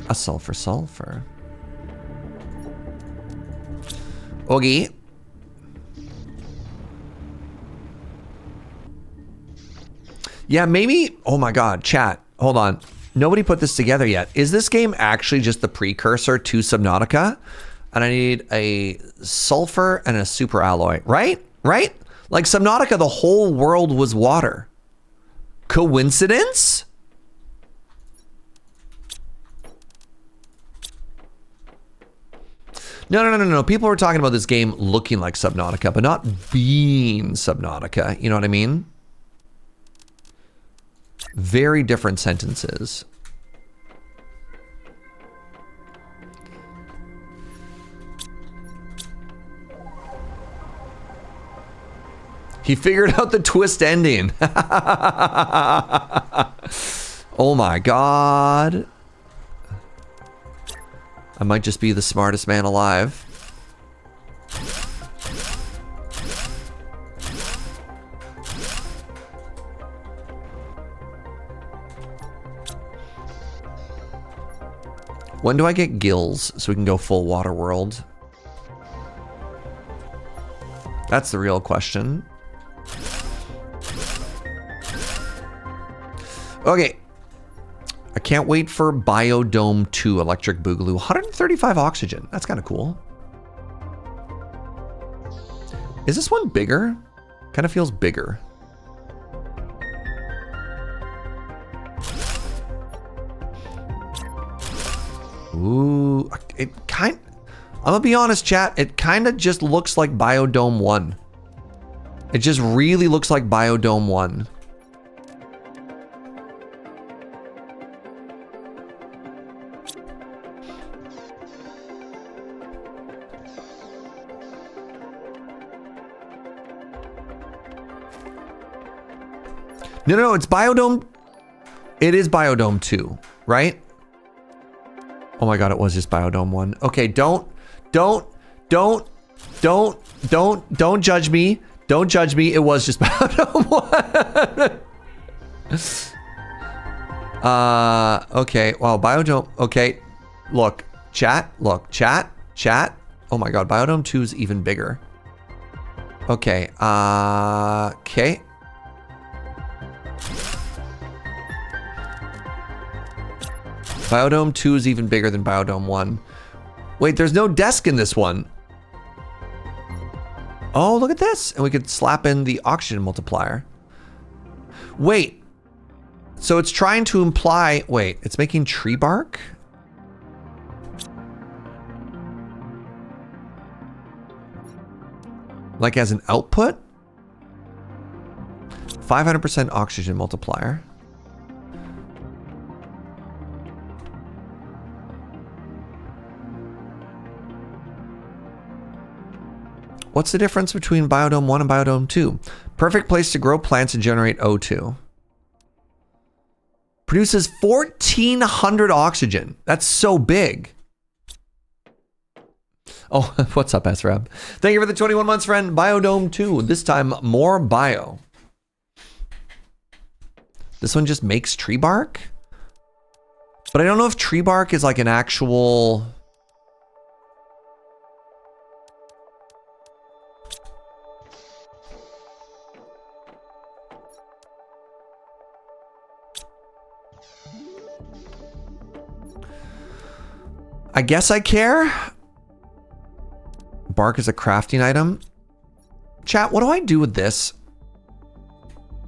A sulfur. Okay. Yeah, maybe. Oh my God, chat. Hold on. Nobody put this together yet. Is this game actually just the precursor to Subnautica? And I need a sulfur and a super alloy, right? Right? Like Subnautica, the whole world was water. Coincidence? No. People were talking about this game looking like Subnautica, but not being Subnautica. You know what I mean? Very different sentences. He figured out the twist ending. Oh my God. I might just be the smartest man alive. When do I get gills so we can go full water world? That's the real question. Okay. I can't wait for Biodome 2 Electric Boogaloo. 135 oxygen. That's kind of cool. Is this one bigger? Kind of feels bigger. Ooh, I'm gonna be honest, chat. It kind of just looks like Biodome 1. It just really looks like Biodome 1. No, it's Biodome. It is Biodome 2, right? Oh my God, it was just Biodome 1. Okay, don't judge me. Don't judge me. It was just Biodome 1. Okay, wow, Biodome. Okay, look, chat. Oh my God, Biodome 2 is even bigger. Okay, okay. Biodome 2 is even bigger than Biodome 1. Wait, there's no desk in this one. Oh, look at this. And we could slap in the oxygen multiplier. Wait. So it's trying to imply... Wait, it's making tree bark? Like as an output? 500% oxygen multiplier. What's the difference between Biodome 1 and Biodome 2? Perfect place to grow plants and generate O2. Produces 1,400 oxygen. That's so big. Oh, what's up, SRAB? Thank you for the 21 months, friend. Biodome 2. This time, more bio. This one just makes tree bark? But I don't know if tree bark is like an actual... I guess I care. Bark is a crafting item. Chat, what do I do with this?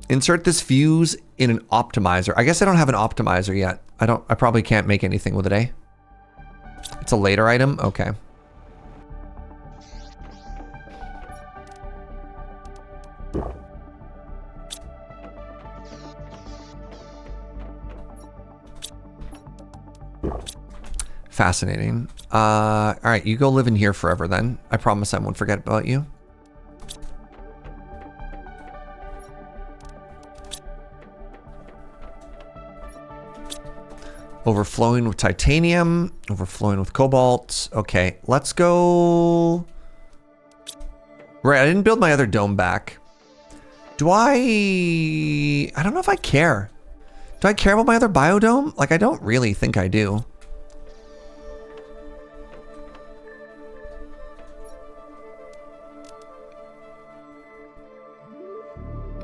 Insert this fuse in an optimizer. I guess I don't have an optimizer yet. I probably can't make anything with it, eh? It's a later item? Okay. Fascinating. All right, you go live in here forever then. I promise I won't forget about you. Overflowing with titanium, overflowing with cobalt. Okay, let's go. Right, I didn't build my other dome back. Do I don't know if I care. Do I care about my other biodome? Like, I don't really think I do.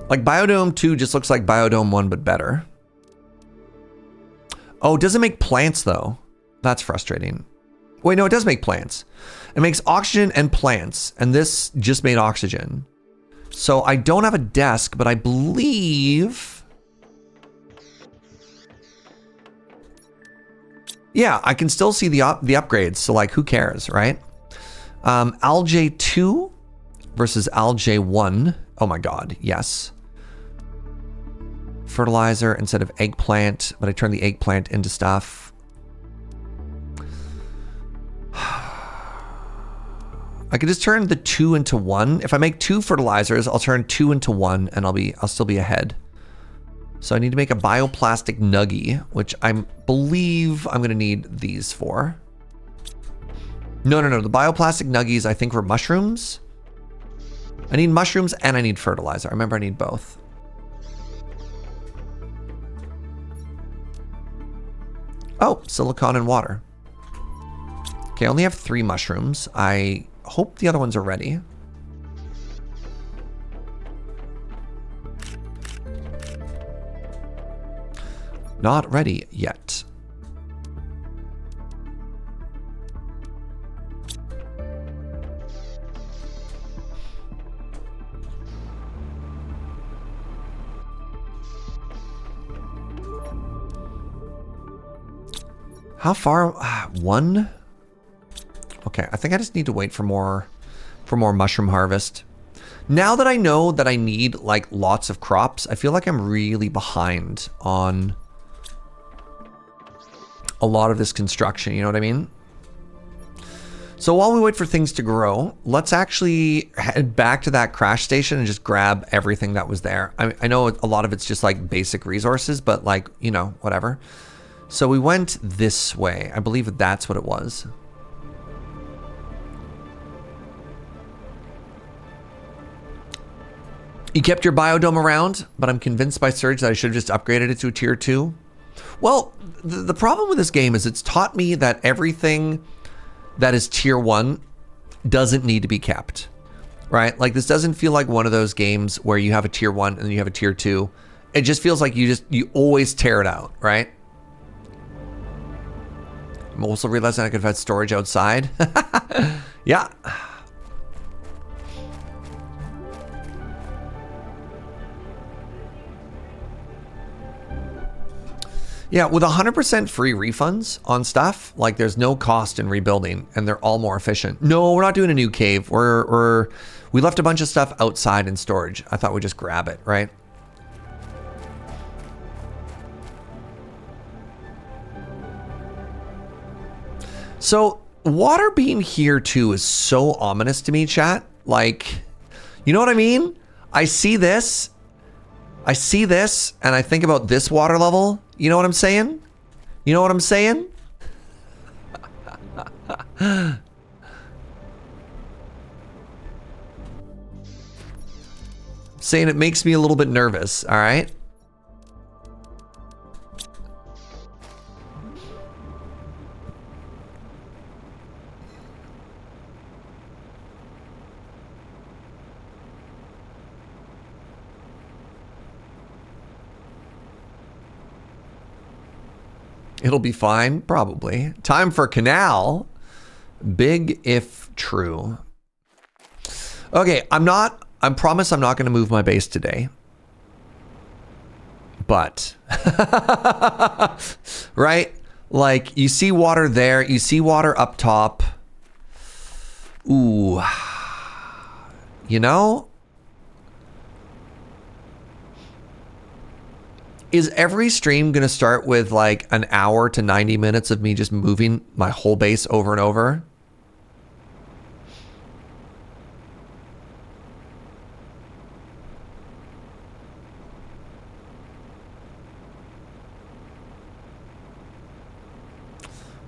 Like, Biodome 2 just looks like Biodome 1, but better. Oh, it doesn't make plants, though. That's frustrating. Wait, no, it does make plants. It makes oxygen and plants, and this just made oxygen. So I don't have a desk, but I believe... Yeah, I can still see the upgrades, so, like, who cares, right? Algae 2 versus Algae 1. Oh my god, yes. Fertilizer instead of eggplant, but I turn the eggplant into stuff. I could just turn the 2 into 1. If I make 2 fertilizers, I'll turn 2 into 1 and I'll still be ahead. So I need to make a bioplastic nuggie, which I believe I'm gonna need these for. No, the bioplastic nuggies I think were mushrooms. I need mushrooms and I need fertilizer. I remember I need both. Oh, silicon and water. Okay, I only have 3 mushrooms. I hope the other ones are ready. Not ready yet. How far? One? Okay, I think I just need to wait for more mushroom harvest. Now that I know that I need like lots of crops, I feel like I'm really behind on a lot of this construction, you know what I mean? So while we wait for things to grow, let's actually head back to that crash station and just grab everything that was there. I know a lot of it's just like basic resources, but like, you know, whatever. So we went this way. I believe that's what it was. You kept your biodome around, but I'm convinced by Serge that I should have just upgraded it to a tier 2. Well, the problem with this game is it's taught me that everything that is tier 1 doesn't need to be kept, right? Like this doesn't feel like one of those games where you have a tier 1 and you have a tier 2. It just feels like you always tear it out, right? I'm also realizing I could have had storage outside. Yeah. Yeah, with 100% free refunds on stuff, like there's no cost in rebuilding and they're all more efficient. No, we're not doing a new cave. We left a bunch of stuff outside in storage. I thought we'd just grab it, right? So water being here too is so ominous to me, chat. Like, you know what I mean? I see this and I think about this water level. You know what I'm saying? You know what I'm saying? Saying it makes me a little bit nervous, all right? It'll be fine, probably. Time for canal. Big if true. Okay, I promise I'm not going to move my base today. But, right? Like, you see water there. You see water up top. Ooh. You know? Is every stream going to start with like an hour to 90 minutes of me just moving my whole base over and over?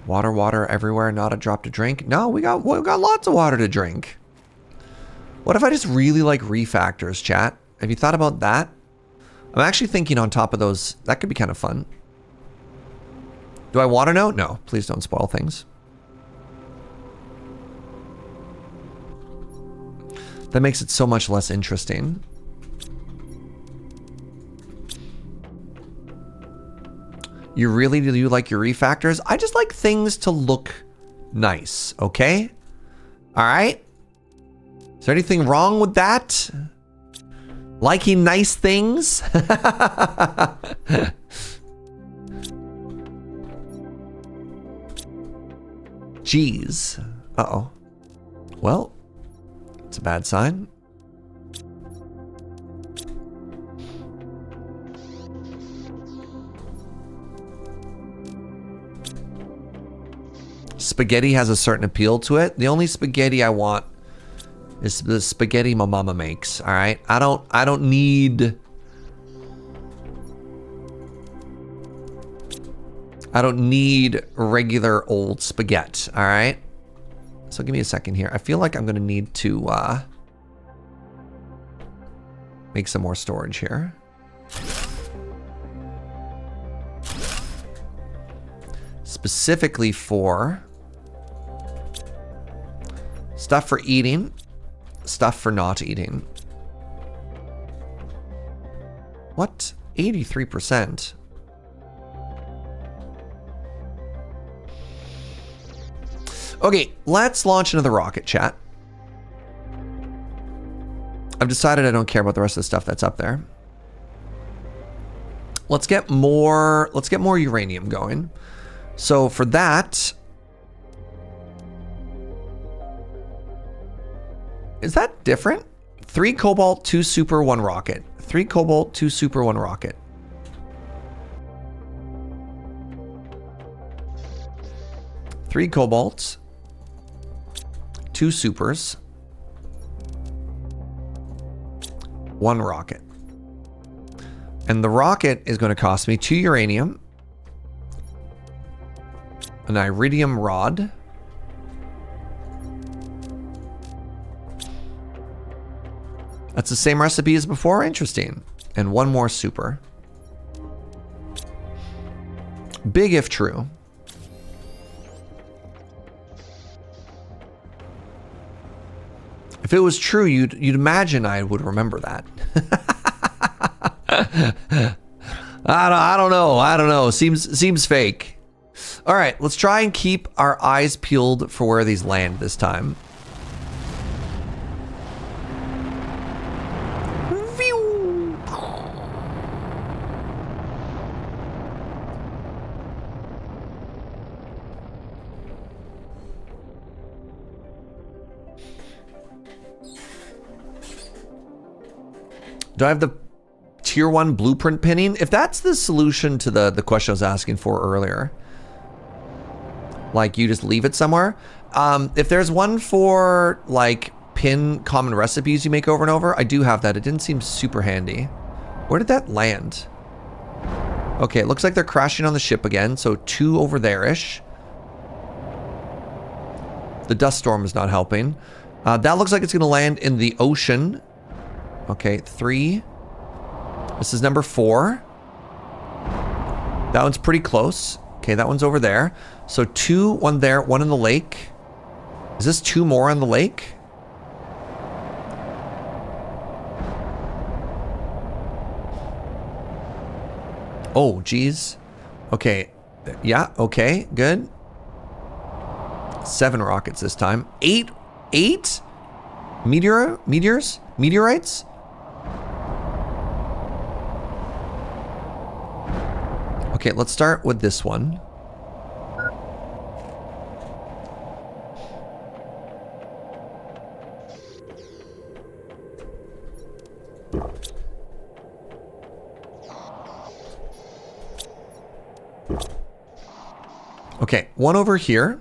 Water everywhere, not a drop to drink. No, we got lots of water to drink. What if I just really like refactors, chat? Have you thought about that? I'm actually thinking on top of those, that could be kind of fun. Do I want to know? No, please don't spoil things. That makes it so much less interesting. You really do like your refactors? I just like things to look nice, okay? All right? Is there anything wrong with that? Liking nice things? Jeez. Uh-oh. Well, it's a bad sign. Spaghetti has a certain appeal to it. The only spaghetti I want is the spaghetti my mama makes, all right? I don't need regular old spaghetti, all right? So give me a second here. I feel like I'm gonna need to make some more storage here. Specifically for stuff for eating, stuff for not eating. What? 83%. Okay, let's launch another rocket, chat. I've decided I don't care about the rest of the stuff that's up there. Let's get more uranium going. So for that, is that different? 3 cobalt, 2 super, 1 rocket. 3 cobalt, 2 super, 1 rocket. Three cobalts, 2 supers, 1 rocket. And the rocket is going to cost me 2 uranium, an iridium rod, that's the same recipe as before. Interesting. And 1 more super. Big if true. If it was true, you'd imagine I would remember that. I don't know. Seems fake. All right, let's try and keep our eyes peeled for where these land this time. Do I have the tier 1 blueprint pinning? If that's the solution to the question I was asking for earlier, like you just leave it somewhere. If there's one for like pin common recipes you make over and over, I do have that. It didn't seem super handy. Where did that land? Okay, it looks like they're crashing on the ship again. So 2 over there-ish. The dust storm is not helping. That looks like it's going to land in the ocean. Okay, 3. This is number 4. That one's pretty close. Okay, that one's over there. So 2, 1 there, 1 in the lake. Is this 2 more on the lake? Oh, geez. Okay. Yeah, okay, good. 7 rockets this time. 8 meteorites? Okay, let's start with this one. Okay, 1 over here.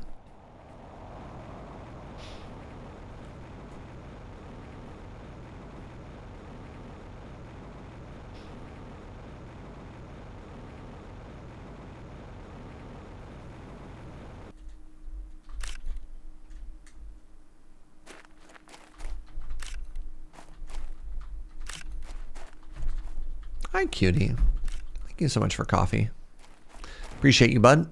Hi, cutie. Thank you so much for coffee. Appreciate you, bud.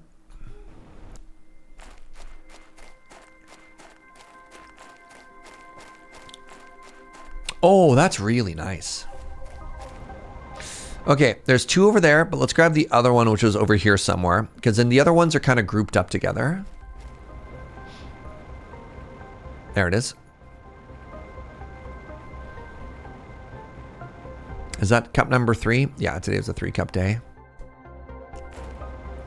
Oh, that's really nice. Okay, there's 2 over there, but let's grab the other one, which was over here somewhere, because then the other ones are kind of grouped up together. There it is. Is that cup number 3? Yeah, today is a 3-cup day.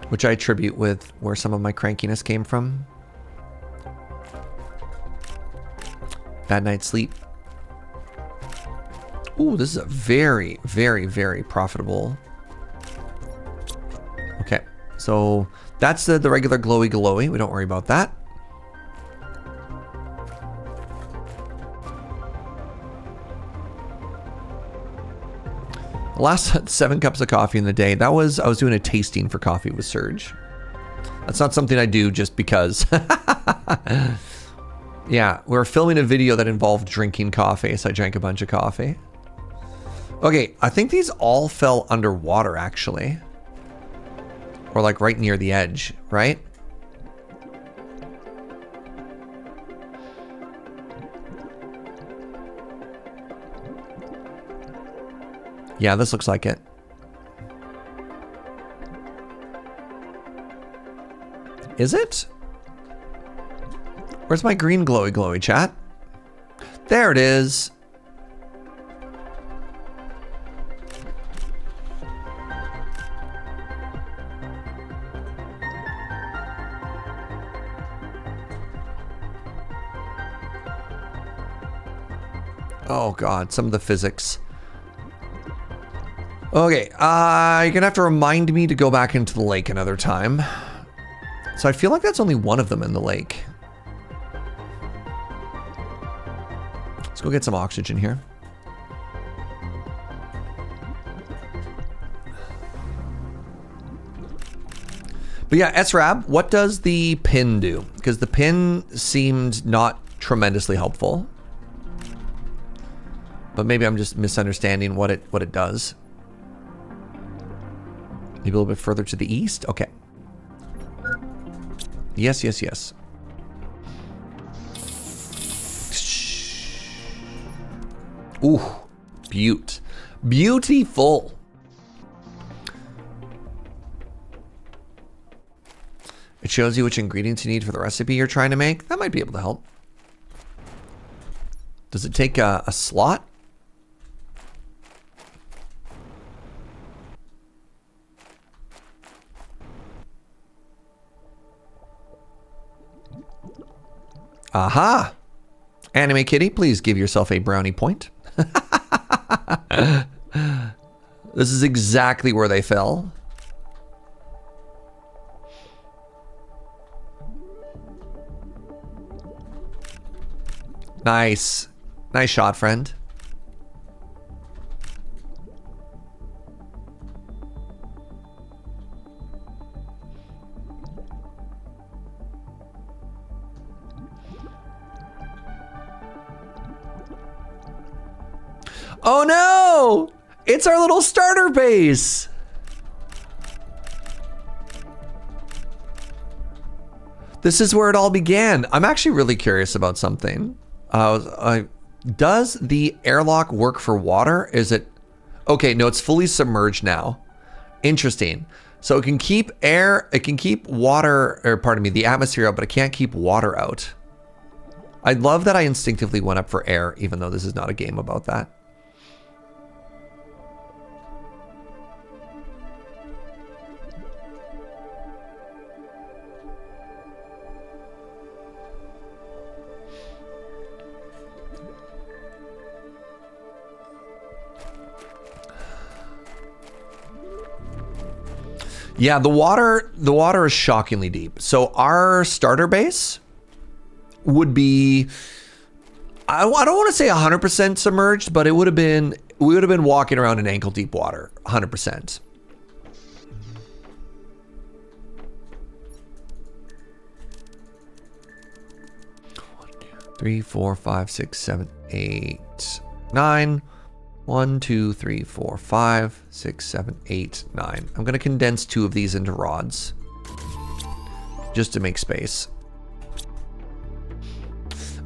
Which I attribute with where some of my crankiness came from. Bad night's sleep. Ooh, this is a very, very, very profitable. Okay, so that's the regular glowy. We don't worry about that. The last 7 cups of coffee in the day, I was doing a tasting for coffee with Serge. That's not something I do just because. Yeah, we were filming a video that involved drinking coffee, so I drank a bunch of coffee. Okay, I think these all fell underwater, actually. Or like right near the edge, right? Yeah, this looks like it. Is it? Where's my green glowy chat? There it is. Oh God, some of the physics. Okay, you're gonna have to remind me to go back into the lake another time. So I feel like that's only one of them in the lake. Let's go get some oxygen here. But yeah, SRAB, what does the pin do? Because the pin seemed not tremendously helpful. But maybe I'm just misunderstanding what it does. Maybe a little bit further to the east? Okay. Yes, yes, yes. Ooh, beautiful. It shows you which ingredients you need for the recipe you're trying to make. That might be able to help. Does it take a slot? Aha! Anime Kitty, please give yourself a brownie point. This is exactly where they fell. Nice. Nice shot, friend. Oh no! It's our little starter base! This is where it all began. I'm actually really curious about something. Does the airlock work for water? Is it... Okay, no, it's fully submerged now. Interesting. So it can keep air, it can keep water, or pardon me, the atmosphere out, but it can't keep water out. I love that I instinctively went up for air, even though this is not a game about that. Yeah, the water is shockingly deep. So our starter base would be, I don't want to say 100% submerged, but we would have been walking around in ankle deep water, 100%. One, 2, 3, 4, 5, 6, 7, 8, 9. 1, 2, 3, 4, 5, 6, 7, 8, 9. I'm going to condense 2 of these into rods just to make space.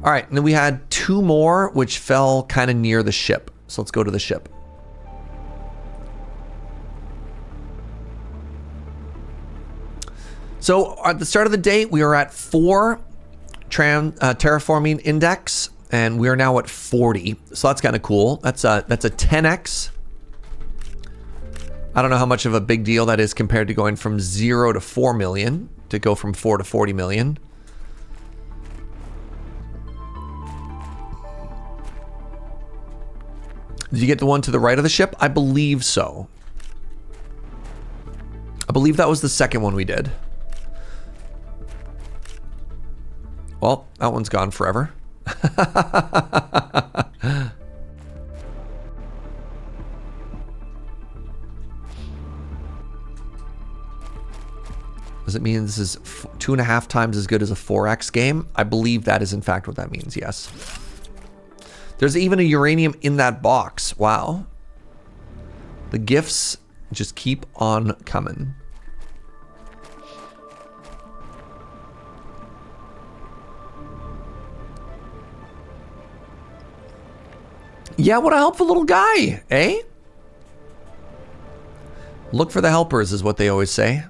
All right, and then we had 2 more which fell kind of near the ship. So let's go to the ship. So at the start of the day, we were at 4 terraforming index. And we are now at 40, so that's kind of cool. That's a 10x. I don't know how much of a big deal that is compared to going from 0 to 4 million, to go from 4 to 40 million. Did you get the one to the right of the ship? I believe so. I believe that was the second one we did. Well, that one's gone forever. Does it mean this is 2.5 times as good as a 4x game? I believe that is in fact what that means, yes. There's even a uranium in that box. Wow. The gifts just keep on coming. Yeah, what a helpful little guy, eh? Look for the helpers is what they always say.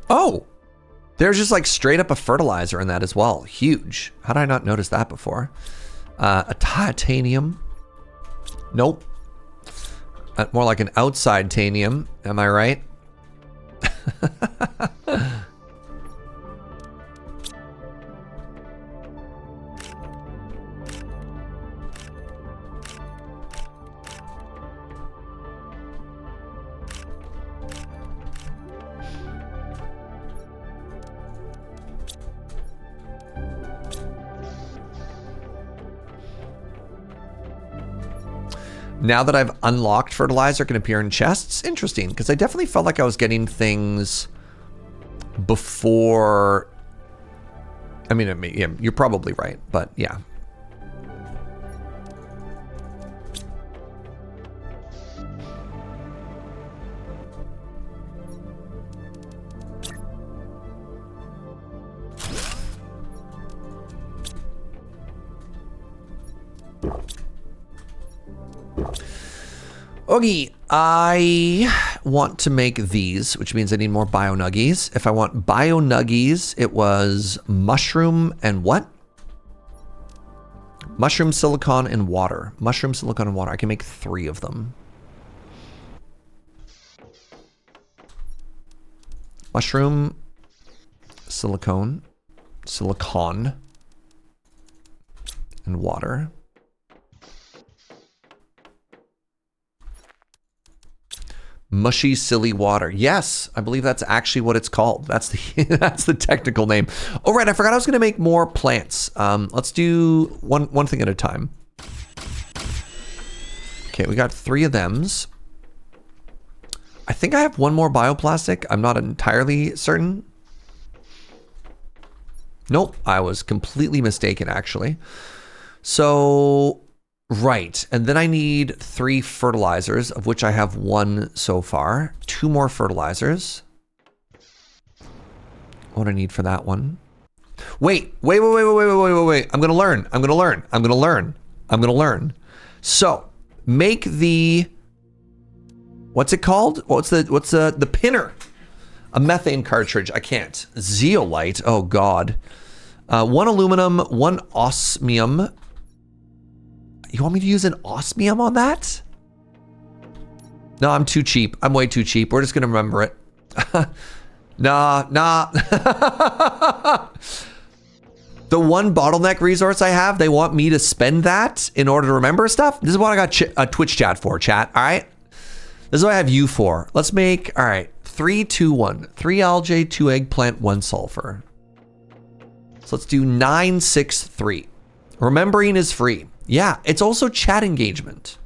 Oh, there's just like straight up a fertilizer in that as well. Huge. How did I not notice that before? A titanium. Nope. More like an outside tanium, am I right? Now that I've unlocked fertilizer, it can appear in chests. Interesting, because I definitely felt like I was getting things before. I mean, yeah, you're probably right, but yeah. Okay, I want to make these, which means I need more bio nuggies. If I want bio nuggies, it was mushroom and what? Mushroom, silicon, and water. Mushroom, silicon, and water. I can make 3 of them. Mushroom, silicon, and water. Mushy, silly water. Yes, I believe that's actually what it's called. That's the that's the technical name. Oh, right, I forgot I was going to make more plants. Let's do one thing at a time. Okay, we got 3 of thems. I think I have 1 more bioplastic. I'm not entirely certain. Nope, I was completely mistaken, actually. So, right, and then I need 3 fertilizers, of which I have 1 so far. 2 more fertilizers. What do I need for that one? Wait. I'm gonna learn. So, make the, what's it called? What's the pinner? A methane cartridge. I can't. Zeolite. Oh God. 1 aluminum, 1 osmium. You want me to use an osmium on that? No, I'm too cheap. I'm way too cheap. We're just gonna remember it. Nah. The 1 bottleneck resource I have, they want me to spend that in order to remember stuff. This is what I got a Twitch chat for, chat. All right. This is what I have you for. Let's make, all right, 3, 2, 1. 3 algae, 2 eggplant, 1 sulfur. So let's do 9, 6, 3. Remembering is free. Yeah, it's also chat engagement.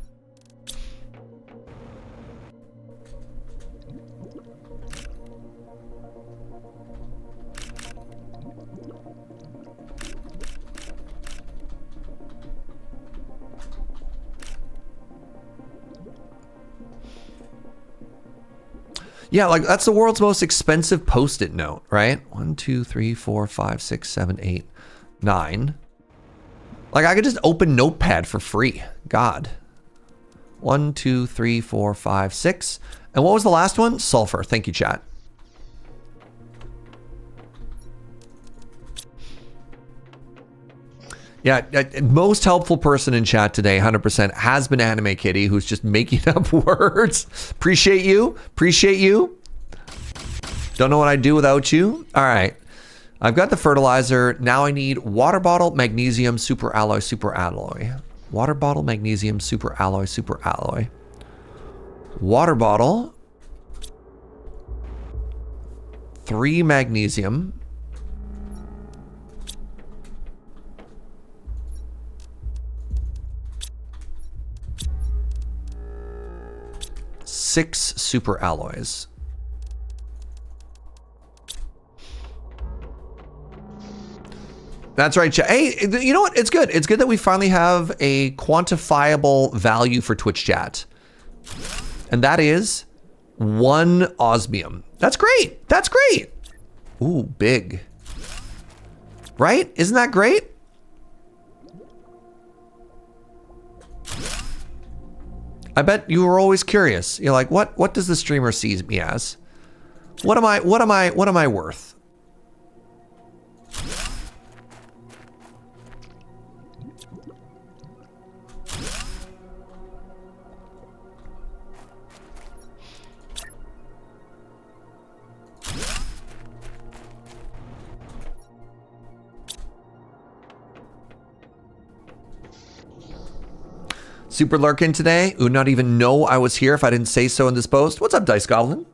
Yeah, like that's the world's most expensive Post-it note, right? 1, 2, 3, 4, 5, 6, 7, 8, 9. Like I could just open Notepad for free. God. 1, 2, 3, 4, 5, 6. And what was the last one? Sulfur. Thank you, chat. Yeah, most helpful person in chat today, 100%, has been Anime Kitty, who's just making up words. Appreciate you. Don't know what I'd do without you. All right. I've got the fertilizer. Now I need water bottle, magnesium, super alloy. Water bottle, magnesium, super alloy. Water bottle. 3 magnesium. 6 super alloys. That's right, chat. Hey, you know what? It's good. It's good that we finally have a quantifiable value for Twitch chat. And that is 1 osmium. That's great. Ooh, big. Right? Isn't that great? I bet you were always curious. You're like, what does the streamer see me as? What am I worth? Super lurking today. Would not even know I was here if I didn't say so in this post. What's up, Dice Goblin?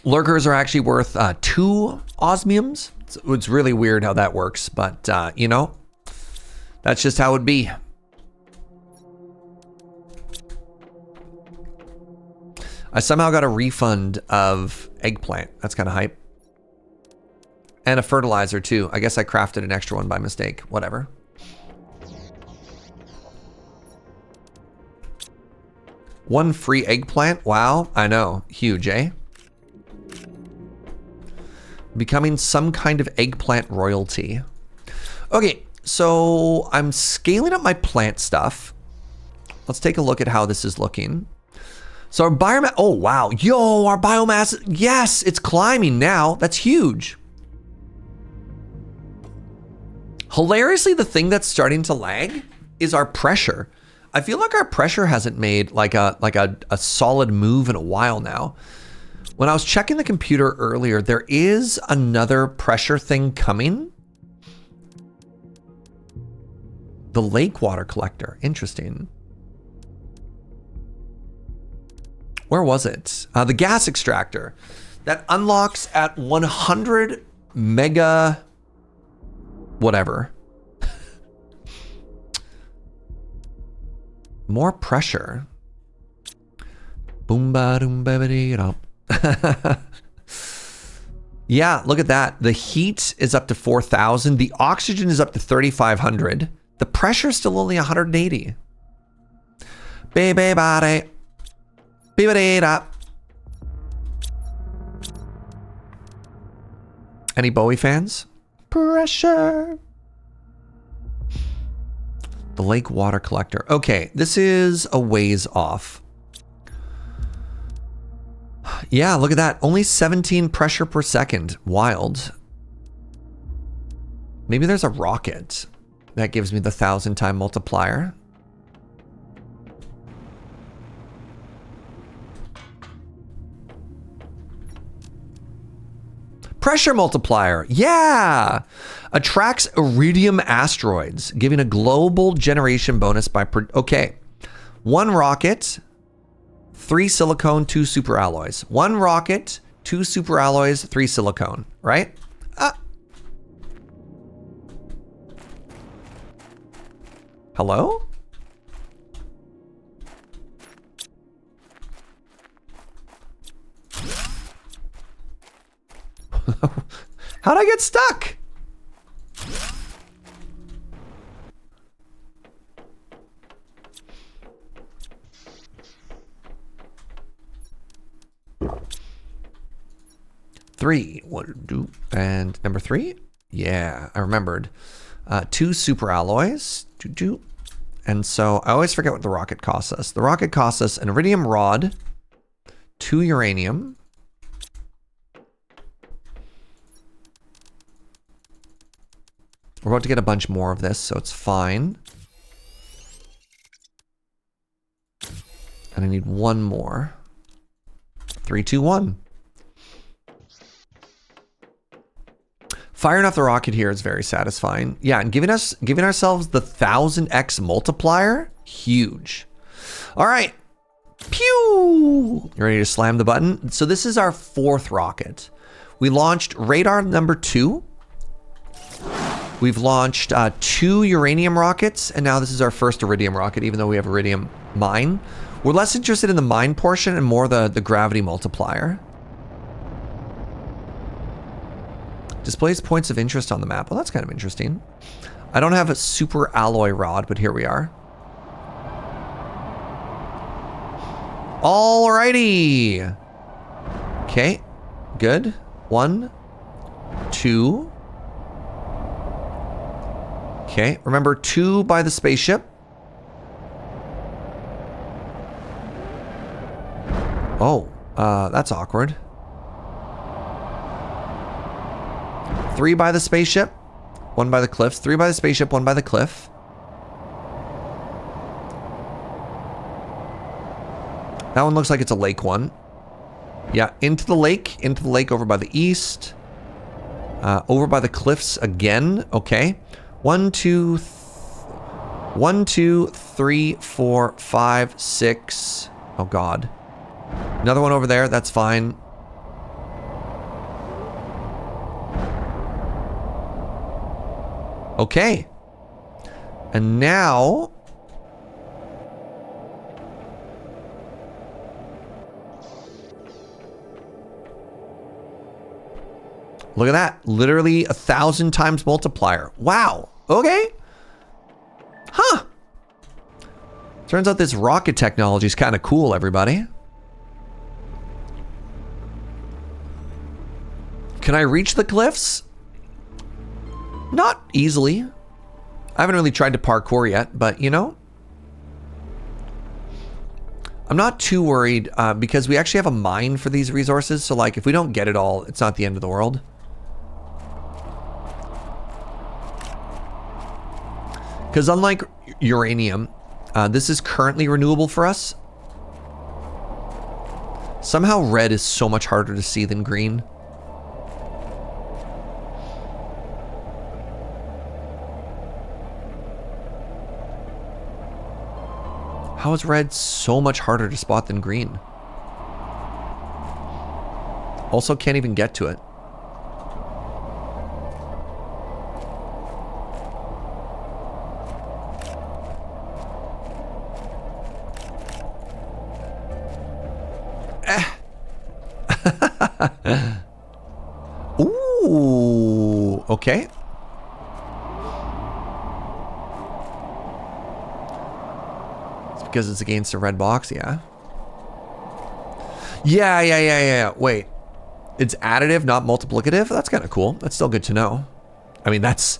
Lurkers are actually worth 2 osmiums. It's really weird how that works, but you know, that's just how it be. I somehow got a refund of eggplant. That's kind of hype. And a fertilizer too. I guess I crafted an extra one by mistake. Whatever. One free eggplant? Wow, I know. Huge, eh? Becoming some kind of eggplant royalty. Okay, so I'm scaling up my plant stuff. Let's take a look at how this is looking. So our biomass, oh wow, yo, our biomass, yes, it's climbing now. That's huge. Hilariously, the thing that's starting to lag is our pressure. I feel like our pressure hasn't made like a solid move in a while now. When I was checking the computer earlier, there is another pressure thing coming. The lake water collector, interesting. Where was it? The gas extractor that unlocks at 100 mega whatever. More pressure. Boom ba doom ba dee da. Yeah, look at that. The heat is up to 4,000. The oxygen is up to 3,500. The pressure is still only 180. Baby body. Any Bowie fans? Pressure. The lake water collector. Okay, this is a ways off. Yeah, look at that. Only 17 pressure per second. Wild. Maybe there's a rocket that gives me the 1,000-time multiplier. Pressure multiplier, yeah! Attracts iridium asteroids, giving a global generation bonus by... Okay, 1 rocket, 3 silicone, 2 super alloys. 1 rocket, 2 super alloys, 3 silicone, right? Hello? How'd I get stuck? Three. What do? And number 3? Yeah, I remembered. 2 super alloys. And so I always forget what the rocket costs us. The rocket costs us an iridium rod, 2 uranium. We're about to get a bunch more of this, so it's fine. And I need 1 more. 3, 2, 1. Firing off the rocket here is very satisfying. Yeah, and giving ourselves the 1000x multiplier, huge. All right. Pew! You ready to slam the button? So this is our 4th rocket. We launched radar number 2. We've launched 2 uranium rockets, and now this is our first iridium rocket, even though we have iridium mine. We're less interested in the mine portion and more the gravity multiplier. Displays points of interest on the map. Well, that's kind of interesting. I don't have a super alloy rod, but here we are. Alrighty. Okay, good. 1, 2. Okay, remember 2 by the spaceship. Oh, that's awkward. 3 by the spaceship, 1 by the cliffs. 3 by the spaceship, 1 by the cliff. That one looks like it's a lake one. Yeah, into the lake over by the east. Over by the cliffs again, okay. 1, 2, 1, 2, 3, 4, 5, 6. Oh God. Another one over there. That's fine. Okay. And now... look at that. Literally 1,000 times multiplier. Wow. Okay. Huh. Turns out this rocket technology is kind of cool, everybody. Can I reach the cliffs? Not easily. I haven't really tried to parkour yet, but you know. I'm not too worried because we actually have a mine for these resources. So like if we don't get it all, it's not the end of the world. Because unlike uranium, this is currently renewable for us. Somehow red is so much harder to see than green. How is red so much harder to spot than green? Also can't even get to it. Ooh, okay. It's because it's against a red box, yeah. Yeah. Wait. It's additive, not multiplicative? That's kind of cool. That's still good to know. I mean, that's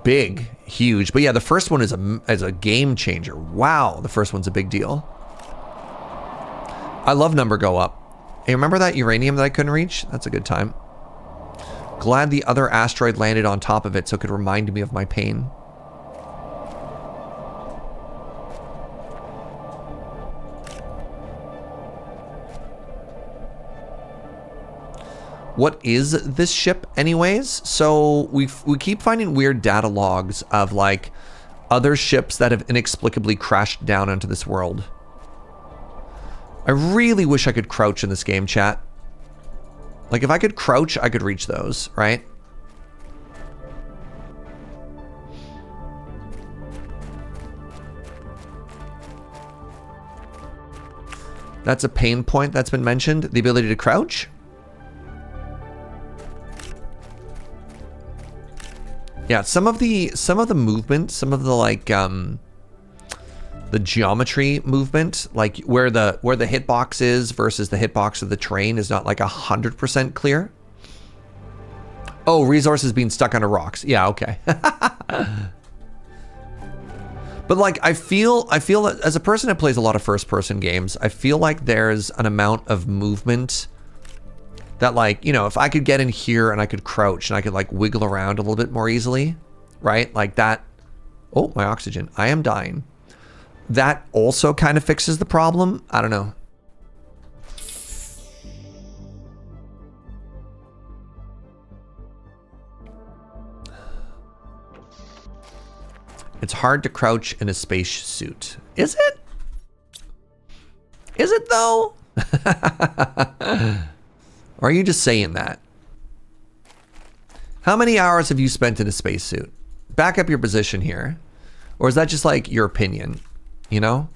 big, huge. But yeah, the first one is a game changer. Wow, the first one's a big deal. I love number go up. Hey, remember that uranium that I couldn't reach? That's a good time. Glad the other asteroid landed on top of it so it could remind me of my pain. What is this ship anyways? So we keep finding weird data logs of like other ships that have inexplicably crashed down onto this world. I really wish I could crouch in this game, chat. Like if I could crouch, I could reach those, right? That's a pain point that's been mentioned, the ability to crouch. Yeah, some of the movement, some of the like the geometry movement, like where the hitbox is versus the hitbox of the train is not like 100% clear. Oh, resources being stuck under rocks. Yeah, okay. But like I feel as a person that plays a lot of first person games, I feel like there's an amount of movement that like, you know, if I could get in here and I could crouch and I could like wiggle around a little bit more easily, right? Like that. Oh, my oxygen. I am dying. That also kind of fixes the problem. I don't know. It's hard to crouch in a space suit. Is it? Is it though? Or are you just saying that? How many hours have you spent in a spacesuit? Back up your position here. Or is that just like your opinion? You know?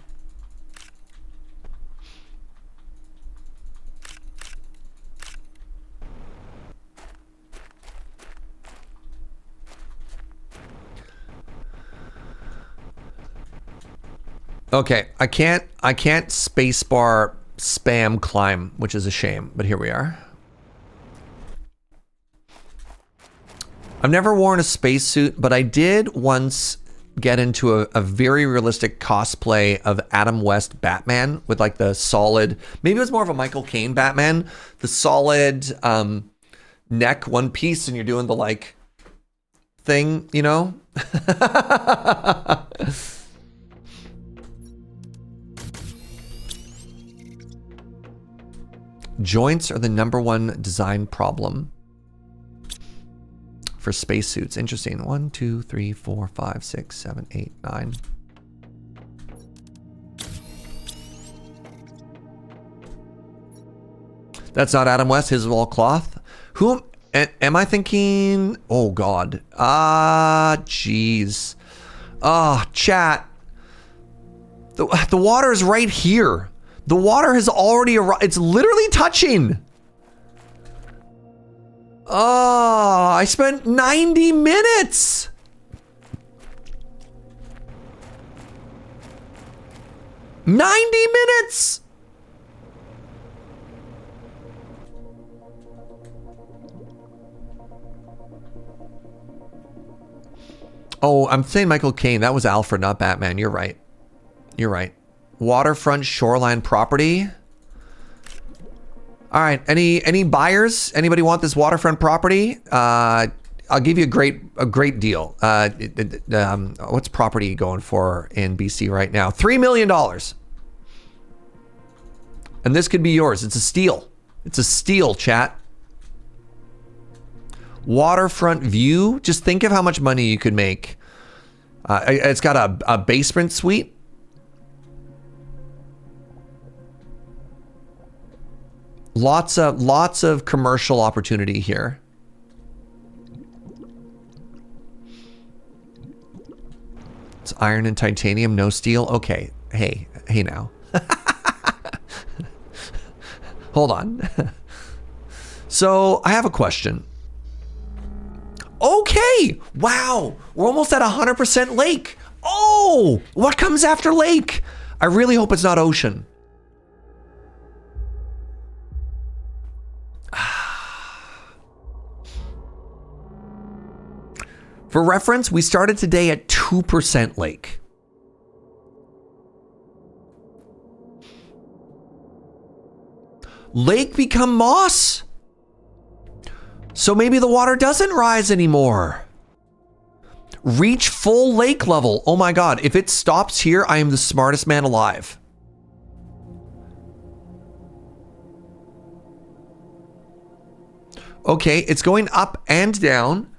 Okay, I can't spacebar spam climb, which is a shame, but here we are. I've never worn a spacesuit, but I did once get into a very realistic cosplay of Adam West Batman with like the solid, maybe it was more of a Michael Caine Batman, the solid neck one piece, and you're doing the like thing, you know? Joints are the #1 design problem. for spacesuits. Interesting. 1, 2, 3, 4, 5, 6, 7, 8, 9. That's not Adam West. His is all cloth. Who am I thinking? Oh God. Jeez. Chat. The water is right here. The water has already arrived. It's literally touching. I spent 90 minutes. Oh, I'm saying Michael Caine. That was Alfred, not Batman. You're right. You're right. Waterfront shoreline property. All right. Any buyers? Anybody want this waterfront property? I'll give you a great deal. What's property going for in BC right now? $3 million. And this could be yours. It's a steal. It's a steal, chat. Waterfront view. Just think of how much money you could make. It's got a basement suite. Lots of commercial opportunity here. It's iron and titanium, no steel. Okay. Hey now. Hold on. So I have a question. Okay. Wow. We're almost at 100% lake. Oh, what comes after lake? I really hope it's not ocean. For reference, we started today at 2% lake. Lake become moss. So maybe the water doesn't rise anymore. Reach full lake level. Oh my God. If it stops here, I am the smartest man alive. Okay, it's going up and down.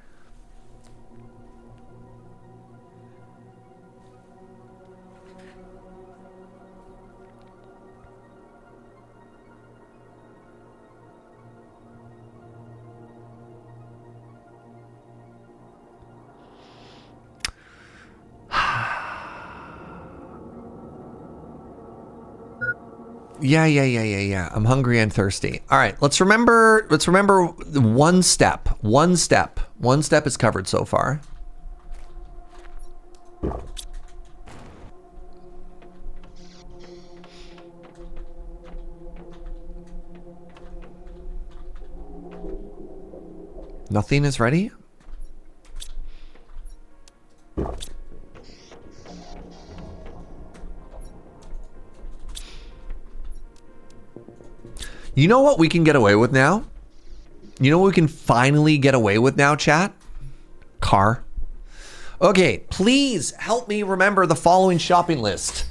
Yeah. I'm hungry and thirsty. All right, let's remember one step. One step is covered so far. Nothing is ready? You know what we can get away with now? You know what we can finally get away with now, chat? Car. Okay, please help me remember the following shopping list.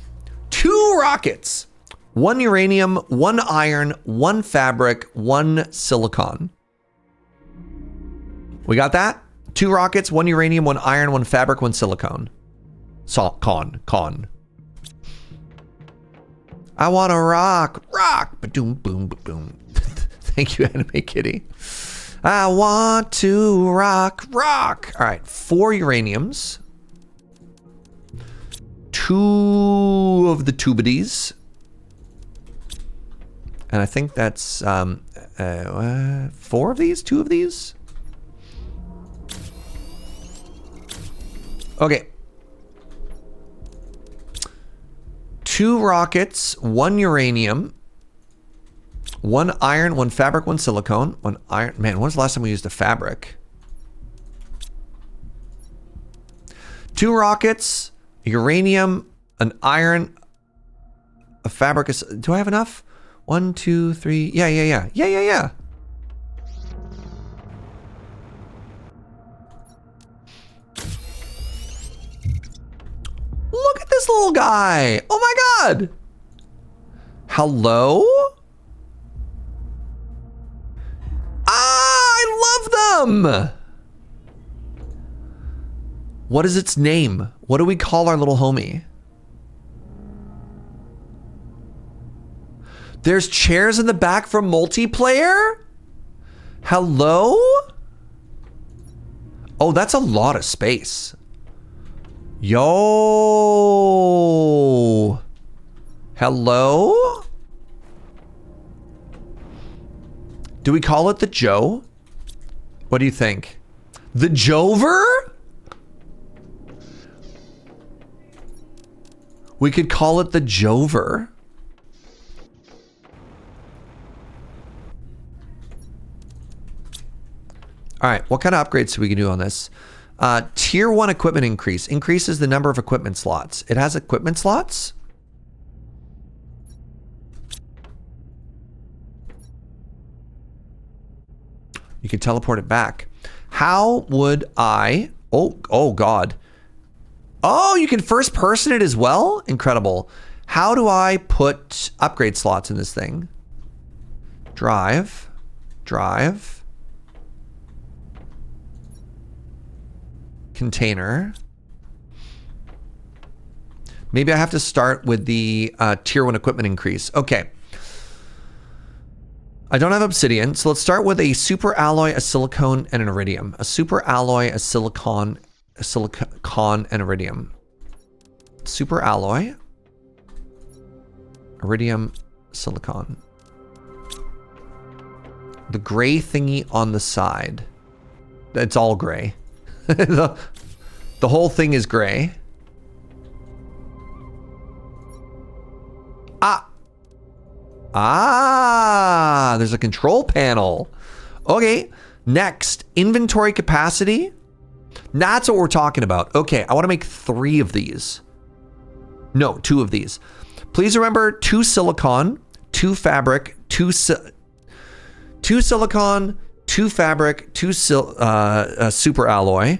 2 rockets, 1 uranium, 1 iron, 1 fabric, 1 silicon. We got that? 2 rockets, 1 uranium, 1 iron, 1 fabric, 1 silicon. Con. I want to rock. Ba-doom, boom, ba-boom. Thank you, Anime Kitty. I want to rock. All right, 4 uraniums. 2 of the tubidies. And I think that's 4 of these? 2 of these? Okay. 2 rockets, 1 uranium, 1 iron, 1 fabric, 1 silicone, 1 iron. Man, when's the last time we used a fabric? 2 rockets, uranium, an iron, a fabric. Do I have enough? 1, 2, 3. Yeah. Look at this little guy. Oh my God. Hello? I love them. What is its name? What do we call our little homie? There's chairs in the back for multiplayer? Hello? Oh, that's a lot of space. Yo. Hello? Do we call it the Joe? What do you think? The Jover? We could call it the Jover. All right, what kind of upgrades do we can do on this? Tier 1 equipment increase. Increases the number of equipment slots. It has equipment slots? You can teleport it back. How would I... Oh God. Oh, you can first person it as well? Incredible. How do I put upgrade slots in this thing? Drive. Container. Maybe I have to start with the tier 1 equipment increase. Okay. I don't have obsidian, so let's start with a super alloy, a silicone, and an iridium. A super alloy, a silicon, and iridium. Super alloy, iridium, silicon. The gray thingy on the side. It's all gray. The whole thing is gray. There's a control panel. Okay, next, inventory capacity. That's what we're talking about. Okay, I want to make 3 of these. No, 2 of these. Please remember 2 silicon, 2 fabric, 2 silicon, 2 fabric, 2 super alloy,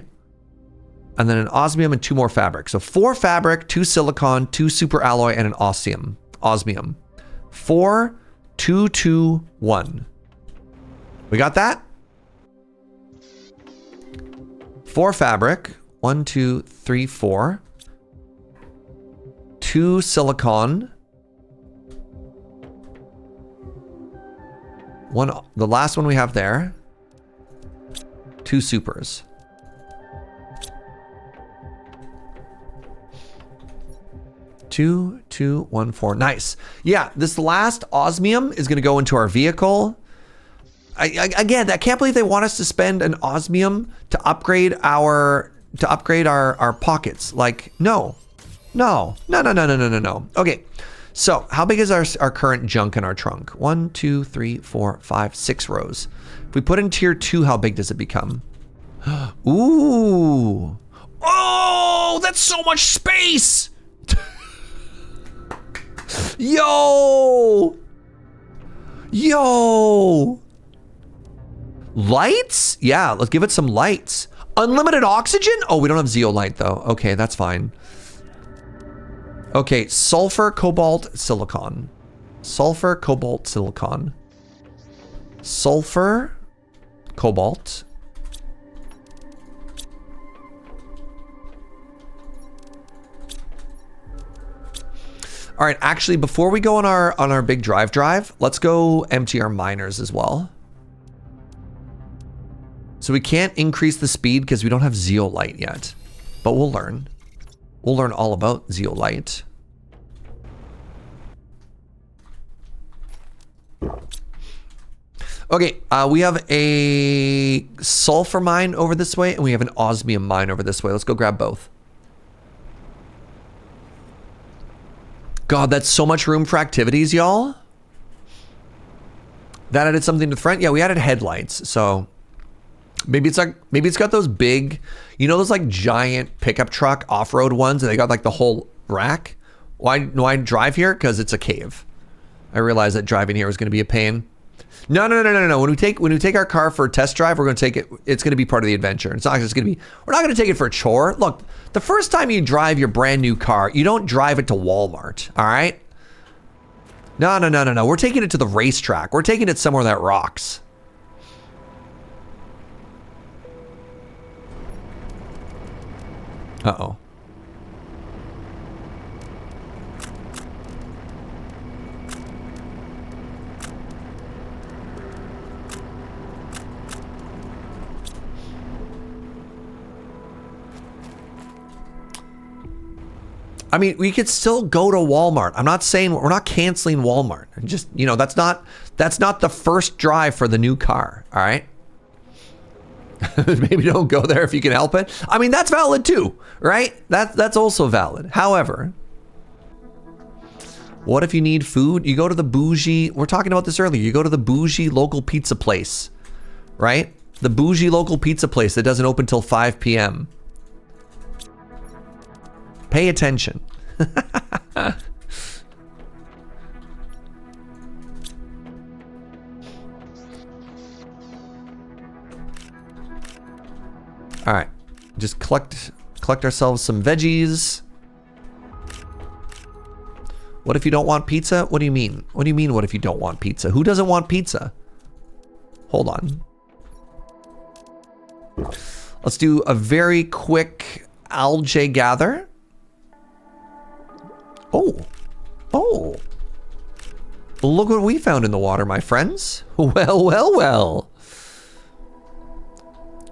and then an osmium and 2 more fabric. So 4 fabric, 2 silicon, 2 super alloy, and an osmium. 4, 2, 2, 1. We got that? 4 fabric. 1, 2, 3, 4. 2 silicon. The last one we have there. 2 supers. 2, 2, 1, 4. Nice. Yeah, this last osmium is going to go into our vehicle. Again, I can't believe they want us to spend an osmium to upgrade our pockets. Like, no. Okay. So, how big is our current junk in our trunk? 1, 2, 3, 4, 5, 6 rows. If we put in tier 2, how big does it become? Ooh. Oh, that's so much space. Yo. Lights? Yeah, let's give it some lights. Unlimited oxygen? Oh, we don't have zeolite though. Okay, that's fine. Okay, sulfur, cobalt, silicon. Sulfur, cobalt, silicon. Sulfur, cobalt. All right, actually, before we go on our big drive, let's go empty our miners as well. So we can't increase the speed because we don't have zeolite yet, but we'll learn. We'll learn all about zeolite. Okay, we have a sulfur mine over this way, and we have an osmium mine over this way. Let's go grab both. God, that's so much room for activities, y'all. That added something to the front. Yeah, we added headlights. So maybe it's got those big, you know, those like giant pickup truck off-road ones, and they got like the whole rack. Why drive here? Because it's a cave. I realized that driving here was going to be a pain. No. When we take our car for a test drive, we're going to take it. It's going to be part of the adventure. It's not just going to be. We're not going to take it for a chore. Look, the first time you drive your brand new car, you don't drive it to Wal-Mart. All right. No. We're taking it to the racetrack. We're taking it somewhere that rocks. Uh-oh. I mean, we could still go to Walmart. I'm not saying we're not canceling Walmart. Just, you know, that's not the first drive for the new car. All right. Maybe don't go there if you can help it. I mean, that's valid too, right? That's also valid. However, what if you need food? You go to the bougie. We're talking about this earlier. You go to the bougie local pizza place, right? The bougie local pizza place that doesn't open till 5 p.m. Pay attention. All right, just collect ourselves some veggies. What if you don't want pizza? What do you mean? What do you mean, what if you don't want pizza? Who doesn't want pizza? Hold on. Let's do a very quick algae gather. Oh. Look what we found in the water, my friends. Well.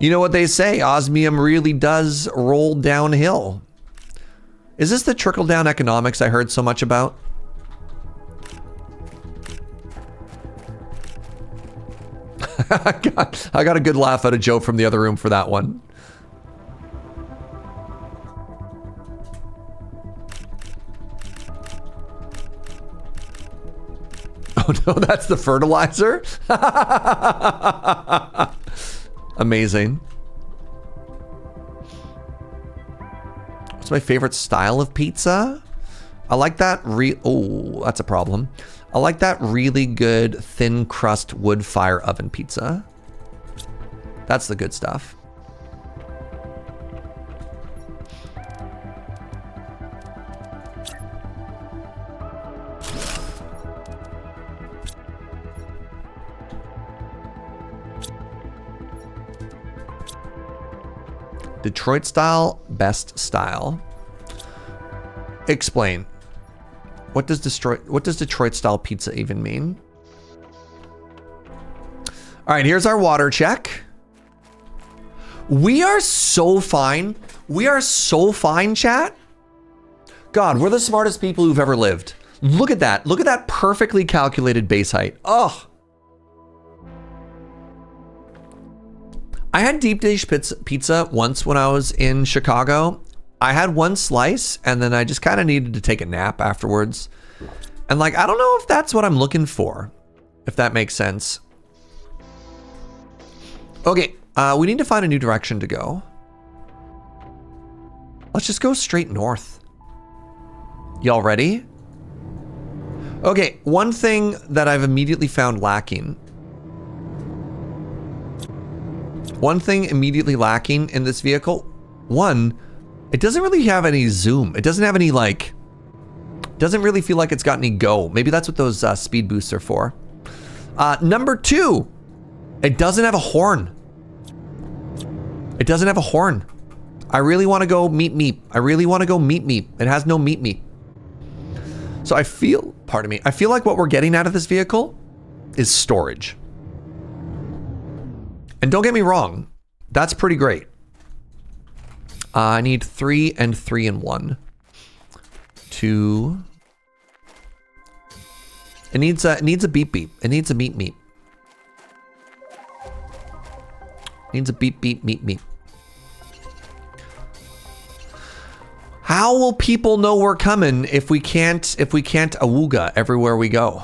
You know what they say, osmium really does roll downhill. Is this the trickle-down economics I heard so much about? I got a good laugh out of Joe from the other room for that one. Oh no, that's the fertilizer? Amazing. What's my favorite style of pizza? I like that oh, that's a problem. I like that really good thin crust wood fire oven pizza. That's the good stuff. Detroit style, best style. Explain. What does Detroit style pizza even mean? All right, here's our water check. We are so fine. We are so fine, chat. God, we're the smartest people who've ever lived. Look at that. Look at that perfectly calculated base height. Oh. I had deep dish pizza once when I was in Chicago. I had one slice and then I just kind of needed to take a nap afterwards. And like, I don't know if that's what I'm looking for, if that makes sense. Okay, we need to find a new direction to go. Let's just go straight north. Y'all ready? Okay, one thing that I've immediately found lacking. One thing immediately lacking in this vehicle. One, it doesn't really have any zoom. It doesn't have any like, doesn't really feel like it's got any go. Maybe that's what those speed boosts are for. Number two, it doesn't have a horn. It doesn't have a horn. I really want to go meep meep. I really want to go meep meep. It has no meep meep. So I feel, pardon me, I feel like what we're getting out of this vehicle is storage. And don't get me wrong, that's pretty great. I need 3 and 3 and 1. 2. It needs a beep beep. It needs a meep meep. It needs a beep beep meep meep. How will people know we're coming if we can't awooga everywhere we go?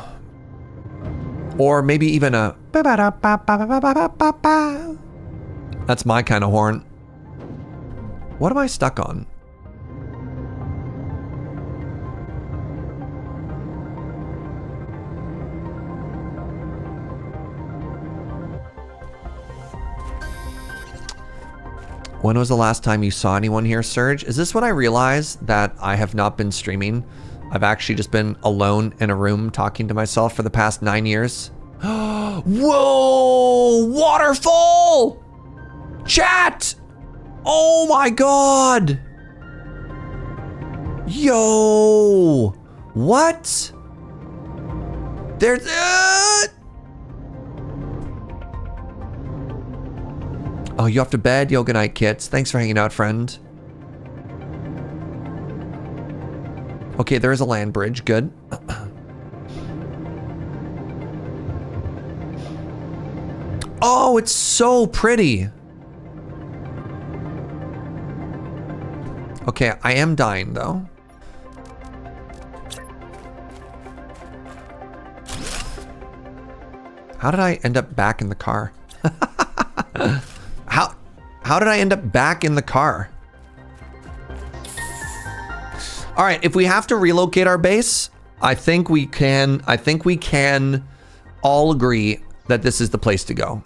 Or maybe even a that's my kind of horn. What am I stuck on? When was the last time you saw anyone here, Serge? Is this when I realized that I have not been streaming? I've actually just been alone in a room talking to myself for the past 9 years. Whoa! Waterfall! Chat! Oh my god! Yo! What? There's... Oh, you off to bed? Yo, good night, Kits. Thanks for hanging out, friend. Okay, there is a land bridge. Good. Oh, it's so pretty. Okay, I am dying, though. How did I end up back in the car? How did I end up back in the car? All right, if we have to relocate our base, I think we can all agree that this is the place to go.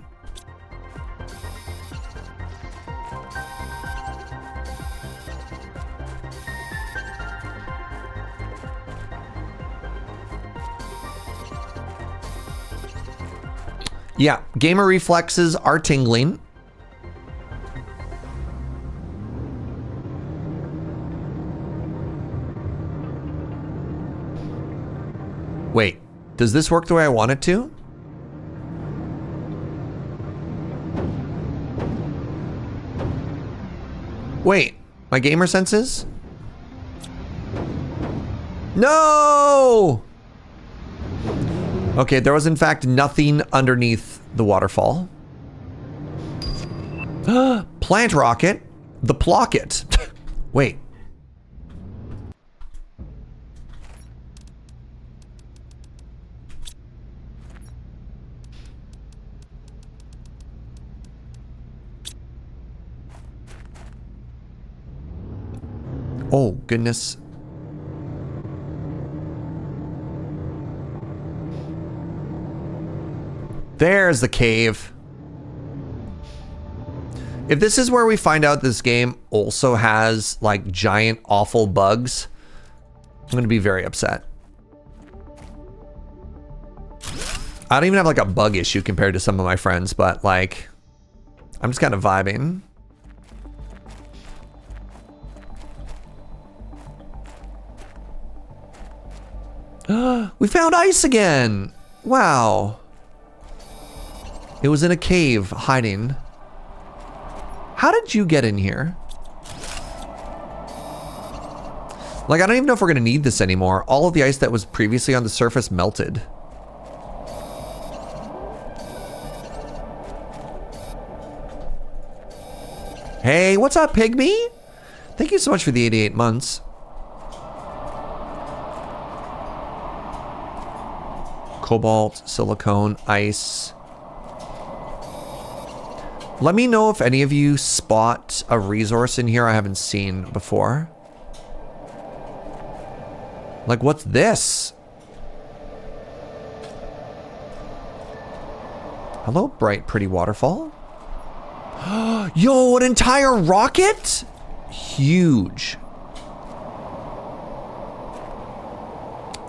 Yeah, gamer reflexes are tingling. Wait, does this work the way I want it to? Wait, my gamer senses? No! Okay, there was in fact nothing underneath the waterfall. Plant rocket, the Plocket. Wait. Oh, goodness. There's the cave. If this is where we find out this game also has like giant awful bugs, I'm gonna be very upset. I don't even have like a bug issue compared to some of my friends, but like, I'm just kind of vibing. We found ice again. Wow. It was in a cave hiding. How did you get in here? Like, I don't even know if we're gonna need this anymore. All of the ice that was previously on the surface melted. Hey, what's up, Pygmy? Thank you so much for the 88 months. Cobalt, silicone, ice. Let me know if any of you spot a resource in here I haven't seen before. Like, what's this? Hello, bright, pretty waterfall. Yo, an entire rocket? Huge.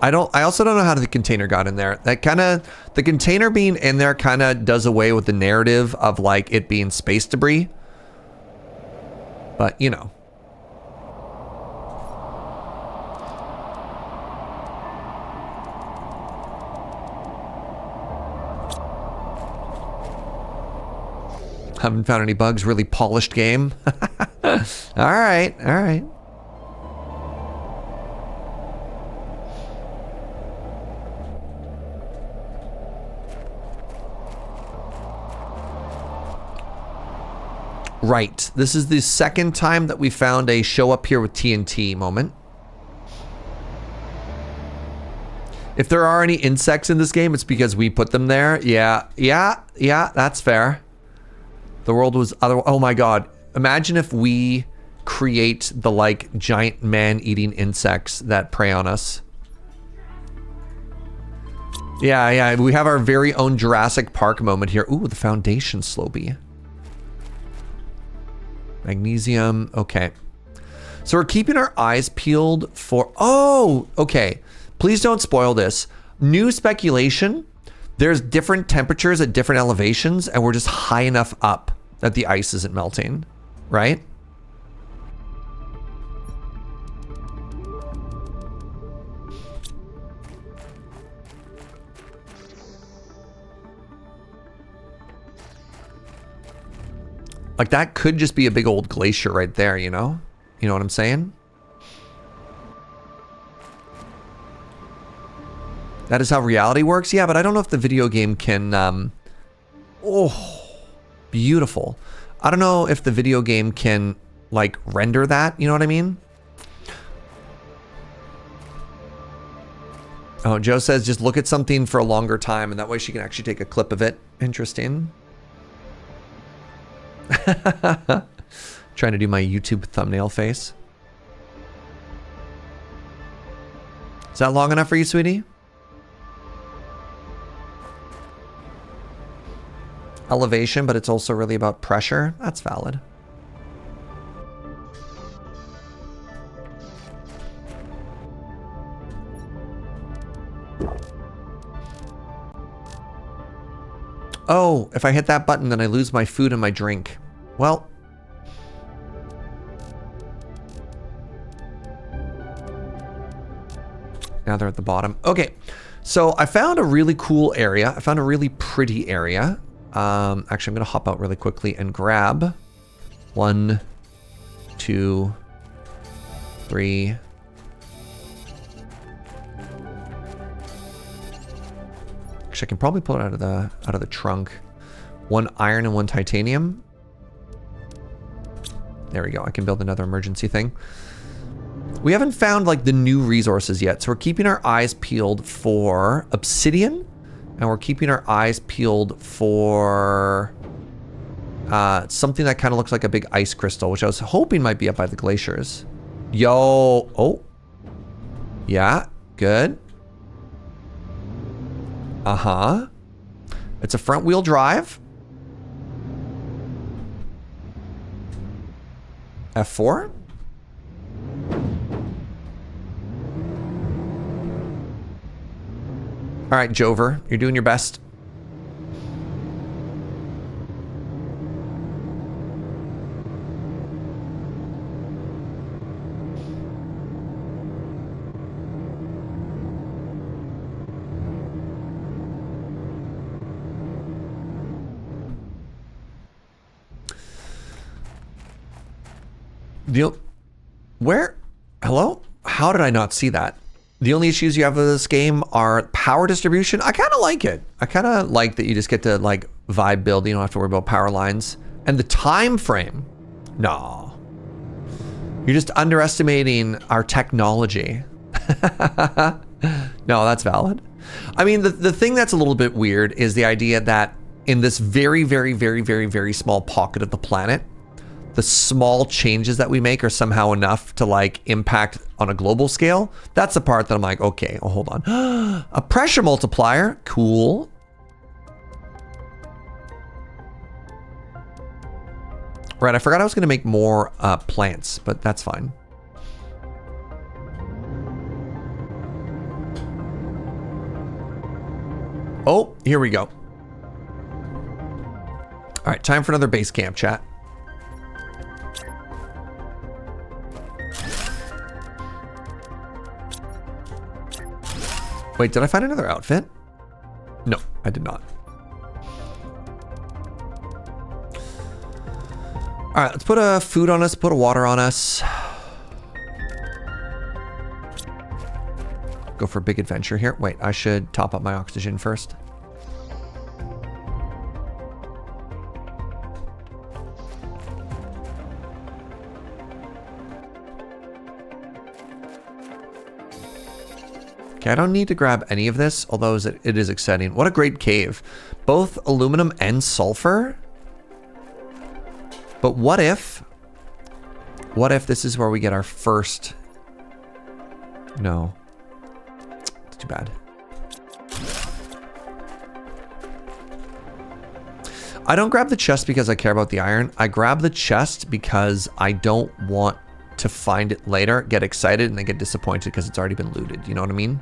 I also don't know how the container got in there. That kind of, the container being in there kind of does away with the narrative of like it being space debris. But, you know. Haven't found any bugs, really polished game. All right, all right. Right, this is the second time that we found a show up here with TNT moment. If there are any insects in this game, it's because we put them there. Yeah, that's fair. The world was other. Oh my god. Imagine if we create the like giant man-eating insects that prey on us. Yeah, we have our very own Jurassic Park moment here. Ooh, the foundation slowbee. Magnesium, okay. So we're keeping our eyes peeled for, oh, okay. Please don't spoil this. New speculation, there's different temperatures at different elevations and we're just high enough up that the ice isn't melting, right? Like that could just be a big old glacier right there, you know? You know what I'm saying? That is how reality works? Yeah, but I don't know if the video game can, oh, beautiful. I don't know if the video game can, like, render that, you know what I mean? Oh, Joe says just look at something for a longer time, and that way she can actually take a clip of it. Interesting. Trying to do my YouTube thumbnail face. Is that long enough for you, sweetie? Elevation, but it's also really about pressure. That's valid. Oh, if I hit that button, then I lose my food and my drink. Well. Now they're at the bottom. Okay, so I found a really cool area. I found a really pretty area. Actually, I'm going to hop out really quickly and grab 1, 2, 3. Actually, I can probably pull it out of the trunk. 1 iron and 1 titanium. There we go. I can build another emergency thing. We haven't found like the new resources yet, so we're keeping our eyes peeled for obsidian, and we're keeping our eyes peeled for something that kind of looks like a big ice crystal, which I was hoping might be up by the glaciers. Yo, oh, yeah, good. Uh-huh. It's a front wheel drive. F4. All right, Jover, you're doing your best. Where? Hello? How did I not see that? The only issues you have with this game are power distribution. I kind of like it. I kind of like that you just get to like vibe build. You don't have to worry about power lines. And the time frame. No. You're just underestimating our technology. No, that's valid. I mean, the thing that's a little bit weird is the idea that in this very, very, very, very, very small pocket of the planet, the small changes that we make are somehow enough to like impact on a global scale. That's the part that I'm like, okay, oh, hold on. A pressure multiplier, cool. Right, I forgot I was gonna make more plants, but that's fine. Oh, here we go. All right, time for another base camp, chat. Wait, did I find another outfit? No, I did not. All right, let's put a food on us, put a water on us. Go for a big adventure here. Wait, I should top up my oxygen first. Okay, I don't need to grab any of this, although it is exciting. What a great cave. Both aluminum and sulfur. But what if this is where we get our first... No. It's too bad. I don't grab the chest because I care about the iron. I grab the chest because I don't want to find it later, get excited, and then get disappointed because it's already been looted. You know what I mean?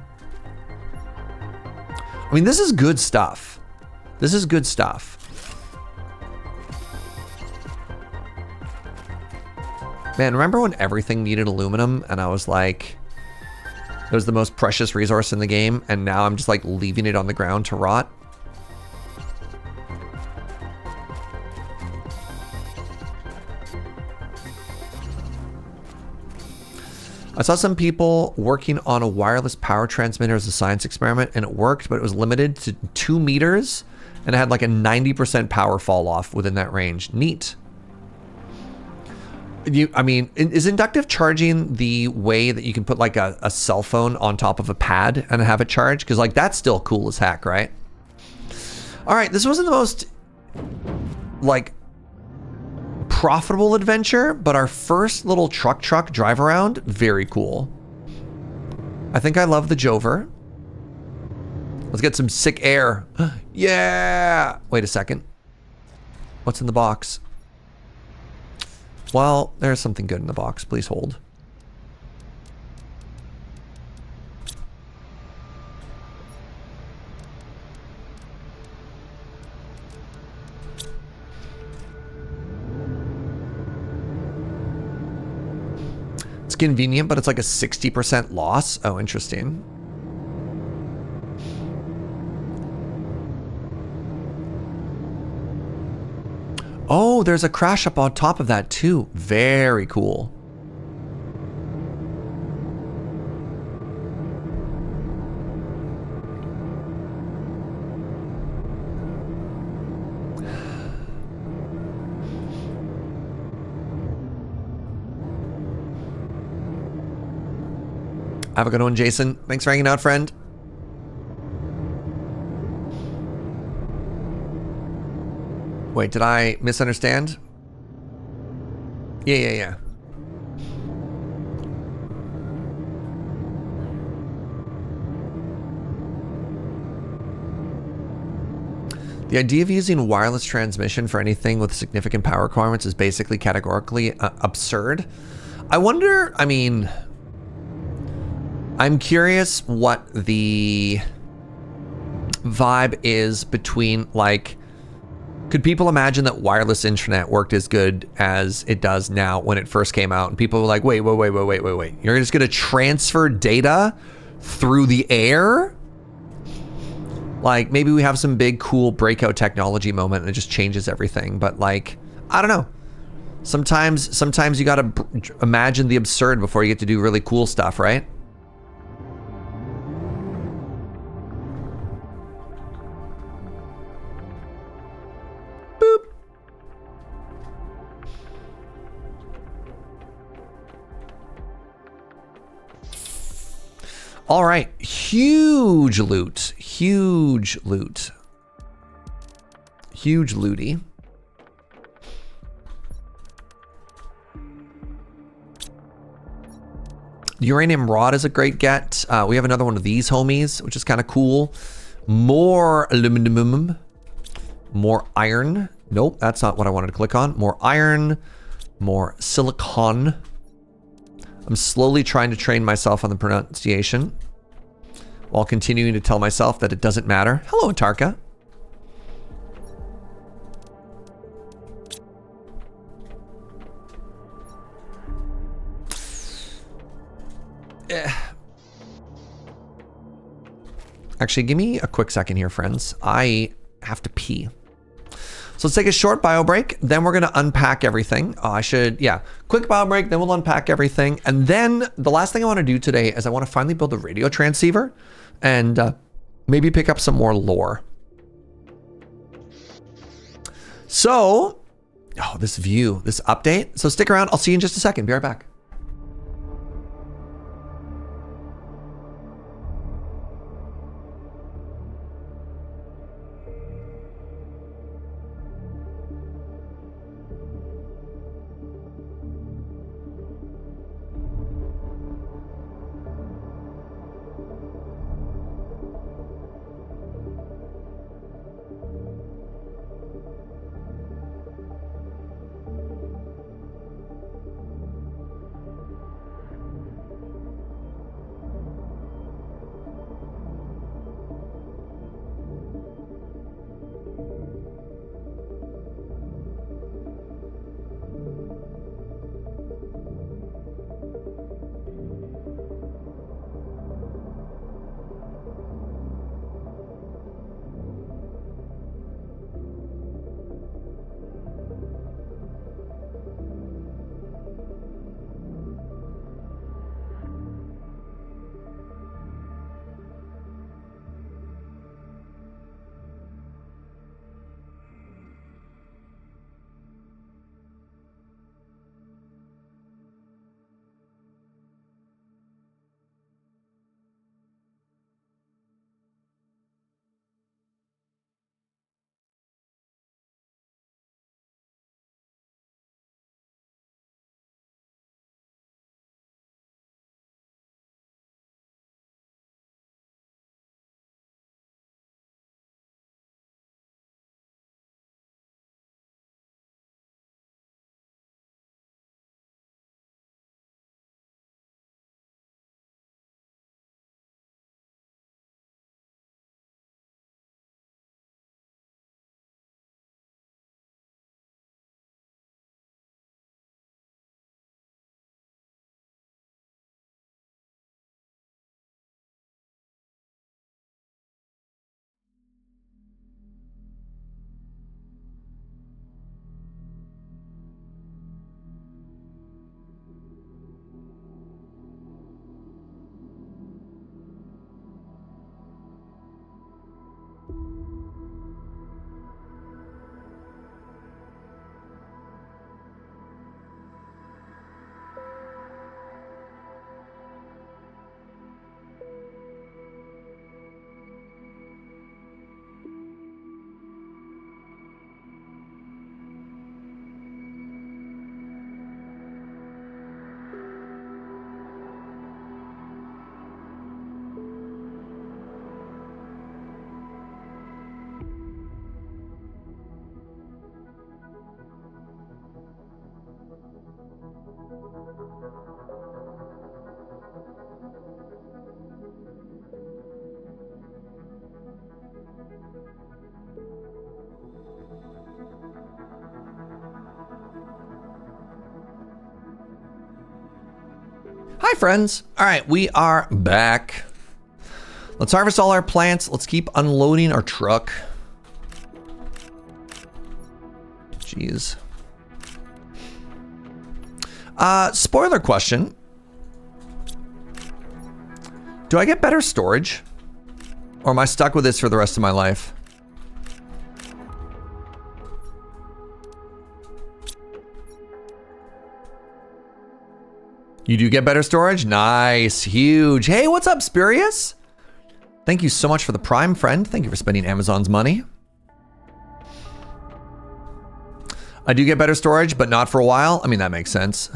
I mean, this is good stuff. This is good stuff. Man, remember when everything needed aluminum and I was like, it was the most precious resource in the game, and now I'm just like leaving it on the ground to rot? I saw some people working on a wireless power transmitter as a science experiment, and it worked, but it was limited to 2 meters, and it had like a 90% power fall off within that range. Neat. I mean, is inductive charging the way that you can put like a cell phone on top of a pad and have it charge? Because like that's still cool as heck, right? All right, this wasn't the most like profitable adventure, but our first little truck drive around, very cool. I think I love the Jover. Let's get some sick air. Yeah. Wait a second. What's in the box? Well, there's something good in the box. Please hold. It's convenient, but it's like a 60% loss. Oh, interesting. Oh, there's a crash up on top of that too. Very cool. Have a good one, Jason. Thanks for hanging out, friend. Wait, did I misunderstand? Yeah. The idea of using wireless transmission for anything with significant power requirements is basically categorically absurd. I wonder, I mean, I'm curious what the vibe is between like, could people imagine that wireless internet worked as good as it does now when it first came out? And people were like, wait. You're just gonna transfer data through the air? Like maybe we have some big cool breakout technology moment and it just changes everything. But like, I don't know. Sometimes you gotta imagine the absurd before you get to do really cool stuff, right? All right, huge loot, huge looty. Uranium rod is a great get. We have another one of these homies, which is kind of cool. More aluminum, more iron. Nope, that's not what I wanted to click on. More iron, more silicon. I'm slowly trying to train myself on the pronunciation while continuing to tell myself that it doesn't matter. Hello, Antarka. Actually, give me a quick second here, friends. I have to pee. So let's take a short bio break, then we're gonna unpack everything. Quick bio break, then we'll unpack everything. And then the last thing I wanna do today is I wanna finally build a radio transceiver and maybe pick up some more lore. So, this view, this update. So stick around, I'll see you in just a second, be right back. Hi, friends. All right, we are back. Let's harvest all our plants. Let's keep unloading our truck. Jeez. Spoiler question. Do I get better storage? Or am I stuck with this for the rest of my life? You do get better storage? Nice, huge. Hey, what's up, Spurious? Thank you so much for the Prime, friend. Thank you for spending Amazon's money. I do get better storage, but not for a while. I mean, that makes sense.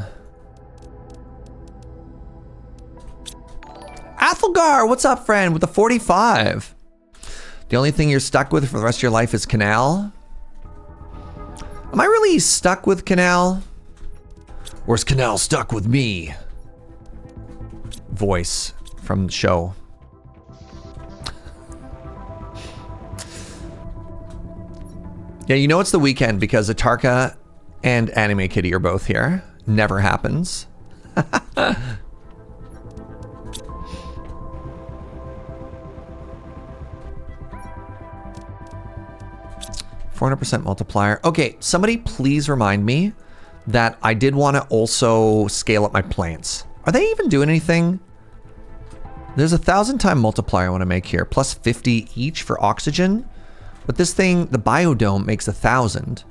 Athelgar, what's up, friend? With the 45. The only thing you're stuck with for the rest of your life is Canal. Am I really stuck with Canal? Or is Canal stuck with me? Voice from the show. Yeah, you know it's the weekend because Atarka and Anime Kitty are both here. Never happens. 400% multiplier. Okay, somebody please remind me that I did want to also scale up my plants. Are they even doing anything? There's a 1,000-time multiplier I want to make here, plus 50 each for oxygen. But this thing, the Biodome, makes 1,000.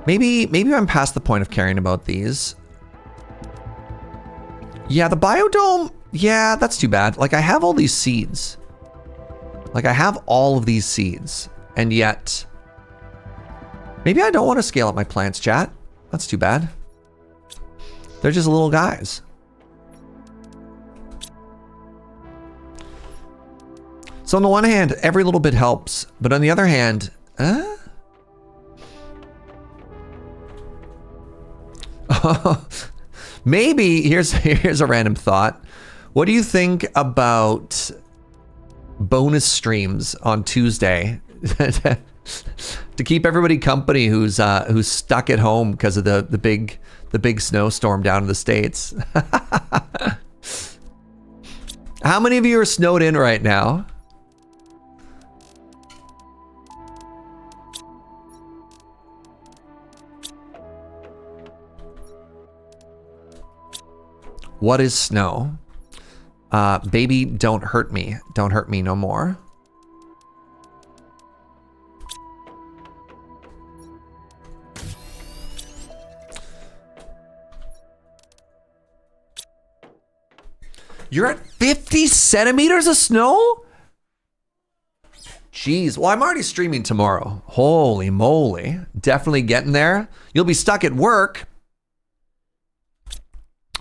Maybe I'm past the point of caring about these. Yeah, the Biodome, yeah, that's too bad. Like, I have all these seeds. Like, I have all of these seeds. And yet, maybe I don't want to scale up my plants, chat. That's too bad. They're just little guys. So on the one hand, every little bit helps. But on the other hand, maybe, here's a random thought. What do you think about bonus streams on Tuesday to keep everybody company who's stuck at home because of the big snowstorm down in the States? How many of you are snowed in right now? What is snow? Baby, don't hurt me. Don't hurt me no more. You're at 50 centimeters of snow? Jeez, well, I'm already streaming tomorrow. Holy moly. Definitely getting there. You'll be stuck at work.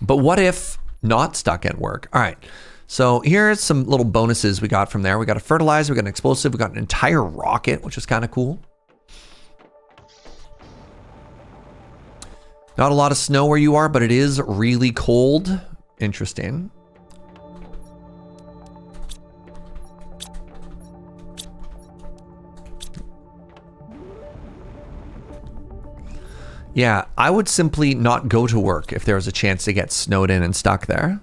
But what if not stuck at work? All right, so here's some little bonuses we got from there. We got a fertilizer, we got an explosive, we got an entire rocket, which is kind of cool. Not a lot of snow where you are, but it is really cold. Interesting. Yeah, I would simply not go to work if there was a chance to get snowed in and stuck there.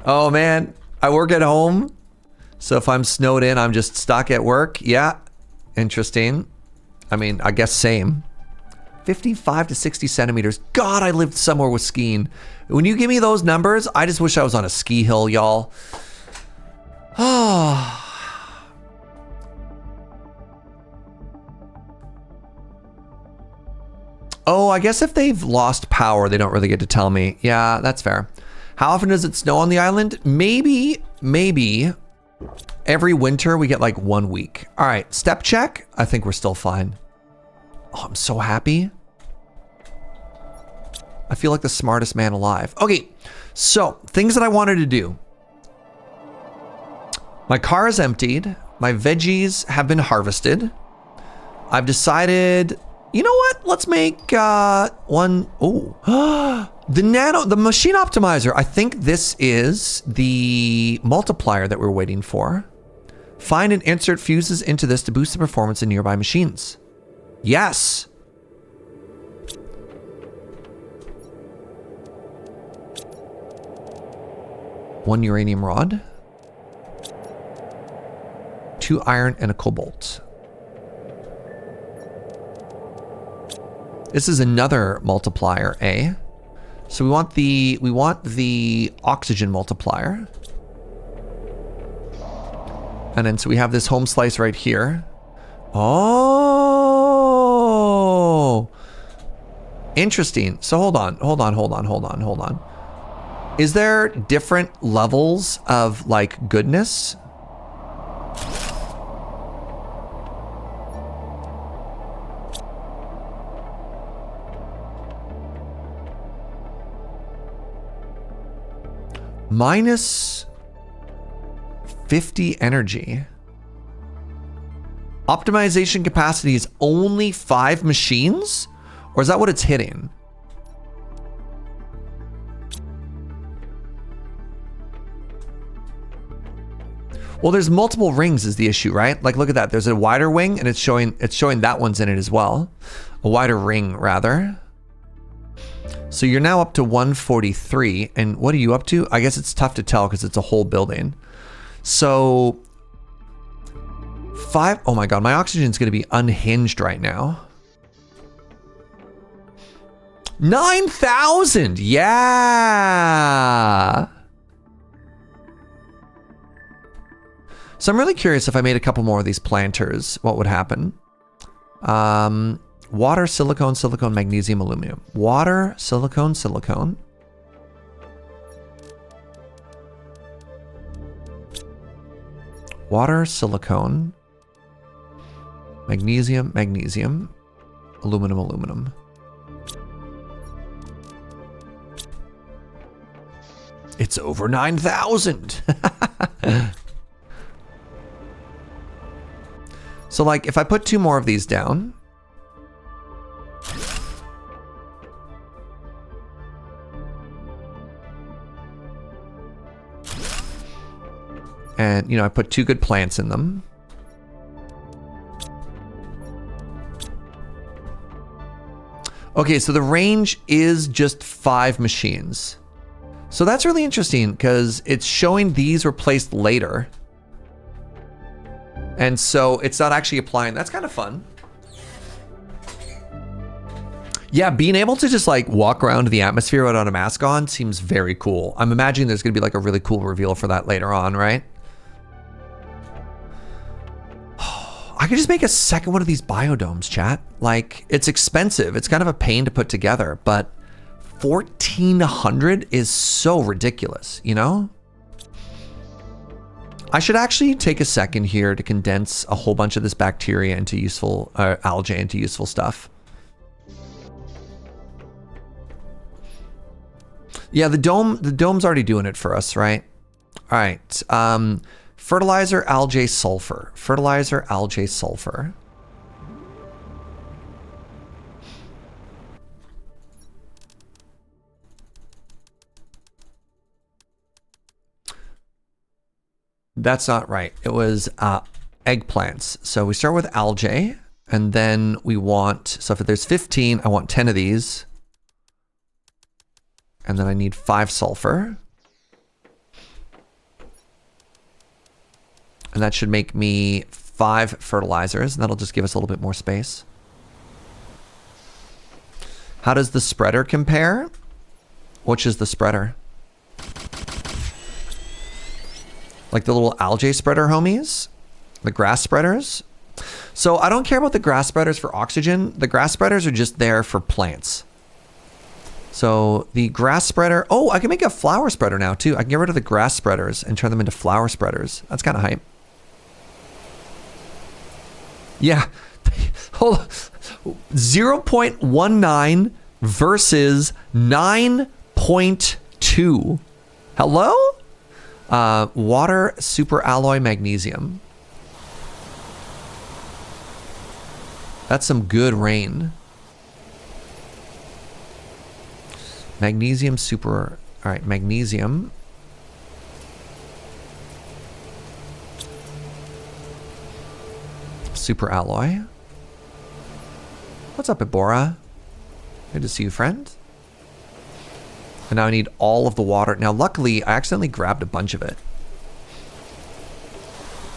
Oh man, I work at home. So if I'm snowed in, I'm just stuck at work. Yeah, interesting. I mean, I guess same. 55 to 60 centimeters. God, I lived somewhere with skiing. When you give me those numbers, I just wish I was on a ski hill, y'all. Oh. Oh, I guess if they've lost power, they don't really get to tell me. Yeah, that's fair. How often does it snow on the island? Maybe every winter we get like 1 week. All right, step check. I think we're still fine. Oh, I'm so happy. I feel like the smartest man alive. Okay, so things that I wanted to do. My car is emptied. My veggies have been harvested. I've decided... You know what? Let's make one. Oh, the machine optimizer. I think this is the multiplier that we're waiting for. Find and insert fuses into this to boost the performance of nearby machines. Yes. 1 uranium rod. 2 iron and a cobalt. This is another multiplier, A. So we want the oxygen multiplier. And then so we have this home slice right here. Oh, interesting. So hold on. Is there different levels of like goodness? Minus 50 energy. Optimization capacity is only 5 machines? Or is that what it's hitting? Well, there's multiple rings is the issue, right? Like, look at that. There's a wider wing, and it's showing that one's in it as well. A wider ring, rather. So you're now up to 143, and what are you up to? I guess it's tough to tell because it's a whole building. So 5, oh my God, my oxygen's gonna be unhinged right now. 9,000, yeah. So I'm really curious if I made a couple more of these planters, what would happen? Water, silicone, silicone, magnesium, aluminum. Water, silicone, silicone. Water, silicone. Magnesium, magnesium. Aluminum, aluminum. It's over 9,000. So like if I put 2 more of these down. And, you know, I put 2 good plants in them. Okay, so the range is just 5 machines. So that's really interesting because it's showing these were placed later. And so it's not actually applying. That's kind of fun. Yeah, being able to just like walk around the atmosphere without a mask on seems very cool. I'm imagining there's going to be like a really cool reveal for that later on, right? I could just make a second one of these biodomes, chat. Like, it's expensive. It's kind of a pain to put together, but 1,400 is so ridiculous, you know? I should actually take a second here to condense a whole bunch of this bacteria into useful, algae into useful stuff. Yeah, the dome's already doing it for us, right? All right. Fertilizer, algae, sulfur. Fertilizer, algae, sulfur. That's not right. It was eggplants. So we start with algae, and then we want, so if there's 15, I want 10 of these. And then I need 5 sulfur. And that should make me 5 fertilizers, and that'll just give us a little bit more space. How does the spreader compare? Which is the spreader? Like the little algae spreader homies? The grass spreaders? So I don't care about the grass spreaders for oxygen. The grass spreaders are just there for plants. So the grass spreader, oh, I can make a flower spreader now too. I can get rid of the grass spreaders and turn them into flower spreaders. That's kind of hype. Yeah, hold on. 0.19 versus 9.2. Hello? Water, super alloy, magnesium. That's some good rain. Magnesium, super, all right, magnesium. Super alloy. What's up, Ibora? Good to see you, friend. And now I need all of the water. Now, luckily, I accidentally grabbed a bunch of it.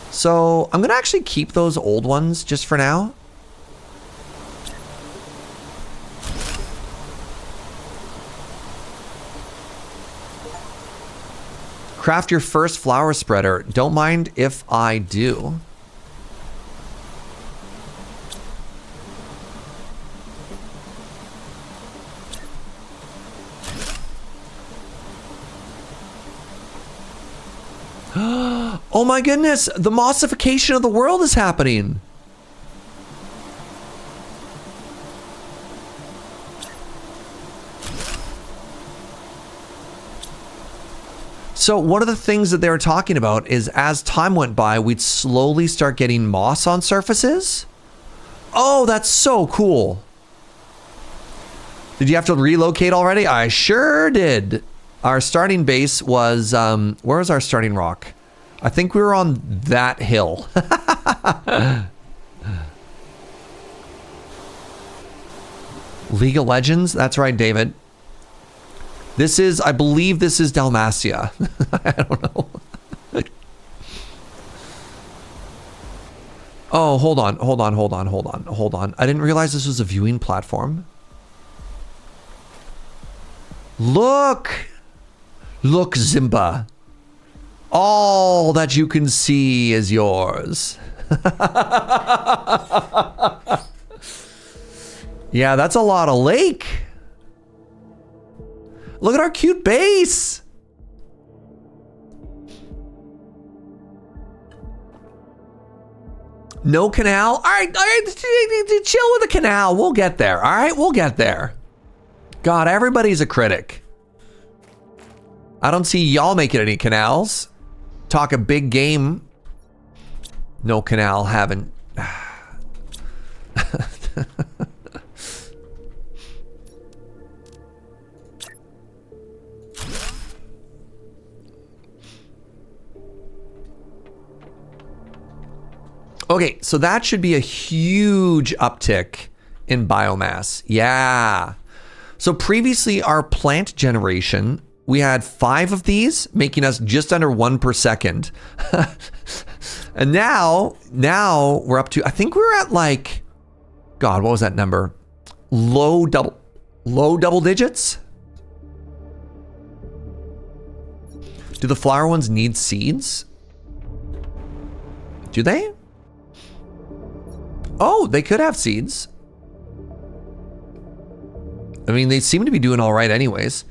So I'm gonna actually keep those old ones just for now. Craft your first flower spreader. Don't mind if I do. Oh my goodness, the mossification of the world is happening. So one of the things that they were talking about is as time went by, we'd slowly start getting moss on surfaces. Oh, that's so cool. Did you have to relocate already? I sure did. Our starting base was, where was our starting rock? I think we were on that hill. League of Legends, that's right, David. This is, I believe this is Dalmatia. I don't know. Oh, hold on. I didn't realize this was a viewing platform. Look, Zimba. All that you can see is yours. Yeah, that's a lot of lake. Look at our cute base. No canal. All right, chill with the canal. We'll get there. All right, we'll get there. God, everybody's a critic. I don't see y'all making any canals. Talk a big game. No canal, haven't. Okay, so that should be a huge uptick in biomass. Yeah. So previously our plant generation, we had 5 of these, making us just under 1 per second. And now we're up to, I think we were at like, God, what was that number? Low double digits? Do the flower ones need seeds? Do they? Oh, they could have seeds. I mean, they seem to be doing all right anyways.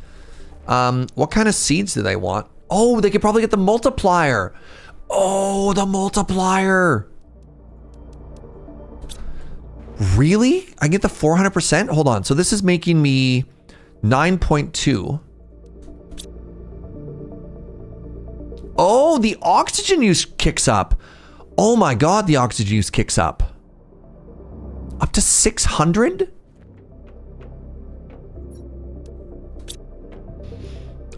What kind of seeds do they want? Oh, they could probably get the multiplier. Oh, the multiplier. Really? I get the 400%? Hold on. So this is making me 9.2. Oh, the oxygen use kicks up. Oh my God, the oxygen use kicks up. Up to 600?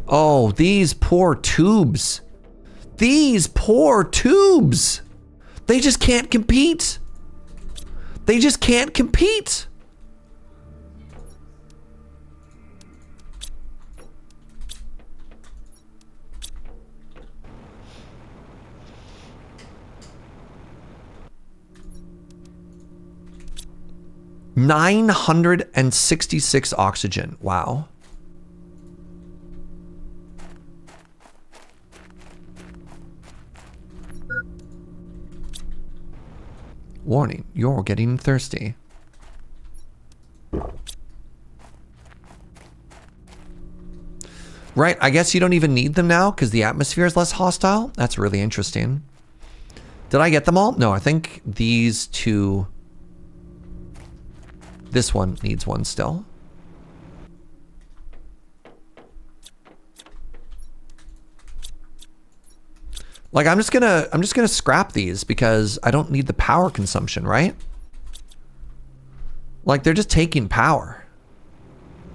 Oh, these poor tubes. These poor tubes. They just can't compete. They just can't compete. $966 oxygen. Wow. Warning, you're getting thirsty. Right, I guess you don't even need them now because the atmosphere is less hostile. That's really interesting. Did I get them all? No, I think these two... This one needs one still. Like I'm just gonna scrap these because I don't need the power consumption, right? Like they're just taking power.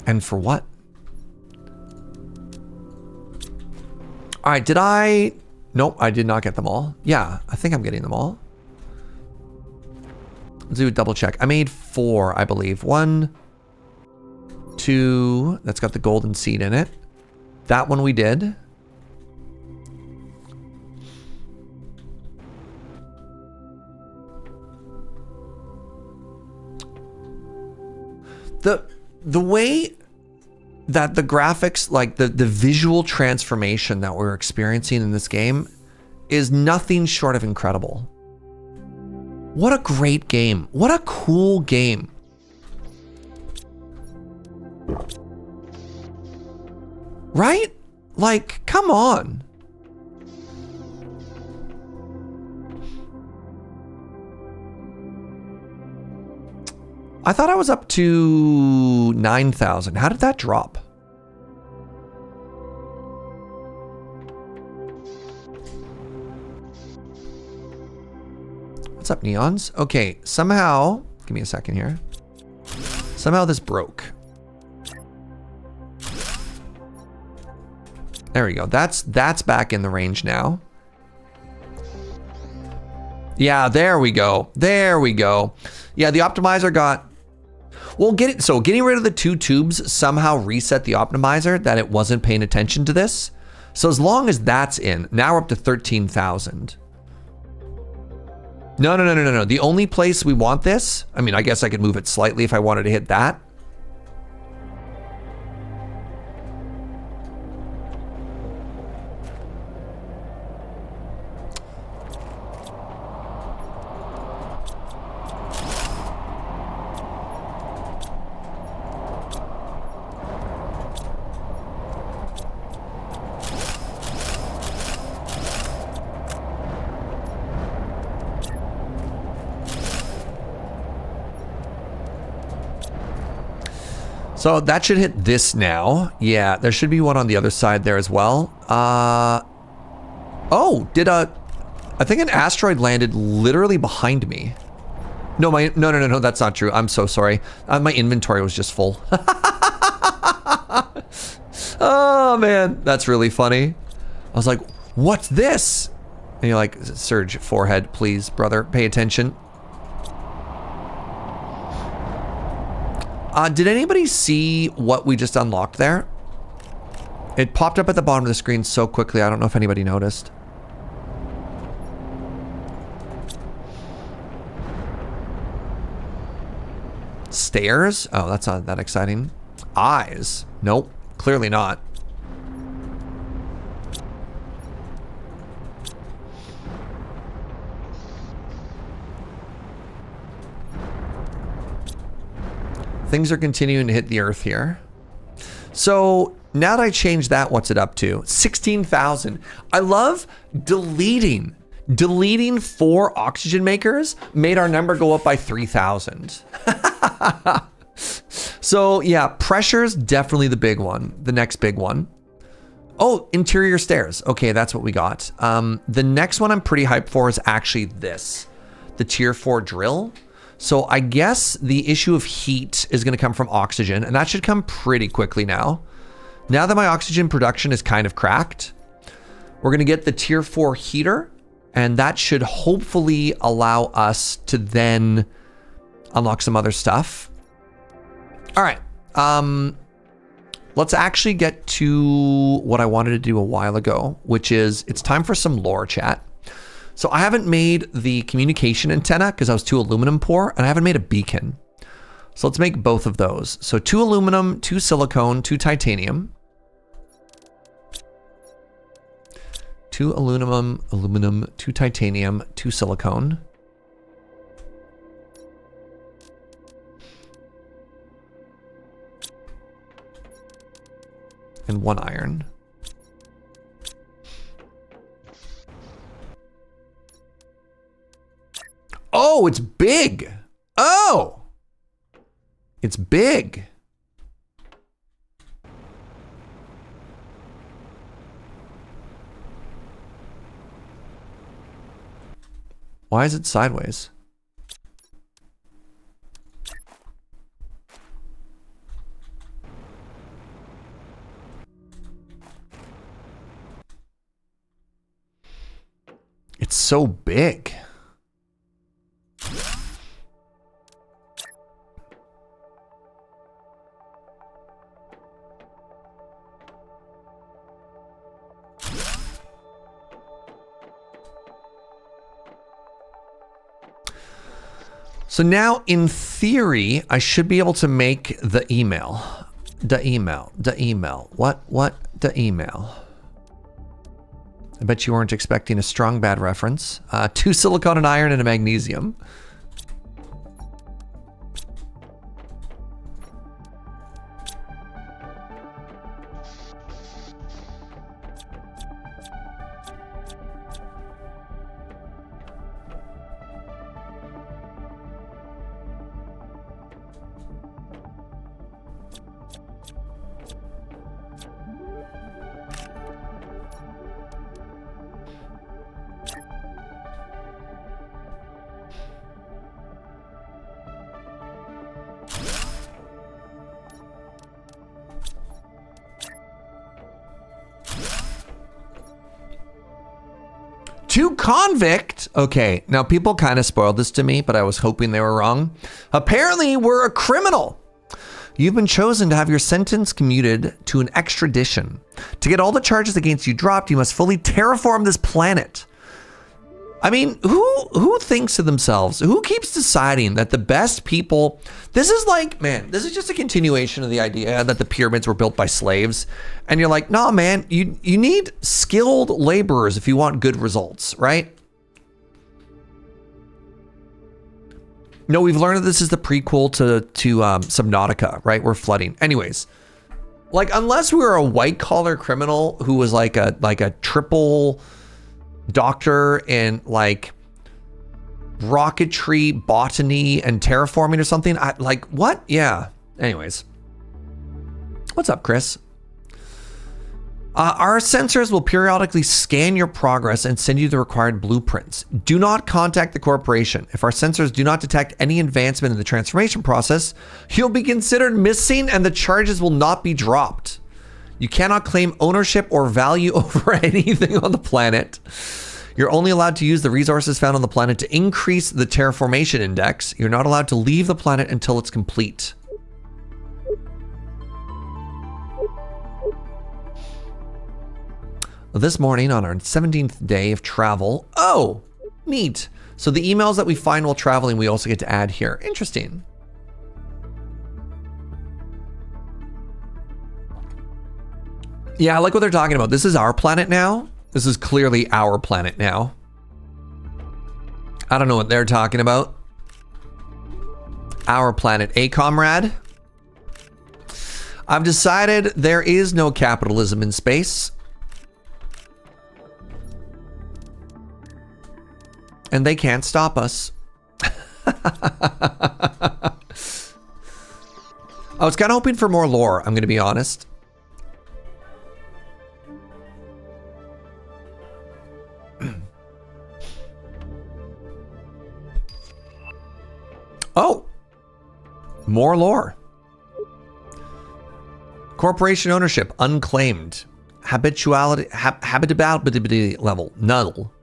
And for what? All right, did I? Nope, I did not get them all. Yeah, I think I'm getting them all. Let's do a double check. I made 4, I believe. 1, 2, that's got the golden seed in it. That one we did. The way that the graphics, like the visual transformation that we're experiencing in this game is nothing short of incredible. What a great game. What a cool game. Right? Like, come on. I thought I was up to 9,000. How did that drop? What's up, neons? Okay, somehow, give me a second here. Somehow this broke. There we go. That's back in the range now. Yeah, there we go. There we go. Yeah, the optimizer got... Well, getting rid of the 2 tubes somehow reset the optimizer that it wasn't paying attention to this. So as long as that's in, now we're up to 13,000. No. The only place we want this, I mean, I guess I could move it slightly if I wanted to hit that. So that should hit this now. Yeah, there should be one on the other side there as well. Oh, I think an asteroid landed literally behind me. No, no, that's not true. I'm so sorry. My inventory was just full. Oh man, that's really funny. I was like, what's this? And you're like, Serge, forehead, please, brother, pay attention. Did anybody see what we just unlocked there? It popped up at the bottom of the screen so quickly, I don't know if anybody noticed. Stairs? Oh, that's not that exciting. Eyes? Nope, clearly not. Things are continuing to hit the earth here. So now that I changed that, what's it up to? 16,000. I love deleting 4 oxygen makers made our number go up by 3,000. So yeah, pressure's definitely the big one, the next big one. Oh, interior stairs. Okay, that's what we got. The next one I'm pretty hyped for is actually this, the tier 4 drill. So I guess the issue of heat is going to come from oxygen, and that should come pretty quickly now. Now that my oxygen production is kind of cracked, we're going to get the tier 4 heater, and that should hopefully allow us to then unlock some other stuff. All right. Let's actually get to what I wanted to do a while ago, which is it's time for some lore chat. So I haven't made the communication antenna because I was too aluminum poor, and I haven't made a beacon. So let's make both of those. So 2 aluminum, 2 silicone, 2 titanium. 2 aluminum, 2 titanium, 2 silicone. And 1 iron. Oh, it's big. Oh, it's big. Why is it sideways? It's so big. So now, in theory, I should be able to make the email. The email. What? The email. I bet you weren't expecting a strong bad reference. 2 silicon and iron and a magnesium. To convict. Okay, now people kind of spoiled this to me, but I was hoping they were wrong. Apparently, we're a criminal. You've been chosen to have your sentence commuted to an extradition. To get all the charges against you dropped, you must fully terraform this planet. I mean, who thinks to themselves, who keeps deciding that the best people, this is like, man, this is just a continuation of the idea that the pyramids were built by slaves. And you're like, nah, man, you need skilled laborers if you want good results, right? No, we've learned that this is the prequel to Subnautica, right? We're flooding. Anyways, like, unless we were a white collar criminal who was like a triple doctor in like rocketry, botany, and terraforming or something. Like, what? Yeah. Anyways. What's up, Chris? Our sensors will periodically scan your progress and send you the required blueprints. Do not contact the corporation. If our sensors do not detect any advancement in the transformation process, you'll be considered missing and the charges will not be dropped. You cannot claim ownership or value over anything on the planet. You're only allowed to use the resources found on the planet to increase the terraformation index. You're not allowed to leave the planet until it's complete. This morning on our 17th day of travel. Oh, neat. So the emails that we find while traveling, we also get to add here. Interesting. Yeah, I like what they're talking about. This is our planet now. This is clearly our planet now. I don't know what they're talking about. Our planet, comrade? I've decided there is no capitalism in space. And they can't stop us. I was kind of hoping for more lore, I'm going to be honest. Oh, more lore. Corporation ownership, unclaimed. Habitability level, null.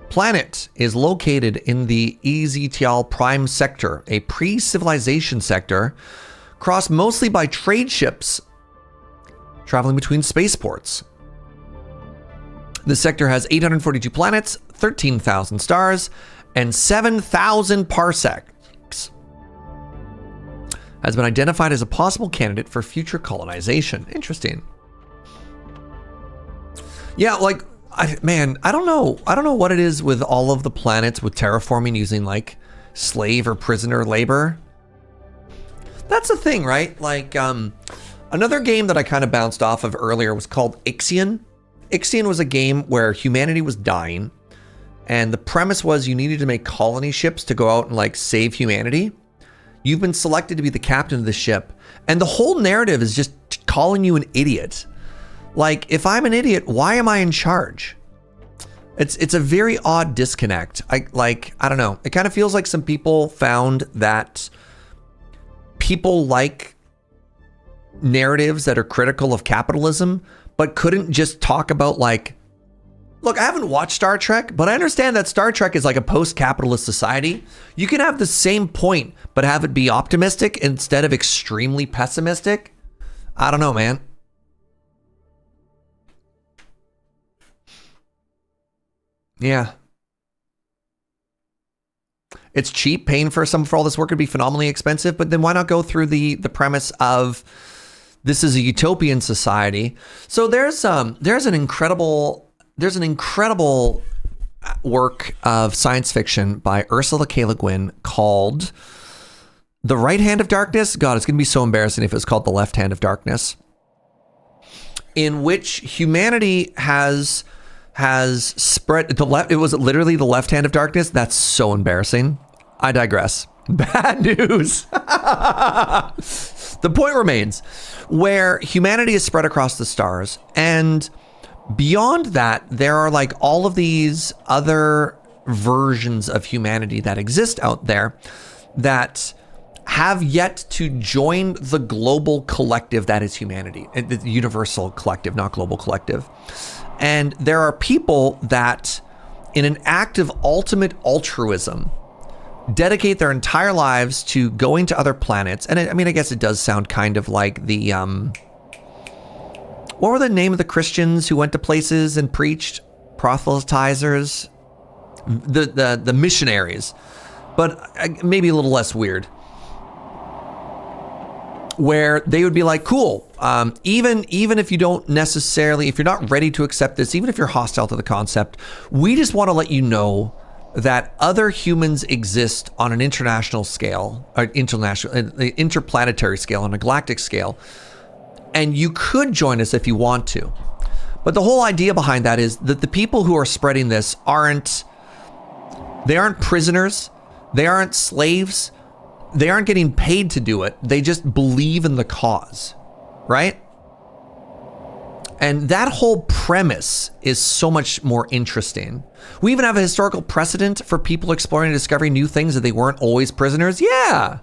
Planet is located in the EZTL Prime Sector, a pre-civilization sector, crossed mostly by trade ships traveling between spaceports. This sector has 842 planets, 13,000 stars, and 7,000 parsecs. Has been identified as a possible candidate for future colonization. Interesting. Yeah, like, I don't know. I don't know what it is with all of the planets with terraforming using like slave or prisoner labor. That's the thing, right? Like, another game that I kind of bounced off of earlier was called Ixion. Ixion was a game where humanity was dying. And the premise was you needed to make colony ships to go out and like save humanity. You've been selected to be the captain of the ship. And the whole narrative is just calling you an idiot. Like, if I'm an idiot, why am I in charge? It's a very odd disconnect. I don't know. It kind of feels like some people found that people like narratives that are critical of capitalism, but couldn't just talk about like, look, I haven't watched Star Trek, but I understand that Star Trek is like a post-capitalist society. You can have the same point, but have it be optimistic instead of extremely pessimistic. I don't know, man. Yeah. It's cheap. Paying for all this work would be phenomenally expensive, but then why not go through the premise of this is a utopian society? So there's an incredible work of science fiction by Ursula K. Le Guin called The Right Hand of Darkness. God, it's going to be so embarrassing if it's called The Left Hand of Darkness, in which humanity has spread it was literally the left hand of darkness. That's so embarrassing. I digress. Bad news. The point remains, where humanity is spread across the stars, and beyond that, there are like all of these other versions of humanity that exist out there that have yet to join the global collective that is humanity, the universal collective, not global collective. And there are people that, in an act of ultimate altruism, dedicate their entire lives to going to other planets. And I guess it does sound kind of like the, what were the name of the Christians who went to places and preached? Proselytizers? The missionaries. But maybe a little less weird. Where they would be like, cool, even if you don't necessarily, if you're not ready to accept this, even if you're hostile to the concept, we just want to let you know that other humans exist on an international scale, or interplanetary scale, on a galactic scale, and you could join us if you want to. But the whole idea behind that is that the people who are spreading this aren't prisoners, they aren't slaves, they aren't getting paid to do it. They just believe in the cause, right? And that whole premise is so much more interesting. We even have a historical precedent for people exploring and discovering new things that they weren't always prisoners. Yeah.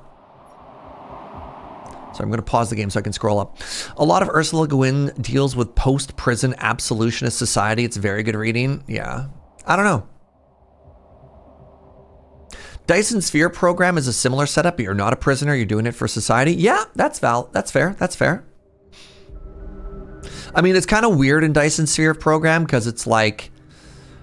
So I'm going to pause the game so I can scroll up. A lot of Ursula Le Guin deals with post-prison absolutionist society. It's very good reading. Yeah. I don't know. Dyson Sphere program is a similar setup, but you're not a prisoner. You're doing it for society. Yeah, that's fair. That's fair. I mean, it's kind of weird in Dyson Sphere program because it's like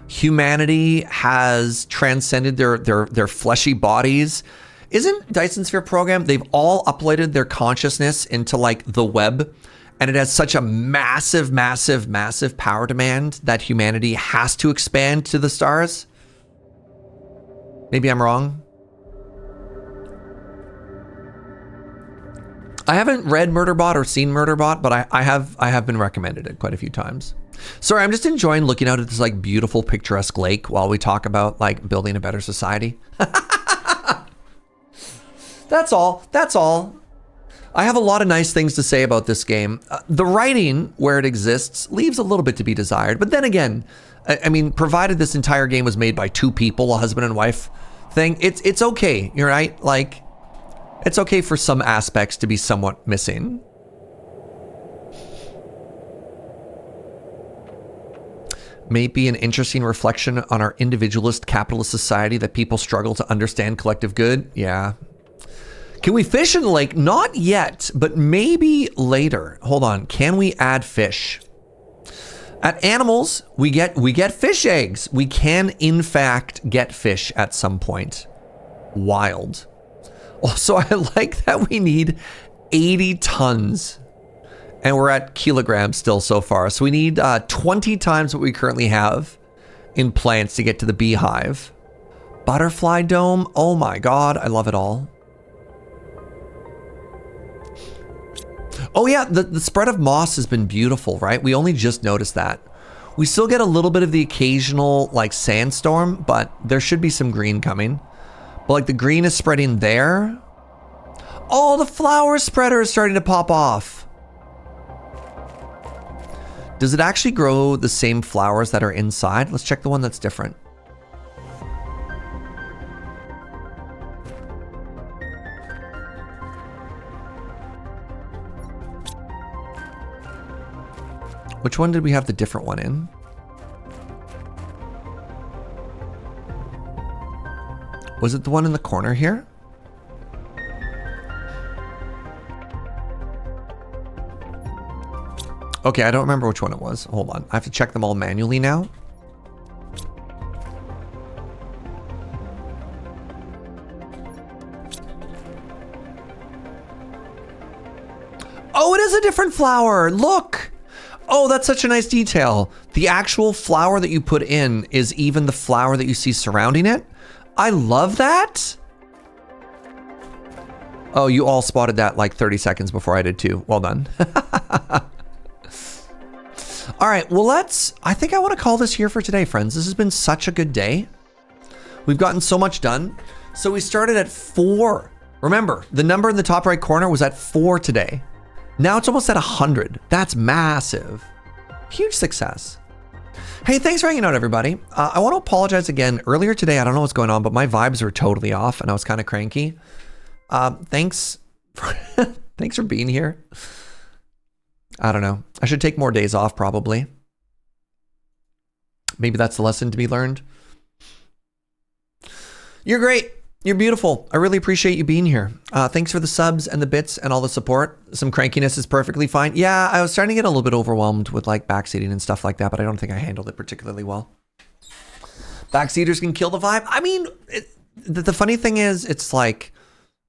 humanity has transcended their fleshy bodies. Isn't Dyson Sphere program, they've all uploaded their consciousness into like the web, and it has such a massive power demand that humanity has to expand to the stars? Maybe I'm wrong. I haven't read Murderbot or seen Murderbot, but I have been recommended it quite a few times. Sorry, I'm just enjoying looking out at this like beautiful picturesque lake while we talk about like building a better society. That's all. I have a lot of nice things to say about this game. The writing, where it exists, leaves a little bit to be desired. But then again, I mean, provided this entire game was made by two people, a husband and wife thing, it's okay. You're right. Like, it's okay for some aspects to be somewhat missing. Maybe an interesting reflection on our individualist capitalist society that people struggle to understand collective good. Yeah. Can we fish in the lake? Not yet, but maybe later. Hold on. Can we add fish? At animals, we get fish eggs. We can, in fact, get fish at some point. Wild. Also, I like that we need 80 tons. And we're at kilograms still so far. So we need 20 times what we currently have in plants to get to the beehive. Butterfly dome. Oh my God, I love it all. Oh yeah, the spread of moss has been beautiful, right? We only just noticed that. We still get a little bit of the occasional like sandstorm, but there should be some green coming. But like the green is spreading there. Oh, the flower spreader is starting to pop off. Does it actually grow the same flowers that are inside? Let's check the one that's different. Which one did we have the different one in? Was it the one in the corner here? Okay, I don't remember which one it was. Hold on. I have to check them all manually now. Oh, it is a different flower. Look. Oh, that's such a nice detail. The actual flower that you put in is even the flower that you see surrounding it. I love that. Oh, you all spotted that like 30 seconds before I did too. Well done. All right, well, I think I want to call this here for today, friends. This has been such a good day. We've gotten so much done. So we started at 4. Remember, the number in the top right corner was at 4 today. Now it's almost at 100. That's massive. Huge success. Hey, thanks for hanging out, everybody. I want to apologize again. Earlier today, I don't know what's going on, but my vibes were totally off and I was kind of cranky. Thanks for being here. I don't know. I should take more days off, probably. Maybe that's the lesson to be learned. You're great. You're beautiful. I really appreciate you being here. Thanks for the subs and the bits and all the support. Some crankiness is perfectly fine. Yeah, I was starting to get a little bit overwhelmed with like backseating and stuff like that, but I don't think I handled it particularly well. Backseaters can kill the vibe. I mean, the funny thing is, it's like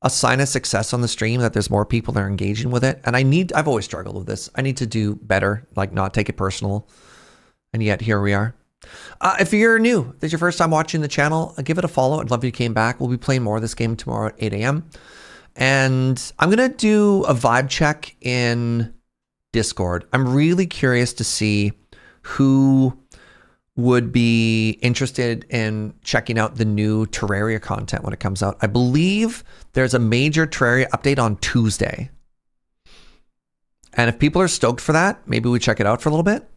a sign of success on the stream that there's more people that are engaging with it. And I've always struggled with this. I need to do better, like not take it personal. And yet here we are. If you're new, this is your first time watching the channel, give it a follow. I'd love if you came back. We'll be playing more of this game tomorrow at 8 a.m. And I'm going to do a vibe check in Discord. I'm really curious to see who would be interested in checking out the new Terraria content when it comes out. I believe there's a major Terraria update on Tuesday. And if people are stoked for that, maybe we check it out for a little bit.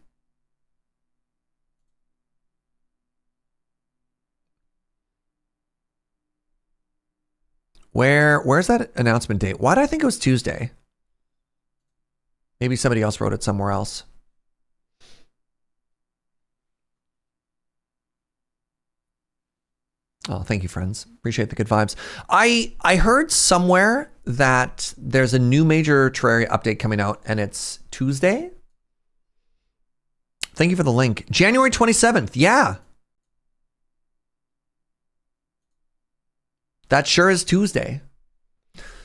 Where's that announcement date? Why did I think it was Tuesday? Maybe somebody else wrote it somewhere else. Oh, thank you, friends. Appreciate the good vibes. I heard somewhere that there's a new major Terraria update coming out and it's Tuesday. Thank you for the link. January 27th. Yeah. That sure is Tuesday.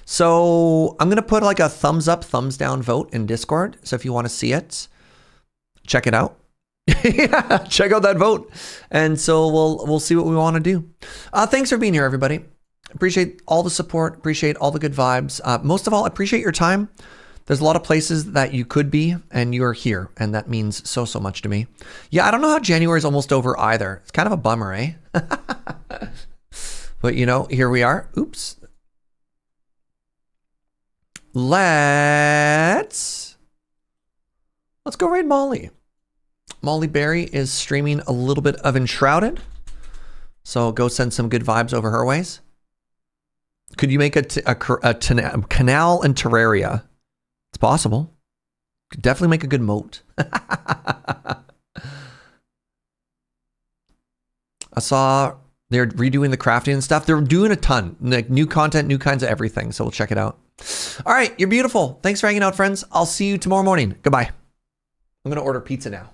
So I'm going to put like a thumbs up, thumbs down vote in Discord. So if you want to see it, check it out. Yeah, check out that vote. And so we'll see what we want to do. Thanks for being here, everybody. Appreciate all the support. Appreciate all the good vibes. Most of all, appreciate your time. There's a lot of places that you could be and you're here. And that means so much to me. Yeah, I don't know how January is almost over either. It's kind of a bummer, eh? But you know, here we are. Oops. Let's go raid Molly. Molly Berry is streaming a little bit of Enshrouded. So go send some good vibes over her ways. Could you make a canal in Terraria? It's possible. Could definitely make a good moat. I saw they're redoing the crafting and stuff. They're doing a ton, like new content, new kinds of everything. So we'll check it out. All right, you're beautiful. Thanks for hanging out, friends. I'll see you tomorrow morning. Goodbye. I'm going to order pizza now.